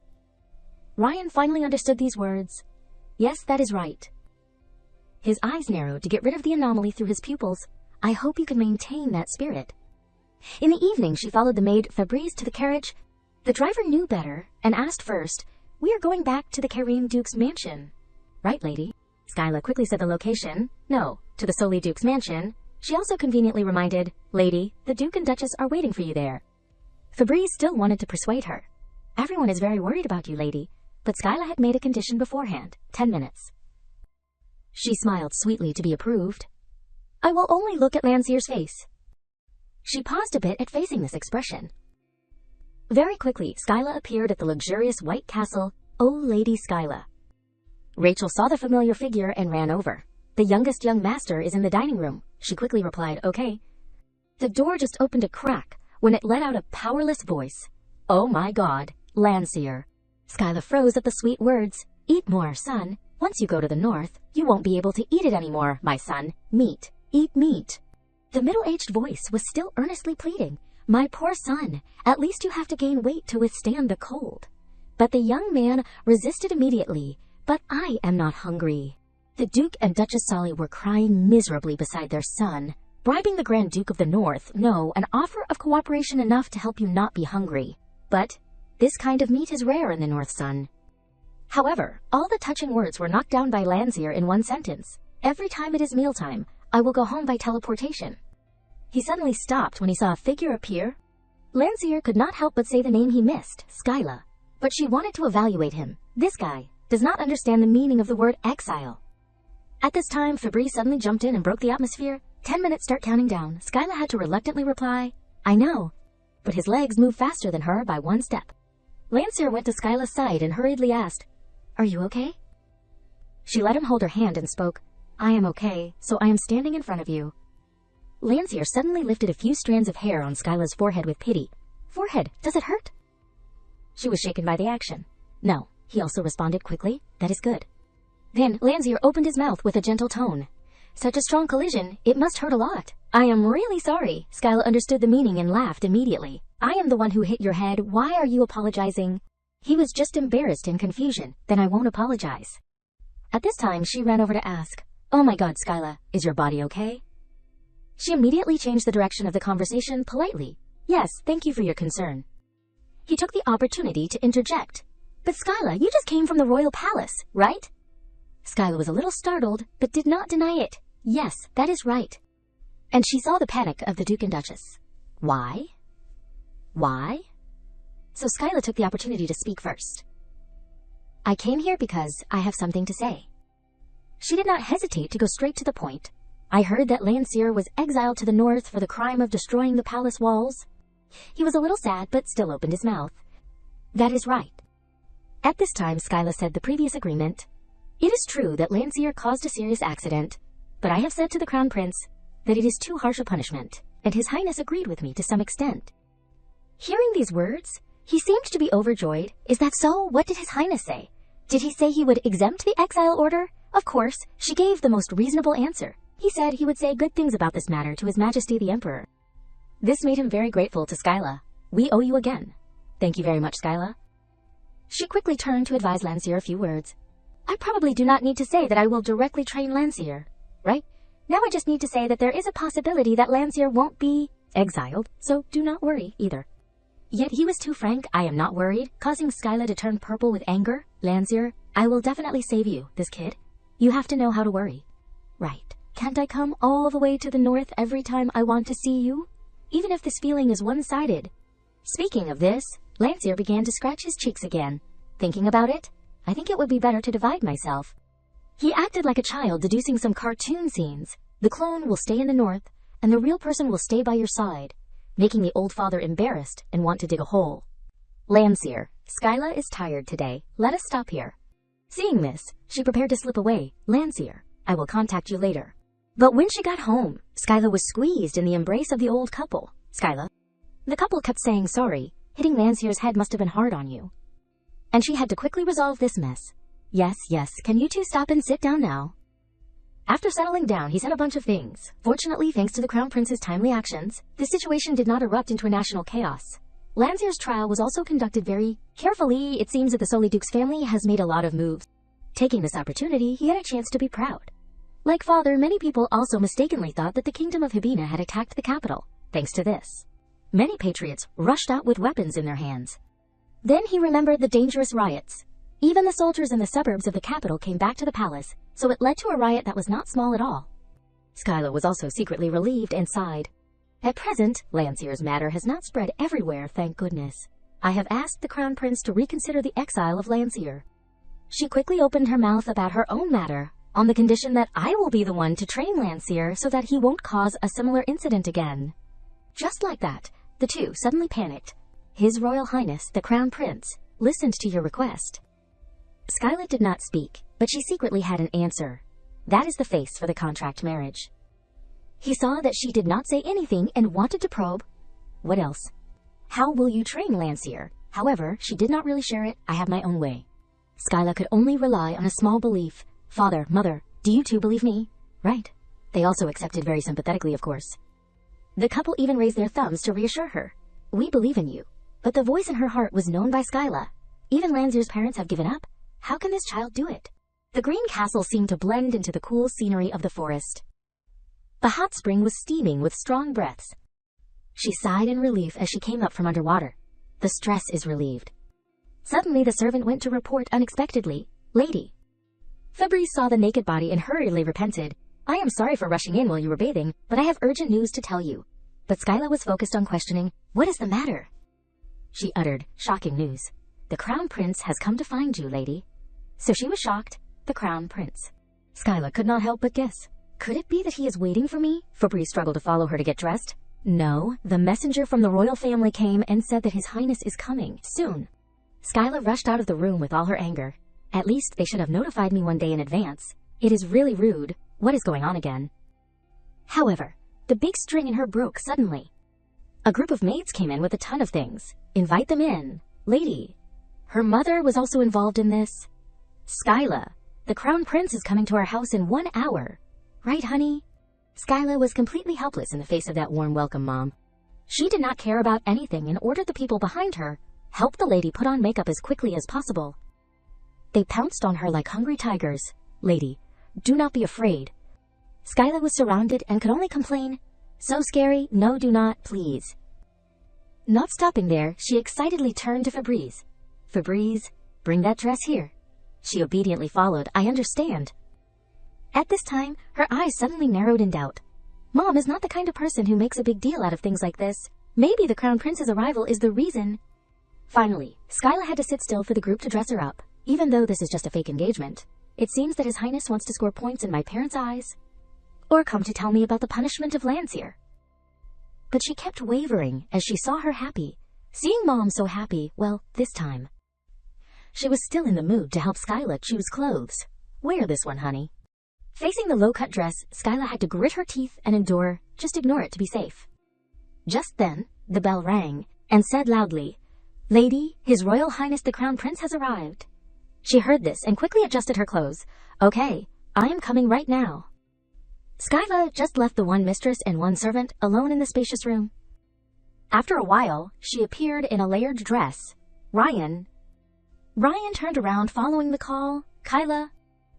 Ryan finally understood these words. Yes, that is right. His eyes narrowed to get rid of the anomaly through his pupils. I hope you can maintain that spirit. In the evening, she followed the maid Fabrice to the carriage. The driver knew better and asked first, we are going back to the Kyrene Duke's mansion. Right, lady. Skyla quickly said the location. No, to the Soli Duke's mansion. She also conveniently reminded, lady, the Duke and Duchess are waiting for you there. Fabrice still wanted to persuade her. Everyone is very worried about you, lady. But Skyla had made a condition beforehand, 10 minutes. She smiled sweetly to be approved. I will only look at Landseer's face. She paused a bit at facing this expression. Very quickly, Skyla appeared at the luxurious white castle. Oh, Lady Skyla. Rachel saw the familiar figure and ran over. The youngest young master is in the dining room. She quickly replied, okay. The door just opened a crack when it let out a powerless voice. Oh my God, Landseer. Skyla froze at the sweet words. Eat more, son. Once you go to the north, you won't be able to eat it anymore, my son. Meat. Eat meat. The middle-aged voice was still earnestly pleading. My poor son, at least you have to gain weight to withstand the cold. But the young man resisted immediately. But I am not hungry. The Duke and Duchess Solly were crying miserably beside their son, bribing the Grand Duke of the North, no, an offer of cooperation enough to help you not be hungry. But this kind of meat is rare in the North, son. However, all the touching words were knocked down by Landseer in one sentence. Every time it is mealtime, I will go home by teleportation. He suddenly stopped when he saw a figure appear. Landseer could not help but say the name he missed, Skyla. But she wanted to evaluate him. This guy does not understand the meaning of the word exile. At this time, Fabrice suddenly jumped in and broke the atmosphere. 10 minutes start counting down. Skyla had to reluctantly reply, I know. But his legs moved faster than her by one step. Landseer went to Skyla's side and hurriedly asked, Are you okay? She let him hold her hand and spoke, I am okay, so I am standing in front of you. Landseer suddenly lifted a few strands of hair on Skyla's forehead with pity. Forehead, does it hurt? She was shaken by the action. No, he also responded quickly, that is good. Then Landseer opened his mouth with a gentle tone. Such a strong collision, it must hurt a lot. I am really sorry. Skyla understood the meaning and laughed immediately. I am the one who hit your head, why are you apologizing? He was just embarrassed in confusion, then I won't apologize. At this time, she ran over to ask, Oh my God, Skyla, is your body okay? She immediately changed the direction of the conversation politely. Yes, thank you for your concern. He took the opportunity to interject. But Skyla, you just came from the royal palace, right? Skyla was a little startled, but did not deny it. Yes, that is right. And she saw the panic of the Duke and Duchess. Why? Why? So Skyla took the opportunity to speak first. I came here because I have something to say. She did not hesitate to go straight to the point. I heard that Landseer was exiled to the north for the crime of destroying the palace walls. He was a little sad, but still opened his mouth. That is right. At this time, Skyla said the previous agreement. It is true that Landseer caused a serious accident, but I have said to the Crown Prince that it is too harsh a punishment, and His Highness agreed with me to some extent. Hearing these words, he seemed to be overjoyed. Is that so? What did His Highness say? Did he say he would exempt the exile order? Of course, she gave the most reasonable answer. He said he would say good things about this matter to His Majesty the Emperor. This made him very grateful to Skyla. We owe you again. Thank you very much, Skyla. She quickly turned to advise Landseer a few words. I probably do not need to say that I will directly train Landseer, right? Now I just need to say that there is a possibility that Landseer won't be exiled, so do not worry either. Yet he was too frank. I am not worried, causing Skyla to turn purple with anger. Landseer, I will definitely save you, this kid. You have to know how to worry. Right. Can't I come all the way to the north every time I want to see you? Even if this feeling is one-sided. Speaking of this, Landseer began to scratch his cheeks again. Thinking about it, I think it would be better to divide myself. He acted like a child deducing some cartoon scenes. The clone will stay in the north, and the real person will stay by your side, making the old father embarrassed and want to dig a hole. Landseer, Skyla is tired today. Let us stop here. Seeing this, she prepared to slip away. Landseer, I will contact you later. But when she got home, Skyla was squeezed in the embrace of the old couple. Skyla. The couple kept saying sorry. Hitting Landseer's head must have been hard on you. And she had to quickly resolve this mess. Yes, can you two stop and sit down now? After settling down, he said a bunch of things. Fortunately, thanks to the Crown Prince's timely actions, the situation did not erupt into a national chaos. Landseer's trial was also conducted very carefully. It seems that the Solly Duke's family has made a lot of moves. Taking this opportunity, he had a chance to be proud. Like father, many people also mistakenly thought that the Kingdom of Hibina had attacked the capital. Thanks to this, many patriots rushed out with weapons in their hands. Then he remembered the dangerous riots. Even the soldiers in the suburbs of the capital came back to the palace, so it led to a riot that was not small at all. Skyla was also secretly relieved and sighed. At present, Landseer's matter has not spread everywhere, thank goodness. I have asked the Crown Prince to reconsider the exile of Landseer. She quickly opened her mouth about her own matter, on the condition that I will be the one to train Landseer so that he won't cause a similar incident again. Just like that, the two suddenly panicked. His Royal Highness, the Crown Prince, listened to your request. Skyla did not speak, but she secretly had an answer. That is the face for the contract marriage. He saw that she did not say anything and wanted to probe. What else? How will you train Landseer? However, she did not really share it. I have my own way. Skyla could only rely on a small belief. Father, mother, do you two believe me? Right. They also accepted very sympathetically, of course. The couple even raised their thumbs to reassure her. We believe in you. But the voice in her heart was known by Skyla. Even Landseer's parents have given up? How can this child do it? The green castle seemed to blend into the cool scenery of the forest. The hot spring was steaming with strong breaths. She sighed in relief as she came up from underwater. The stress is relieved. Suddenly the servant went to report unexpectedly, "Lady." Fabrice saw the naked body and hurriedly repented. "I am sorry for rushing in while you were bathing, but I have urgent news to tell you." But Skyla was focused on questioning, "What is the matter?" She uttered, "Shocking news. The Crown Prince has come to find you, lady." So she was shocked. The Crown Prince. Skyla could not help but guess. Could it be that he is waiting for me? Fabrice struggled to follow her to get dressed. No, the messenger from the royal family came and said that His Highness is coming soon. Skyla rushed out of the room with all her anger. At least they should have notified me one day in advance. It is really rude. What is going on again? However, the big string in her broke suddenly. A group of maids came in with a ton of things. "Invite them in, lady." Her mother was also involved in this. "Skyla, the Crown Prince is coming to our house in 1 hour. Right, honey?" Skyla was completely helpless in the face of that warm welcome, Mom. She did not care about anything and ordered the people behind her, "Help the lady put on makeup as quickly as possible." They pounced on her like hungry tigers. "Lady, do not be afraid." Skyla was surrounded and could only complain, "So scary, no do not, please." Not stopping there, she excitedly turned to Fabrice. "Fabrice, bring that dress here." She obediently followed. "I understand." At this time, her eyes suddenly narrowed in doubt. Mom is not the kind of person who makes a big deal out of things like this. Maybe the Crown Prince's arrival is the reason. Finally, Skyla had to sit still for the group to dress her up. Even though this is just a fake engagement, it seems that His Highness wants to score points in my parents' eyes. Or come to tell me about the punishment of Landseer. But she kept wavering as she saw her happy. Seeing Mom so happy, well, this time. She was still in the mood to help Skyla choose clothes. "Wear this one, honey." Facing the low-cut dress, Skyla had to grit her teeth and endure, just ignore it to be safe. Just then, the bell rang, and said loudly, "Lady, His Royal Highness the Crown Prince has arrived." She heard this and quickly adjusted her clothes. "Okay, I am coming right now." Skyla just left the one mistress and one servant alone in the spacious room. After a while, she appeared in a layered dress. Ryan turned around following the call. "Kyla."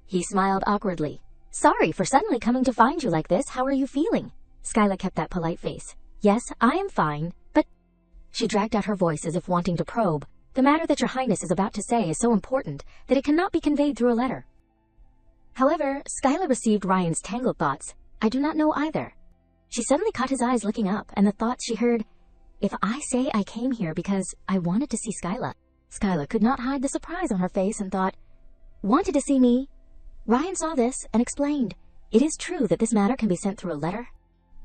He smiled awkwardly. "Sorry for suddenly coming to find you like this. How are you feeling?" Skyla kept that polite face. "Yes, I am fine, but..." She dragged out her voice as if wanting to probe. "The matter that your Highness is about to say is so important that it cannot be conveyed through a letter." However, Skyla received Ryan's tangled thoughts. "I do not know either." She suddenly caught his eyes looking up, and the thoughts she heard, "If I say I came here because I wanted to see Skyla." Skyla could not hide the surprise on her face and thought, "Wanted to see me?" Ryan saw this and explained, "It is true that this matter can be sent through a letter."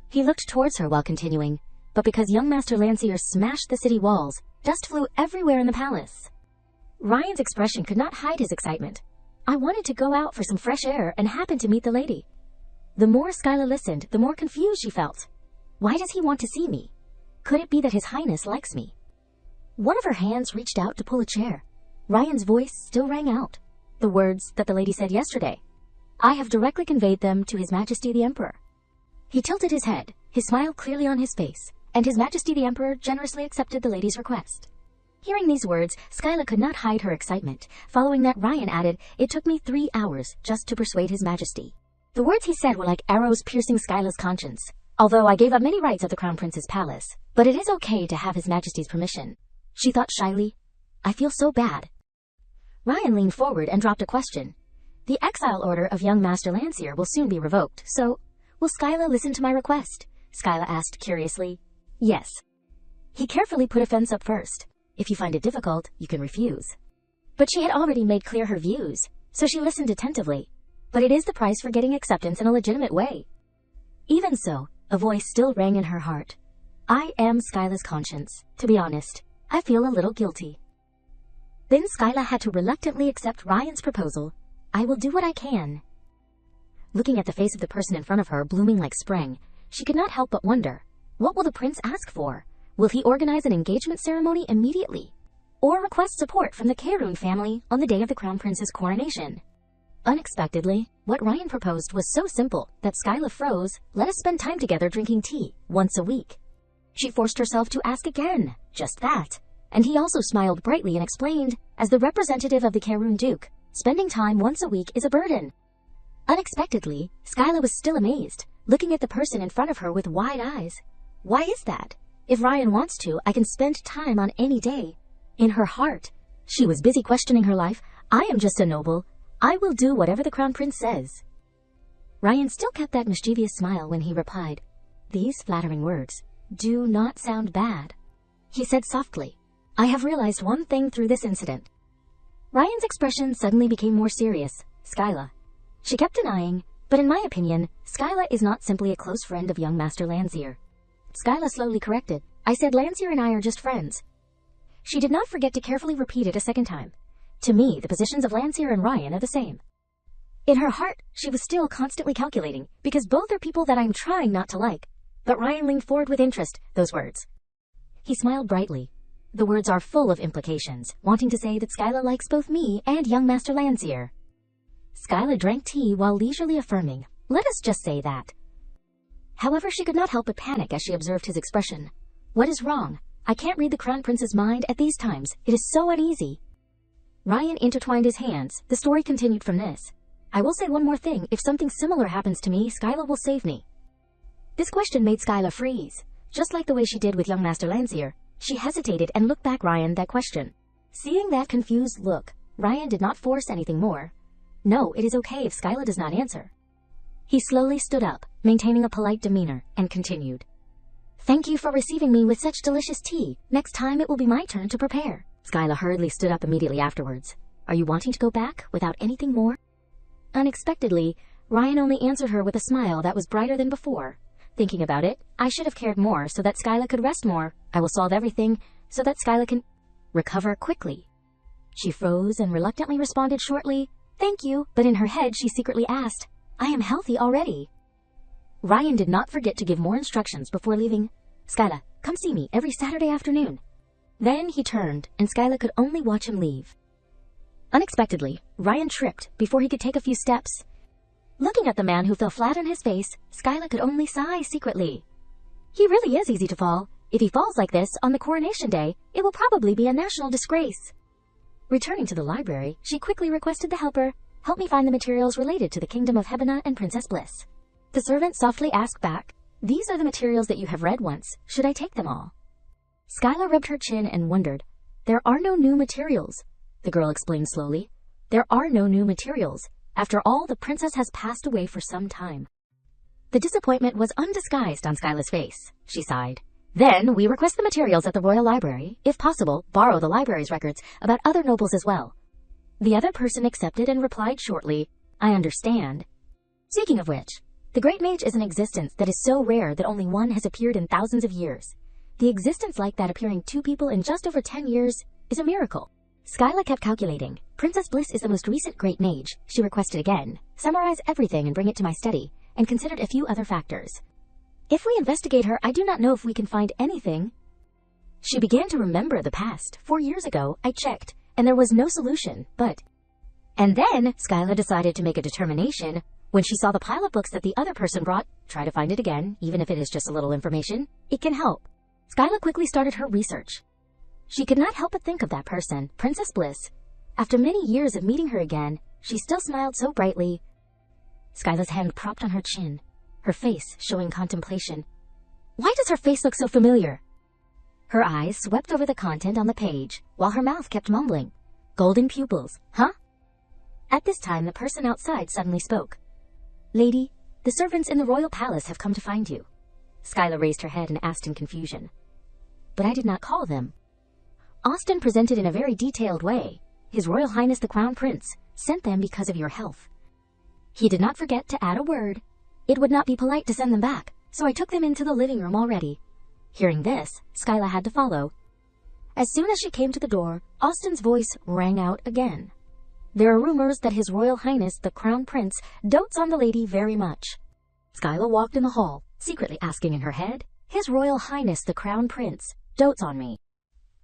He looked towards her while continuing, but because young Master Landseer smashed the city walls, dust flew everywhere in the palace. Ryan's expression could not hide his excitement. "I wanted to go out for some fresh air and happened to meet the lady." The more Skyla listened, the more confused she felt. Why does he want to see me? Could it be that His Highness likes me? One of her hands reached out to pull a chair. Ryan's voice still rang out. The words that the lady said yesterday. "I have directly conveyed them to His Majesty the Emperor." He tilted his head, his smile clearly on his face, and His Majesty the Emperor generously accepted the lady's request. Hearing these words, Skyla could not hide her excitement. Following that, Ryan added, "It took me 3 hours just to persuade His Majesty." The words he said were like arrows piercing Skyla's conscience. "Although I gave up many rights at the Crown Prince's palace, but it is okay to have His Majesty's permission." She thought shyly, "I feel so bad." Ryan leaned forward and dropped a question. "The exile order of young Master Landseer will soon be revoked, so will Skyla listen to my request?" Skyla asked curiously. "Yes." He carefully put a fence up first. "If you find it difficult, you can refuse." But she had already made clear her views, so she listened attentively. But it is the price for getting acceptance in a legitimate way. Even so, a voice still rang in her heart. "I am Skyla's conscience. To be honest, I feel a little guilty." Then Skyla had to reluctantly accept Ryan's proposal. "I will do what I can." Looking at the face of the person in front of her, blooming like spring, she could not help but wonder, what will the prince ask for? Will he organize an engagement ceremony immediately? Or request support from the Karun family on the day of the Crown Prince's coronation? Unexpectedly, what Ryan proposed was so simple that Skyla froze. Let us spend time together drinking tea, once a week. She forced herself to ask again, just that. And he also smiled brightly and explained, as the representative of the Karun Duke, spending time once a week is a burden. Unexpectedly, Skyla was still amazed, looking at the person in front of her with wide eyes. Why is that? If Ryan wants to, I can spend time on any day. In her heart, she was busy questioning her life. I am just a noble. I will do whatever the Crown Prince says. Ryan still kept that mischievous smile when he replied, These flattering words do not sound bad. He said softly, I have realized one thing through this incident. Ryan's expression suddenly became more serious. Skyla. She kept denying, but in my opinion, Skyla is not simply a close friend of young Master Landseer. Skyla slowly corrected, I said Landseer and I are just friends. She did not forget to carefully repeat it a second time. To me, the positions of Landseer and Ryan are the same. In her heart, she was still constantly calculating, because both are people that I'm trying not to like. But Ryan leaned forward with interest, those words. He smiled brightly. The words are full of implications, wanting to say that Skyla likes both me and young Master Landseer. Skyla drank tea while leisurely affirming, let us just say that. However, she could not help but panic as she observed his expression. What is wrong? I can't read the Crown Prince's mind at these times. It is so uneasy. Ryan intertwined his hands. The story continued from this. I will say one more thing. If something similar happens to me, Skyla will save me. This question made Skyla freeze. Just like the way she did with young Master Landseer, she hesitated and looked back Ryan that question. Seeing that confused look, Ryan did not force anything more. No, it is okay if Skyla does not answer. He slowly stood up, maintaining a polite demeanor, and continued. Thank you for receiving me with such delicious tea. Next time it will be my turn to prepare. Skyla hurriedly stood up immediately afterwards. Are you wanting to go back without anything more? Unexpectedly, Ryan only answered her with a smile that was brighter than before. Thinking about it, I should have cared more so that Skyla could rest more. I will solve everything so that Skyla can recover quickly. She froze and reluctantly responded shortly, Thank you, but in her head she secretly asked, I am healthy already. Ryan did not forget to give more instructions before leaving. Skyla, come see me every Saturday afternoon. Then he turned, and Skyla could only watch him leave. Unexpectedly, Ryan tripped before he could take a few steps. Looking at the man who fell flat on his face, Skyla could only sigh secretly. He really is easy to fall. If he falls like this on the coronation day, it will probably be a national disgrace. Returning to the library, she quickly requested the helper, help me find the materials related to the kingdom of Hebena and Princess Bliss. The servant softly asked back, These are the materials that you have read once. Should I take them all? Skyla rubbed her chin and wondered. There are no new materials, the girl explained slowly. There are no new materials. After all, the princess has passed away for some time. The disappointment was undisguised on Skyla's face. She sighed. Then we request the materials at the Royal Library. If possible, borrow the library's records about other nobles as well. The other person accepted and replied shortly, I understand. Speaking of which, the Great Mage is an existence that is so rare that only one has appeared in thousands of years. The existence like that appearing 2 people in just over 10 years is a miracle. Skyla kept calculating. Princess Bliss is the most recent Great Mage. She requested again. Summarize everything and bring it to my study, and considered a few other factors. If we investigate her, I do not know if we can find anything. She began to remember the past. 4 years ago, I checked, and there was no solution, but... And then, Skyla decided to make a determination. When she saw the pile of books that the other person brought, try to find it again, even if it is just a little information. It can help. Skyla quickly started her research. She could not help but think of that person, Princess Bliss. After many years of meeting her again, she still smiled so brightly. Skyla's hand propped on her chin, her face showing contemplation. Why does her face look so familiar? Her eyes swept over the content on the page, while her mouth kept mumbling. Golden pupils, huh? At this time, the person outside suddenly spoke. Lady, the servants in the royal palace have come to find you. Skyla raised her head and asked in confusion. But I did not call them. Austin presented in a very detailed way. His Royal Highness the Crown Prince sent them because of your health. He did not forget to add a word. It would not be polite to send them back, so I took them into the living room already. Hearing this, Skyla had to follow. As soon as she came to the door, Austin's voice rang out again. There are rumors that His Royal Highness the Crown Prince dotes on the lady very much. Skyla walked in the hall, secretly asking in her head, His Royal Highness the Crown Prince dotes on me.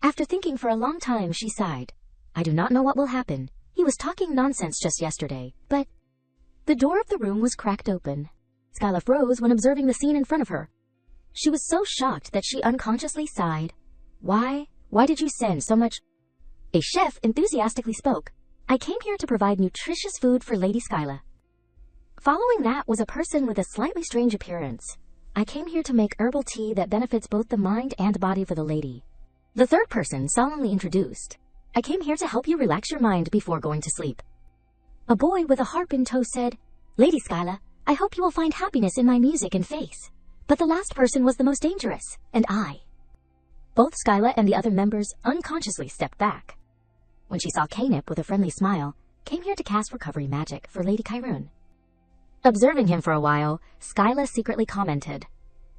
After thinking for a long time, she sighed. I do not know what will happen. He was was talking nonsense just yesterday, but... The door of the room was cracked open. Skyla froze when observing the scene in front of her. She was so shocked that she unconsciously sighed. Why did you send so much? A chef enthusiastically spoke. I came here to provide nutritious food for Lady Skyla. Following that was a person with a slightly strange appearance. I came here to make herbal tea that benefits both the mind and body for the lady. The third person solemnly introduced. I came here to help you relax your mind before going to sleep. A boy with a harp in tow said, Lady Skyla, I hope you will find happiness in my music and face. But the last person was the most dangerous, and I. Both Skyla and the other members unconsciously stepped back. When she saw Kanep with a friendly smile, came here to cast recovery magic for Lady Kyrune. Observing him for a while, Skyla secretly commented,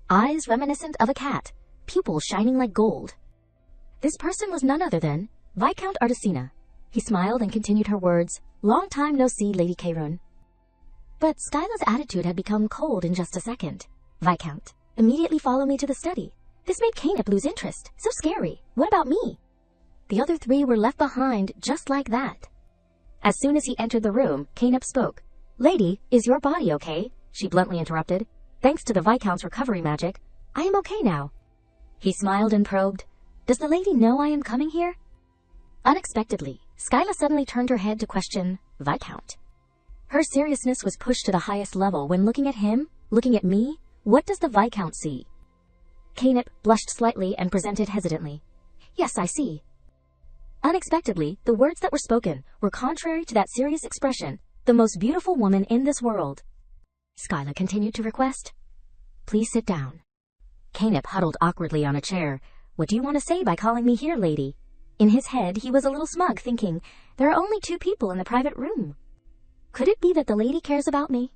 eyes reminiscent of a cat, pupils shining like gold. This person was none other than Viscount Artisina. He smiled and continued her words, long time no see, Lady Kyrune. But Skyla's attitude had become cold in just a second. Viscount, immediately follow me to the study. This made Kanep lose interest. So scary. What about me? The other three were left behind just like that. As soon as he entered the room, Kanep spoke. Lady, is your body okay? She bluntly interrupted. Thanks to the Viscount's recovery magic, I am okay now. He smiled and probed. Does the lady know I am coming here? Unexpectedly, Skyla suddenly turned her head to question Viscount. Her seriousness was pushed to the highest level when looking at him, looking at me. What does the Viscount see? Kanep blushed slightly and presented hesitantly. Yes, I see. Unexpectedly, the words that were spoken were contrary to that serious expression, the most beautiful woman in this world. Skyla continued to request, please sit down. Kanep huddled awkwardly on a chair. What do you want to say by calling me here, lady? In his head, he was a little smug, thinking, there are only 2 people in the private room. Could it be that the lady cares about me?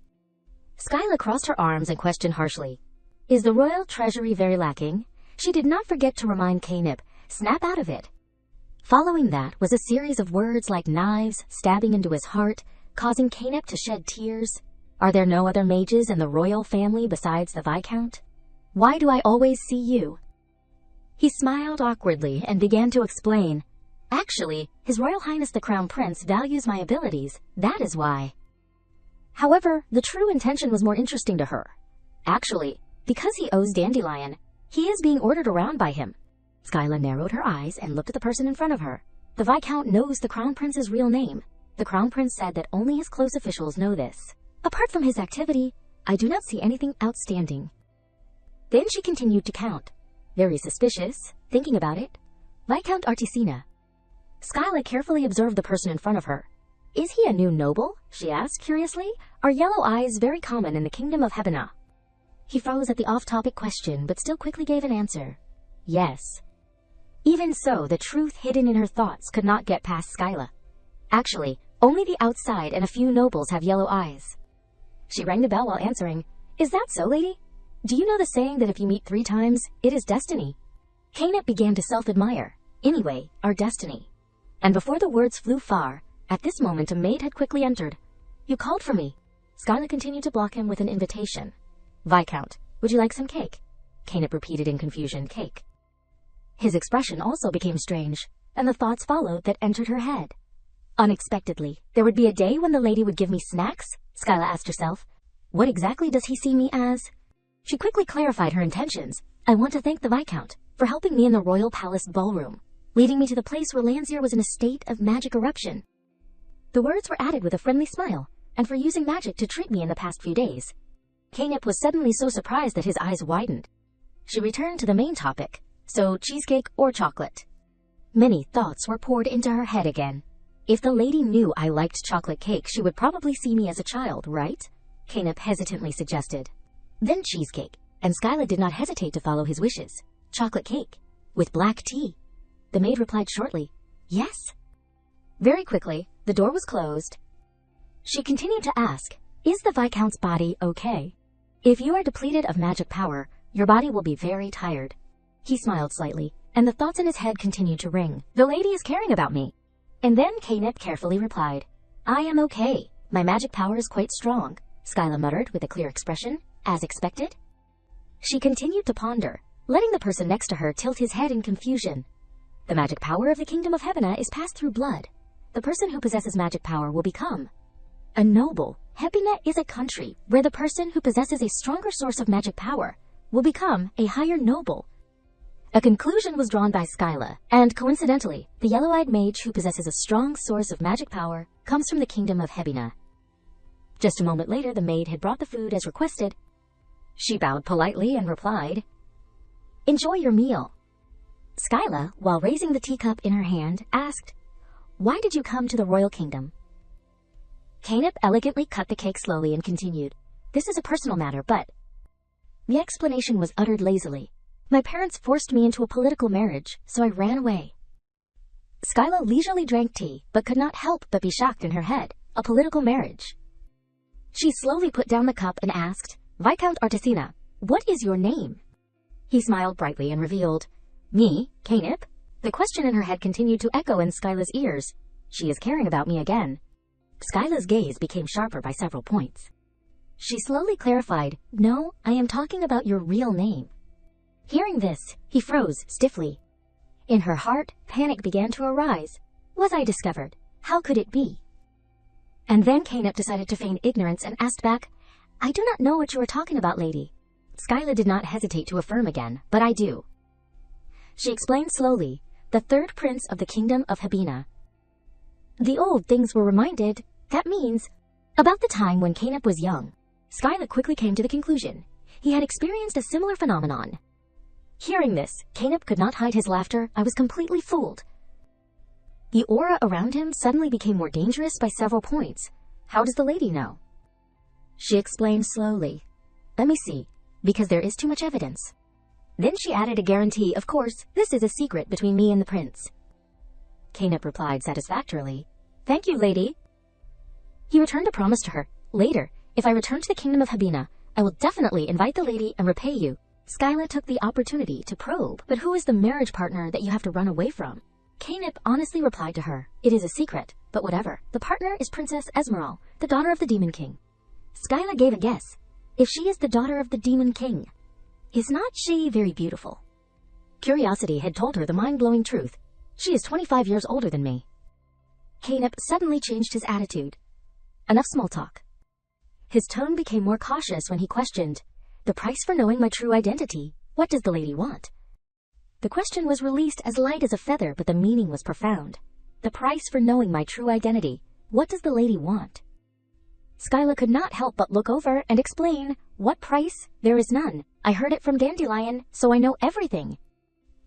Skyla crossed her arms and questioned harshly, is the royal treasury very lacking? She did not forget to remind Kanep, snap out of it. Following that was a series of words like knives stabbing into his heart, causing Kanep to shed tears. Are there no other mages in the royal family besides the Viscount? Why do I always see you? He smiled awkwardly and began to explain. Actually, His Royal Highness the Crown Prince values my abilities, that is why. However, the true intention was more interesting to her. Actually, because he owes Dandelion, he is being ordered around by him. Skyla narrowed her eyes and looked at the person in front of her. The Viscount knows the Crown Prince's real name. The Crown Prince said that only his close officials know this. Apart from his activity, I do not see anything outstanding. Then she continued to count. Very suspicious, thinking about it. Viscount Artisina. Skyla carefully observed the person in front of her. Is he a new noble? She asked curiously. Are yellow eyes very common in the kingdom of Hebena? He froze at the off-topic question, but still quickly gave an answer. Yes. Even so, the truth hidden in her thoughts could not get past Skyla. Actually, only the outside and a few nobles have yellow eyes. She rang the bell while answering. Is that so, lady? Do you know the saying that if you meet 3 times, it is destiny? Kanep began to self-admire. Anyway, our destiny. And before the words flew far, at this moment a maid had quickly entered. You called for me. Skyla continued to block him with an invitation. Viscount, would you like some cake? Kanep repeated in confusion, cake. His expression also became strange, and the thoughts followed that entered her head. Unexpectedly, there would be a day when the lady would give me snacks? Skyla asked herself. What exactly does he see me as? She quickly clarified her intentions. I want to thank the Viscount for helping me in the royal palace ballroom, leading me to the place where Lanzier was in a state of magic eruption. The words were added with a friendly smile, and for using magic to treat me in the past few days. Kanep was suddenly so surprised that his eyes widened. She returned to the main topic, so cheesecake or chocolate. Many thoughts were poured into her head again. If the lady knew I liked chocolate cake, she would probably see me as a child, right? Kanep hesitantly suggested. Then cheesecake, and Skyla did not hesitate to follow his wishes. Chocolate cake, with black tea. The maid replied shortly, yes. Very quickly, the door was closed. She continued to ask, is the Viscount's body okay? If you are depleted of magic power, your body will be very tired. He smiled slightly, and the thoughts in his head continued to ring. The lady is caring about me. And then Kanep carefully replied, I am okay. My magic power is quite strong, Skyla muttered with a clear expression, as expected. She continued to ponder, letting the person next to her tilt his head in confusion. The magic power of the kingdom of Hebena is passed through blood. the person who possesses magic power will become a noble. Hebina is a country where the person who possesses a stronger source of magic power will become a higher noble. A conclusion was drawn by Skyla, and coincidentally, the yellow-eyed mage who possesses a strong source of magic power comes from the kingdom of Hebina. Just a moment later, the maid had brought the food as requested. She bowed politely and replied, "Enjoy your meal." Skyla, while raising the teacup in her hand, asked, "Why did you come to the royal kingdom?" Canep elegantly cut the cake slowly and continued, "This is a personal matter, but..." The explanation was uttered lazily. "My parents forced me into a political marriage, so I ran away." Skyla leisurely drank tea, but could not help but be shocked in her head. A political marriage. She slowly put down the cup and asked, "Viscount Artisina, what is your name?" He smiled brightly and revealed, "Me, Canep?" The question in her head continued to echo in Skyla's ears. She is caring about me again. Skyla's gaze became sharper by several points. She slowly clarified, "No, I am talking about your real name." Hearing this, he froze stiffly. In her heart, panic began to arise. Was I discovered? How could it be? And then Canep decided to feign ignorance and asked back, "I do not know what you are talking about, lady." Skyla did not hesitate to affirm again, "But I do." She explained slowly, "The third prince of the kingdom of Hebina." The old things were reminded. That means, about the time when Canep was young, Skyla quickly came to the conclusion he had experienced a similar phenomenon. Hearing this, Canep could not hide his laughter. "I was completely fooled." The aura around him suddenly became more dangerous by several points. "How does the lady know?" She explained slowly, "Let me see, because there is too much evidence." Then she added a guarantee, "Of course, this is a secret between me and the prince." Canep replied satisfactorily, "Thank you, lady." He returned a promise to her. "Later, if I return to the kingdom of Hebina, I will definitely invite the lady and repay you." Skyla took the opportunity to probe, "But who is the marriage partner that you have to run away from?" Canep honestly replied to her, "It is a secret, but whatever. The partner is Princess Esmeralda, the daughter of the Demon King." Skyla gave a guess. If she is the daughter of the Demon King, is not she very beautiful? Curiosity had told her the mind-blowing truth. She is 25 years older than me. Canep suddenly changed his attitude. Enough small talk. His tone became more cautious when he questioned, "The price for knowing my true identity, what does the lady want?" The question was released as light as a feather, but the meaning was profound. "The price for knowing my true identity, what does the lady want?" Skyla could not help but look over and explain, "What price? There is none. I heard it from Dandelion, so I know everything."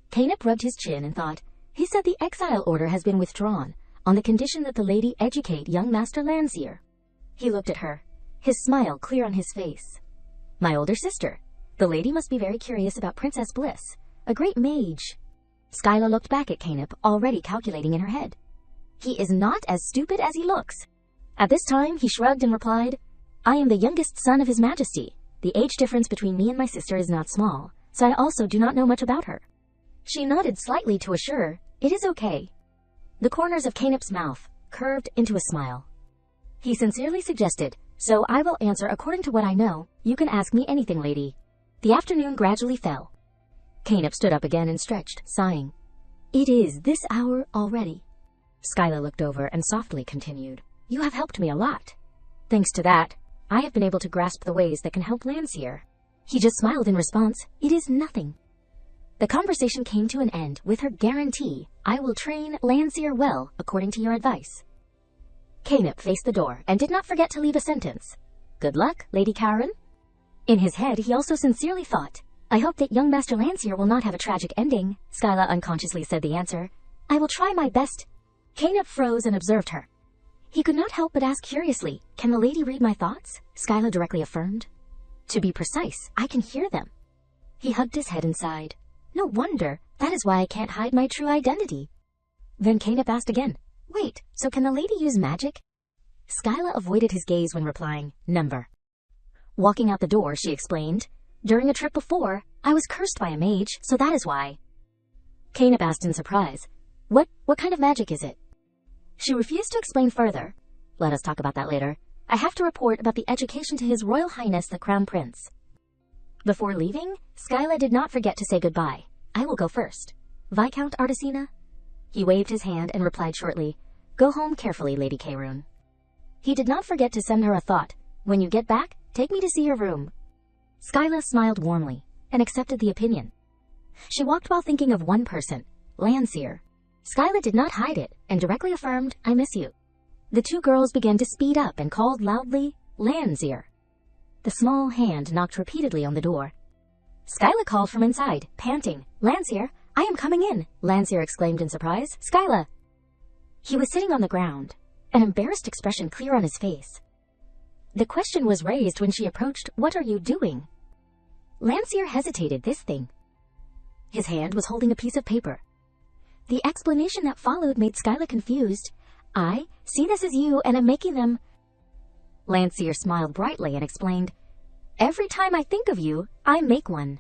Canep rubbed his chin and thought, "He said the exile order has been withdrawn, on the condition that the lady educate young Master Landseer." He looked at her, his smile clear on his face. "My older sister. The lady must be very curious about Princess Bliss, a great mage." Skyla looked back at Canep, already calculating in her head. He is not as stupid as he looks. At this time, he shrugged and replied, "I am the youngest son of His Majesty. The age difference between me and my sister is not small, so I also do not know much about her." She nodded slightly to assure, "It is okay." The corners of Canep's mouth curved into a smile. He sincerely suggested, "So I will answer according to what I know. You can ask me anything, lady." The afternoon gradually fell. Canep stood up again and stretched, sighing. "It is this hour already." Skyla looked over and softly continued, "You have helped me a lot. Thanks to that, I have been able to grasp the ways that can help Landseer." He just smiled in response, "It is nothing." The conversation came to an end with her guarantee, "I will train Landseer well according to your advice." Canep faced the door and did not forget to leave a sentence. "Good luck, Lady Karen." In his head, he also sincerely thought, "I hope that young Master Landseer will not have a tragic ending." Skyla unconsciously said the answer, "I will try my best." Canep froze and observed her. He could not help but ask curiously, "Can the lady read my thoughts?" Skyla directly affirmed, "To be precise, I can hear them." He hugged his head and sighed. "No wonder. That is why I can't hide my true identity." Then Canep asked again, "Wait, so can the lady use magic?" Skyla avoided his gaze when replying, "Never." Walking out the door, she explained, "During a trip before, I was cursed by a mage, so that is why." Canep asked in surprise, What kind of magic is it?" She refused to explain further. "Let us talk about that later. I have to report about the education to His Royal Highness the Crown Prince." Before leaving, Skyla did not forget to say goodbye. "I will go first. Viscount Artisina?" He waved his hand and replied shortly, Go home carefully, Lady Kaerun. He did not forget to send her a thought. When you get back, take me to see your room. Skyla smiled warmly and accepted the opinion. She walked while thinking of one person, Landseer. Skyla did not hide it and directly affirmed, I miss you. The two girls began to speed up and called loudly, Landseer. The small hand knocked repeatedly on the door. Skyla called from inside, panting, Landseer, I am coming in, Landseer exclaimed in surprise. Skyla! He was sitting on the ground, an embarrassed expression clear on his face. The question was raised when she approached, What are you doing? Landseer hesitated. This thing. His hand was holding a piece of paper. The explanation that followed made Skyla confused. I see this as you and am making them. Landseer smiled brightly and explained, Every time I think of you, I make one.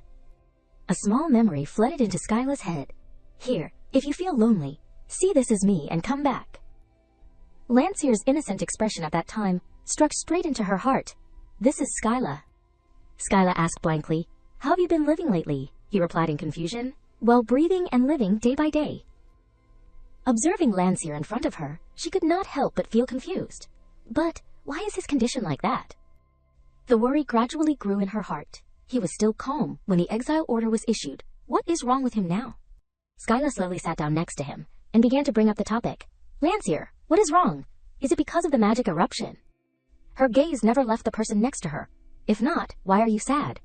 A small memory flooded into Skyla's head. Here, if you feel lonely, see this as me and come back. Landseer's innocent expression at that time struck straight into her heart. This is Skyla. Skyla asked blankly, How have you been living lately? He replied in confusion. Well, breathing and living day by day. Observing Landseer in front of her, she could not help but feel confused. But why is his condition like that? The worry gradually grew in her heart. He was still calm when the exile order was issued. What is wrong with him now? Skyla slowly sat down next to him and began to bring up the topic. Landseer, what is wrong? Is it because of the magic eruption? Her gaze never left the person next to her. If not, why are you sad?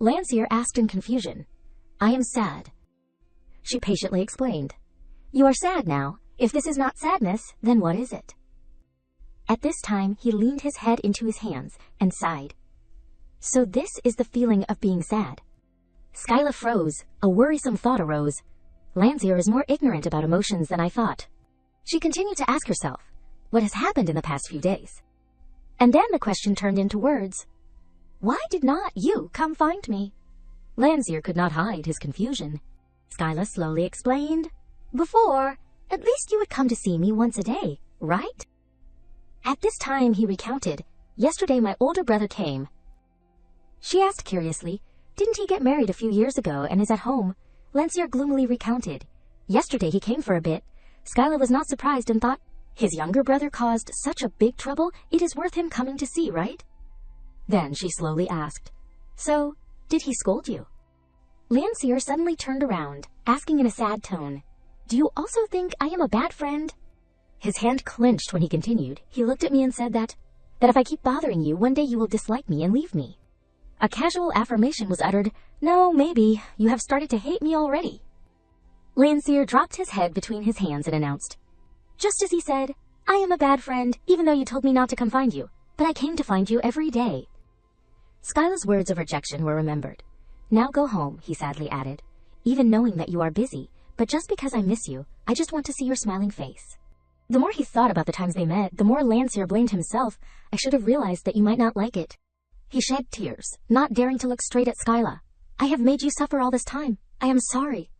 Landseer asked in confusion. I am sad. She patiently explained. You are sad now. If this is not sadness, then what is it? At this time, he leaned his head into his hands and sighed. So this is the feeling of being sad. Skyla froze. A worrisome thought arose. Landseer is more ignorant about emotions than I thought. She continued to ask herself, what has happened in the past few days? And then the question turned into words. Why did not you come find me? Landseer could not hide his confusion. Skyla slowly explained. Before, at least you would come to see me once a day, right? At this time he recounted, Yesterday my older brother came. She asked curiously, Didn't he get married a few years ago and is at home? Landseer gloomily recounted, Yesterday he came for a bit. Skyla was not surprised and thought, His younger brother caused such a big trouble, it is worth him coming to see, right? Then she slowly asked, So, did he scold you? Landseer suddenly turned around, asking in a sad tone, Do you also think I am a bad friend? His hand clenched when he continued. He looked at me and said that if I keep bothering you, one day you will dislike me and leave me. A casual affirmation was uttered. No, maybe. You have started to hate me already. Landseer dropped his head between his hands and announced, Just as he said, I am a bad friend, even though you told me not to come find you, but I came to find you every day. Skyla's words of rejection were remembered. Now go home, he sadly added, even knowing that you are busy, but just because I miss you, I just want to see your smiling face. The more he thought about the times they met, the more Landseer blamed himself. I should have realized that you might not like it. He shed tears, not daring to look straight at Skyla. I have made you suffer all this time. I am sorry.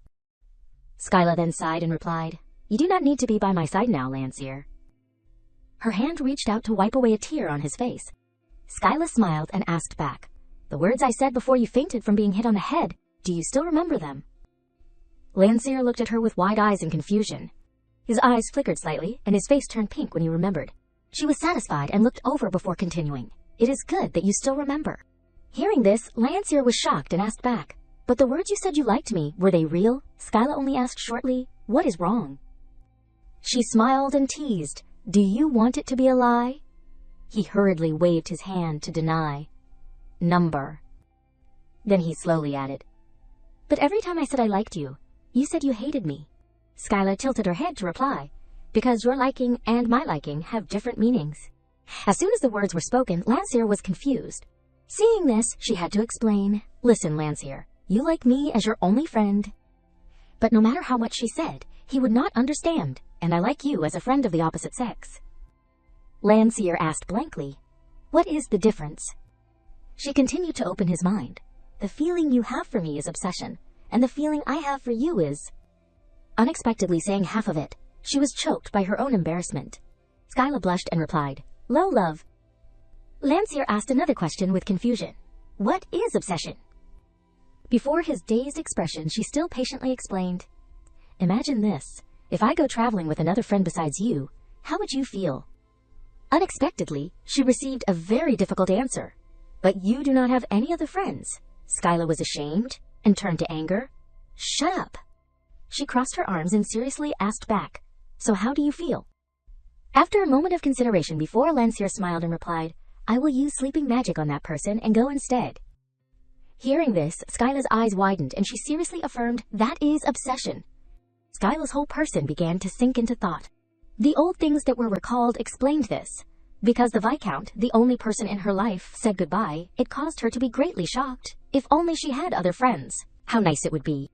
Skyla then sighed and replied, You do not need to be by my side now, Landseer. Her hand reached out to wipe away a tear on his face. Skyla smiled and asked back, The words I said before you fainted from being hit on the head, do you still remember them? Landseer looked at her with wide eyes in confusion. His eyes flickered slightly, and his face turned pink when he remembered. She was satisfied and looked over before continuing. It is good that you still remember. Hearing this, Landseer was shocked and asked back, But the words you said you liked me, were they real? Skyla only asked shortly, What is wrong? She smiled and teased, Do you want it to be a lie? He hurriedly waved his hand to deny. Number. Then he slowly added, But every time I said I liked you, you said you hated me. Skyla tilted her head to reply, Because your liking and my liking have different meanings. As soon as the words were spoken, Landseer was confused. Seeing this, she had to explain, Listen, Landseer, you like me as your only friend. But no matter how much she said, he would not understand, and I like you as a friend of the opposite sex. Landseer asked blankly, What is the difference? She continued to open his mind. The feeling you have for me is obsession, and the feeling I have for you is... Unexpectedly saying half of it, she was choked by her own embarrassment. Skyla blushed and replied, Low love. Landseer asked another question with confusion. What is obsession? Before his dazed expression, she still patiently explained, Imagine this. If I go traveling with another friend besides you, how would you feel? Unexpectedly, she received a very difficult answer. But you do not have any other friends. Skyla was ashamed and turned to anger. Shut up. She crossed her arms and seriously asked back, so how do you feel? After a moment of consideration before Lancier smiled and replied, I will use sleeping magic on that person and go instead. Hearing this, Skyla's eyes widened and she seriously affirmed, that is obsession. Skyla's whole person began to sink into thought. The old things that were recalled explained this. Because the Viscount, the only person in her life, said goodbye, it caused her to be greatly shocked. If only she had other friends. How nice it would be.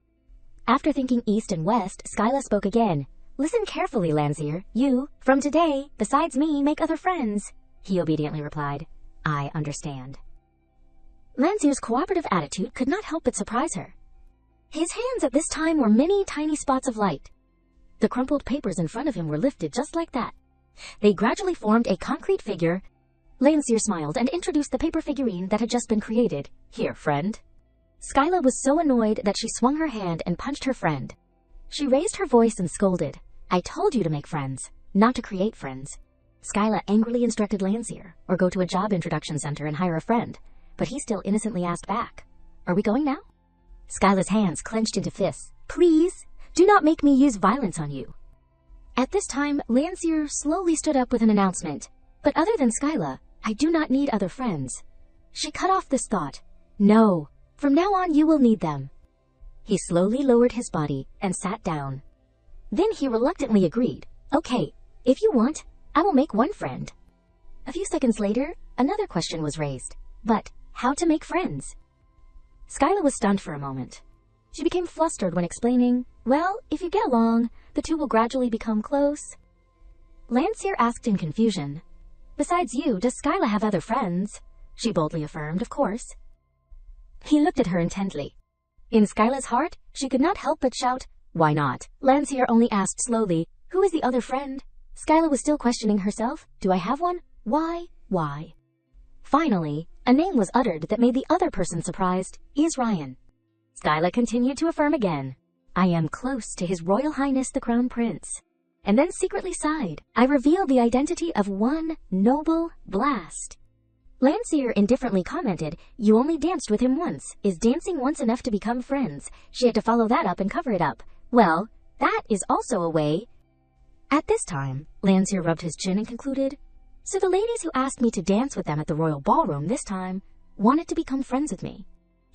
After thinking east and west, Skyla spoke again. Listen carefully, Lancier. You, from today, besides me, make other friends. He obediently replied, I understand. Lancier's cooperative attitude could not help but surprise her. His hands at this time were many tiny spots of light. The crumpled papers in front of him were lifted just like that. They gradually formed a concrete figure. Lancier smiled and introduced the paper figurine that had just been created. Here, friend. Skyla was so annoyed that she swung her hand and punched her friend. She raised her voice and scolded. I told you to make friends, not to create friends. Skyla angrily instructed Lancier, or go to a job introduction center and hire a friend, but he still innocently asked back, Are we going now? Skyla's hands clenched into fists. Please, do not make me use violence on you. At this time, Lancier slowly stood up with an announcement. But other than Skyla, I do not need other friends. She cut off this thought. No, from now on you will need them. He slowly lowered his body and sat down. Then he reluctantly agreed. Okay, if you want, I will make one friend. A few seconds later, another question was raised. But how to make friends? Skyla was stunned for a moment. She became flustered when explaining, well, if you get along, the two will gradually become close. Lancier asked in confusion, Besides you, does Skyla have other friends? She boldly affirmed, of course. He looked at her intently. In Skyla's heart, she could not help but shout, Why not? Lancier only asked slowly, Who is the other friend? Skyla was still questioning herself. Do I have one? Why? Finally, a name was uttered that made the other person surprised. Is Ryan. Skyla continued to affirm again. I am close to His Royal Highness the Crown Prince. And then secretly sighed. I revealed the identity of one noble Blast. Lancier indifferently commented, You only danced with him once. Is dancing once enough to become friends? She had to follow that up and cover it up. Well, that is also a way. At this time, Lancier rubbed his chin and concluded, So the ladies who asked me to dance with them at the royal ballroom this time wanted to become friends with me.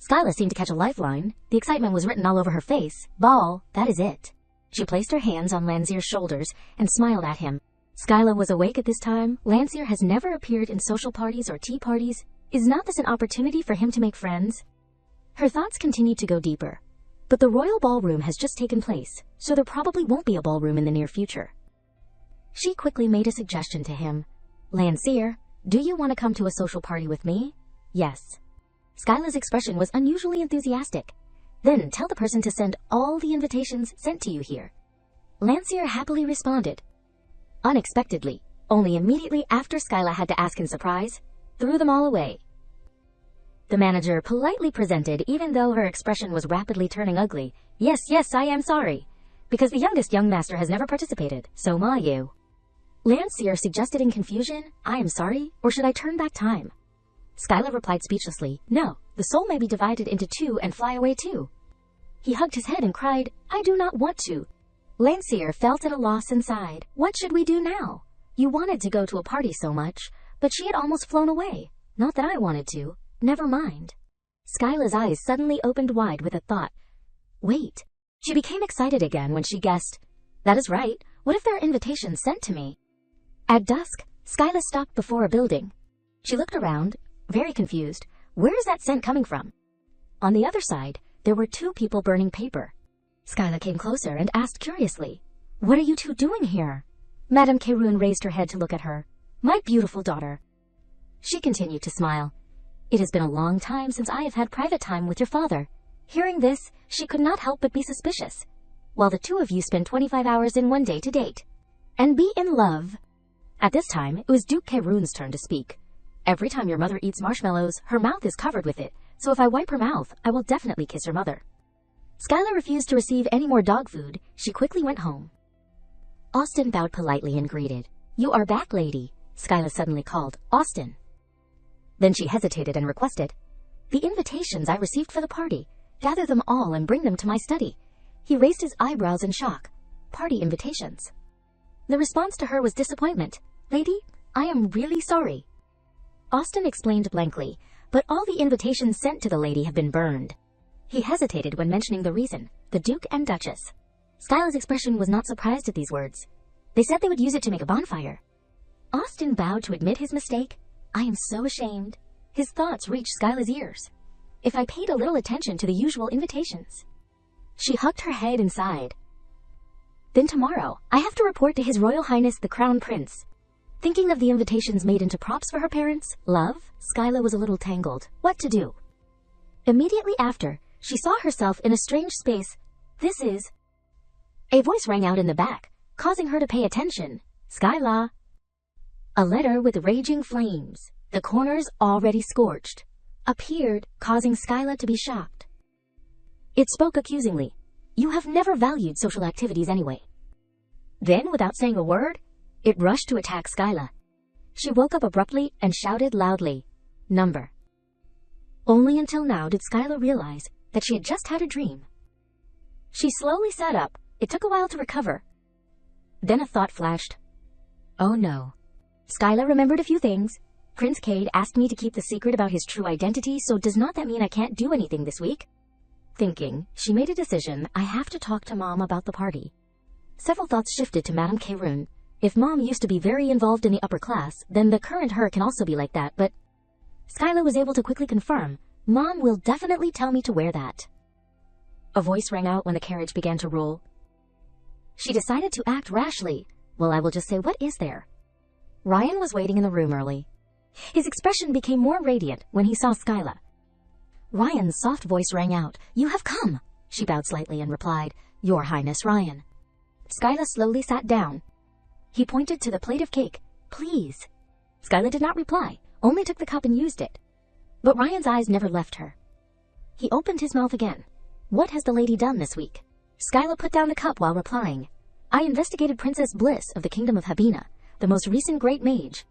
Skyla seemed to catch a lifeline. The excitement was written all over her face. Ball, that is it. She placed her hands on Lancier's shoulders and smiled at him. Skyla was awake at this time. Lancier has never appeared in social parties or tea parties. Is not this an opportunity for him to make friends? Her thoughts continued to go deeper. But the royal ballroom has just taken place, so there probably won't be a ballroom in the near future. She quickly made a suggestion to him. Lancier, do you want to come to a social party with me? Yes. Skyla's expression was unusually enthusiastic. Then tell the person to send all the invitations sent to you here. Lancier happily responded. Unexpectedly, only immediately after Skyla had to ask in surprise, threw them all away. The manager politely presented, even though her expression was rapidly turning ugly. Yes, I am sorry. Because the youngest young master has never participated, so ma you. Lancier suggested in confusion, I am sorry, or should I turn back time? Skyla replied speechlessly, No, the soul may be divided into two and fly away too. He hugged his head and cried, I do not want to. Lancier felt at a loss and sighed. What should we do now? You wanted to go to a party so much, but she had almost flown away. Not that I wanted to. Never mind. Skyla's eyes suddenly opened wide with a thought. Wait. She became excited again when she guessed. That is right. What if there are invitations sent to me? At dusk, Skyla stopped before a building. She looked around, very confused. Where is that scent coming from? On the other side, there were two people burning paper. Skyla came closer and asked curiously, What are you two doing here? Madame Keroon raised her head to look at her. My beautiful daughter. She continued to smile. It has been a long time since I have had private time with your father. Hearing this, she could not help but be suspicious. While the two of you spend 25 hours in one day to date. And be in love. At this time, it was Duke Keroon's turn to speak. Every time your mother eats marshmallows, her mouth is covered with it, so if I wipe her mouth, I will definitely kiss your mother. Skyla refused to receive any more dog food. She quickly went home. Austin bowed politely and greeted. You are back, lady, Skyla suddenly called. Austin. Then she hesitated and requested, the invitations I received for the party. Gather them all and bring them to my study. He raised his eyebrows in shock. Party invitations. The response to her was disappointment. Lady, I am really sorry. Austin explained blankly, but all the invitations sent to the lady have been burned. He hesitated when mentioning the reason, the Duke and Duchess. Skyla's expression was not surprised at these words. They said they would use it to make a bonfire. Austin bowed to admit his mistake. I am so ashamed. His thoughts reached Skyla's ears. If I paid a little attention to the usual invitations. She hugged her head and sighed. Then tomorrow, I have to report to His Royal Highness the Crown Prince. Thinking of the invitations made into props for her parents' love, Skyla was a little tangled. What to do? Immediately after, she saw herself in a strange space. This is... A voice rang out in the back, causing her to pay attention. Skyla. A letter with raging flames, the corners already scorched, appeared, causing Skyla to be shocked. It spoke accusingly. You have never valued social activities anyway. Then, without saying a word, it rushed to attack Skyla. She woke up abruptly and shouted loudly, Number. Only until now did Skyla realize that she had just had a dream. She slowly sat up. It took a while to recover. Then a thought flashed. Oh no. Skyla remembered a few things. Prince Cade asked me to keep the secret about his true identity, so does not that mean I can't do anything this week? Thinking, she made a decision. I have to talk to Mom about the party. Several thoughts shifted to Madame Karoon. If Mom used to be very involved in the upper class, then the current her can also be like that, but... Skyla was able to quickly confirm, Mom will definitely tell me to wear that. A voice rang out when the carriage began to roll. She decided to act rashly. Well, I will just say, what is there? Ryan was waiting in the room early. His expression became more radiant when he saw Skyla. Ryan's soft voice rang out. You have come. She bowed slightly and replied, Your Highness, Ryan. Skyla slowly sat down. He pointed to the plate of cake. Please. Skyla did not reply, only took the cup and used it. But Ryan's eyes never left her. He opened his mouth again. What has the lady done this week? Skyla put down the cup while replying. I investigated Princess Bliss of the Kingdom of Habina, the most recent great mage.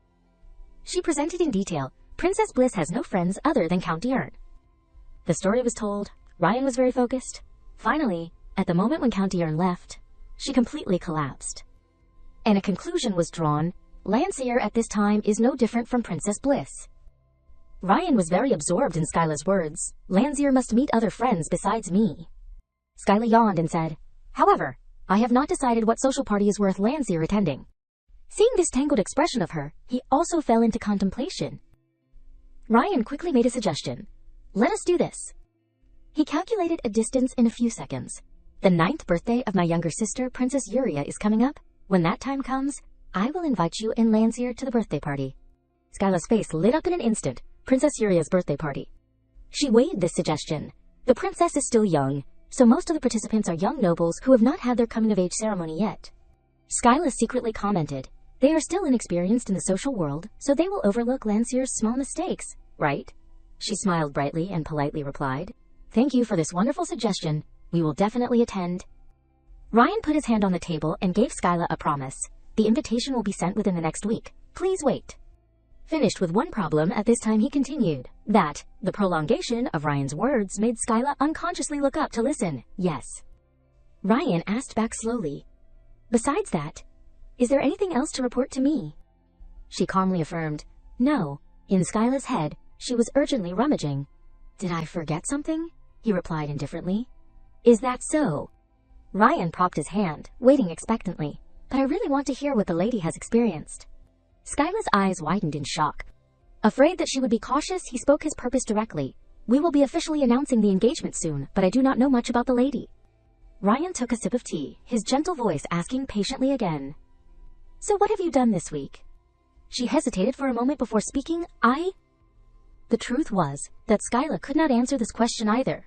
She presented in detail. Princess Bliss has no friends other than Count Diurn. The story was told. Ryan was very focused. Finally, at the moment when Count Diurn left, she completely collapsed. And a conclusion was drawn. Landseer at this time is no different from Princess Bliss. Ryan was very absorbed in Skyla's words. Landseer must meet other friends besides me. Skyla yawned and said, However, I have not decided what social party is worth Landseer attending. Seeing this tangled expression of her, he also fell into contemplation. Ryan quickly made a suggestion. Let us do this. He calculated a distance in a few seconds. The 9th birthday of my younger sister, Princess Yuria, is coming up. When that time comes, I will invite you and Landseer to the birthday party. Skyla's face lit up in an instant. Princess Yuria's birthday party. She weighed this suggestion. The princess is still young, so most of the participants are young nobles who have not had their coming-of-age ceremony yet. Skyla secretly commented, They are still inexperienced in the social world, so they will overlook Landseer's small mistakes, right? She smiled brightly and politely replied, Thank you for this wonderful suggestion. We will definitely attend. Ryan put his hand on the table and gave Skyla a promise. The invitation will be sent within the next week. Please wait. Finished with one problem at this time, he continued. That, the prolongation of Ryan's words made Skyla unconsciously look up to listen. Yes. Ryan asked back slowly. Besides that, is there anything else to report to me? She calmly affirmed. No. In Skyla's head, she was urgently rummaging. Did I forget something? He replied indifferently. Is that so? Ryan propped his hand, waiting expectantly. But I really want to hear what the lady has experienced. Skyla's eyes widened in shock. Afraid that she would be cautious, he spoke his purpose directly. We will be officially announcing the engagement soon, but I do not know much about the lady. Ryan took a sip of tea, his gentle voice asking patiently again. So what have you done this week? She hesitated for a moment before speaking. The truth was that Skyla could not answer this question either.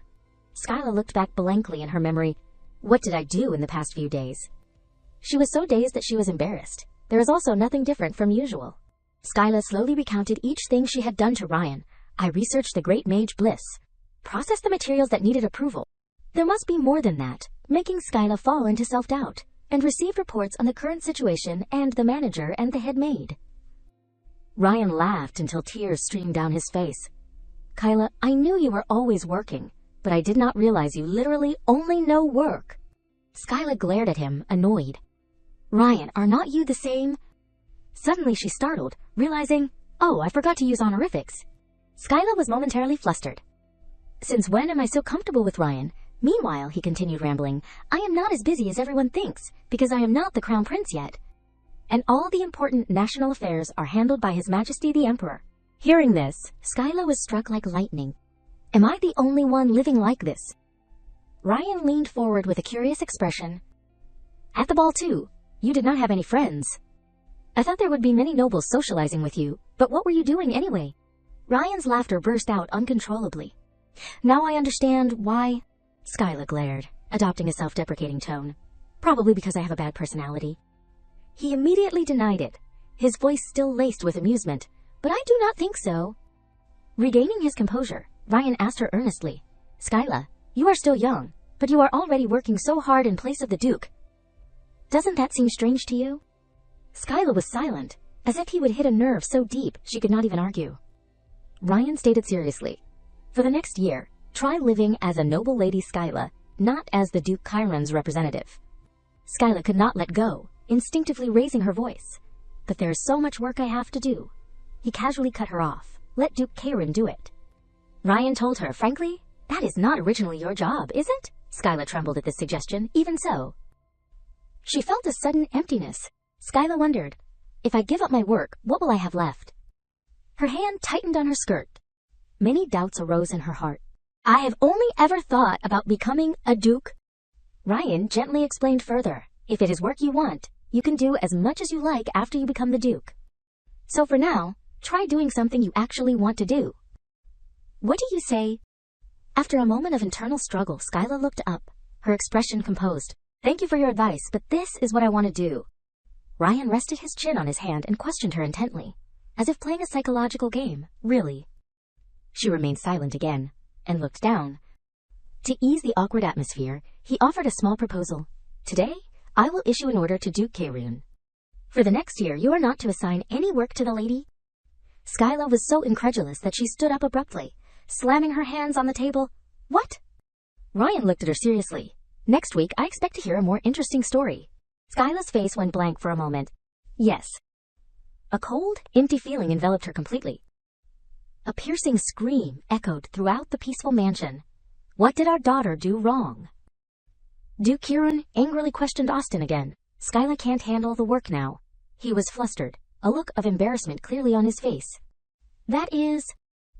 Skyla looked back blankly in her memory. What did I do in the past few days? She was so dazed that she was embarrassed. There is also nothing different from usual. Skyla slowly recounted each thing she had done to Ryan. I researched the great mage Bliss. Processed the materials that needed approval. There must be more than that, making Skyla fall into self-doubt. and received reports on the current situation and the manager and the head maid. Ryan laughed until tears streamed down his face. Kyla, I knew you were always working, but I did not realize you literally only know work. Skyla glared at him, annoyed. Ryan, are not you the same? Suddenly she startled, realizing, oh, I forgot to use honorifics. Skyla was momentarily flustered. Since when am I so comfortable with Ryan? Meanwhile, he continued rambling, I am not as busy as everyone thinks, because I am not the crown prince yet. And all the important national affairs are handled by His Majesty the Emperor. Hearing this, Skyla was struck like lightning. Am I the only one living like this? Ryan leaned forward with a curious expression. At the ball too, you did not have any friends. I thought there would be many nobles socializing with you, but what were you doing anyway? Ryan's laughter burst out uncontrollably. Now I understand why... Skyla glared, adopting a self-deprecating tone. Probably because I have a bad personality. He immediately denied it, his voice still laced with amusement. But I do not think so. Regaining his composure, Ryan asked her earnestly, Skyla, you are still young, but you are already working so hard in place of the Duke. Doesn't that seem strange to you? Skyla was silent, as if he would hit a nerve so deep she could not even argue. Ryan stated seriously, for the next year, try living as a noble lady Skyla, not as the Duke Chiron's representative. Skyla could not let go, instinctively raising her voice. But there is so much work I have to do. He casually cut her off. Let Duke Chiron do it. Ryan told her, frankly, that is not originally your job, is it? Skyla trembled at this suggestion, even so. She felt a sudden emptiness. Skyla wondered, if I give up my work, what will I have left? Her hand tightened on her skirt. Many doubts arose in her heart. I have only ever thought about becoming a duke. Ryan gently explained further, if it is work you want, you can do as much as you like after you become the duke. So for now, try doing something you actually want to do. What do you say? After a moment of internal struggle, Skyla looked up, her expression composed. Thank you for your advice, but this is what I want to do. Ryan rested his chin on his hand and questioned her intently, as if playing a psychological game. Really? She remained silent again, and looked down. To ease the awkward atmosphere, he offered a small proposal. Today, I will issue an order to Duke Chiron. For the next year, you are not to assign any work to the lady. Skyla was so incredulous that she stood up abruptly, slamming her hands on the table. What? Ryan looked at her seriously. Next week, I expect to hear a more interesting story. Skyla's face went blank for a moment. Yes. A cold, empty feeling enveloped her completely. A piercing scream echoed throughout the peaceful mansion. What did our daughter do wrong? Duke Chiron angrily questioned Austin again. Skyla can't handle the work now. He was flustered, a look of embarrassment clearly on his face. That is...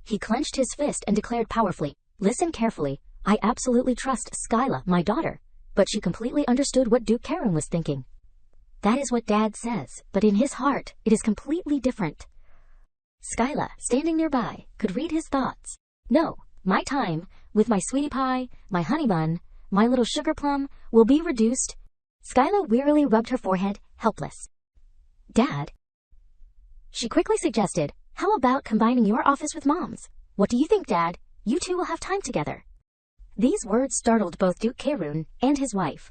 He clenched his fist and declared powerfully, listen carefully, I absolutely trust Skyla, my daughter, but she completely understood what Duke Chiron was thinking. That is what Dad says, but in his heart, it is completely different. Skyla, standing nearby, could read his thoughts. No, my time, with my sweetie pie, my honey bun, my little sugar plum, will be reduced. Skyla wearily rubbed her forehead, helpless. Dad? She quickly suggested, how about combining your office with Mom's? What do you think, Dad? You two will have time together. These words startled both Duke Chiron and his wife.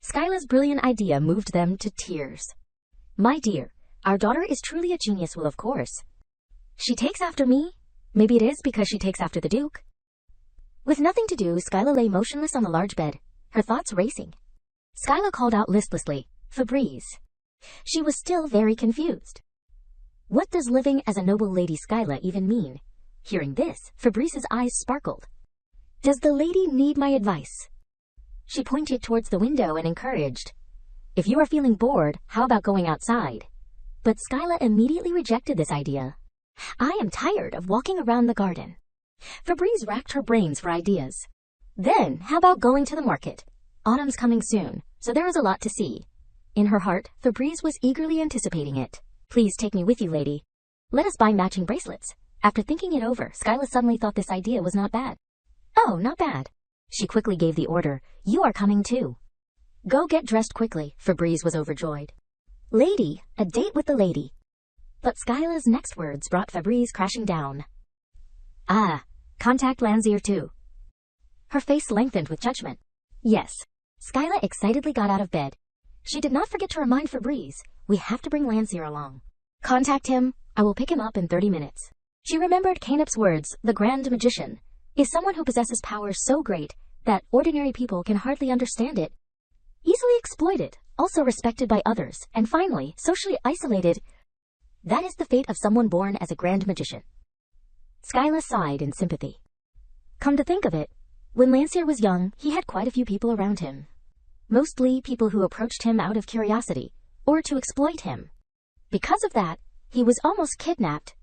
Skyla's brilliant idea moved them to tears. My dear, our daughter is truly a genius. Well, of course. She takes after me. Maybe it is because she takes after the Duke. With nothing to do, Skyla lay motionless on the large bed, her thoughts racing. Skyla called out listlessly, Fabrice. She was still very confused. What does living as a noble lady Skyla even mean? Hearing this, Fabrice's eyes sparkled. Does the lady need my advice? She pointed towards the window and encouraged. If you are feeling bored, how about going outside? But Skyla immediately rejected this idea. I am tired of walking around the garden. Fabrice racked her brains for ideas. Then, how about going to the market? Autumn's coming soon, so there is a lot to see. In her heart, Fabrice was eagerly anticipating it. Please take me with you, lady. Let us buy matching bracelets. After thinking it over, Skyla suddenly thought this idea was not bad. Oh, not bad. She quickly gave the order. You are coming too. Go get dressed quickly. Fabrice was overjoyed. Lady, a date with the lady. But Skyla's next words brought Fabrice crashing down. Ah, contact Landseer too. Her face lengthened with judgment. Yes. Skyla excitedly got out of bed. She did not forget to remind Fabrice, we have to bring Lancier along. Contact him, I will pick him up in 30 minutes. She remembered Canop's words, the Grand Magician is someone who possesses powers so great that ordinary people can hardly understand it. Easily exploited, also respected by others, and finally, socially isolated. That is the fate of someone born as a Grand Magician. Skyla sighed in sympathy. Come to think of it, when Lancier was young, he had quite a few people around him. Mostly people who approached him out of curiosity, or to exploit him. Because of that, he was almost kidnapped.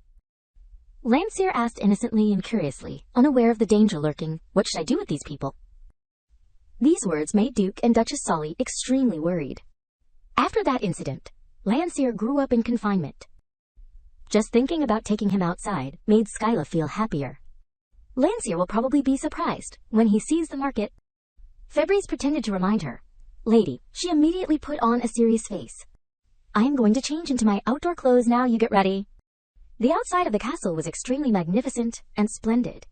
Lancier asked innocently and curiously, unaware of the danger lurking, what should I do with these people? These words made Duke and Duchess Sully extremely worried. After that incident, Lancier grew up in confinement. Just thinking about taking him outside made Skyla feel happier. Lancier will probably be surprised when he sees the market. Fabrice pretended to remind her. Lady, she immediately put on a serious face. I am going to change into my outdoor clothes now, you get ready. The outside of the castle was extremely magnificent and splendid.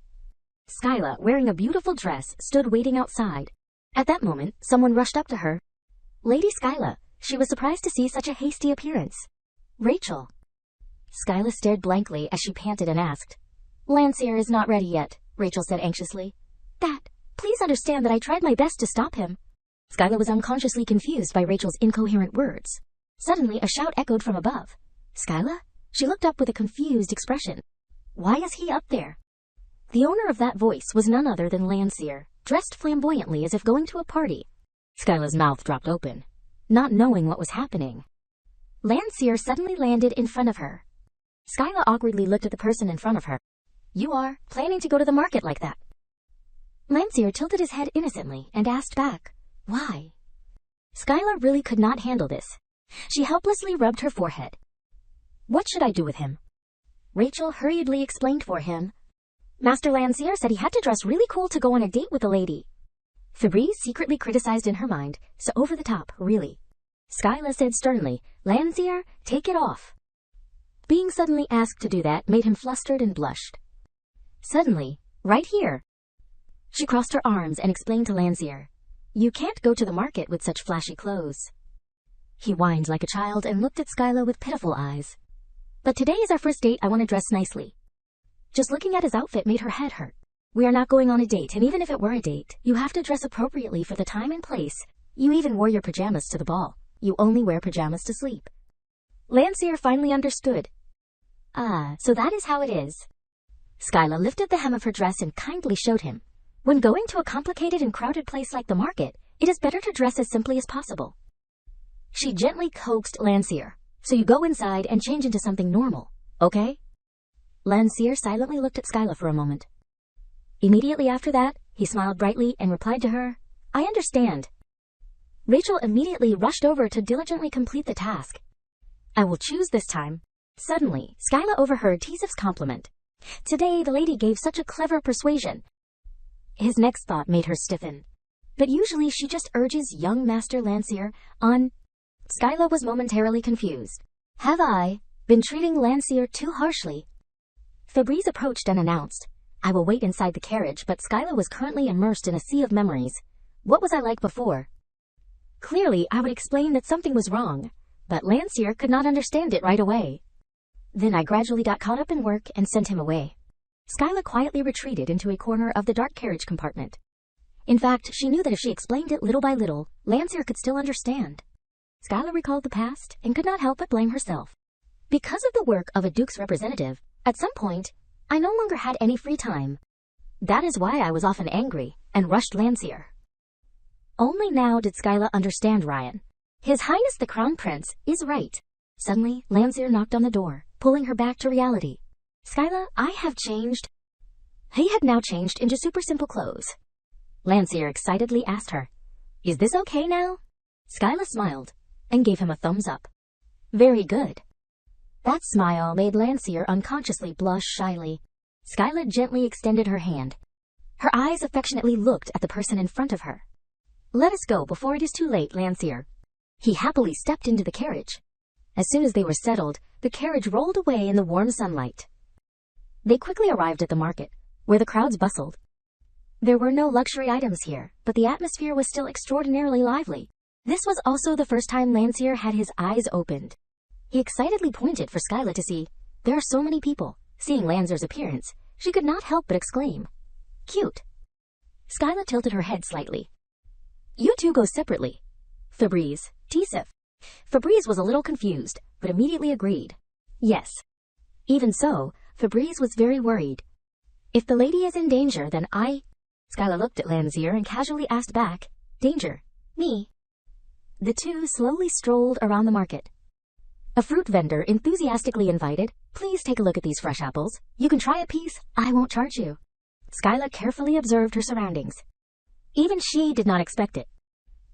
Skyla, wearing a beautiful dress, stood waiting outside. At that moment, someone rushed up to her. Lady Skyla, she was surprised to see such a hasty appearance. Rachel. Skyla stared blankly as she panted and asked. Lancier is not ready yet, Rachel said anxiously. Please understand that I tried my best to stop him. Skyla was unconsciously confused by Rachel's incoherent words. Suddenly, a shout echoed from above. Skyla? She looked up with a confused expression. Why is he up there? The owner of that voice was none other than Lancier, dressed flamboyantly as if going to a party. Skyla's mouth dropped open, not knowing what was happening. Lancier suddenly landed in front of her. Skyla awkwardly looked at the person in front of her. You are planning to go to the market like that? Lancier tilted his head innocently and asked back, Why? Skyla really could not handle this. She helplessly rubbed her forehead. What should I do with him? Rachel hurriedly explained for him. Master Lancier said he had to dress really cool to go on a date with a lady. Fabrice secretly criticized in her mind, so over the top, really. Skyla said sternly, Lancier, take it off. Being suddenly asked to do that made him flustered and blushed. Suddenly, right here. She crossed her arms and explained to Lancier, You can't go to the market with such flashy clothes. He whined like a child and looked at Skyla with pitiful eyes. But today is our first date, I want to dress nicely. Just looking at his outfit made her head hurt. We are not going on a date, and even if it were a date, you have to dress appropriately for the time and place. You even wore your pajamas to the ball. You only wear pajamas to sleep. Lancier finally understood. Ah, so that is how it is. Skyla lifted the hem of her dress and kindly showed him. When going to a complicated and crowded place like the market, it is better to dress as simply as possible. She gently coaxed Lancier. So you go inside and change into something normal, okay? Lancier silently looked at Skyla for a moment. Immediately after that, he smiled brightly and replied to her, I understand. Rachel immediately rushed over to diligently complete the task. I will choose this time. Suddenly, Skyla overheard Tisef's compliment. Today the lady gave such a clever persuasion. His next thought made her stiffen. But usually she just urges young Master Lancier on. Skyla was momentarily confused. Have I been treating Lancier too harshly? Fabrice approached and announced, I will wait inside the carriage, but Skyla was currently immersed in a sea of memories. What was I like before? Clearly, I would explain that something was wrong, but Lancier could not understand it right away. Then I gradually got caught up in work and sent him away. Skyla quietly retreated into a corner of the dark carriage compartment. In fact, she knew that if she explained it little by little, Lancier could still understand. Skyla recalled the past and could not help but blame herself. Because of the work of a Duke's representative, at some point, I no longer had any free time. That is why I was often angry and rushed Lancier. Only now did Skyla understand Ryan. His Highness the Crown Prince is right. Suddenly, Lancier knocked on the door, pulling her back to reality. Skyla, I have changed. He had now changed into super simple clothes. Lancier excitedly asked her, Is this okay now? Skyla smiled and gave him a thumbs up. Very good. That smile made Lancier unconsciously blush shyly. Skyla gently extended her hand. Her eyes affectionately looked at the person in front of her. Let us go before it is too late, Lancier. He happily stepped into the carriage. As soon as they were settled, the carriage rolled away in the warm sunlight. They quickly arrived at the market, where the crowds bustled. There were no luxury items here, but the atmosphere was still extraordinarily lively. This was also the first time Lancier had his eyes opened. He excitedly pointed for Skyla to see. There are so many people. Seeing Lancier's appearance, she could not help but exclaim, "Cute." Skyla tilted her head slightly. "You two go separately. Fabrice, Tisif." Fabrice was a little confused, but immediately agreed. Yes. Even so, Fabrice was very worried. "If the lady is in danger, then I—" Skyla looked at Lancier and casually asked back, "Danger? Me?" The two slowly strolled around the market. A fruit vendor enthusiastically invited, "Please take a look at these fresh apples. You can try a piece. I won't charge you." Skyla carefully observed her surroundings. Even she did not expect it.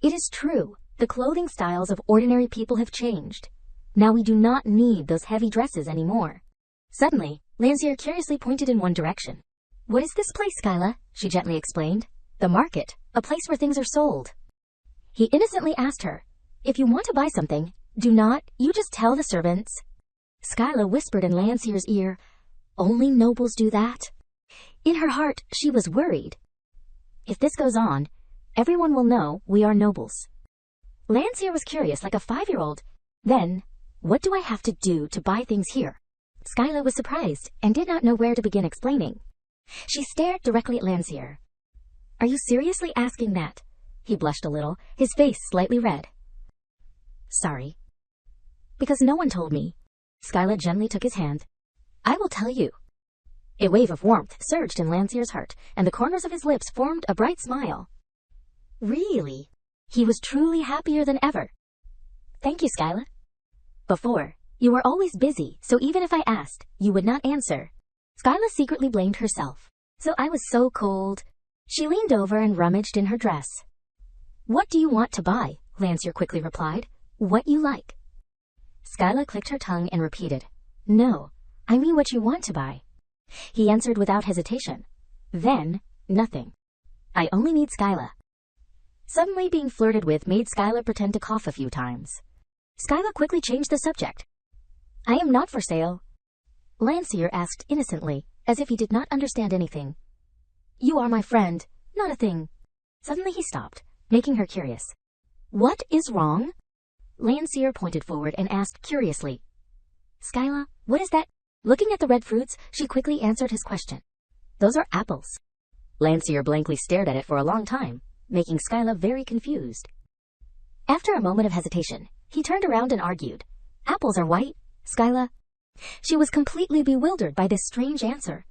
It is true, the clothing styles of ordinary people have changed. Now we do not need those heavy dresses anymore. Suddenly, Lancier curiously pointed in one direction. "What is this place, Skyla?" she gently explained. "The market, a place where things are sold." He innocently asked her, "If you want to buy something, do not you just tell the servants?" Skyla whispered in Lancier's ear, "Only nobles do that." In her heart, she was worried. If this goes on, everyone will know we are nobles. Lancier was curious like a 5-year-old. Then, "What do I have to do to buy things here?" Skyla was surprised and did not know where to begin explaining. She stared directly at Lancier. "Are you seriously asking that?" He blushed a little, his face slightly red. "Sorry." "Because no one told me." Skyla gently took his hand. "I will tell you." A wave of warmth surged in Lancier's heart, and the corners of his lips formed a bright smile. Really? He was truly happier than ever. "Thank you, Skyla." "Before, you were always busy, so even if I asked, you would not answer." Skyla secretly blamed herself. "So I was so cold." She leaned over and rummaged in her dress. "What do you want to buy?" Lancier quickly replied. "What you like." Skyla clicked her tongue and repeated, "No, I mean what you want to buy." He answered without hesitation. Then, nothing. "I only need Skyla." Suddenly being flirted with made Skyla pretend to cough a few times. Skyla quickly changed the subject. "I am not for sale." Lancier asked innocently, as if he did not understand anything. "You are my friend, not a thing." Suddenly he stopped, making her curious. "What is wrong?" Lancier pointed forward and asked curiously, "Skyla, what is that?" Looking at the red fruits, she quickly answered his question. "Those are apples." Lancier blankly stared at it for a long time, making Skyla very confused. After a moment of hesitation, he turned around and argued, "Apples are white, Skyla." She was completely bewildered by this strange answer.